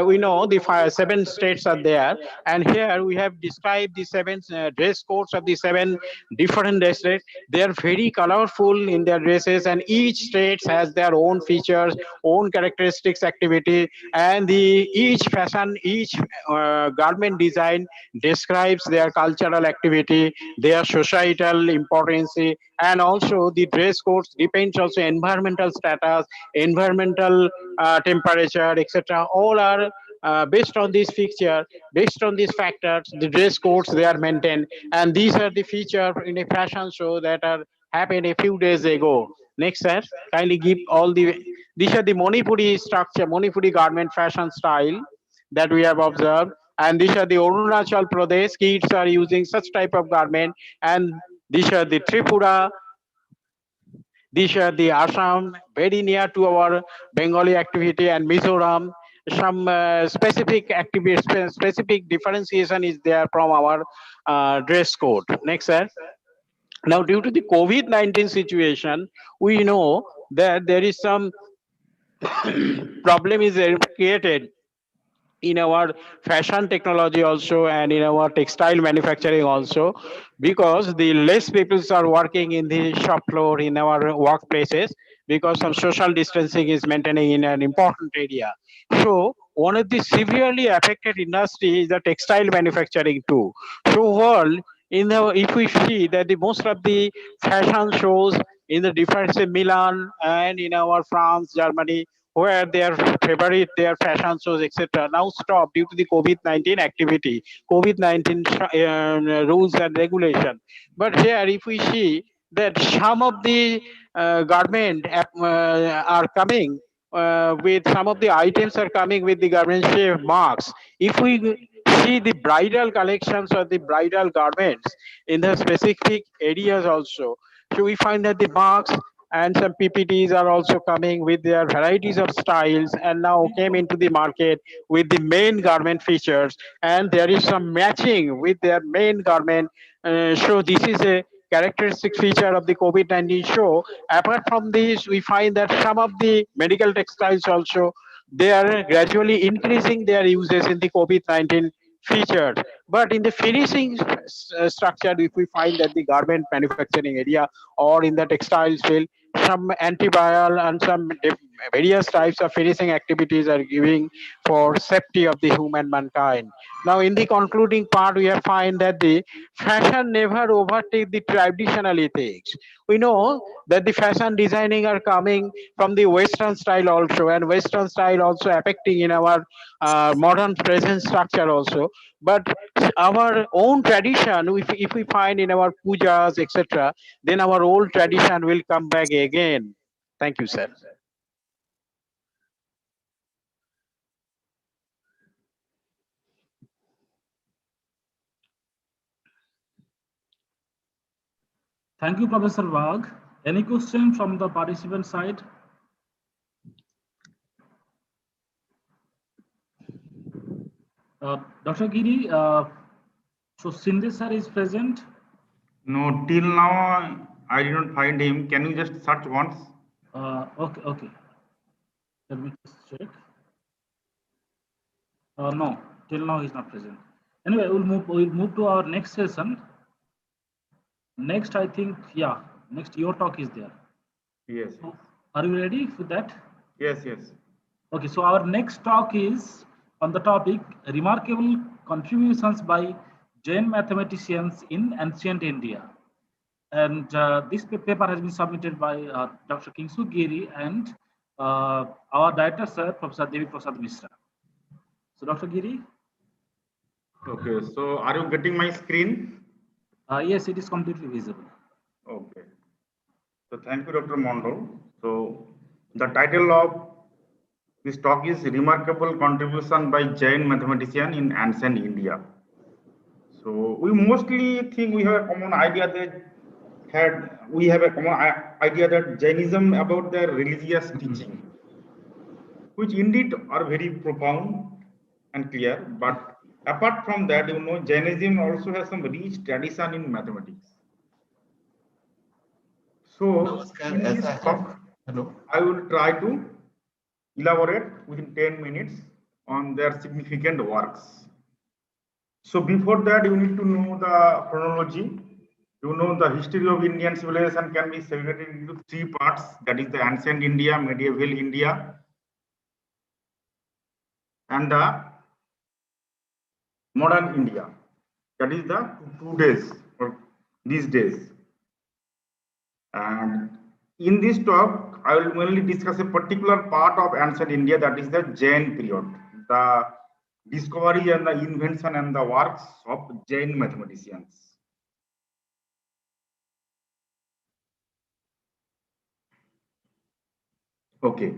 we know the seven states are there, and here we have described the seven dress codes of the seven different states. They are very colorful in their dresses, and each state has their own features, own characteristics, activity, and the each fashion, each garment design describes their cultural activity, their societal importance, and also the dress codes depends also environmental status, environmental temperature, etc. All are based on this fixture, based on these factors, the dress codes they are maintained, and these are the feature in a fashion show that are happened a few days ago. Next, sir, kindly give all the. These are the Manipuri structure, Manipuri garment fashion style that we have observed, and these are the Arunachal Pradesh kids are using such type of garment, and these are the Tripura, these are the Assam, very near to our Bengali activity, and Mizoram. Some specific activity, specific differentiation is there from our dress code. Next, sir. Now, due to the COVID-19 situation, we know that there is some problem is created in our fashion technology also, and in our textile manufacturing also, because the less people are working in the shop floor in our workplaces, because some social distancing is maintaining in an important area. So one of the severely affected industry is the textile manufacturing too. So world, in the, if we see that the most of the fashion shows in the different, say Milan and in our France, Germany, where their favorite, their fashion shows, etc., now stop due to the COVID-19 activity, COVID-19 rules and regulation. But here, if we see that some of the garment are coming with some of the items are coming with the garment shape marks. If we see the bridal collections or the bridal garments in the specific areas also, so we find that the marks and some PPTs are also coming with their varieties of styles, and now came into the market with the main garment features, and there is some matching with their main garment. So this is a characteristic feature of the COVID-19 show. Apart from this, we find that some of the medical textiles also, they are gradually increasing their uses in the COVID-19 features. But in the finishing structure, if we find that the garment manufacturing area or in the textiles field, some antiviral and some various types of finishing activities are giving for safety of the human mankind. Now, in the concluding part, we have find that the fashion never overtake the traditional ethics. We know that the fashion designing are coming from the Western style also, and Western style also affecting in our modern present structure also. But our own tradition, if we find in our pujas, etc., then our old tradition will come back again. Thank you, sir. Thank you, Professor Wagh. Any question from the participant side? Dr. Giri, so Sindhe sir is present. No, till now I did not find him. Can you just search once? Okay. Let me just check. No, till now he's not present. Anyway, we'll move to our next session. Next, I think, yeah, next your talk is there. Yes. So, are you ready for that? Yes. Okay, so our next talk is on the topic remarkable contributions by Jain mathematicians in ancient India. And this paper has been submitted by Dr. Kingsu Giri and our director, sir, Professor Devi Prasad Mishra. So, Dr. Giri? Okay, so are you getting my screen? Yes, it is completely visible. Okay. So thank you, Dr. Mondo. So the title of this talk is Remarkable Contribution by Jain Mathematician in Ancient India. So we mostly think we have a common idea that Jainism about their religious teaching, which indeed are very profound and clear. But apart from that, Jainism also has some rich tradition in mathematics. So in this talk, I will try to elaborate within 10 minutes on their significant works. So before that, you need to know the chronology. The history of Indian civilization can be segregated into three parts. That is the ancient India, medieval India, and the modern India. That is the 2 days or these days. And in this talk, I will mainly discuss a particular part of ancient India, that is the Jain period, the discovery and the invention and the works of Jain mathematicians. Okay.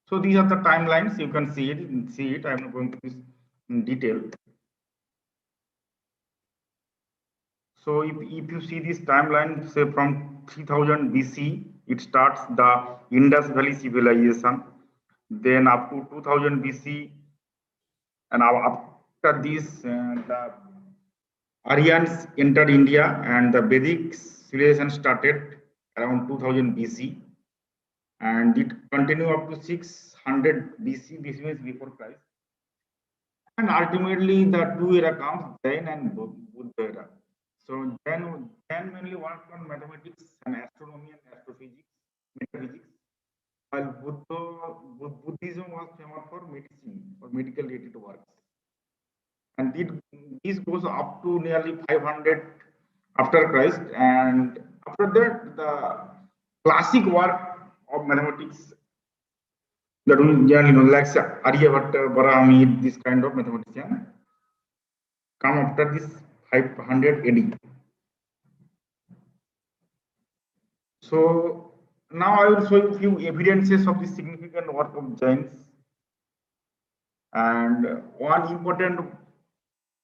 So these are the timelines. You can see it. I'm not going to this in detail. So if you see this timeline, say from 3000 BC, it starts the Indus Valley civilization. Then up to 2000 BC, and after this, the Aryans entered India, and the Vedic civilization started around 2000 BC, and it continued up to 600 BC. This means before Christ. And ultimately, the two era comes, Jain and Buddha era. So Jain mainly worked on mathematics and astronomy and astrophysics, metaphysics, while Buddhism was famous for medicine or medical related works. And this goes up to nearly 500 after Christ, and after that, the classic work of mathematics that we generally know, like Aryabhatta, Brahmi, this kind of mathematician, come after this 500 AD. So now I will show you a few evidences of the significant work of Jains. And one important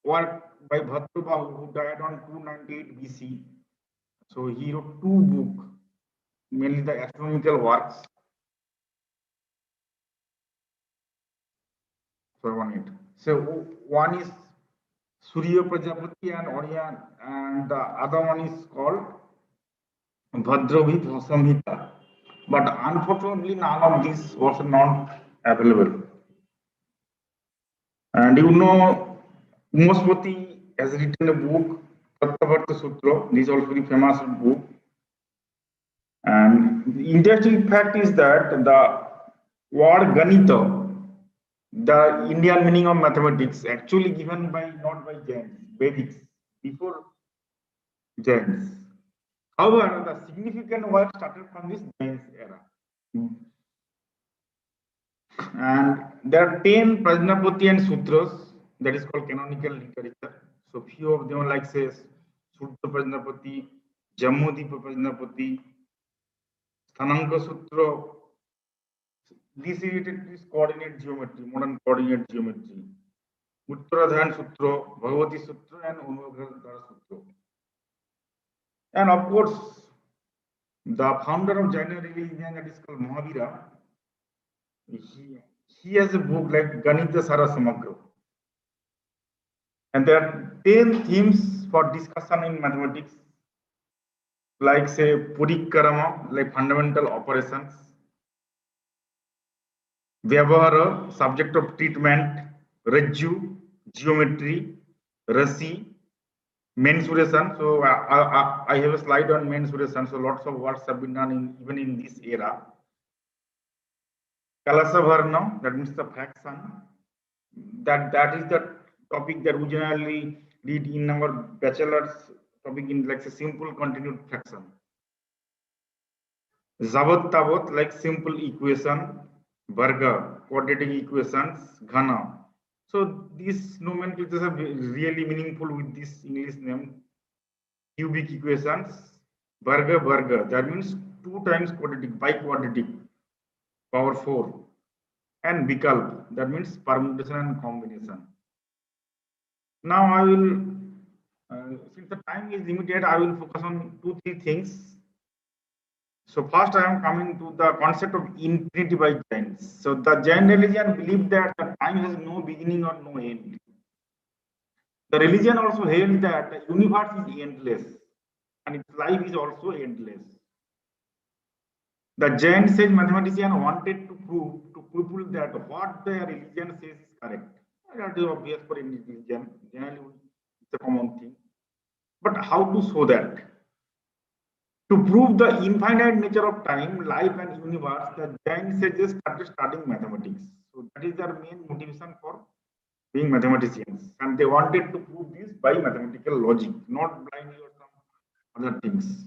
work by Bhadrabahu, who died on 298 BC. So he wrote two books, mainly the astronomical works. So one is Surya Prajapati and Orion, and the other one is called Bhadravit Samhita. But unfortunately, none of these was not available. And Umaspati has written a book, Tattvavarta Sutra. This is also very famous book. And the interesting fact is that the word Ganita, the Indian meaning of mathematics, actually given by not by Jains, Vedics, before Jains. However, the significant work started from this Jains era. And there are 10 Prajnapati Sutras that is called canonical literature. So few of them like says Sutta Prajnapati, Jammudipa Prajnapati, Sthananga Sutra. This is coordinate geometry, modern coordinate geometry. Uttaradhan Sutra, Bhagavati Sutra, and Unvagara Sutra. And of course, the founder of Jaina religion, that is called Mahavira, he has a book like Ganita Sara Samagra. And there are 10 themes for discussion in mathematics, like say Purikarama, like fundamental operations, Vyavahara, subject of treatment, Rajju, geometry, Rasi, mensuration. So I have a slide on mensuration. So lots of works have been done even in this era. Kalasavarna, that means the fraction. That is the topic that we generally read in our bachelor's topic in like a simple continued fraction. Zavat Tavat, like simple equation, Varga, quadratic equations, Ghana. So these nomenclatures are really meaningful with this English name. Cubic equations, Varga, that means 2 times quadratic, biquadratic, power 4. And Vikalp, that means permutation and combination. Now I will, since the time is limited, I will focus on 2-3 things. So first I am coming to the concept of infinity by Jains. So the Jain religion believed that the time has no beginning or no end. The religion also held that the universe is endless and its life is also endless. The Jain sage mathematician wanted to prove to people that what the religion says is correct. That is obvious for any religion. Generally, it's a common thing. But how to show that? To prove the infinite nature of time, life, and universe, the Jain sages started studying mathematics. So that is their main motivation for being mathematicians. And they wanted to prove this by mathematical logic, not blindly or some other things.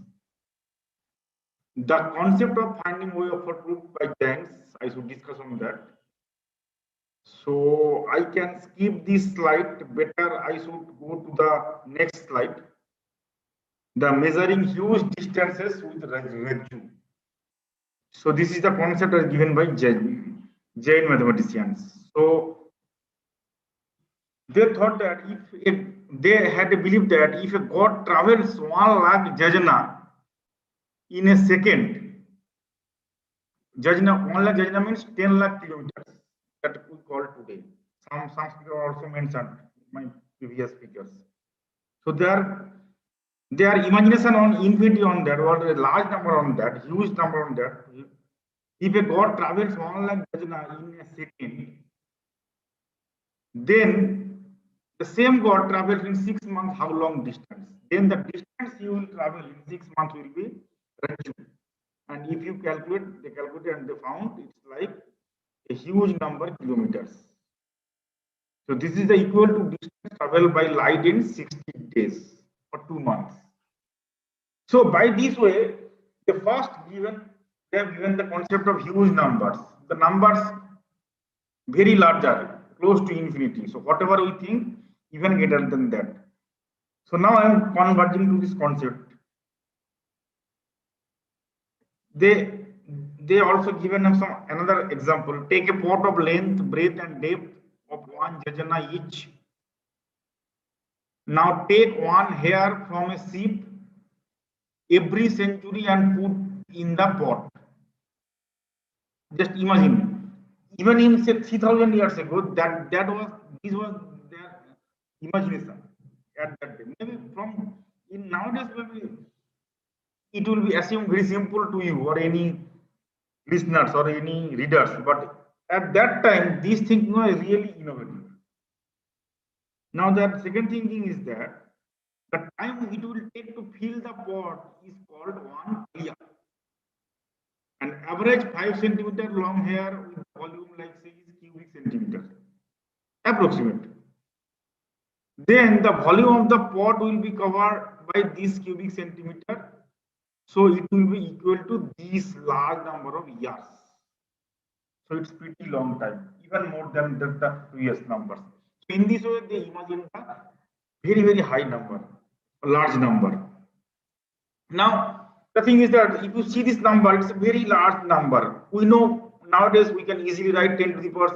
The concept of finding way of proof by Jains, I should discuss on that. So I can skip this slide. Better I should go to the next slide. The measuring huge distances with Rajju. So this is the concept given by Jain mathematicians. So they thought that if they had believed that if a god travels 1 lakh jajna in a second, jajna, 1 lakh jajna means 10 lakh kilometers that we call today. Some speakers also mentioned my previous speakers. So their imagination on infinity on that, or a large number on that, huge number on that. If a god travels 1 lakh jajna in a second, then the same god travels in 6 months, how long distance? Then the distance you will travel in 6 months will be Rajju. And if you calculate, they calculated and they found it's like a huge number of kilometers. So this is the equal to distance traveled by light in 60 days or 2 months. So by this way, they have given the concept of huge numbers. The numbers very larger, close to infinity. So whatever we think, even greater than that. So now I am converging to this concept. They also given us another example. Take a pot of length, breadth, and depth of 1 jajna each. Now take 1 hair from a sheep every century and put in the pot. Just imagine, even in say 3,000 years ago, this was their imagination at that day. Maybe from in nowadays, maybe it will be assumed very simple to you or any listeners or any readers, but at that time, these things were really innovative. Now, the second thinking is that the time it will take to fill the pot is called 1 kaliya. average 5 centimeter long hair with volume like say is cubic centimeter, approximate. Then the volume of the pot will be covered by this cubic centimeter. So it will be equal to this large number of years. So it's pretty long time, even more than the previous numbers. So in this way, they imagine a very, very high number, a large number. Now, the thing is that if you see this number, it's a very large number. We know nowadays we can easily write 10 to the power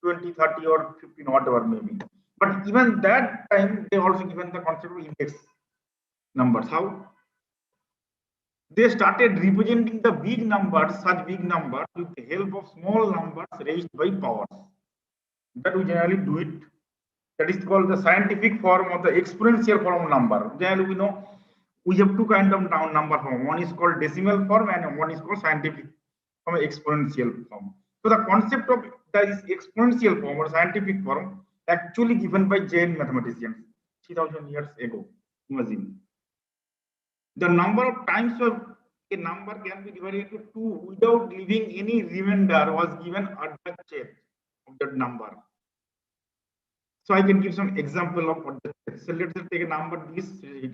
20, 30 or 15, whatever maybe. But even that time, they also given the concept of index numbers. How? They started representing the big numbers, such big numbers, with the help of small numbers raised by powers. That we generally do it. That is called the scientific form of the exponential form number. Generally, we know we have two kinds of number form. One is called decimal form and one is called scientific form, exponential form. So the concept of this exponential form or scientific form actually given by Jain mathematicians 3000 years ago. Imagine. The number of times of a number can be divided into 2 without leaving any remainder was given at the check of that number. So I can give some example of what that is. So let's take a number, this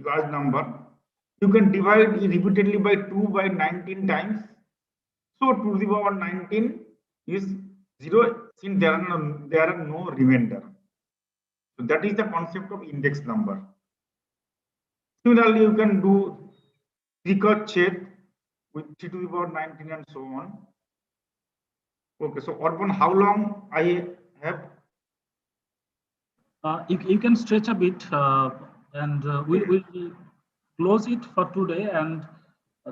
large number. You can divide it repeatedly by 2 by 19 times. So 2 to the power 19 is 0 since there are no remainder. So that is the concept of index number. Similarly, you can do Ricochet with 3 to the power 19 and so on. Okay, so Orban, how long I have? You can stretch a bit and we'll close it for today, and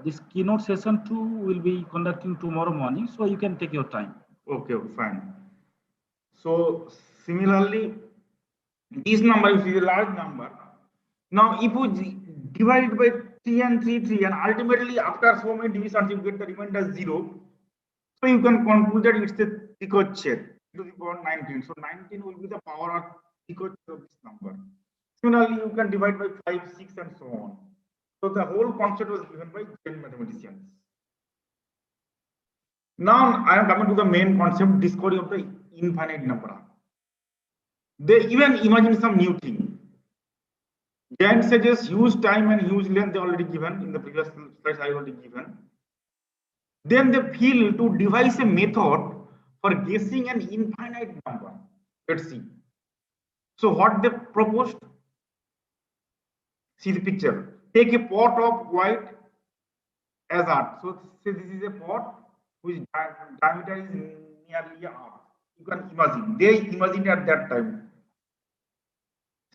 this keynote session 2 will be conducting tomorrow morning, so you can take your time. Okay, fine. So similarly, this number is a large number. Now, if you divide it by 3 and 3, 3, and ultimately after so many divisions you get the remainder 0. So you can conclude that it's a Ricochet to the power 19. So 19 will be the power of Ricochet of this number. Similarly, you can divide by 5, 6, and so on. So the whole concept was given by Jain mathematicians. Now I am coming to the main concept, discovery of the infinite number. They even imagine some new thing. Jain suggests huge time and huge length they already given in the previous slides I already given. Then they feel to devise a method for guessing an infinite number. Let's see. So what they proposed? See the picture. Take a pot of white as earth. So say this is a pot whose diameter is nearly earth. You can imagine. They imagined at that time.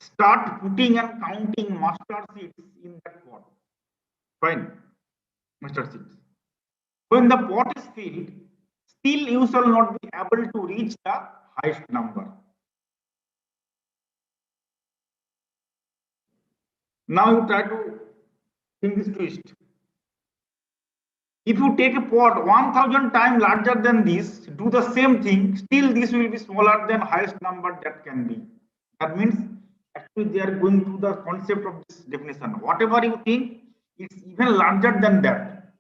Start putting and counting mustard seeds in that pot. Fine. Mustard seeds. When the pot is filled, still you shall not be able to reach the highest number. Now you try to think this twist. If you take a pot 1000 times larger than this, do the same thing, still this will be smaller than highest number that can be. That means actually they are going through the concept of this definition. Whatever you think, it's even larger than that.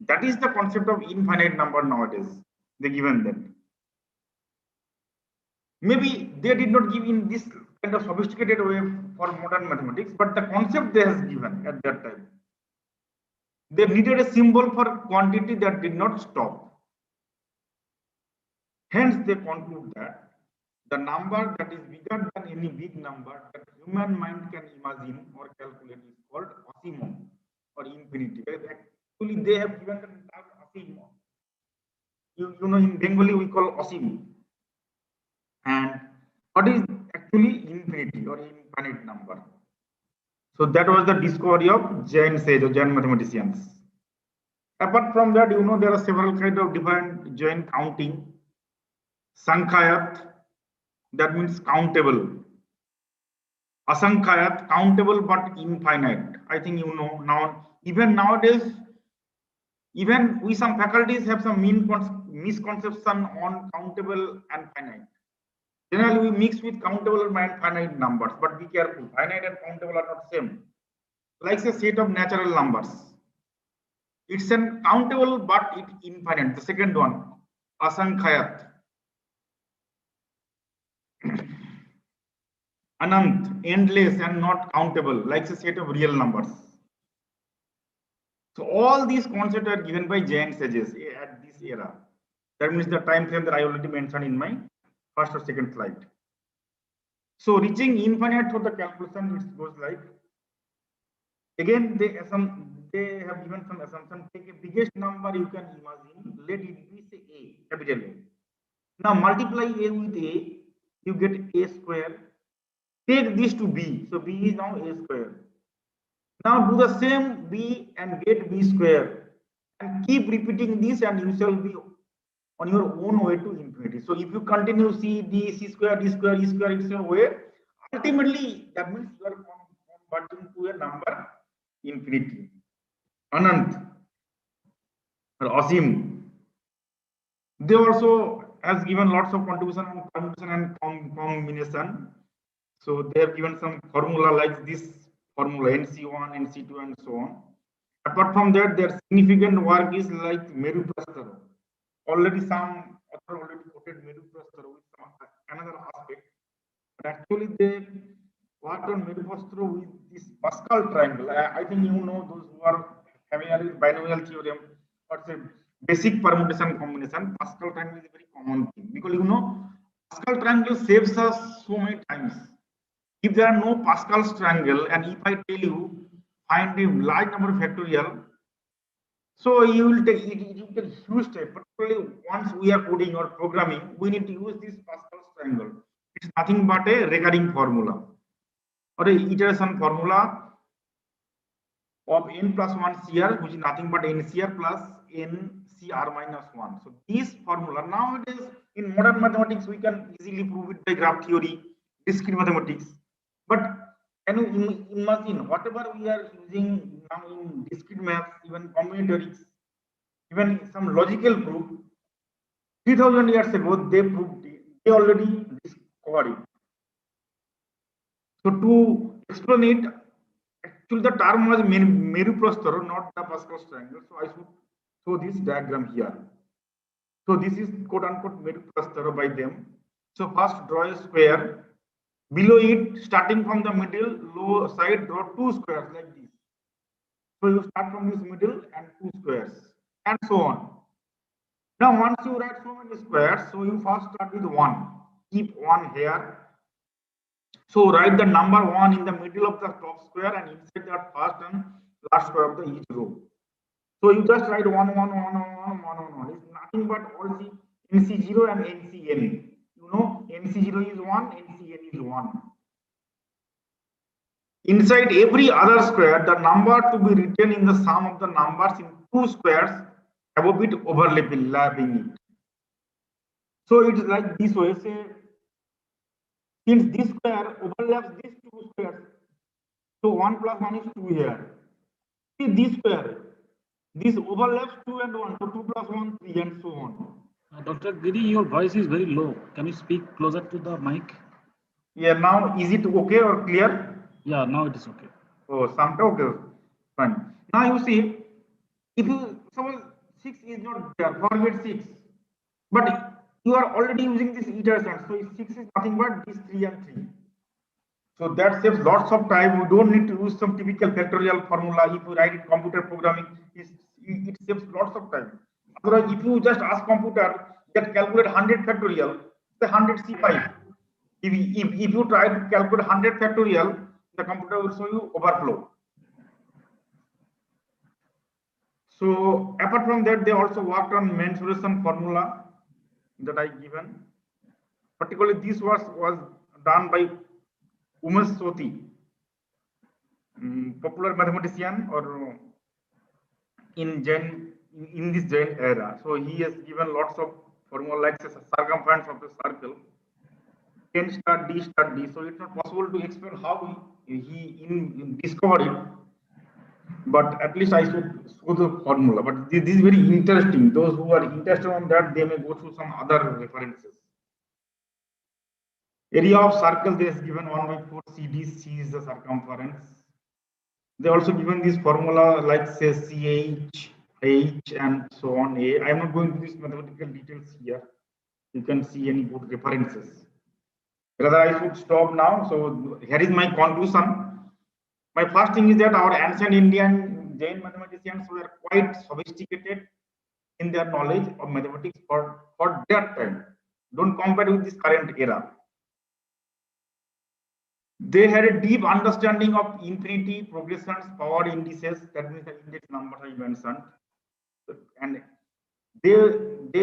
That is the concept of infinite number nowadays. They given that. Maybe they did not give in this kind of sophisticated way for modern mathematics, but the concept they has given at that time. They needed a symbol for quantity that did not stop. Hence, they conclude that the number that is bigger than any big number that human mind can imagine or calculate is called asimum or infinity. Actually, they have given the term asimum. You know, in Bengali we call asim. And what is actually infinity or infinite number? So that was the discovery of Jain sage or Jain mathematicians. Apart from that, you know, there are several kinds of different Jain counting. Sankhayat, that means countable. Asankhayat, countable but infinite. I think you know now, even nowadays, even we some faculties have some misconception on countable and finite. Generally, we mix with countable and finite numbers, but be careful. Finite and countable are not same. Like a set of natural numbers. It's an countable, but it infinite. The second one, asankhayat. Anant, endless and not countable, like a set of real numbers. So all these concepts are given by giant sages at this era. That means the time frame that I already mentioned in my first or second slide. So reaching infinite for the calculation, it goes like, again they have given some assumption. Take a biggest number you can imagine, let it be say A, capital A. Now multiply A with A, you get A square. Take this to B, so B is now A square. Now do the same B and get B square, and keep repeating this, and you shall be on your own way to infinity. So if you continue C, D, C square, D square, E square, it's your way. Ultimately, that means you are converting to a number infinity. Anant or Asim, they also has given lots of contribution on permutation and combination. So they have given some formula like this formula NC1, NC2, and so on. Apart from that, their significant work is like Meru Prastara. Already some author already quoted Meru Prastara with some another aspect. But actually, they worked on Meru Prastara with this Pascal triangle. I think you know those who are having a binomial theorem or say basic permutation combination. Pascal triangle is a very common thing because you know Pascal triangle saves us so many times. If there are no Pascal's triangle, and if I tell you find a large number of factorial, so you will take it will take huge time. Particularly once we are coding or programming, we need to use this Pascal's triangle. It's nothing but a recurring formula or a iteration formula of n plus 1 CR, which is nothing but NCR plus NCR minus 1. So this formula nowadays in modern mathematics we can easily prove it by graph theory, discrete mathematics. But can you imagine whatever we are using now in discrete maths, even combinatorics, even some logical proof, 3000 years ago they proved it, they already discovered it. So to explain it, actually the term was Meru Prastara, not the Pascal's triangle. So I should show this diagram here. So this is quote unquote Meru Prastara by them. So first draw a square. Below it, starting from the middle, low side, draw two squares like this. So you start from this middle and two squares, and so on. Now, once you write so many squares, so you first start with 1. Keep 1 here. So write the number 1 in the middle of the top square and inside that first and last square of the each row. So you just write 1, 1, 1, 1, 1, 1, 1. It's nothing but all NC0 and NCN. You know, NC0 is 1, NCN is 1. Inside every other square, the number to be written in the sum of the numbers in two squares above it overlapping it. So it is like this way. Say, since this square overlaps these two squares, so 1 plus 1 is 2 here. See this square, this overlaps 2 and 1, so 2 plus 1, 3 and so on. Dr. Giri, your voice is very low. Can you speak closer to the mic? Yeah, now is it okay or clear? Yeah, now it is okay. Oh, some okay, fine. Now you see, if you suppose 6 is not there, forget 6, but you are already using this iteration, so 6 is nothing but these 3 and 3. So that saves lots of time. We don't need to use some typical factorial formula. If you write it computer programming, it saves lots of time. Otherwise, if you just ask computer that calculate 100 factorial, say 100 C5. If you try to calculate 100 factorial, the computer will show you overflow. So apart from that, they also worked on mensuration formula that I given. Particularly, this was done by Umesh Soti, popular mathematician or in this Jain era. So he has given lots of formula like circumference of the circle, n star d star d. So it's not possible to explain how he discovered it, but at least I should show the formula. But this is very interesting. Those who are interested on that, they may go through some other references. Area of circle, they has given 1 by 4 CD. C is the circumference. They also given this formula like say CH H and so on. I am not going to these mathematical details here. You can see any good references. Rather, I should stop now. So here is my conclusion. My first thing is that our ancient Indian Jain mathematicians were quite sophisticated in their knowledge of mathematics for their time. Don't compare with this current era. They had a deep understanding of infinity, progressions, power indices, that means the index numbers I mentioned. And they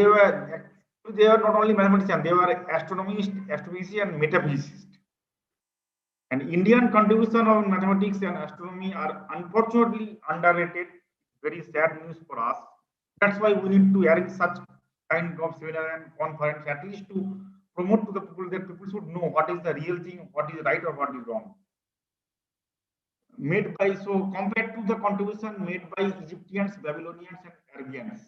were not only mathematicians, they were astronomists, astrophysicists, and metaphysicists. And Indian contribution of mathematics and astronomy are unfortunately underrated. Very sad news for us. That's why we need to arrange such kind of seminar and conference, at least to promote to the people that people should know what is the real thing, what is right or what is wrong. Made by, so compared to the contribution made by Egyptians, Babylonians, and Arabians.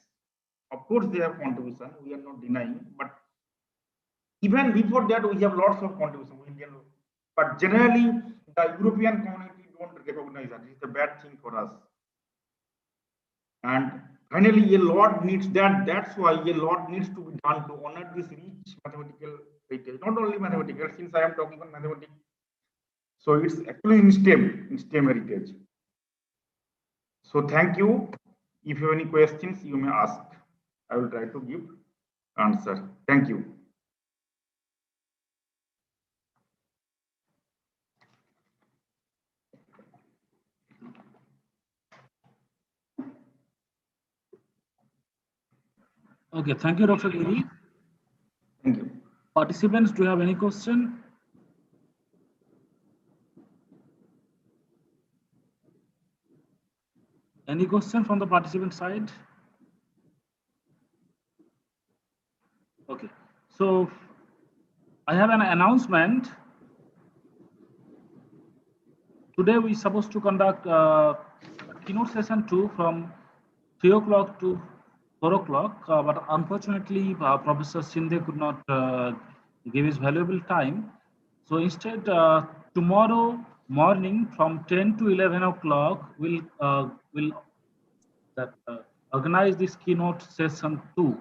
Of course, they have contribution, we are not denying, but even before that, we have lots of contribution. But generally, the European community don't recognize that. It's a bad thing for us. And finally, a lot needs that. That's why a lot needs to be done to honor this rich mathematical heritage. Not only mathematical, since I am talking about mathematics. So it's actually in STEM heritage. So thank you. If you have any questions, you may ask. I will try to give answer. Thank you. Okay, thank you, Dr. Giri. Thank you. Participants, do you have any question? Any question from the participant side? Okay, so I have an announcement. Today we're supposed to conduct keynote session 2 from 3 o'clock to 4 o'clock, but unfortunately Professor Shinde could not give his valuable time. So instead, tomorrow morning from 10 to 11 o'clock, we'll organize this keynote session 2.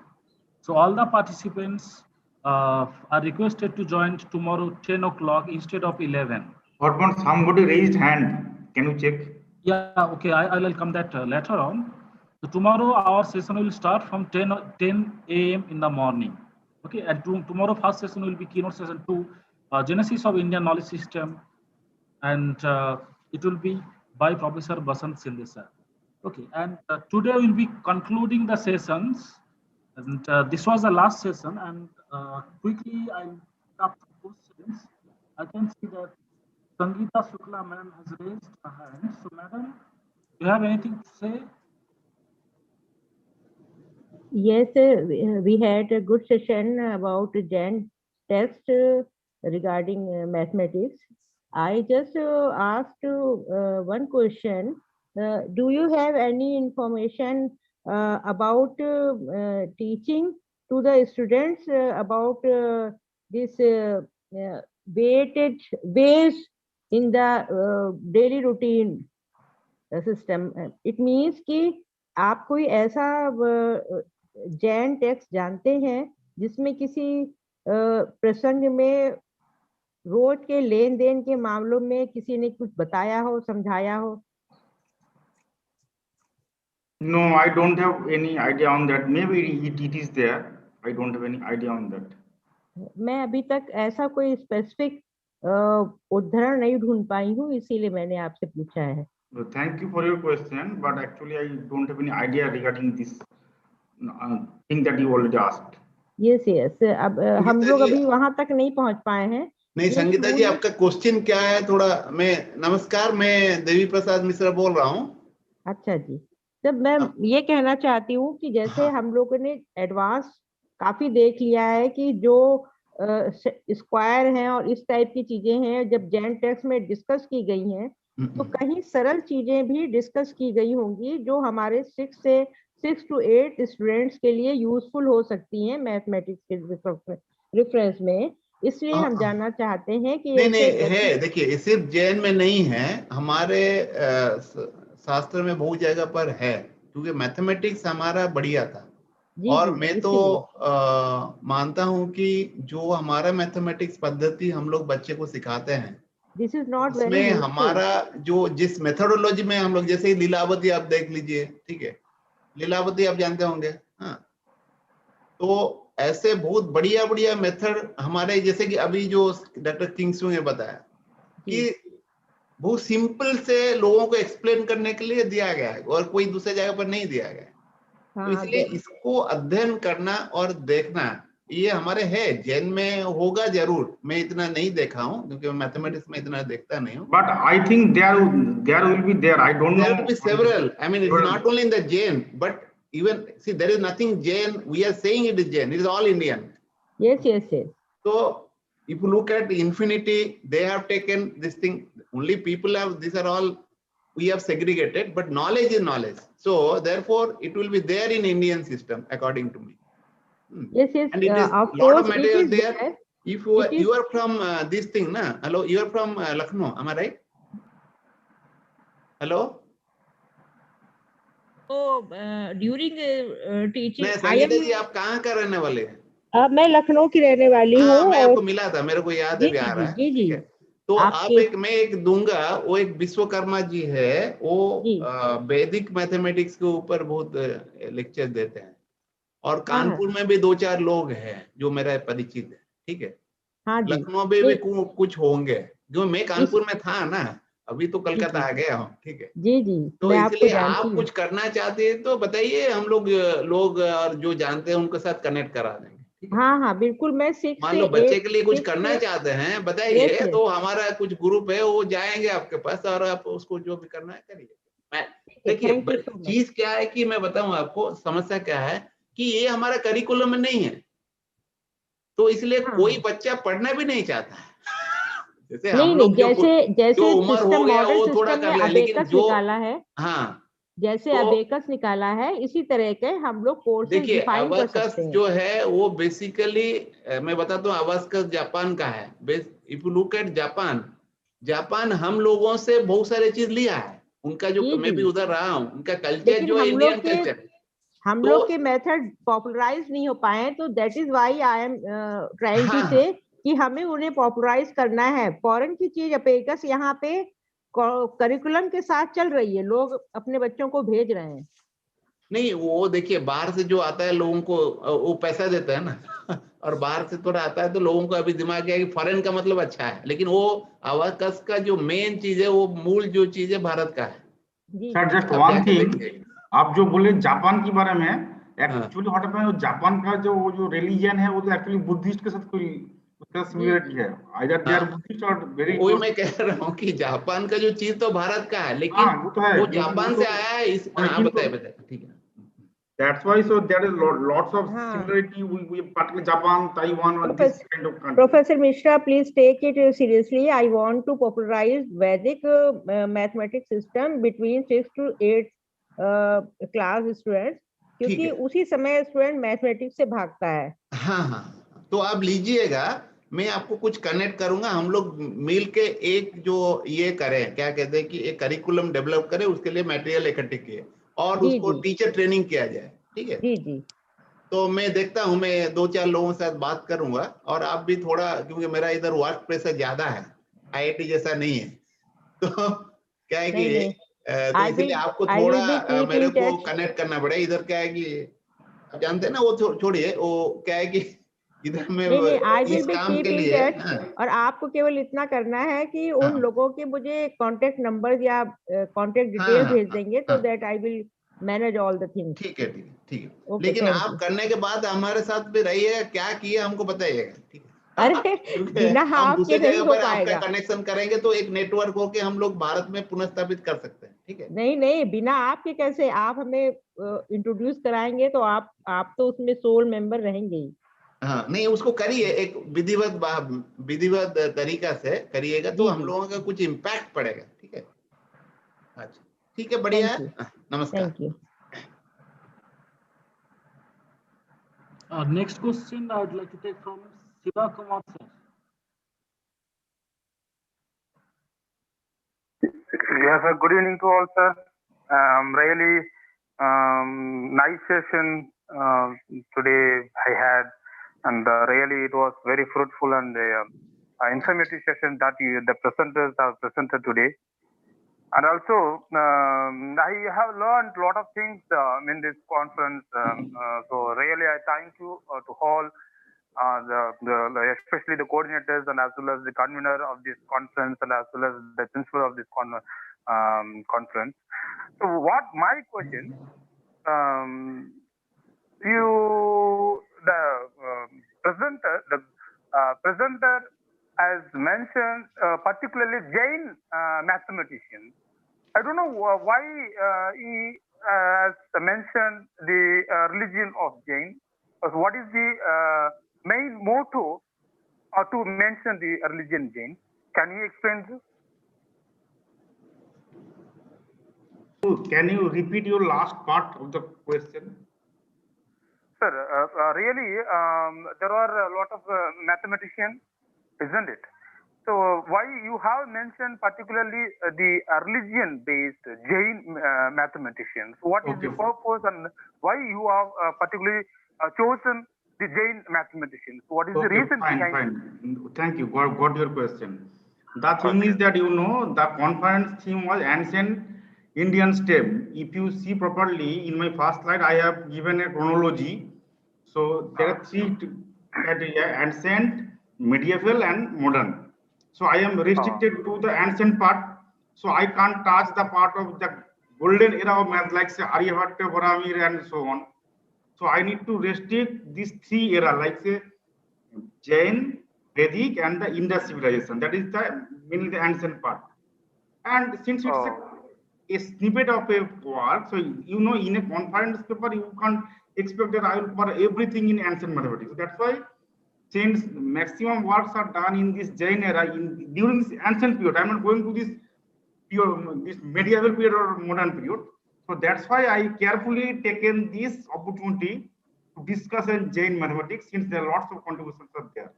So all the participants are requested to join tomorrow 10 o'clock instead of 11. What about somebody raised hand? Can you check? Yeah, okay, I'll come that later on. So tomorrow our session will start from 10 a.m. in the morning. Okay, and tomorrow first session will be keynote session 2, Genesis of Indian Knowledge System, and it will be by Professor Basant Shinde sir. Okay, and today we'll be concluding the sessions, and this was the last session. And quickly I'll pick up questions. I can see that Sangeeta Shukla ma'am has raised her hand. So madam, do you have anything to say? Yes, we had a good session about Jain test regarding mathematics. I just asked one question. Do you have any information about teaching to the students about this weighted ways in the daily routine system? It means कि आप कोई ऐसा Jain text जानते हैं जिसमें किसी प्रसंग में रोज के लेन देन के मामलों में किसी ने कुछ बताया हो, समझाया हो? No, I don't have any idea on that. Maybe it is there. I don't have any idea on that. मैं अभी तक ऐसा कोई स्पेसिफिक उदाहरण नहीं ढूंढ पाई हूँ, इसीलिए मैंने आपसे पूछा है. Thank you for your question, but actually I don't have any idea regarding this thing that you already asked. Yes, yes. अब हम लोग अभी वहां तक नहीं पहुंच पाए हैं. नहीं संगीता जी, आपका क्वेश्चन क्या है? थोड़ा नमस्कार, मैं देवी प्रसाद मिश्रा बोल रहा हूँ. अच्छा जी, तब मैं ये कहना चाहती हूँ कि जैसे हम लोगों ने एडवांस काफी देख लिया है कि जो स्क्वायर हैं और इस टाइप की चीजें हैं जब जैन टेक्स्ट में डिस्कस की गई हैं, तो कहीं सरल चीजें भी डिस्कस की गई होंगी जो हमारे 6 to 8 स्टूडेंट्स के लिए यूजफुल हो सकती हैं मैथमेटिक्स के रेफरेंस में. इसलिए हम जानना चाहते हैं कि नहीं है. देखिए, सिर्फ जैन में नहीं है, हमारे शास्त्र में बहुत जगह पर है. क्योंकि मैथमेटिक्स हमारा बढ़िया था। जी और जी, मैं तो इसीलिए मानता हूं कि जो हमारा मैथमेटिक्स पद्धति हम लोग बच्चे को सिखाते हैं, दिस इज नॉट वेरी उसमें यूजफुल। हमारा जो जिस मेथोडोलॉजी में हम लोग, जैसे लीलावती आप देख लीजिए, ठीक है, लीलावती आप जानते होंगे, हाँ, तो ऐसे बहुत बढ़िया बढ़िया मेथड हमारे, जैसे कि अभी जो डॉक्टर किंगसू ने बताया कि बहुत सिंपल से लोगों को एक्सप्लेन करने के लिए दिया गया है और कोई दूसरे जगह पर नहीं दिया गया है। तो इसलिए इसको अध्ययन करना और देखना ये हमारे है, जैन में होगा जरूर, मैं इतना नहीं देखा हूँ क्योंकि मैं मैथमेटिक्स में इतना देखता नहीं हूँ। But I think there will be there. I don't There know. will be several. I mean, it is not only in the Jain, but even see, there is nothing Jain. We are saying it is Jain. It is all Indian. Yes, yes, yes. So if you look at infinity, they have taken this thing. Only people have. These are all we have segregated, but knowledge is knowledge. So therefore, it will be there in Indian system, according to me. Yes, yes. And it is Of lot course, of it material is there. there. If It is you are from this thing, na? Hello, you are from Lucknow. Am I right? Hello. so during teaching, नहीं, I Sangeeta am जी आप कहाँ का रहने वाले हैं? मैं लखनऊ की रहने वाली हाँ, हूँ मैं और आपको मिला था, मेरे को याद है, जी भी आ जी रहा जी है, जी ठीक जी है। तो आपके आप मैं एक दूंगा, वो एक विश्वकर्मा जी है, वो वैदिक मैथमेटिक्स के ऊपर बहुत लेक्चर देते हैं और कानपुर में भी 2-4 लोग हैं जो मेरा परिचित है, ठीक है। हाँ जी, लखनऊ में भी कुछ होंगे, जो मैं कानपुर में था ना, अभी तो जी कलकत्ता जी आ गया हूँ, ठीक है। जी जी, तो मैं आपको इसलिए जानती आप हूँ। कुछ करना चाहते हैं तो बताइए, हम लोग और जो जानते हैं उनके साथ कनेक्ट करा देंगे। हाँ हाँ बिल्कुल, मैं 6 मान से लो बच्चे 8 के लिए कुछ 6 करना से चाहते हैं, यस बताइए, यस तो हमारा कुछ ग्रुप है, वो जाएंगे आपके पास और आप उसको जो भी करना है करिए। मैं देखिए, थैंक यू सो मच। चीज क्या है कि मैं बताऊं आपको, समस्या क्या है कि ये हमारा करिकुलम में नहीं है, तो इसलिए कोई बच्चा पढ़ना भी नहीं चाहता है। जैसे नहीं हम नहीं, लोग जो जैसे उम्र हो सिस्टम, गया मॉडल वो थोड़ा सिस्टम कर में ले, लेकिन अबेकस जो, निकाला है, हाँ, जैसे तो अबेकस निकाला है इसी तरह के हम लोग कोर्सेज देखिए, डिफाइन कर अबाकस सकते हैं। जो है वो बेसिकली, मैं बताता हूँ, अबाकस जापान का है। If you look at Japan हम लोगों से बहुत सारे चीज लिया है, उनका जो, जी मैं भी जी, उधर रहा हूँ, उनका कल्चर लेकिन जो है इंडियन कल्चर। हम तो लोग के मेथड पॉपुलराइज नहीं हो पाए, तो that is why I am trying to हाँ से कि हमें उन्हें पॉपुलराइज करना है। फॉरेन की चीज अपेकस यहाँ पे करिकुलम के साथ चल रही है, लोग अपने बच्चों को भेज रहे हैं। नहीं, वो देखिए, बाहर से जो आता है लोगों को वो पैसा देता है ना और बाहर से थोड़ा आता है तो लोगों को अभी दिमाग है कि फॉरेन का मतलब अच्छा है, लेकिन वो अबाकस का जो मेन चीज है, वो मूल जो चीज है भारत का है। सर जस्ट आप वन जाके थिंग, देखिए। आप जो बोले जापान के बारे में, एक्चुअली व्हाट हैपेंस, जापान का जो रिलीजन है वो तो एक्चुअली बुद्धिस्ट के साथ कोई उसका सिमिलरिटी है, आइदर दे आर बुद्धिस्ट और वेरी वही क्लोज। मैं कह रहा हूँ कि जापान का जो चीज तो भारत का है, लेकिन हाँ वो तो है, वो लेकिन वो जापान तो से आया है इस, हाँ लेकिन तो बताइए, ठीक है। that's why, so there is lots of हाँ, similarity. We particularly Japan, Taiwan, or this kind of country. Professor Mishra, please take it seriously. I want to popularize Vedic mathematics system between 6 to 8 class students, क्योंकि उसी समय student mathematics से भागता है। हाँ हाँ, तो आप लीजिएगा, मैं आपको कुछ कनेक्ट करूंगा, हम लोग मिल के एक जो ये करें, क्या कहते हैं कि एक करिकुलम डेवलप करें, उसके लिए मटेरियल इकट्ठे किए और उसको टीचर ट्रेनिंग किया जाए, ठीक है। जी जी, तो मैं देखता हूँ, मैं 2-4 लोगों के साथ बात करूंगा और आप भी थोड़ा, क्योंकि मेरा इधर वर्क प्रेशर ज्यादा है, आईआईटी जैसा नहीं है, तो क्या है कि तो इसलिए आपको थोड़ा मेरे को कनेक्ट करना पड़ेगा। इधर क्या है कि आप जानते हैं ना, वो छोड़िए, वो क्या है कि इधर में नहीं, आई विल इस बी काम कीप के इन लिए, टच, और आपको केवल इतना करना है कि उन लोगों के मुझे कांटेक्ट नंबर या कांटेक्ट डिटेल भेज देंगे, तो that I will manage all the things. ठीक है, ठीक है, ठीक है। ओके, लेकिन थैंक आप यू। करने के बाद हमारे साथ भी रहिएगा, क्या किए हमको बताइएगा, ठीक है। अरे क्योंकि बिना हम आपके दूसरे नहीं जगह हो पर आपका पाएगा। कनेक्शन करेंगे तो एक नेटवर्क होके हम लोग भारत में पुनर्स्थापित कर सकते हैं, ठीक है। नहीं नहीं, बिना आपके कैसे? आप हमें इंट्रोड्यूस कराएंगे तो आप तो उसमें सोल मेंबर रहेंगे ही। हाँ, नहीं, उसको करिए, एक विधिवत तरीका से करिएगा तो हम लोगों का कुछ इम्पैक्ट पड़ेगा, ठीक है। अच्छा, ठीक है, बढ़िया है, नमस्कार। Thank you. Next question I would like to take from Siva Kumar sir. Yes, sir. Good evening to all, sir. I'm really Nice session today I had, and really it was very fruitful and informative session that the presenters have presented today. And also, I have learned a lot of things in this conference. So really, I thank you to all, especially the coordinators and as well as the convener of this conference and as well as the principal of this conference. So, what my question? The presenter has mentioned particularly Jain mathematicians. I don't know why he has mentioned the religion of Jain. What is the main motto to mention the religion Jain? Can you explain this? Can you repeat your last part of the question? Sir, really, there are a lot of mathematicians, isn't it? So why you have mentioned particularly the religion-based Jain mathematicians? What is the purpose and why you have particularly chosen the Jain mathematicians? What is the reason behind? Fine. Thank you. Got your question. The thing is that the conference theme was ancient Indian STEM. If you see properly in my first slide, I have given a chronology. So there are three ancient, medieval, and modern. So I am restricted to the ancient part. So I can't touch the part of the golden era of math, like say Aryabhatta, Boromir, and so on. So I need to restrict these three era, like say Jain, Vedic, and the Indus civilization. That is the mainly the ancient part. And since it's a snippet of a work, so in a conference paper you can't expect that I will cover everything in ancient mathematics. That's why, since maximum works are done in this Jain era during this ancient period, I'm not going to this medieval period or modern period. So that's why I carefully taken this opportunity to discuss in Jain mathematics, since there are lots of contributions are there.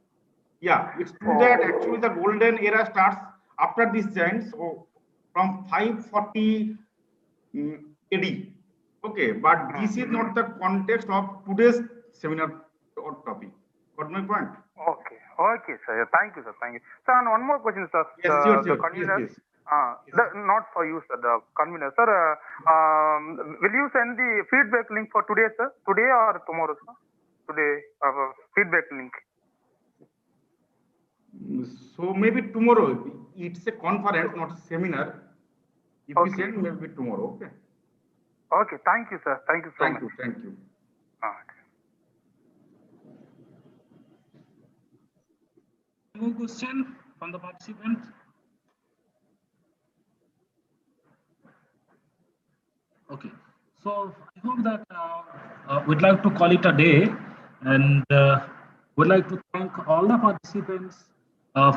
Yeah, it's true that actually the golden era starts after this Jain, so from 540 AD. Okay, but this is not the context of today's seminar or topic. Got my point? Okay, sir. Thank you, sir. Thank you. Sir, and one more question, sir. Yes, The convener, please. not for you, sir. The convener, sir. Will you send the feedback link for today, sir? Today or tomorrow, sir? Today, feedback link. So maybe tomorrow. It's a conference, not a seminar. If you send, maybe tomorrow. Okay. Okay. Thank you, sir. Thank you so much. Thank you. No question from the participant? Okay. So I hope that we'd like to call it a day, and we'd like to thank all the participants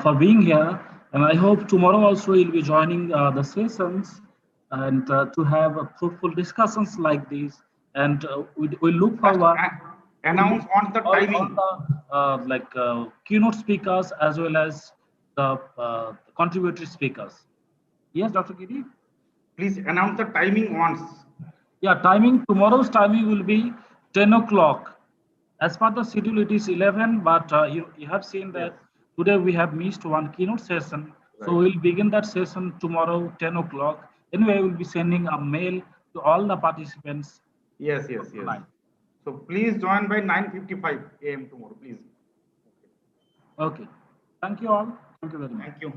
for being here. And I hope tomorrow also you'll be joining the sessions and to have fruitful discussions like these. And we look forward. Announce on the timing. All the keynote speakers as well as the contributory speakers. Yes, Dr. Giri? Please announce the timing once. Yeah, tomorrow's timing will be 10 o'clock. As per the schedule, it is 11, but you have seen that today we have missed one keynote session. So we'll begin that session tomorrow, 10 o'clock. Anyway, we'll be sending a mail to all the participants. Yes. So please join by 9:55 a.m. tomorrow, please. Okay. Thank you all. Thank you very much. Thank you.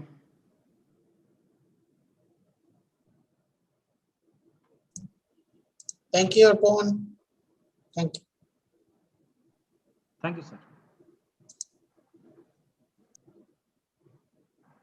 Thank you, everyone. Thank you. Thank you, sir.